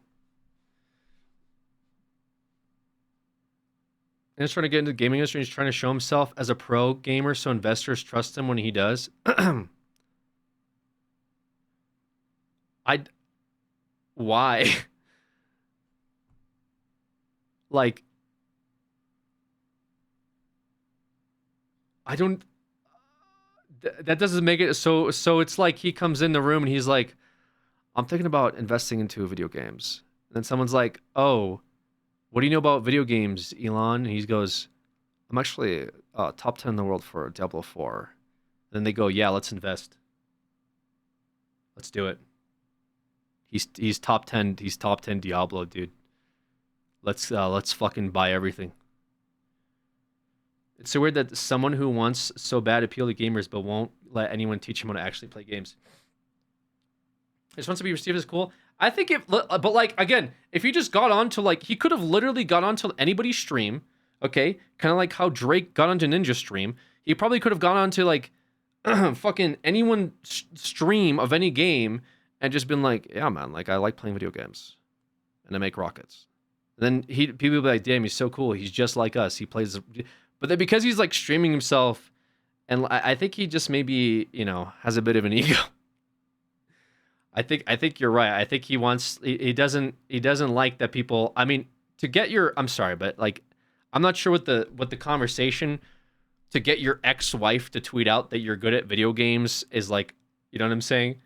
And he's trying to get into the gaming industry. He's trying to show himself as a pro gamer so investors trust him when he does. Why? Like, I don't... that doesn't make it... So it's like he comes in the room and he's like, I'm thinking about investing into video games. And then someone's like, oh, what do you know about video games, Elon? And he goes, I'm actually top 10 in the world for Diablo 4. Then they go, yeah, let's invest. Let's do it. He's top 10. He's top 10 Diablo, dude. Let's fucking buy everything. It's so weird that someone who wants so bad appeal to gamers but won't let anyone teach him how to actually play games. He just wants to be received as cool. I think but like, again, if he just got on to like, he could have literally got onto anybody's stream, okay? Kind of like how Drake got onto Ninja stream. He probably could have gone on to like fucking anyone stream of any game and just been like, yeah, man, like I like playing video games and I make rockets. And then people will be like, damn, he's so cool. He's just like us. He plays, but then because he's like streaming himself, and I think he just maybe, you know, has a bit of an ego. I think you're right. I think he doesn't like that people, I mean, to get your, I'm sorry, but like, I'm not sure what the conversation to get your ex-wife to tweet out that you're good at video games is like, you know what I'm saying?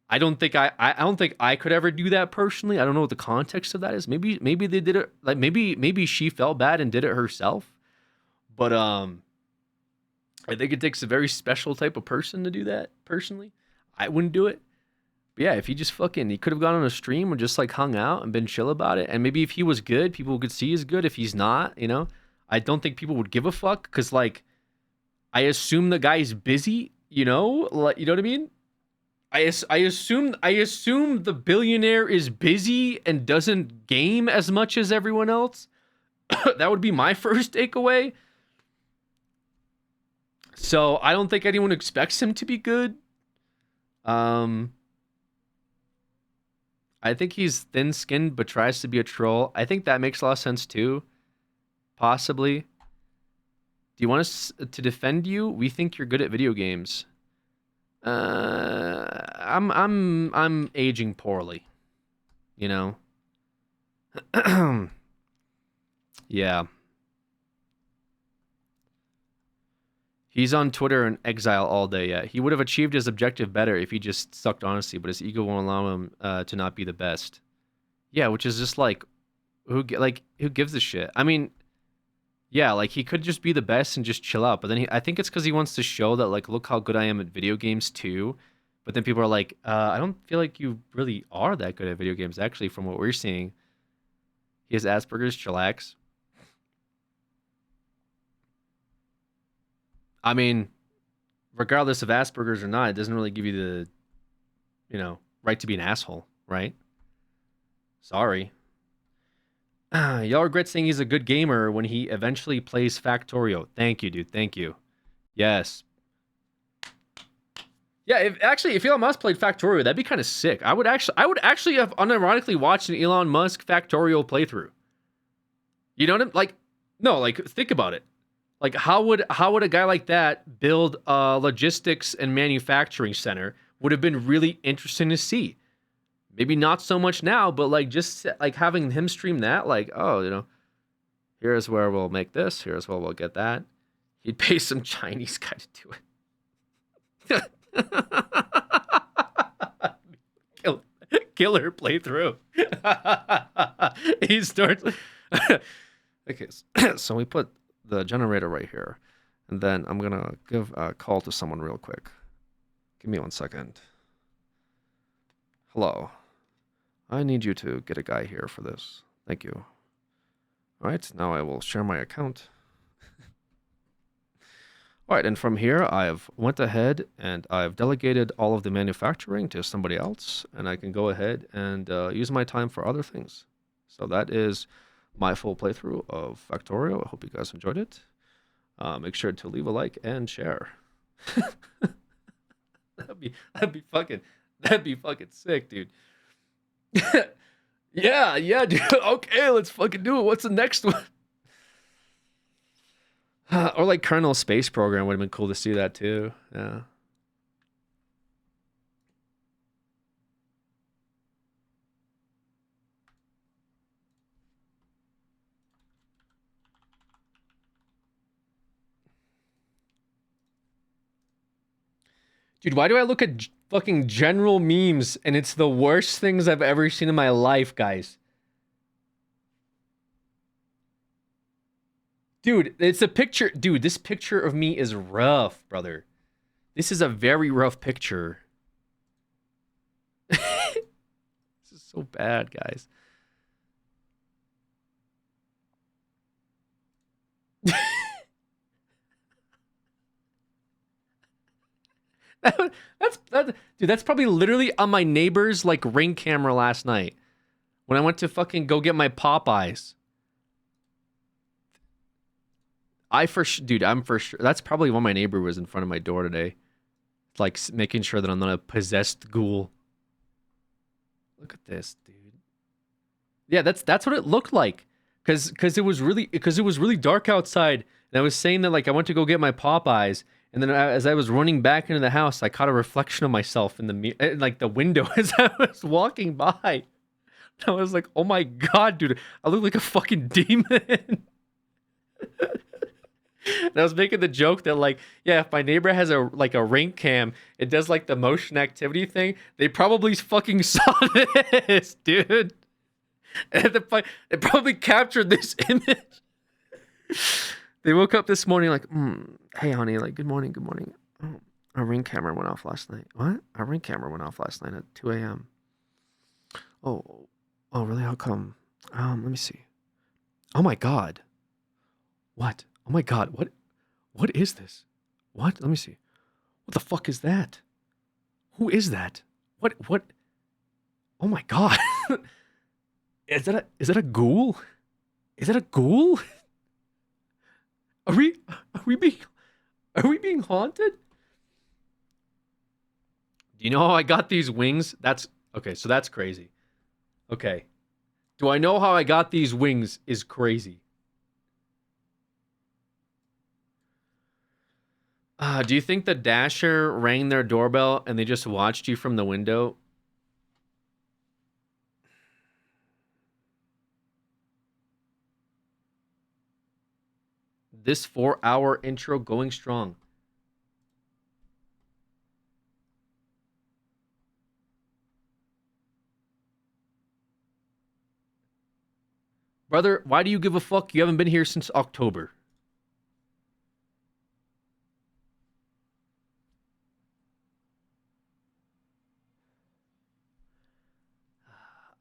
I don't think I could ever do that personally. I don't know what the context of that is. Maybe they did it, like maybe she felt bad and did it herself. But I think it takes a very special type of person to do that personally. I wouldn't do it. But yeah, if he just he could have gone on a stream and just like hung out and been chill about it. And maybe if he was good, people could see he's good. If he's not, you know, I don't think people would give a fuck because like, I assume the guy's busy, you know, like, you know what I mean? I assume the billionaire is busy and doesn't game as much as everyone else. That would be my first takeaway. So I don't think anyone expects him to be good. I think he's thin-skinned but tries to be a troll. I think that makes a lot of sense too. Possibly. Do you want us to defend you? We think you're good at video games. I'm aging poorly. You know? Yeah. He's on Twitter in exile all day. Yeah, he would have achieved his objective better if he just sucked honesty, but his ego won't allow him to not be the best. Yeah, which is just like, who gives a shit? I mean, yeah, like he could just be the best and just chill out, but then I think it's because he wants to show that like, look how good I am at video games too. But then people are like, I don't feel like you really are that good at video games actually, from what we're seeing. He has Asperger's. Chillax. I mean, regardless of Asperger's or not, it doesn't really give you the, you know, right to be an asshole, right? Sorry. Y'all regret saying he's a good gamer when he eventually plays Factorio. Thank you, dude. Thank you. Yes. Yeah, if Elon Musk played Factorio, that'd be kind of sick. I would actually have unironically watched an Elon Musk Factorio playthrough. You know what I'm like? No, like think about it. Like how would a guy like that build a logistics and manufacturing center? Would have been really interesting to see. Maybe not so much now, but like just like having him stream that, like, oh, you know, here's where we'll make this, here's where we'll get that. He'd pay some Chinese guy to do it. Killer playthrough. He starts. Okay, so we put the generator right here, and then I'm gonna give a call to someone real quick. Give me 1 second. Hello. I need you to get a guy here for this. Thank you. All right, now I will share my account. All right, and from here, I've went ahead and I've delegated all of the manufacturing to somebody else, and I can go ahead and use my time for other things. So that is my full playthrough of Factorio. I hope you guys enjoyed it. Make sure to leave a like and share. that'd be fucking sick, dude. yeah, dude. Okay, let's fucking do it. What's the next one? Or like Colonel Space Program would have been cool to see that too. Yeah. Dude, why do I look at fucking general memes and it's the worst things I've ever seen in my life, guys? Dude, it's a picture. Dude, this picture of me is rough, brother. This is a very rough picture. This is so bad, guys. Dude, that's probably literally on my neighbor's like Ring camera last night when I went to fucking go get my Popeyes. I'm for sure. That's probably why my neighbor was in front of my door today. Like making sure that I'm not a possessed ghoul. Look at this, dude. Yeah, that's what it looked like. Cause it was really dark outside. And I was saying that like I went to go get my Popeyes, and then as I was running back into the house, I caught a reflection of myself in the mirror, like the window as I was walking by. I was like, oh my god, dude, I look like a fucking demon. And I was making the joke that like, yeah, if my neighbor has a Ring cam, it does like the motion activity thing. They probably fucking saw this, dude. And it probably captured this image. They woke up this morning like, hey honey, like good morning. Oh, our Ring camera went off last night. What? Our Ring camera went off last night at 2 a.m. Oh, really? How come? Let me see. Oh my god. What? Oh my god, what is this? What? Let me see. What the fuck is that? Who is that? What? Oh my god. Is that a ghoul? Is that a ghoul? Are we being haunted? Do you know how I got these wings? Okay, so that's crazy. Okay. Do I know how I got these wings is crazy. Do you think the Dasher rang their doorbell and they just watched you from the window? This 4-hour intro going strong. Brother, why do you give a fuck? You haven't been here since October.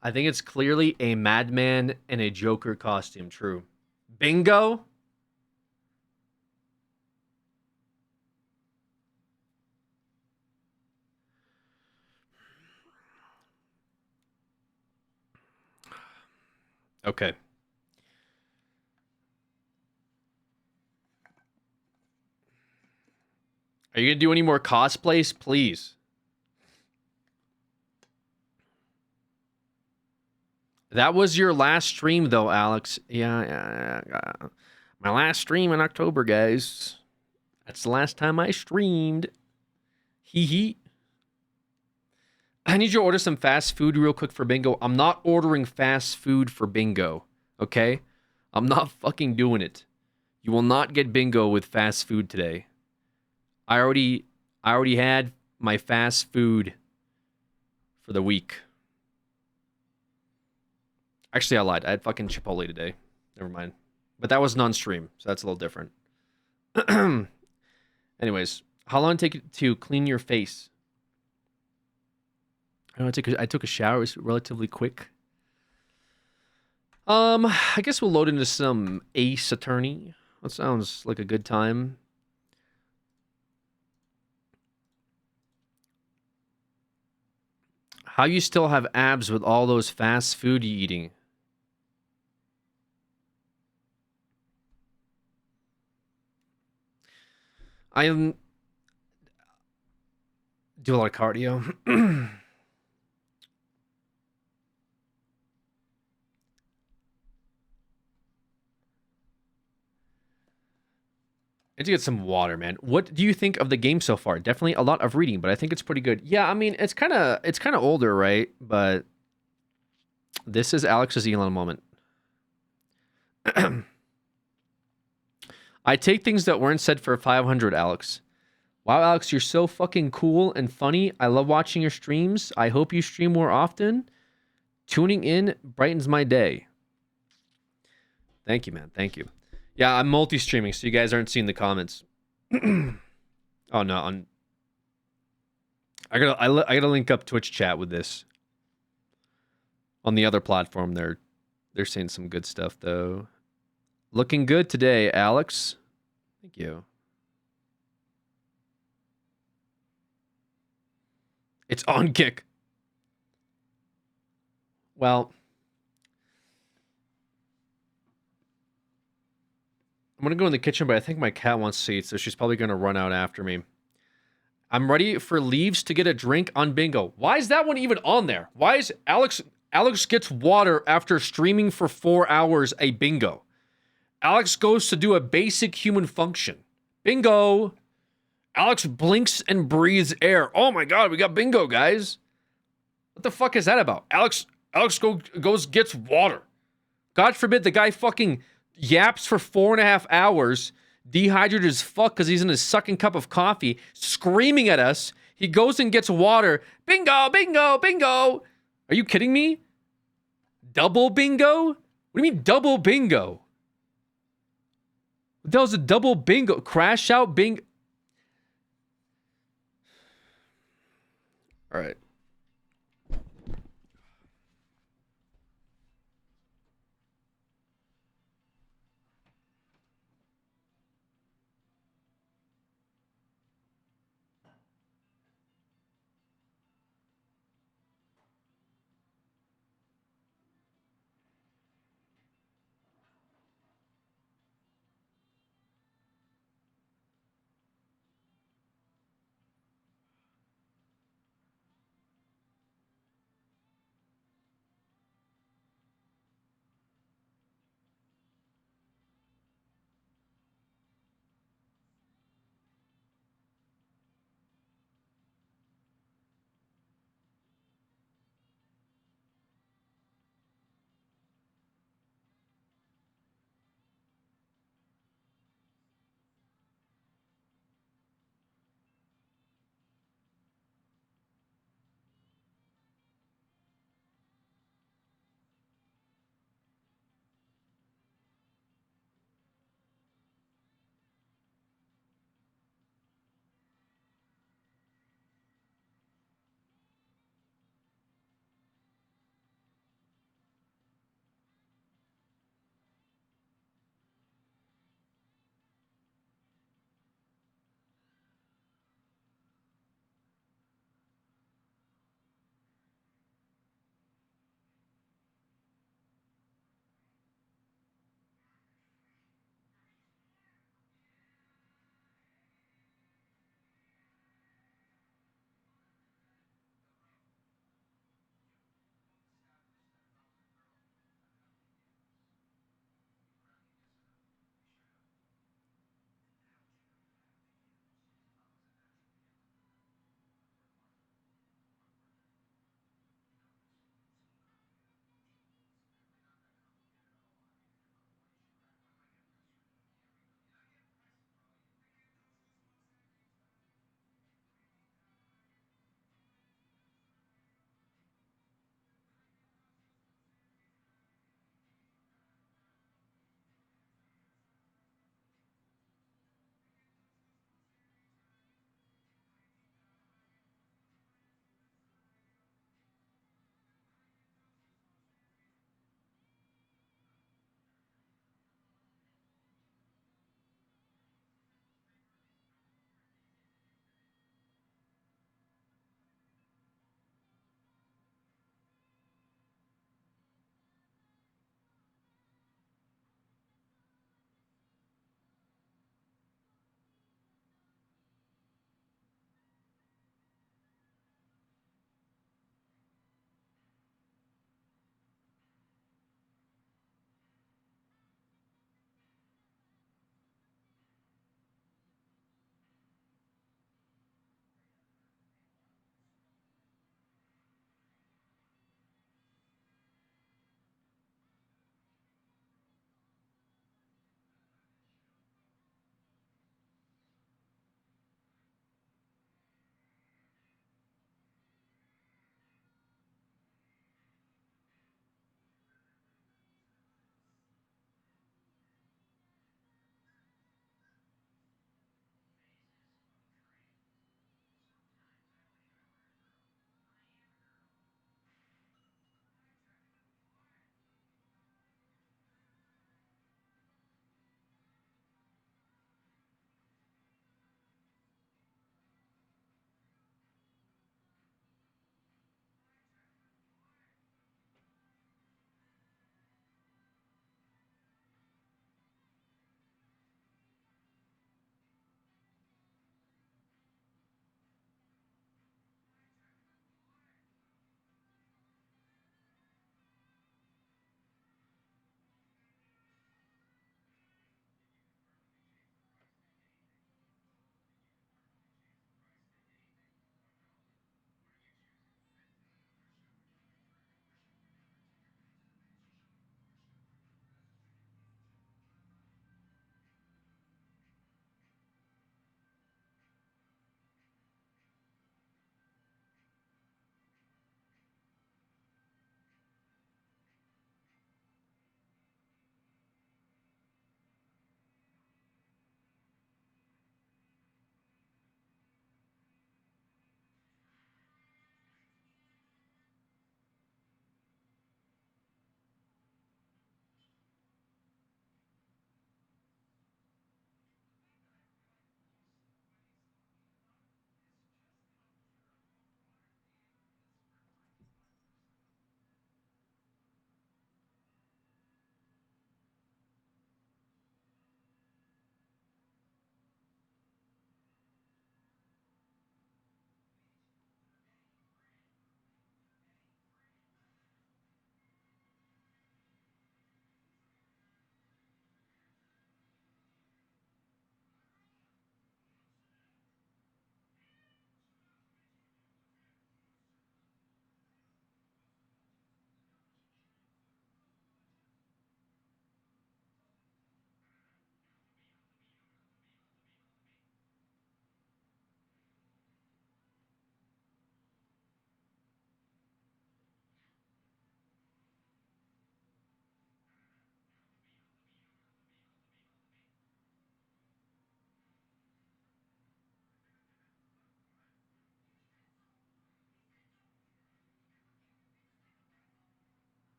I think it's clearly a madman in a Joker costume. True. Bingo. Okay. Are you going to do any more cosplays? Please. That was your last stream, though, Alex. Yeah. My last stream in October, guys. That's the last time I streamed. Hee hee. I need you to order some fast food real quick for bingo. I'm not ordering fast food for bingo, okay? I'm not fucking doing it. You will not get bingo with fast food today. I already had my fast food for the week. Actually, I lied. I had fucking Chipotle today. Never mind. But that was non-stream, so that's a little different. Anyways, how long did it take you to clean your face? I took a shower. It was relatively quick. I guess we'll load into some Ace Attorney. That sounds like a good time. How you still have abs with all those fast food you eating? I do a lot of cardio. I need to get some water, man. What do you think of the game so far? Definitely a lot of reading, but I think it's pretty good. Yeah, I mean, it's kind of older, right? But this is Alex's Elon moment. I take things that weren't said for 500, Alex. Wow, Alex, you're so fucking cool and funny. I love watching your streams. I hope you stream more often. Tuning in brightens my day. Thank you, man. Thank you. Yeah, I'm multi-streaming, so you guys aren't seeing the comments. Oh no, I gotta link up Twitch chat with this. On the other platform, they're saying some good stuff though. Looking good today, Alex. Thank you. It's on kick. Well, I'm going to go in the kitchen, but I think my cat wants to eat, so she's probably going to run out after me. I'm ready for Leaves to get a drink on bingo. Why is that one even on there? Why is Alex gets water after streaming for 4 hours a bingo? Alex goes to do a basic human function. Bingo. Alex blinks and breathes air. Oh my god, we got bingo, guys. What the fuck is that about? Alex goes gets water. God forbid the guy fucking yaps for 4.5 hours, dehydrated as fuck because he's in his sucking cup of coffee, screaming at us. He goes and gets water. Bingo, bingo, bingo. Are you kidding me? Double bingo? What do you mean double bingo? What the hell's a double bingo? Crash out bingo. All right.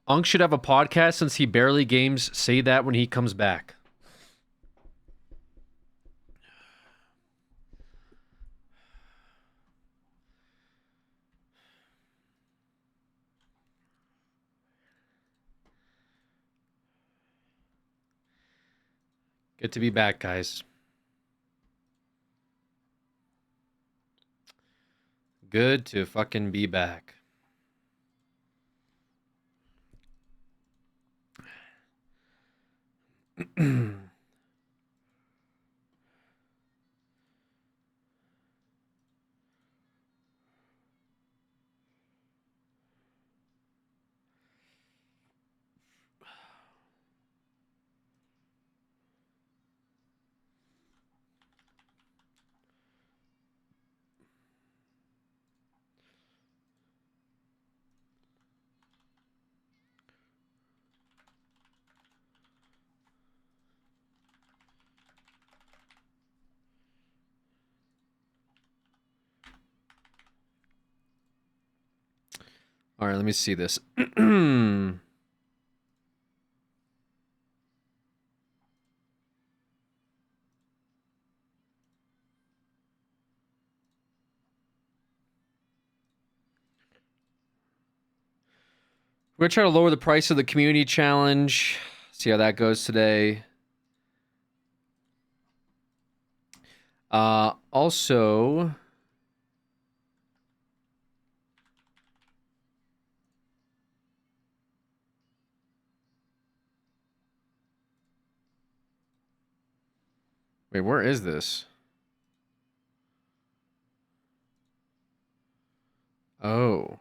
Unk should have a podcast since he barely games. Say that when he comes back. Good to be back, guys. Good to fucking be back. All right, let me see this. We're going to try to lower the price of the community challenge. See how that goes today. Also... Wait, where is this? Oh.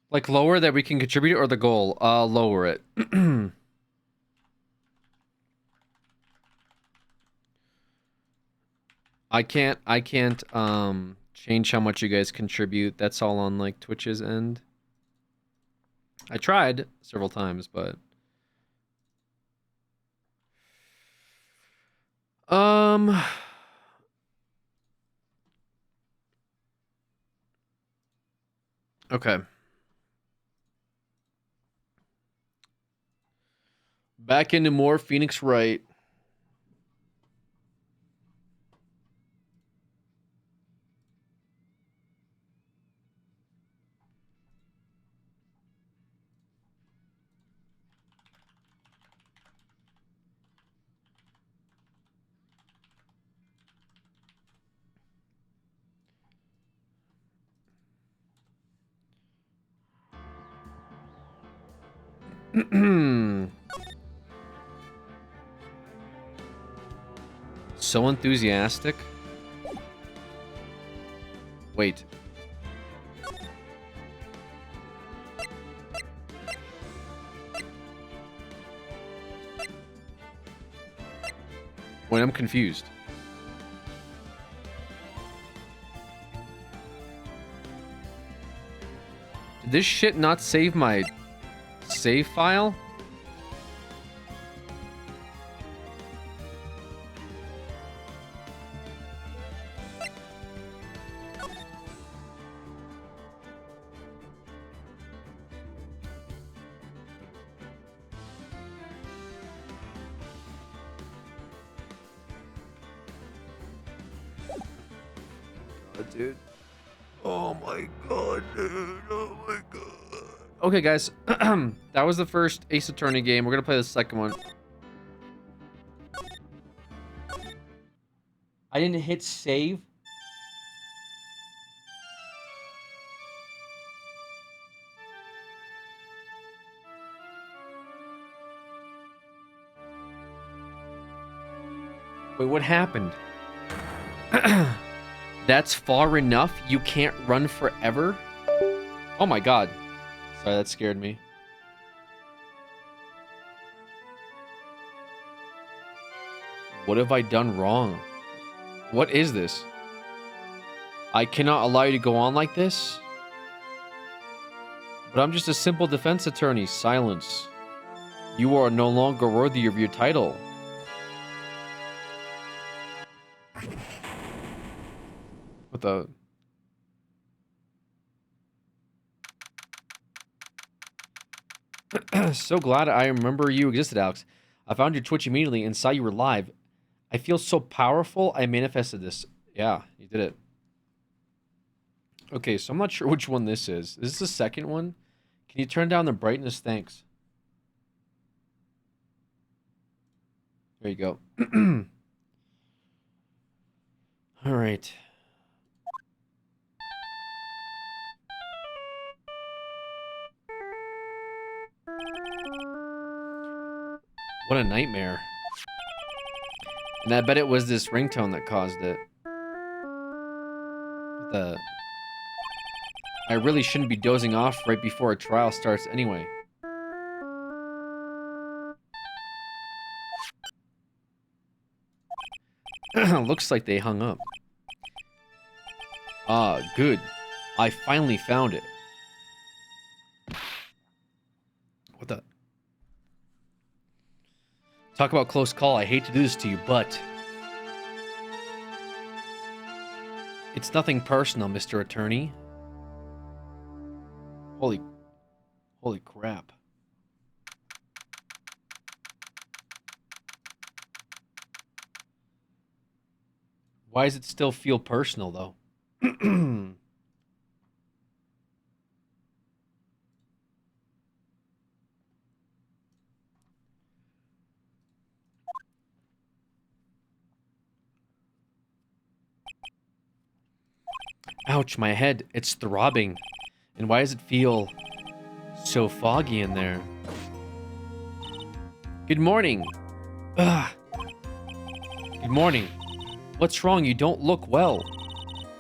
Like lower that we can contribute or the goal? Lower it. I can't change how much you guys contribute. That's all on like Twitch's end. I tried several times, but okay. Back into more Phoenix Wright. So enthusiastic. Wait. Wait, I'm confused. Did this shit not save my save file? Dude. Oh my god, dude. Oh my god. Okay, guys. That was the first Ace Attorney game. We're gonna play the second one. I didn't hit save. Wait, what happened? That's far enough? You can't run forever? Oh my god. Sorry, that scared me. What have I done wrong? What is this? I cannot allow you to go on like this? But I'm just a simple defense attorney. Silence. You are no longer worthy of your title. What the... So glad I remember you existed, Alex. I found your Twitch immediately and saw you were live. I feel so powerful, I manifested this. Yeah, you did it. Okay, so I'm not sure which one this is. Is this the second one? Can you turn down the brightness? Thanks. There you go. All right. What a nightmare. And I bet it was this ringtone that caused it. I really shouldn't be dozing off right before a trial starts anyway. Looks like they hung up. Ah, good. I finally found it. What the... Talk about close call. I hate to do this to you, but... It's nothing personal, Mr. Attorney. Holy crap. Why does it still feel personal, though? Ouch, my head. It's throbbing. And why does it feel so foggy in there? Good morning. Ugh. Good morning. What's wrong? You don't look well.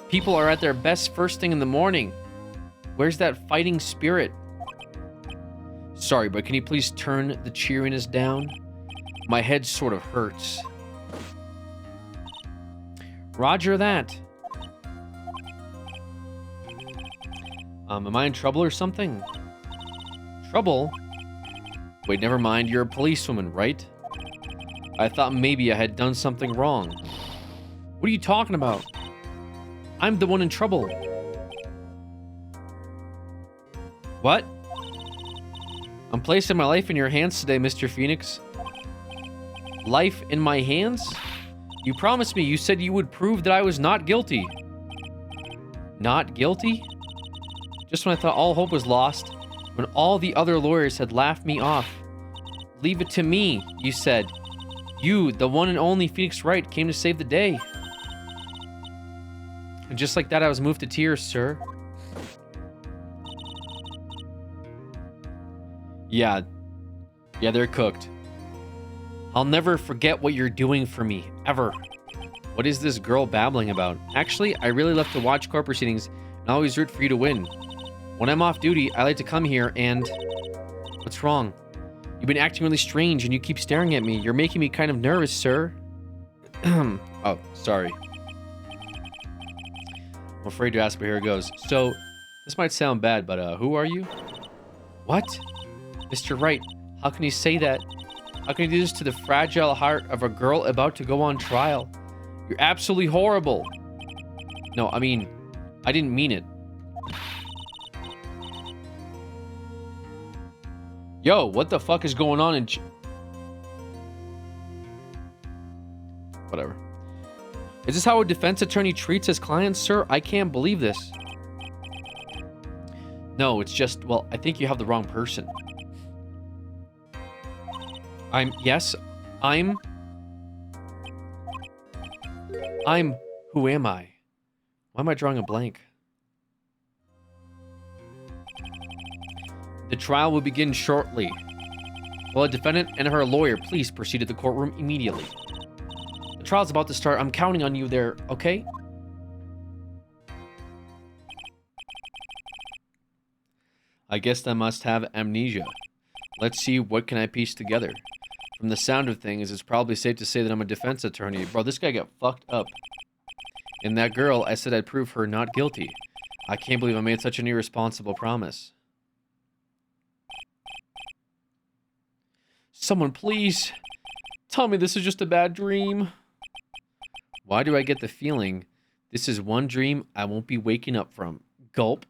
People are at their best first thing in the morning. Where's that fighting spirit? Sorry, but can you please turn the cheeriness down? My head sort of hurts. Roger that. Am I in trouble or something? Trouble? Wait, never mind. You're a policewoman, right? I thought maybe I had done something wrong. What are you talking about? I'm the one in trouble. What? I'm placing my life in your hands today, Mr. Phoenix. Life in my hands? You promised me. You said you would prove that I was not guilty. Not guilty? Just when I thought all hope was lost, when all the other lawyers had laughed me off. Leave it to me, you said. You, the one and only Phoenix Wright, came to save the day. And just like that, I was moved to tears, sir. Yeah, they're cooked. I'll never forget what you're doing for me, ever. What is this girl babbling about? Actually, I really love to watch court proceedings and I always root for you to win. When I'm off duty, I like to come here and... What's wrong? You've been acting really strange and you keep staring at me. You're making me kind of nervous, sir. Oh, sorry. I'm afraid to ask, but here it goes. So, this might sound bad, but who are you? What? Mr. Wright, how can you say that? How can you do this to the fragile heart of a girl about to go on trial? You're absolutely horrible. No, I mean, I didn't mean it. Yo, what the fuck is going on in... Whatever. Is this how a defense attorney treats his clients, sir? I can't believe this. No, it's just, well, I think you have the wrong person. Who am I? Why am I drawing a blank? The trial will begin shortly. Will a defendant and her lawyer please proceed to the courtroom immediately? The trial's about to start. I'm counting on you there, okay? I guess I must have amnesia. Let's see, what can I piece together? From the sound of things, it's probably safe to say that I'm a defense attorney. Bro, this guy got fucked up. And that girl, I said I'd prove her not guilty. I can't believe I made such an irresponsible promise. Someone please tell me this is just a bad dream. Why do I get the feeling this is one dream I won't be waking up from? Gulp.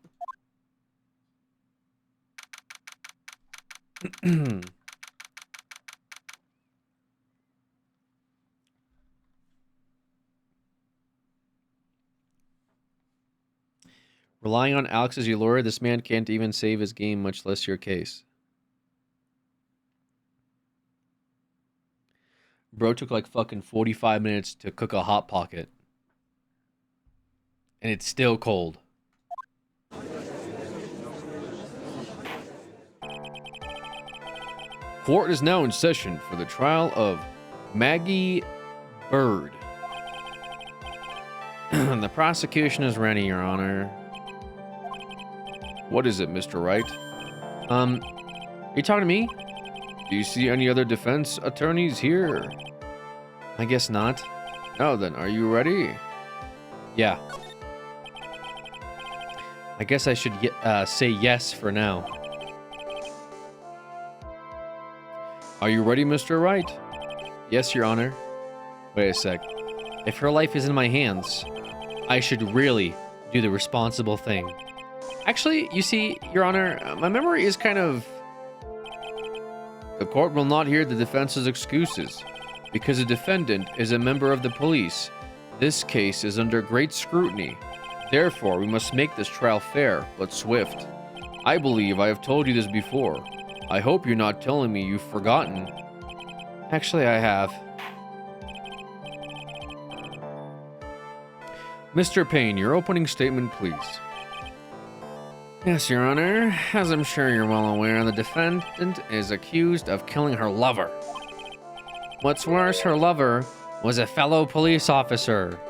Relying on Alex as your lawyer, this man can't even save his game, much less your case. Bro took like fucking 45 minutes to cook a Hot Pocket. And it's still cold. Court is now in session for the trial of Maggie Bird. The prosecution is ready, Your Honor. What is it, Mr. Wright? Are you talking to me? Do you see any other defense attorneys here? I guess not. Oh, then, are you ready? Yeah. I guess I should say yes for now. Are you ready, Mr. Wright? Yes, Your Honor. Wait a sec. If her life is in my hands, I should really do the responsible thing. Actually, you see, Your Honor, my memory is kind of... The court will not hear the defense's excuses. Because the defendant is a member of the police, this case is under great scrutiny. Therefore, we must make this trial fair, but swift. I believe I have told you this before. I hope you're not telling me you've forgotten. Actually, I have. Mr. Payne, your opening statement, please. Yes, Your Honor. As I'm sure you're well aware, the defendant is accused of killing her lover. What's worse, her lover was a fellow police officer.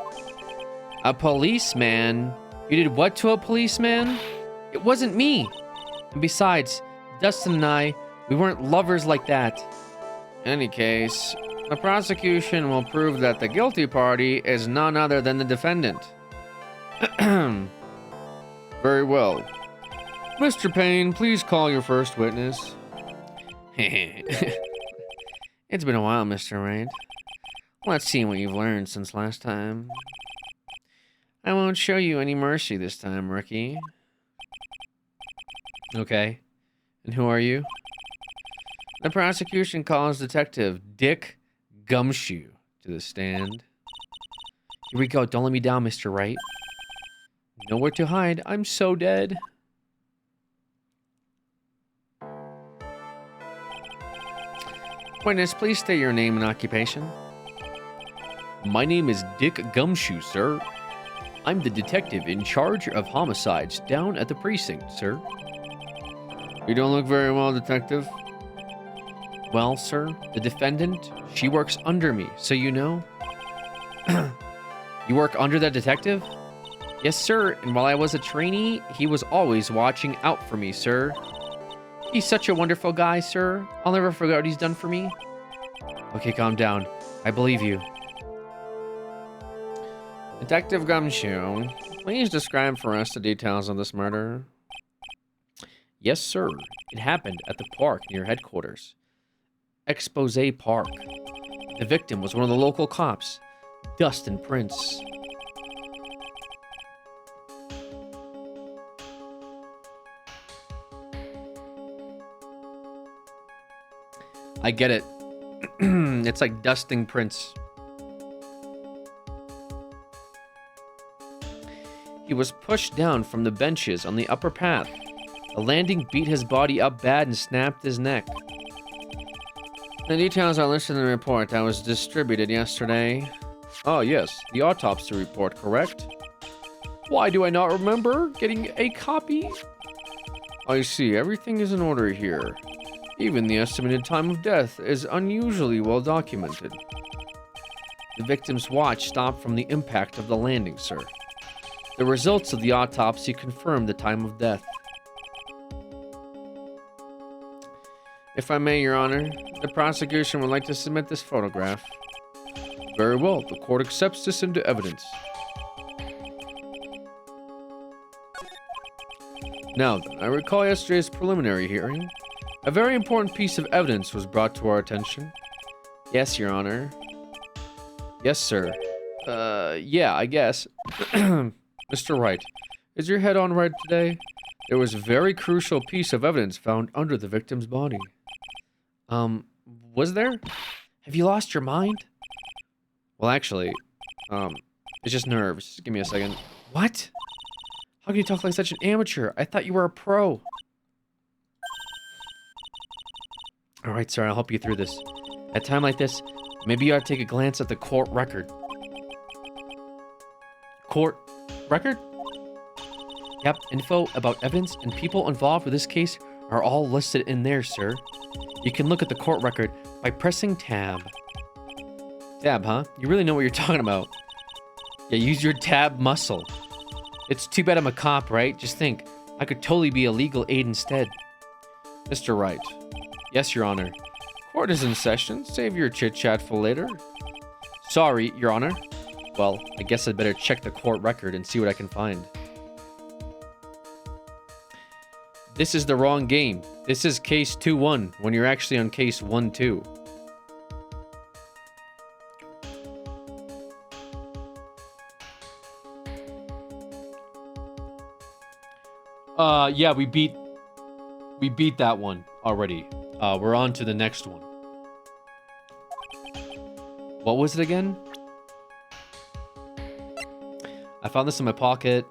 A policeman? You did what to a policeman? It wasn't me. And besides, Dustin and I, we weren't lovers like that. In any case, the prosecution will prove that the guilty party is none other than the defendant. Very well. Mr. Payne, please call your first witness. It's been a while, Mr. Wright. Let's see what you've learned since last time. I won't show you any mercy this time, rookie. Okay. And who are you? The prosecution calls Detective Dick Gumshoe to the stand. Here we go. Don't let me down, Mr. Wright. Nowhere to hide. I'm so dead. Witness, please state your name and occupation. My name is Dick Gumshoe, sir. I'm the detective in charge of homicides down at the precinct, sir. You don't look very well, detective. Well, sir, the defendant, she works under me, so you know. You work under that detective? Yes, sir, and while I was a trainee, he was always watching out for me, sir. He's such a wonderful guy, sir. I'll never forget what he's done for me. Okay, calm down. I believe you. Detective Gumshoe, please describe for us the details of this murder. Yes, sir. It happened at the park near headquarters. Expose Park. The victim was one of the local cops, Dustin Prince. I get it. It's like dusting Prince. He was pushed down from the benches on the upper path. A landing beat his body up bad and snapped his neck. The details are listed in the report that was distributed yesterday. Oh yes, the autopsy report, correct? Why do I not remember getting a copy? I see, everything is in order here. Even the estimated time of death is unusually well documented. The victim's watch stopped from the impact of the landing, sir. The results of the autopsy confirm the time of death. If I may, Your Honor, the prosecution would like to submit this photograph. Very well, the court accepts this into evidence. Now then, I recall yesterday's preliminary hearing. A very important piece of evidence was brought to our attention. Yes, Your Honor. Yes, sir. Yeah, I guess. Mr. Wright, is your head on right today? There was a very crucial piece of evidence found under the victim's body. Was there? Have you lost your mind? Well, actually, it's just nerves. Give me a second. What? How can you talk like such an amateur? I thought you were a pro. Alright, sir, I'll help you through this. At a time like this, maybe you ought to take a glance at the court record. Court record? Yep, info about evidence and people involved with this case are all listed in there, sir. You can look at the court record by pressing tab. Tab, huh? You really know what you're talking about. Yeah, use your tab muscle. It's too bad I'm a cop, right? Just think, I could totally be a legal aid instead. Mr. Wright. Yes, Your Honor. Court is in session. Save your chit-chat for later. Sorry, Your Honor. Well, I guess I'd better check the court record and see what I can find. This is the wrong game. This is case 2-1 when you're actually on case 1-2. Yeah, we beat that one already. We're on to the next one. What was it again? I found this in my pocket.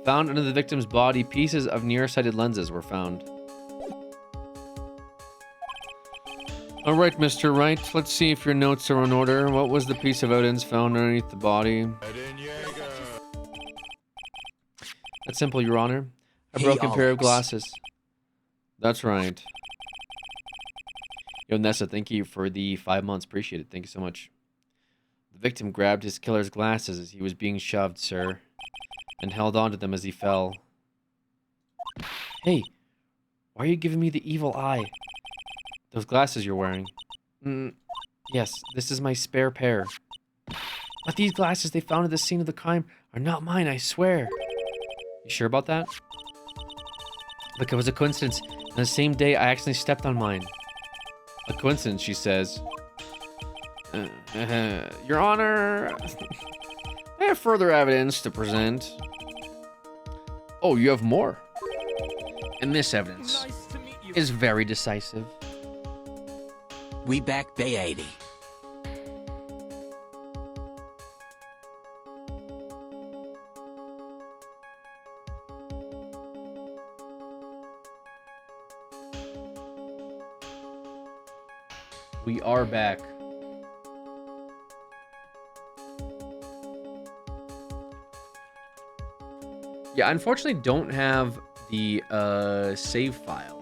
Found under the victim's body, pieces of nearsighted lenses were found. Alright, Mr. Wright, let's see if your notes are in order. What was the piece of evidence found underneath the body? That's simple, Your Honor. A broken pair of glasses. That's right. Yo, Nessa, thank you for the 5 months. Appreciate it. Thank you so much. The victim grabbed his killer's glasses as he was being shoved, sir, and held onto them as he fell. Hey, why are you giving me the evil eye? Those glasses you're wearing. Yes, this is my spare pair. But these glasses they found at the scene of the crime are not mine, I swear. You sure about that? Look, it was a coincidence. On the same day, I accidentally stepped on mine. A coincidence, she says. Your Honor, I have further evidence to present. Oh, you have more? And this evidence is very decisive. We back Bay 80. We are back. Yeah, I unfortunately don't have the save file.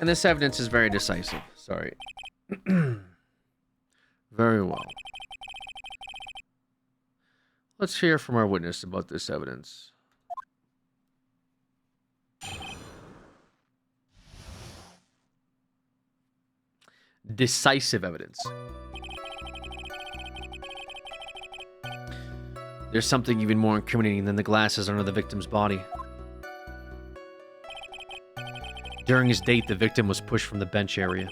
And this evidence is very decisive. Sorry. Very well. Let's hear from our witness about this evidence. Decisive evidence. There's something even more incriminating than the glasses under the victim's body. During his date, the victim was pushed from the bench area,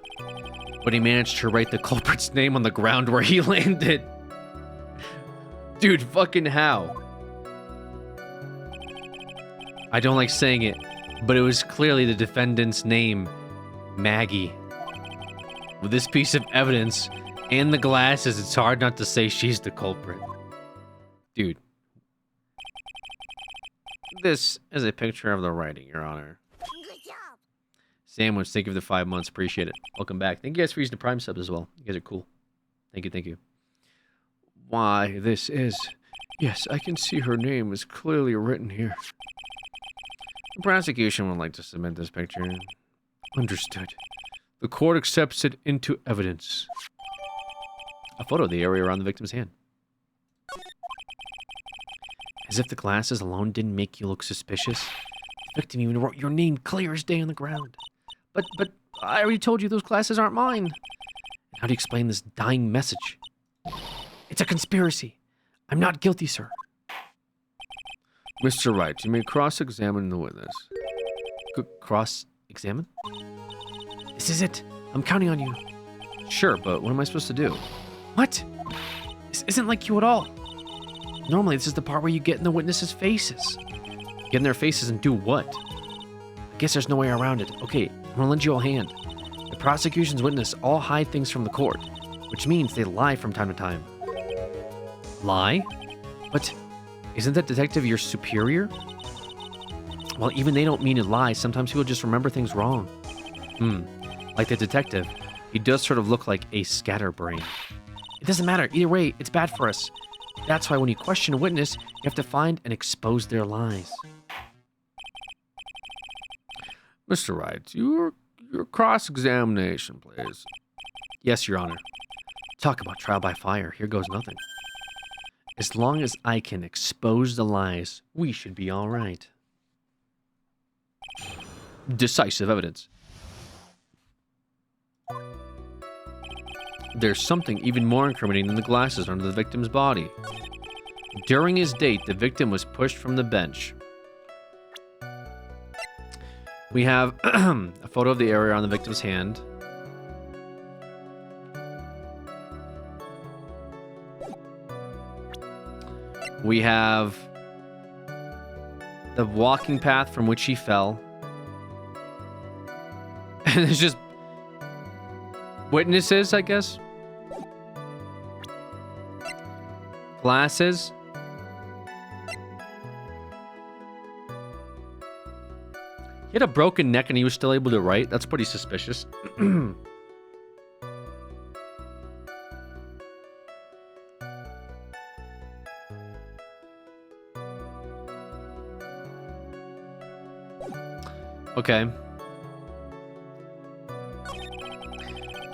but he managed to write the culprit's name on the ground where he landed. Dude, fucking how? I don't like saying it, but it was clearly the defendant's name, Maggie. With this piece of evidence and the glasses, it's hard not to say she's the culprit. Dude. This is a picture of the writing, Your Honor. Sandwich, thank you for the 5 months. Appreciate it. Welcome back. Thank you guys for using the Prime subs as well. You guys are cool. Thank you, thank you. Why, this is... Yes, I can see her name is clearly written here. The prosecution would like to submit this picture. Understood. The court accepts it into evidence. A photo of the area around the victim's hand. As if the glasses alone didn't make you look suspicious. The victim even wrote your name clear as day on the ground. But I already told you those glasses aren't mine. How do you explain this dying message? It's a conspiracy. I'm not guilty, sir. Mr. Wright, you may cross-examine the witness. Cross-examine? This is it. I'm counting on you. Sure, but what am I supposed to do? What? This isn't like you at all. Normally, this is the part where you get in the witnesses' faces. Get in their faces and do what? I guess there's no way around it. Okay, I'm gonna lend you a hand. The prosecution's witness all hide things from the court, which means they lie from time to time. Lie? But isn't that detective your superior? Well, even they don't mean to lie. Sometimes people just remember things wrong. Like the detective, he does sort of look like a scatterbrain. It doesn't matter. Either way, it's bad for us. That's why when you question a witness, you have to find and expose their lies. Mr. Wright, your cross-examination, please. Yes, Your Honor. Talk about trial by fire. Here goes nothing. As long as I can expose the lies, we should be all right. Decisive evidence. There's something even more incriminating than the glasses under the victim's body. During his date, the victim was pushed from the bench. We have a photo of the area on the victim's hand. We have the walking path from which he fell. And it's just witnesses, I guess. Glasses. He had a broken neck and he was still able to write. That's pretty suspicious. Okay.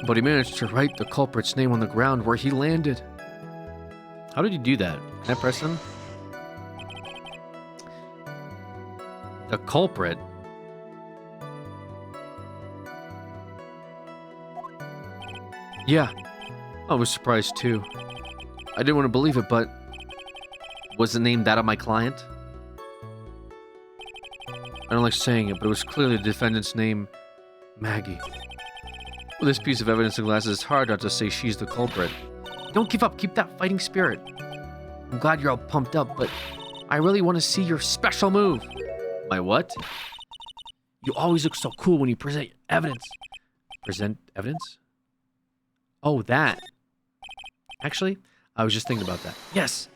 But he managed to write the culprit's name on the ground where he landed. How did he do that? Can I press him? The culprit? Yeah. I was surprised too. I didn't want to believe it, but... was the name that of my client? I don't like saying it, but it was clearly the defendant's name, Maggie. With this piece of evidence in glasses, it's hard not to say she's the culprit. Don't give up. Keep that fighting spirit. I'm glad you're all pumped up, but I really want to see your special move. My what? You always look so cool when you present evidence. Present evidence? Oh, that. Actually, I was just thinking about that. Yes!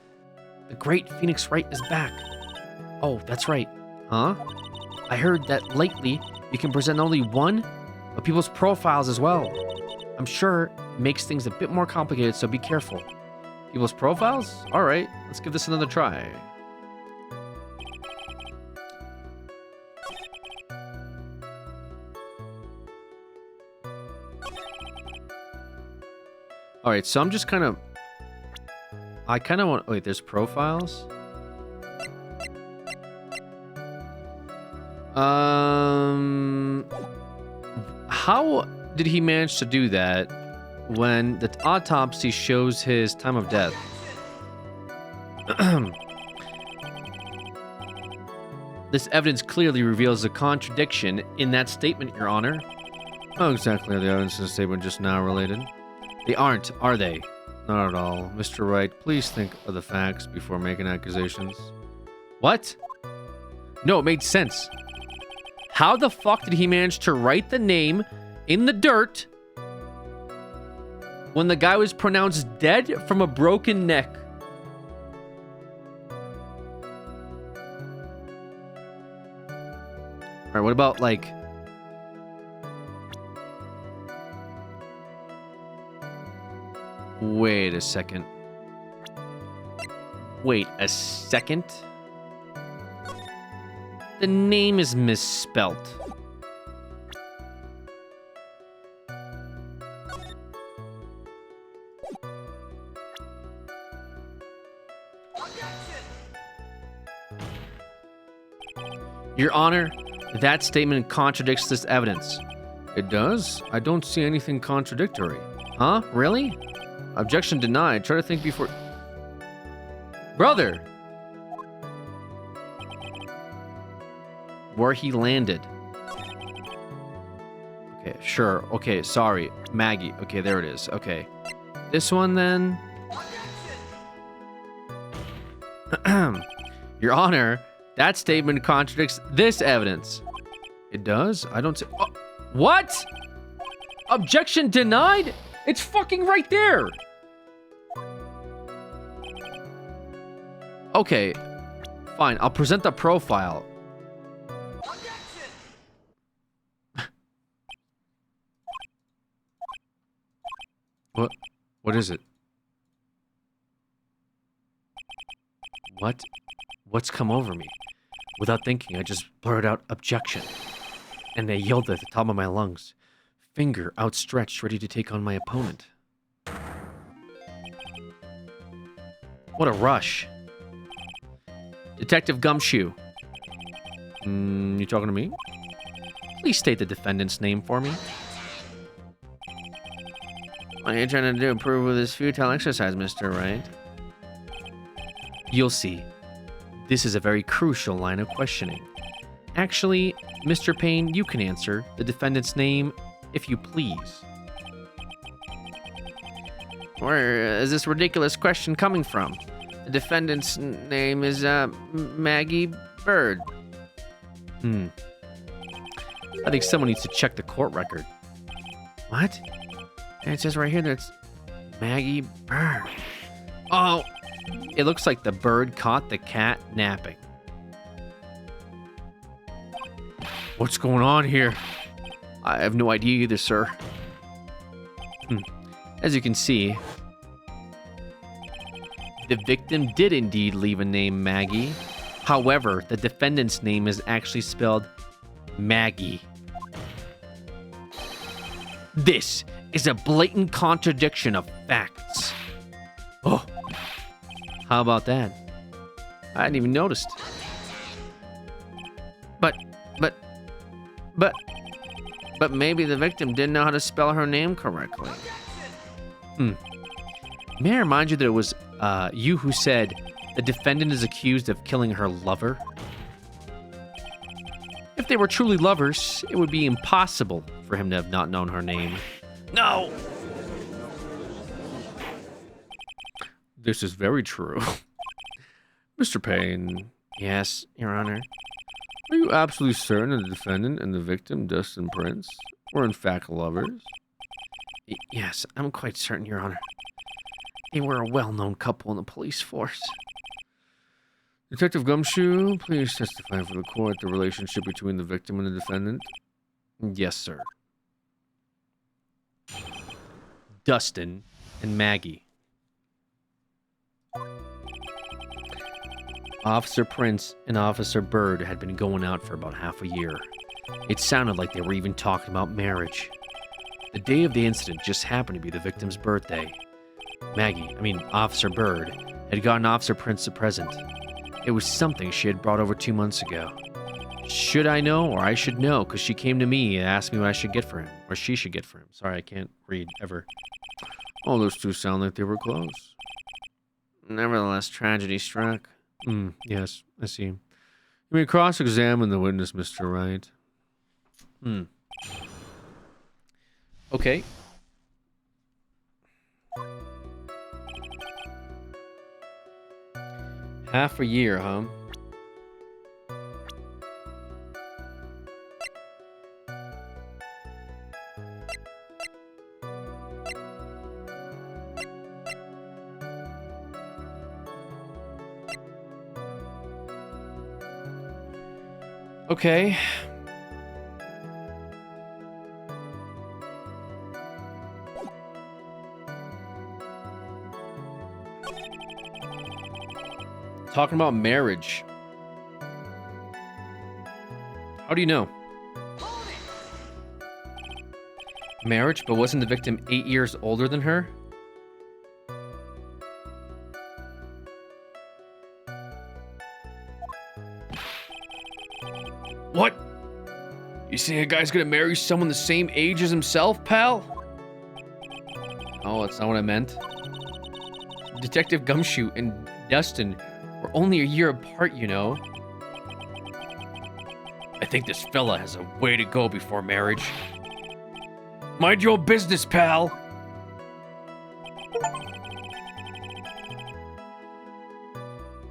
The great Phoenix Wright is back. Oh, that's right. Huh? I heard that lately you can present not only one, but people's profiles as well. I'm sure it makes things a bit more complicated, so be careful. People's profiles? Alright, let's give this another try. Alright, so I'm just kind of... I kind of want... Wait, there's profiles? How did he manage to do that when the autopsy shows his time of death? This evidence clearly reveals a contradiction in that statement, Your Honor. How exactly are the evidence in the statement just now related? They aren't, are they? Not at all. Mr. Wright, please think of the facts before making accusations. What? No, it made sense. How the fuck did he manage to write the name in the dirt when the guy was pronounced dead from a broken neck? Alright, what about, like... Wait a second. Wait a second? The name is misspelt. Your Honor, that statement contradicts this evidence. It does? I don't see anything contradictory. Huh? Really? Objection denied. Try to think before... Brother! Where he landed. Okay, sure. Okay, sorry. Maggie. Okay, there it is. Okay. This one, then. Your Honor, that statement contradicts this evidence. It does? I don't see... Oh, what? Objection denied? It's fucking right there. Okay. Fine. I'll present the profile. What is it? What? What's come over me? Without thinking, I just blurted out objection. And I yelled at the top of my lungs. Finger outstretched, ready to take on my opponent. What a rush. Detective Gumshoe. You talking to me? Please state the defendant's name for me. What are you trying to do? Prove with this futile exercise, Mr. Wright? You'll see. This is a very crucial line of questioning. Actually, Mr. Payne, you can answer the defendant's name, if you please. Where is this ridiculous question coming from? The defendant's name is, Maggie Bird. I think someone needs to check the court record. What? And it says right here that it's Maggie Bird. Oh, it looks like the bird caught the cat napping. What's going on here? I have no idea either, sir. As you can see, the victim did indeed leave a name Maggie. However, the defendant's name is actually spelled Maggie. This is a blatant contradiction of facts. Oh, how about that? I hadn't even noticed. But maybe the victim didn't know how to spell her name correctly. May I remind you that it was you who said the defendant is accused of killing her lover? If they were truly lovers, it would be impossible for him to have not known her name. No! This is very true. Mr. Payne. Yes, Your Honor. Are you absolutely certain that the defendant and the victim, Dustin Prince, were in fact lovers? Yes, I'm quite certain, Your Honor. They were a well-known couple in the police force. Detective Gumshoe, please testify for the court the relationship between the victim and the defendant. Yes, sir. Dustin and Maggie. Officer Prince and Officer Bird had been going out for about half a year. It sounded like they were even talking about marriage. The day of the incident just happened to be the victim's birthday. Officer Bird, had gotten Officer Prince a present. It was something she had brought over 2 months ago. Should I know, or I should know, because she came to me and asked me what I should get for him, or she should get for him. Sorry, I can't read, ever. Oh, those two sound like they were close. Nevertheless, tragedy struck. Yes, I see. You may cross-examine the witness, Mr. Wright. Okay. Half a year, huh? Okay. Talking about marriage. How do you know? Marriage, but wasn't the victim 8 years older than her? What? You saying a guy's gonna marry someone the same age as himself, pal? Oh, that's not what I meant. Detective Gumshoe and Dustin were only a year apart, you know. I think this fella has a way to go before marriage. Mind your own business, pal.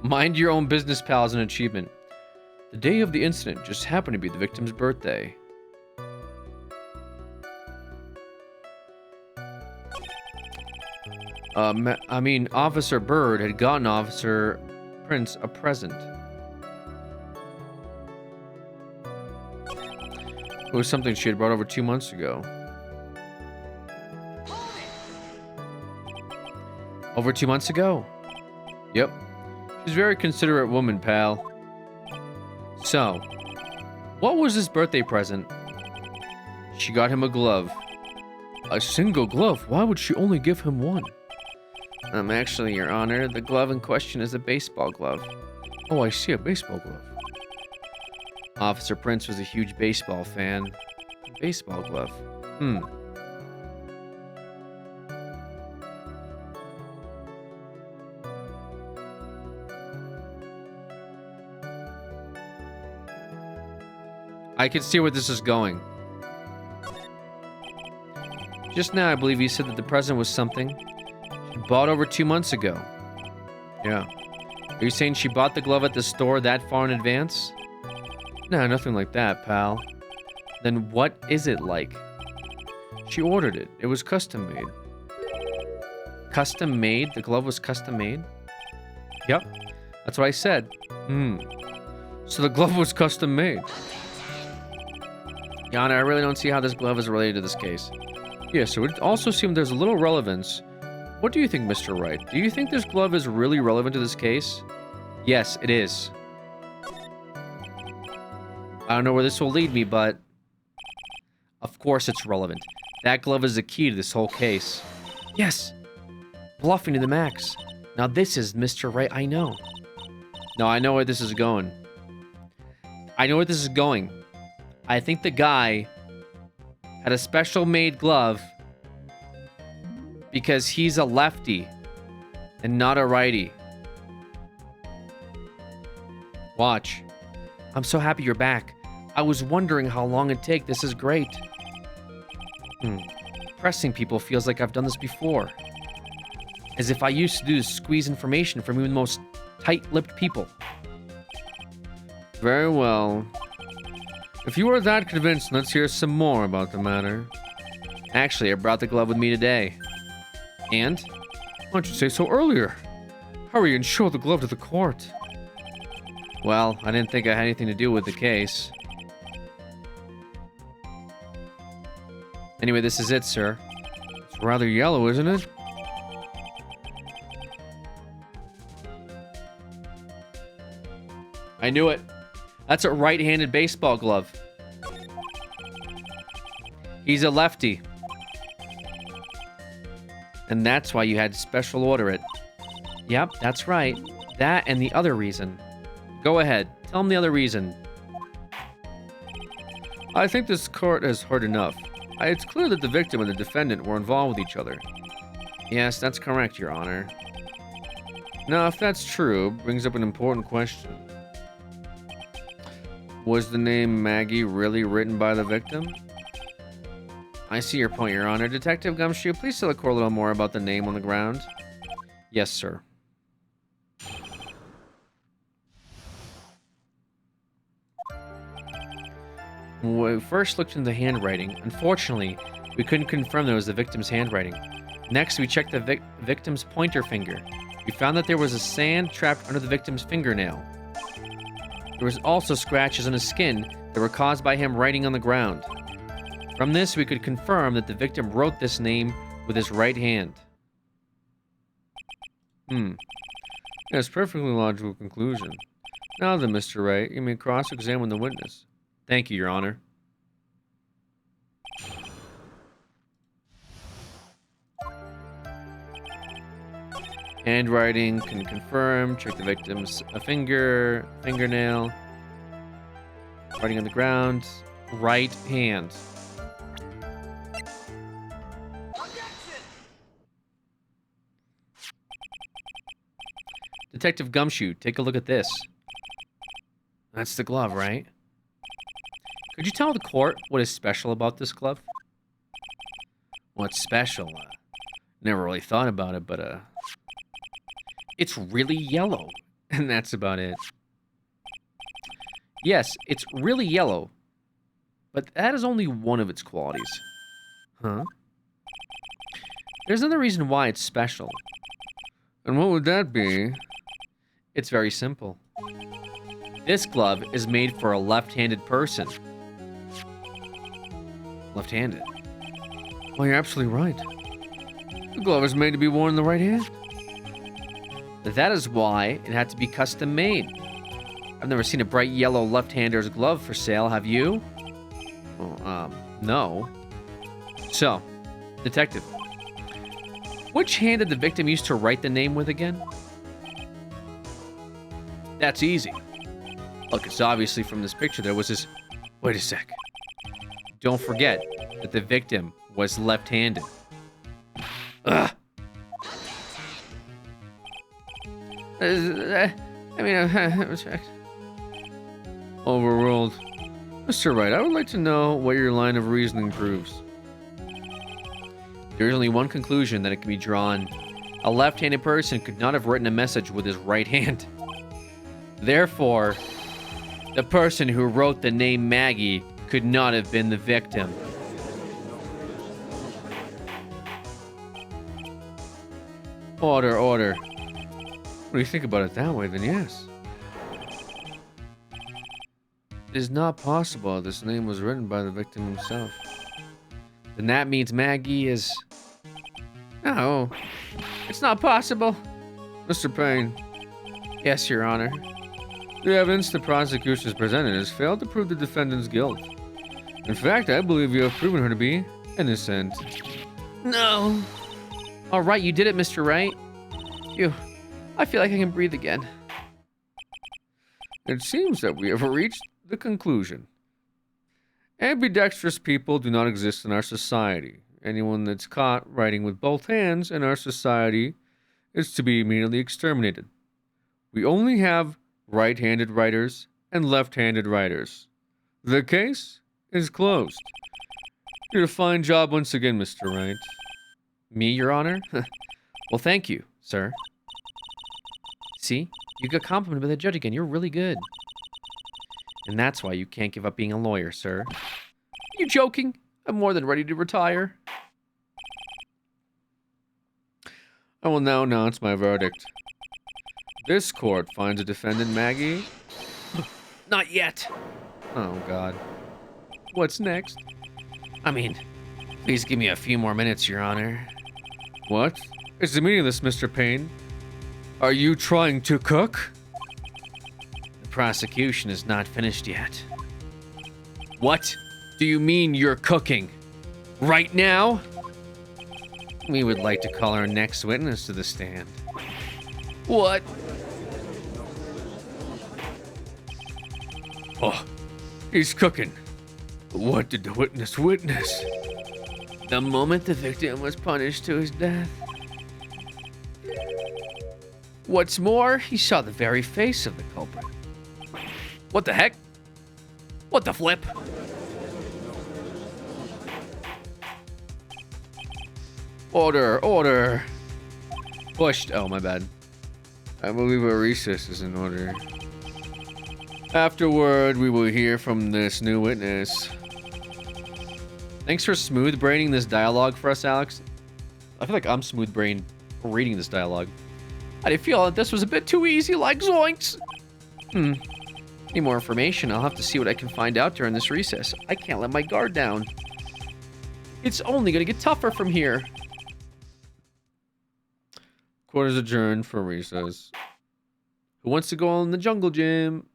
Mind your own business, pal, is an achievement. The day of the incident just happened to be the victim's birthday. Officer Bird had gotten Officer Prince a present. It was something she had brought over 2 months ago. Over 2 months ago? Yep. She's a very considerate woman, pal. So, what was his birthday present? She got him a glove. A single glove? Why would she only give him one? Actually, Your Honor, the glove in question is a baseball glove. Oh, I see, a baseball glove. Officer Prince was a huge baseball fan. Baseball glove. I can see where this is going. Just now, I believe you said that the present was something she bought over 2 months ago. Yeah. Are you saying she bought the glove at the store that far in advance? No, nothing like that, pal. Then what is it like? She ordered it. It was custom made. Custom made? The glove was custom made? Yep. That's what I said. So the glove was custom made. Yana, I really don't see how this glove is related to this case. Yes, it would also seem there's a little relevance. What do you think, Mr. Wright? Do you think this glove is really relevant to this case? Yes, it is. I don't know where this will lead me, but of course it's relevant. That glove is the key to this whole case. Yes! Bluffing to the max. Now this is Mr. Wright, I know. No, I know where this is going. I know where this is going. I think the guy had a special made glove because he's a lefty and not a righty. Watch. I'm so happy you're back. I was wondering how long it'd take. This is great. Pressing people feels like I've done this before. As if I used to do is squeeze information from even the most tight-lipped people. Very well. If you are that convinced, let's hear some more about the matter. Actually, I brought the glove with me today. And? Why don't you say so earlier? Hurry and show the glove to the court. Well, I didn't think I had anything to do with the case. Anyway, this is it, sir. It's rather yellow, isn't it? I knew it. That's a right-handed baseball glove. He's a lefty. And that's why you had to special order it. Yep, that's right. That and the other reason. Go ahead. Tell him the other reason. I think this court has heard enough. It's clear that the victim and the defendant were involved with each other. Yes, that's correct, Your Honor. Now, if that's true, it brings up an important question. Was the name Maggie really written by the victim? I see your point, Your Honor. Detective Gumshoe, please tell the court a little more about the name on the ground. Yes, sir. We first looked into the handwriting. Unfortunately, we couldn't confirm that it was the victim's handwriting. Next, we checked the victim's pointer finger. We found that there was a sand trapped under the victim's fingernail. There was also scratches on his skin that were caused by him writing on the ground. From this, we could confirm that the victim wrote this name with his right hand. Yes, perfectly logical conclusion. Now then, Mr. Wright, you may cross-examine the witness. Thank you, Your Honor. Handwriting can confirm. Check the victim's fingernail. Writing on the ground. Right hand. Detective Gumshoe, take a look at this. That's the glove, right? Could you tell the court what is special about this glove? What's special? Never really thought about it, but, it's really yellow, and that's about it. Yes, it's really yellow, but that is only one of its qualities. Huh? There's another reason why it's special. And what would that be? It's very simple. This glove is made for a left-handed person. Left-handed. Well, you're absolutely right. The glove is made to be worn in the right hand. That is why it had to be custom made. I've never seen a bright yellow left-hander's glove for sale, have you? Well, no. So, detective, which hand did the victim use to write the name with again? That's easy. Look, it's obviously from this picture there was this... Wait a sec. Don't forget that the victim was left-handed. Ugh. Overruled. Mr. Wright, I would like to know what your line of reasoning proves. There is only one conclusion that it can be drawn. A left-handed person could not have written a message with his right hand. Therefore, the person who wrote the name Maggie could not have been the victim. Order, order. What do you think about it that way, then yes. It is not possible this name was written by the victim himself. Then that means Maggie is... No, it's not possible. Mr. Payne. Yes, Your Honor. The evidence the prosecution has presented has failed to prove the defendant's guilt. In fact, I believe you have proven her to be innocent. No. All right, you did it, Mr. Wright. Phew. I feel like I can breathe again. It seems that we have reached the conclusion. Ambidextrous people do not exist in our society. Anyone that's caught writing with both hands in our society is to be immediately exterminated. We only have right-handed writers and left-handed writers. The case is closed. You did a fine job once again, Mr. Wright. Me, Your Honor? Well, thank you, sir. See? You got complimented by the judge again. You're really good. And that's why you can't give up being a lawyer, sir. You joking? I'm more than ready to retire. I will now announce my verdict. This court finds a defendant, Maggie. Not yet. Oh, God. What's next? I mean, please give me a few more minutes, Your Honor. What? Is the meaning of this, Mr. Payne? Are you trying to cook? The prosecution is not finished yet. What do you mean you're cooking? Right now? We would like to call our next witness to the stand. What? Oh, he's cooking. What did the witness witness? The moment the victim was punished to his death. What's more, he saw the very face of the culprit. What the heck? What the flip? Order, order. Pushed. Oh, my bad. I believe a recess is in order. Afterward, we will hear from this new witness. Thanks for smooth-braining this dialogue for us, Alex. I feel like I'm smooth-brained reading this dialogue. I feel that this was a bit too easy, like zoinks. Need more information. I'll have to see what I can find out during this recess. I can't let my guard down. It's only gonna get tougher from here. Court is adjourned for recess. Who wants to go on the jungle gym?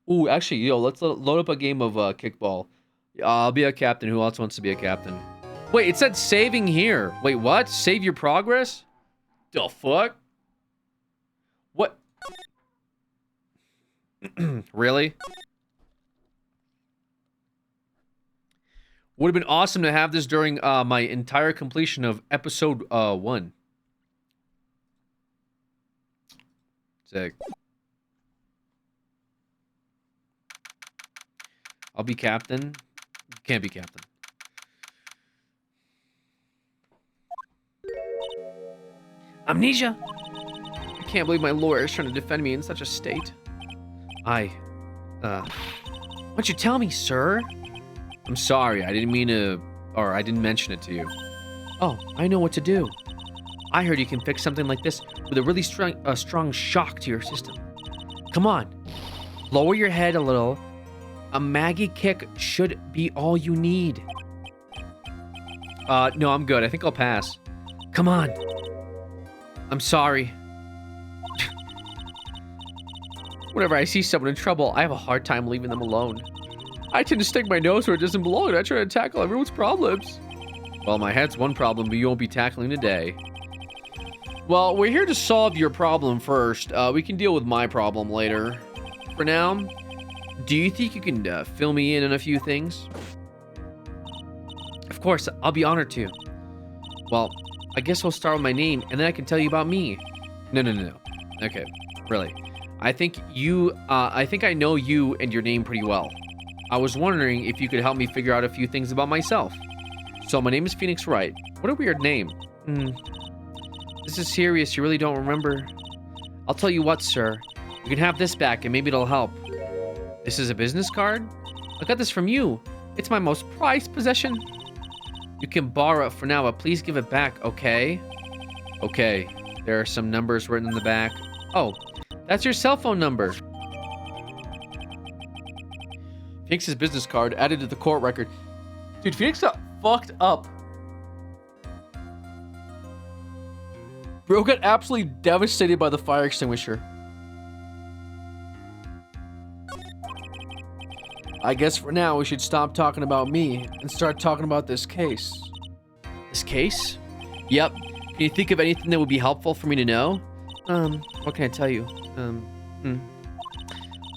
Ooh, actually, yo, let's load up a game of kickball. I'll be a captain. Who else wants to be a captain? Wait, it said saving here. Wait, what? Save your progress? The fuck? What? Really? Would have been awesome to have this during my entire completion of episode 1. Sick. I'll be captain. You can't be captain. Amnesia! I can't believe my lawyer is trying to defend me in such a state. Why don't you tell me, sir? I'm sorry, I didn't mean to, or I didn't mention it to you. Oh, I know what to do. I heard you can fix something like this with a really strong shock to your system. Come on, lower your head a little. A Maggie kick should be all you need. No, I'm good. I think I'll pass. Come on. I'm sorry. Whenever I see someone in trouble, I have a hard time leaving them alone. I tend to stick my nose where it doesn't belong, and I try to tackle everyone's problems. Well, my head's one problem, but you won't be tackling today. Well, we're here to solve your problem first. We can deal with my problem later. For now, do you think you can fill me in on a few things? Of course, I'll be honored to. Well, I guess we'll start with my name, and then I can tell you about me. No. Okay, really. I think I know you and your name pretty well. I was wondering if you could help me figure out a few things about myself. So my name is Phoenix Wright. What a weird name. This is serious, you really don't remember? I'll tell you what, sir. You can have this back and maybe it'll help. This is a business card? I got this from you. It's my most prized possession. You can borrow it for now, but please give it back, okay? Okay. There are some numbers written in the back. Oh, that's your cell phone number. Phoenix's business card added to the court record. Dude, Phoenix got fucked up. Bro got absolutely devastated by the fire extinguisher. I guess for now we should stop talking about me and start talking about this case. This case? Yep. Can you think of anything that would be helpful for me to know? What can I tell you?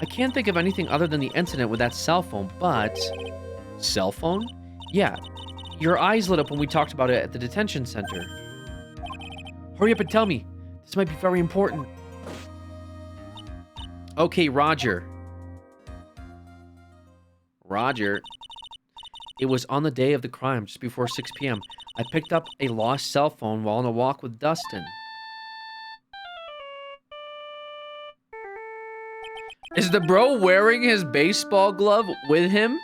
I can't think of anything other than the incident with that cell phone, but... Cell phone? Yeah. Your eyes lit up when we talked about it at the detention center. Hurry up and tell me. This might be very important. Okay, Roger. Roger. It was on the day of the crime, just before 6 p.m. I picked up a lost cell phone while on a walk with Dustin. Is the bro wearing his baseball glove with him?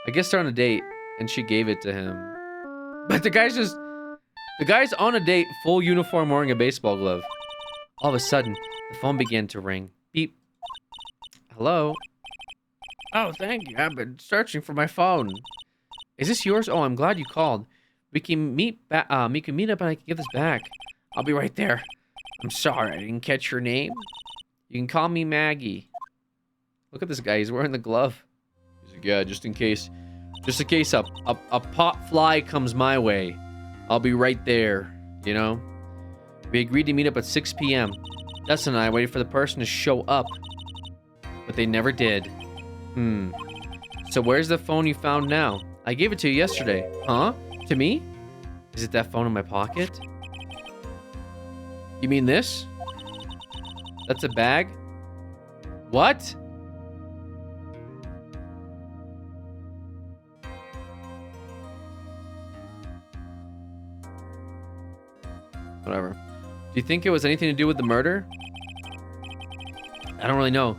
I guess they're on a date, and she gave it to him. But the guy's on a date, full uniform, wearing a baseball glove. All of a sudden, the phone began to ring. Beep. Hello? Oh, thank you. I've been searching for my phone. Is this yours? Oh, I'm glad you called. We can meet up and I can give this back. I'll be right there. I'm sorry, I didn't catch your name. You can call me Maggie. Look at this guy. He's wearing the glove. He's like, yeah, just in case a pot fly comes my way, I'll be right there, you know? We agreed to meet up at 6 p.m. Dustin and I waited for the person to show up, but they never did. So where's the phone you found now? I gave it to you yesterday. Huh? To me? Is it that phone in my pocket? You mean this? That's a bag? What? Whatever. Do you think it was anything to do with the murder? I don't really know.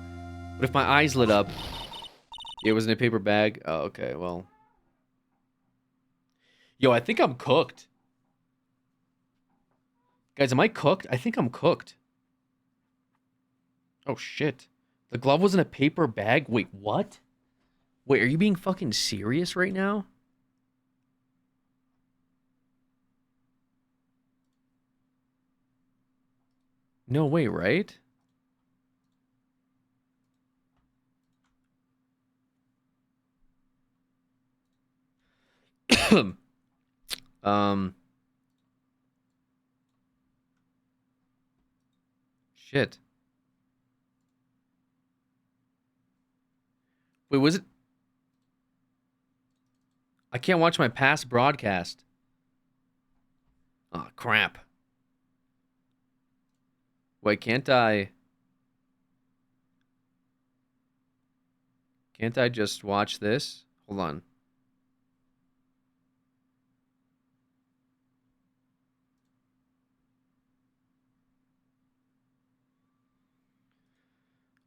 But if my eyes lit up... It was in a paper bag? Oh, okay, well... Yo, I think I'm cooked. Guys, am I cooked? I think I'm cooked. Oh, shit. The glove was in a paper bag? Wait, what? Wait, are you being fucking serious right now? No way, right? Shit. Wait, was it? I can't watch my past broadcast. Oh, crap. Wait, can't I just watch this? Hold on.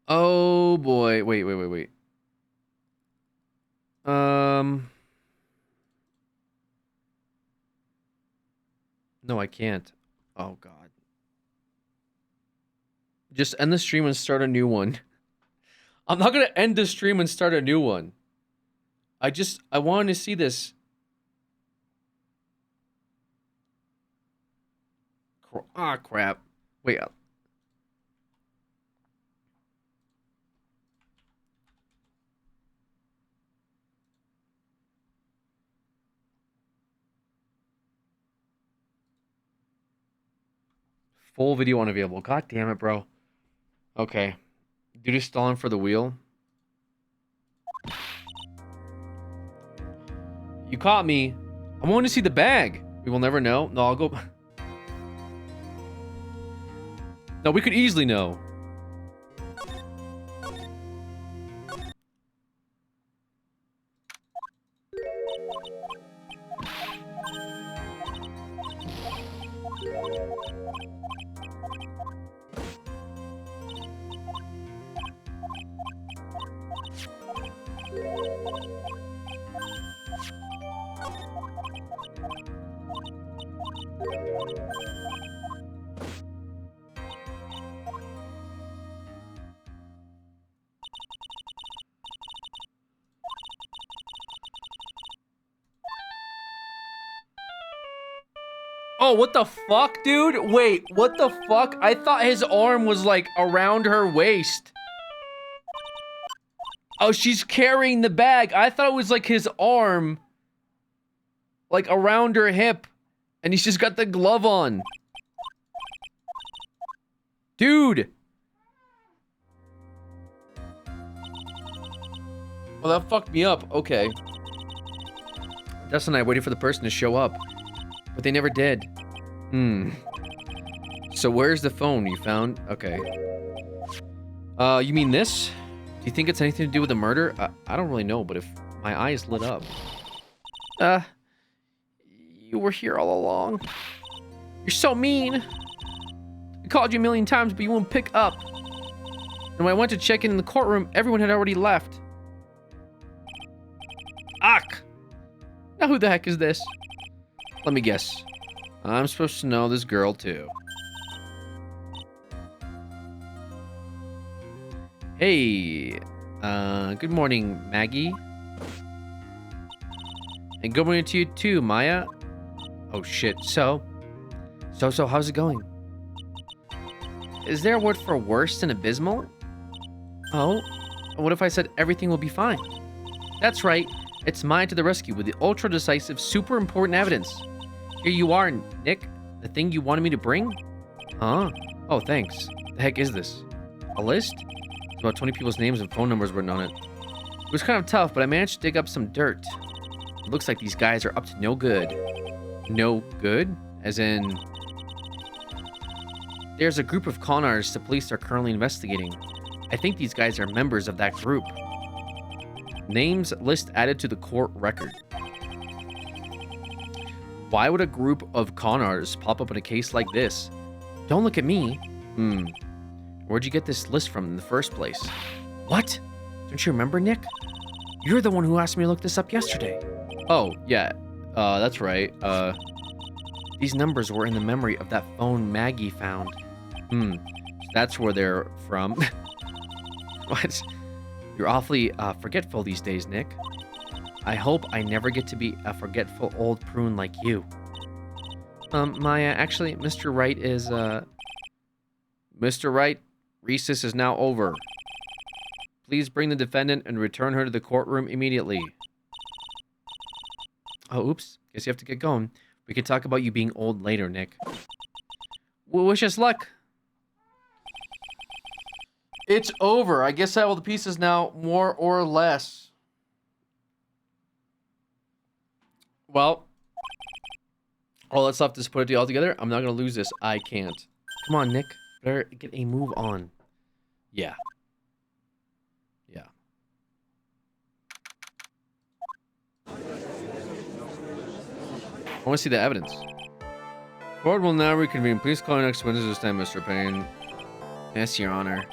Oh boy. Wait. No, I can't. Oh god. Just end the stream and start a new one. I'm not gonna end the stream and start a new one. I wanted to see this. Ah, crap. Wait. Full video unavailable. God damn it, bro. Okay. Dude is stalling for the wheel. You caught me. I want to see the bag. We will never know. No, I'll go. No, we could easily know. Oh, what the fuck, dude? Wait, what the fuck? I thought his arm was, like, around her waist. Oh, she's carrying the bag. I thought it was, like, his arm, like, around her hip. And he's just got the glove on. Dude! Well, that fucked me up. Okay. Dustin and I waited for the person to show up. But they never did. So where's the phone you found? Okay. You mean this? Do you think it's anything to do with the murder? I don't really know, but if my eyes lit up. You were here all along. You're so mean. I called you a million times, but you won't pick up. And when I went to check in the courtroom, everyone had already left. Ach! Now who the heck is this? Let me guess. I'm supposed to know this girl, too. Hey. Good morning, Maggie. And good morning to you, too, Maya. Oh, shit. So, how's it going? Is there a word for worse than abysmal? Oh, what if I said everything will be fine? That's right. It's Maya to the rescue with the ultra-decisive, super important evidence. Here you are, Nick. The thing you wanted me to bring? Huh? Oh, thanks. The heck is this? A list? There's about 20 people's names and phone numbers written on it. It was kind of tough, but I managed to dig up some dirt. It looks like these guys are up to no good. No good? As in... There's a group of con artists the police are currently investigating. I think these guys are members of that group. Names list added to the court record. Why would a group of con artists pop up in a case like this? Don't look at me. Where'd you get this list from in the first place? What? Don't you remember, Nick? You're the one who asked me to look this up yesterday. Oh, yeah. That's right. These numbers were in the memory of that phone Maggie found. So that's where they're from. What? You're awfully forgetful these days, Nick. I hope I never get to be a forgetful old prune like you. Maya, actually, Mr. Wright is, Mr. Wright, recess is now over. Please bring the defendant and return her to the courtroom immediately. Oh, oops. Guess you have to get going. We can talk about you being old later, Nick. Well, wish us luck. It's over. I guess I have all the pieces now, more or less. Well, all that's left is put it all together. I'm not gonna lose this. I can't. Come on, Nick. Better get a move on. Yeah. Yeah. I want to see the evidence. Court will now reconvene. Please call your next witness this time, Mr. Payne. Yes, Your Honor.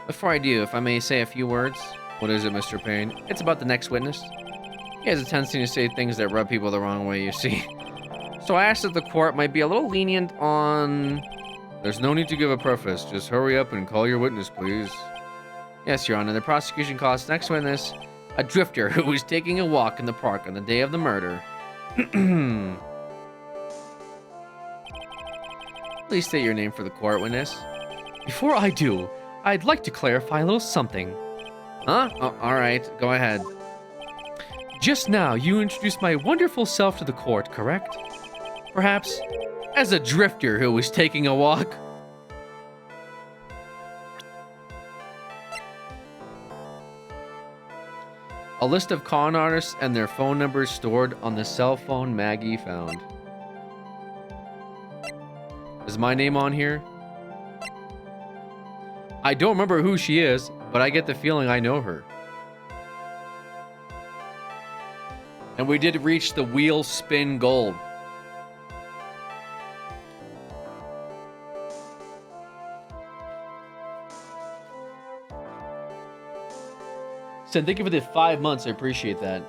Before I do, if I may say a few words. What is it, Mr. Payne? It's about the next witness. He has a tendency to say things that rub people the wrong way, you see. So I asked that the court might be a little lenient on... There's no need to give a preface. Just hurry up and call your witness, please. Yes, Your Honor. The prosecution calls next witness a drifter who was taking a walk in the park on the day of the murder. Please state your name for the court, witness. Before I do, I'd like to clarify a little something. Huh? Oh, alright. Go ahead. Just now, you introduced my wonderful self to the court, correct? Perhaps as a drifter who was taking a walk? A list of con artists and their phone numbers stored on the cell phone Maggie found. Is my name on here? I don't remember who she is, but I get the feeling I know her. And we did reach the wheel spin goal. Said, thank you for the 5 months. I appreciate that.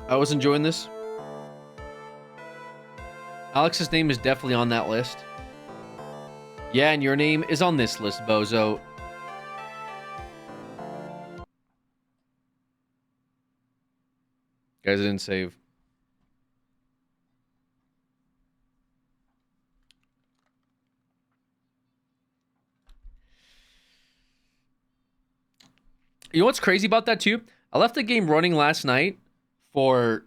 I was enjoying this. Alex's name is definitely on that list. Yeah, and your name is on this list, bozo. Guys, I didn't save. You know what's crazy about that, too? I left the game running last night for...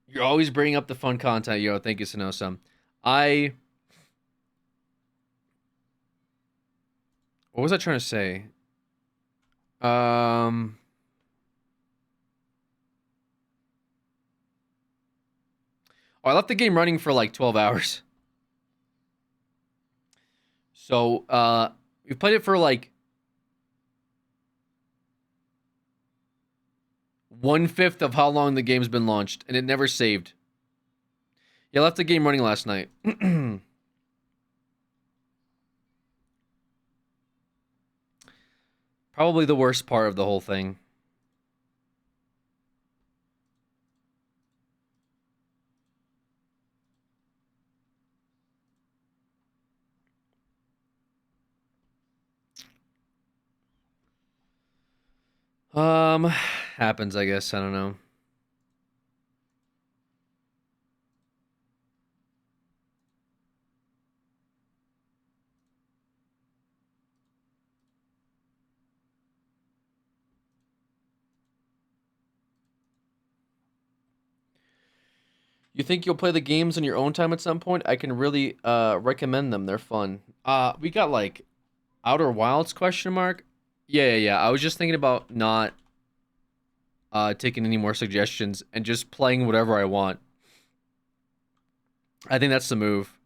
You're always bringing up the fun content, yo. Thank you, Sonosum. What was I trying to say? Oh, I left the game running for like 12 hours. So, we played it for like 1/5 of how long the game's been launched, and it never saved. Yeah, I left the game running last night. Probably the worst part of the whole thing. Happens, I guess. I don't know. You think you'll play the games on your own time at some point? I can really recommend them. They're fun. We got like Outer Wilds question mark. Yeah. I was just thinking about not taking any more suggestions and just playing whatever I want. I think that's the move.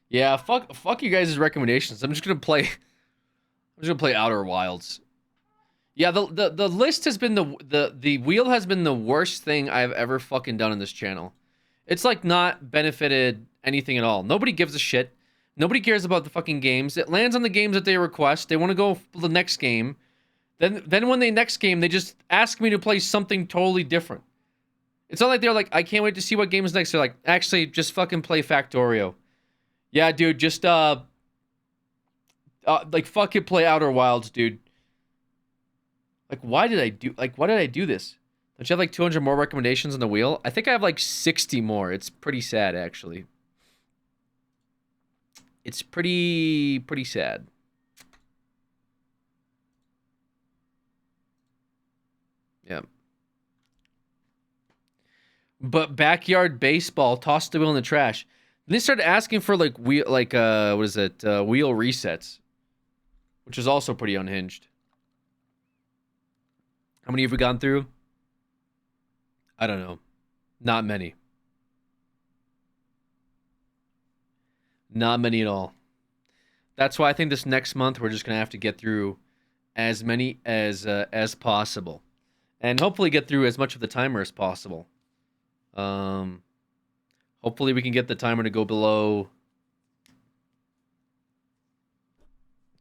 Yeah, fuck you guys' recommendations. I'm just gonna play Outer Wilds. Yeah, the list has been the wheel has been the worst thing I've ever fucking done in this channel. It's like not benefited anything at all. Nobody gives a shit. Nobody cares about the fucking games. It lands on the games that they request. They want to go for the next game. Then when they next game, they just ask me to play something totally different. It's not like they're like, I can't wait to see what game is next. They're like, actually, just fucking play Factorio. Yeah, dude, just like fucking play Outer Wilds, dude. Like, why did I do this? Don't you have like 200 more recommendations on the wheel? I think I have like 60 more. It's pretty sad, actually. It's pretty sad. Yeah. But backyard baseball, toss the wheel in the trash. Then they started asking for like wheel resets, which is also pretty unhinged. How many have we gone through? I don't know. Not many. Not many at all. That's why I think this next month we're just gonna have to get through as many as possible, and hopefully get through as much of the timer as possible. Hopefully we can get the timer to go below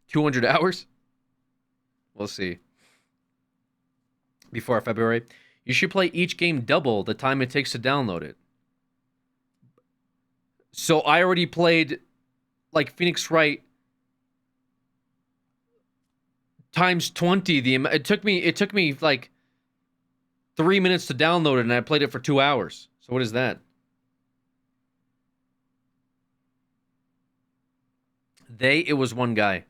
200 hours. We'll see. Before February, you should play each game double the time it takes to download it. So I already played like Phoenix Wright times 20. It took me like 3 minutes to download it, and I played it for 2 hours. So what is that? It was one guy.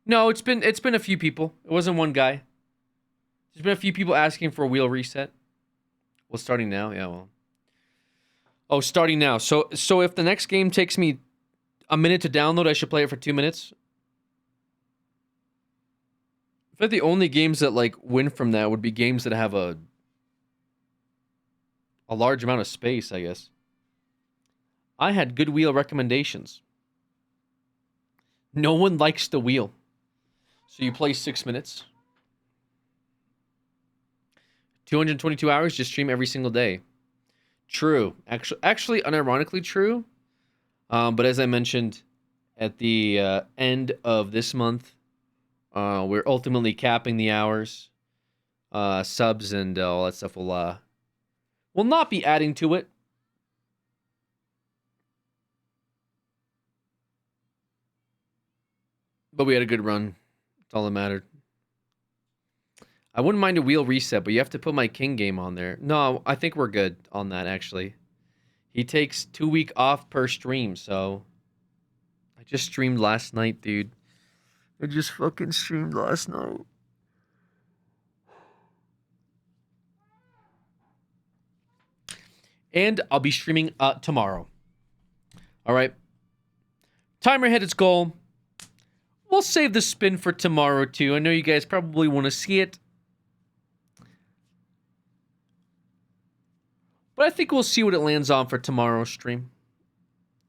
No, it's been a few people. It wasn't one guy. There's been a few people asking for a wheel reset. Well, starting now, yeah. Well, oh, starting now. So if the next game takes me a minute to download, I should play it for 2 minutes. I bet the only games that like win from that would be games that have a large amount of space, I guess. I had good wheel recommendations. No one likes the wheel. So you play 6 minutes. 222 hours, just stream every single day. True. Actually, unironically true. But as I mentioned, at the end of this month, we're ultimately capping the hours. Subs and all that stuff will not be adding to it. But we had a good run. That's all that mattered. I wouldn't mind a wheel reset, but you have to put my king game on there. No, I think we're good on that, actually. He takes 2 weeks off per stream, so... I just streamed last night, dude. I just fucking streamed last night. And I'll be streaming tomorrow. All right. Timer hit its goal. We'll save the spin for tomorrow, too. I know you guys probably want to see it. But I think we'll see what it lands on for tomorrow's stream.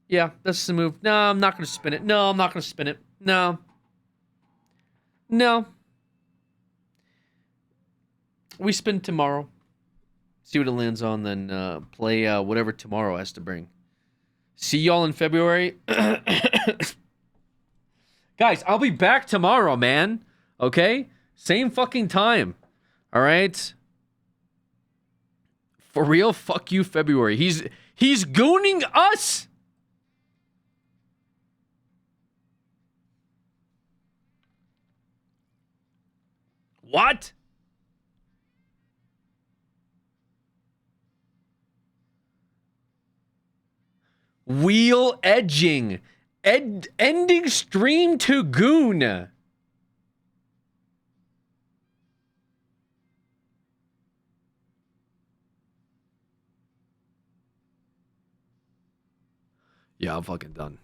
Yeah, that's the move. No, I'm not going to spin it. No, I'm not going to spin it. No. No. We spin tomorrow. See what it lands on, then play whatever tomorrow has to bring. See y'all in February. Guys, I'll be back tomorrow, man. Okay? Same fucking time. All right? For real, fuck you, February. He's gooning us. What? Wheel edging. Ending stream to goon. Yeah, I'm fucking done.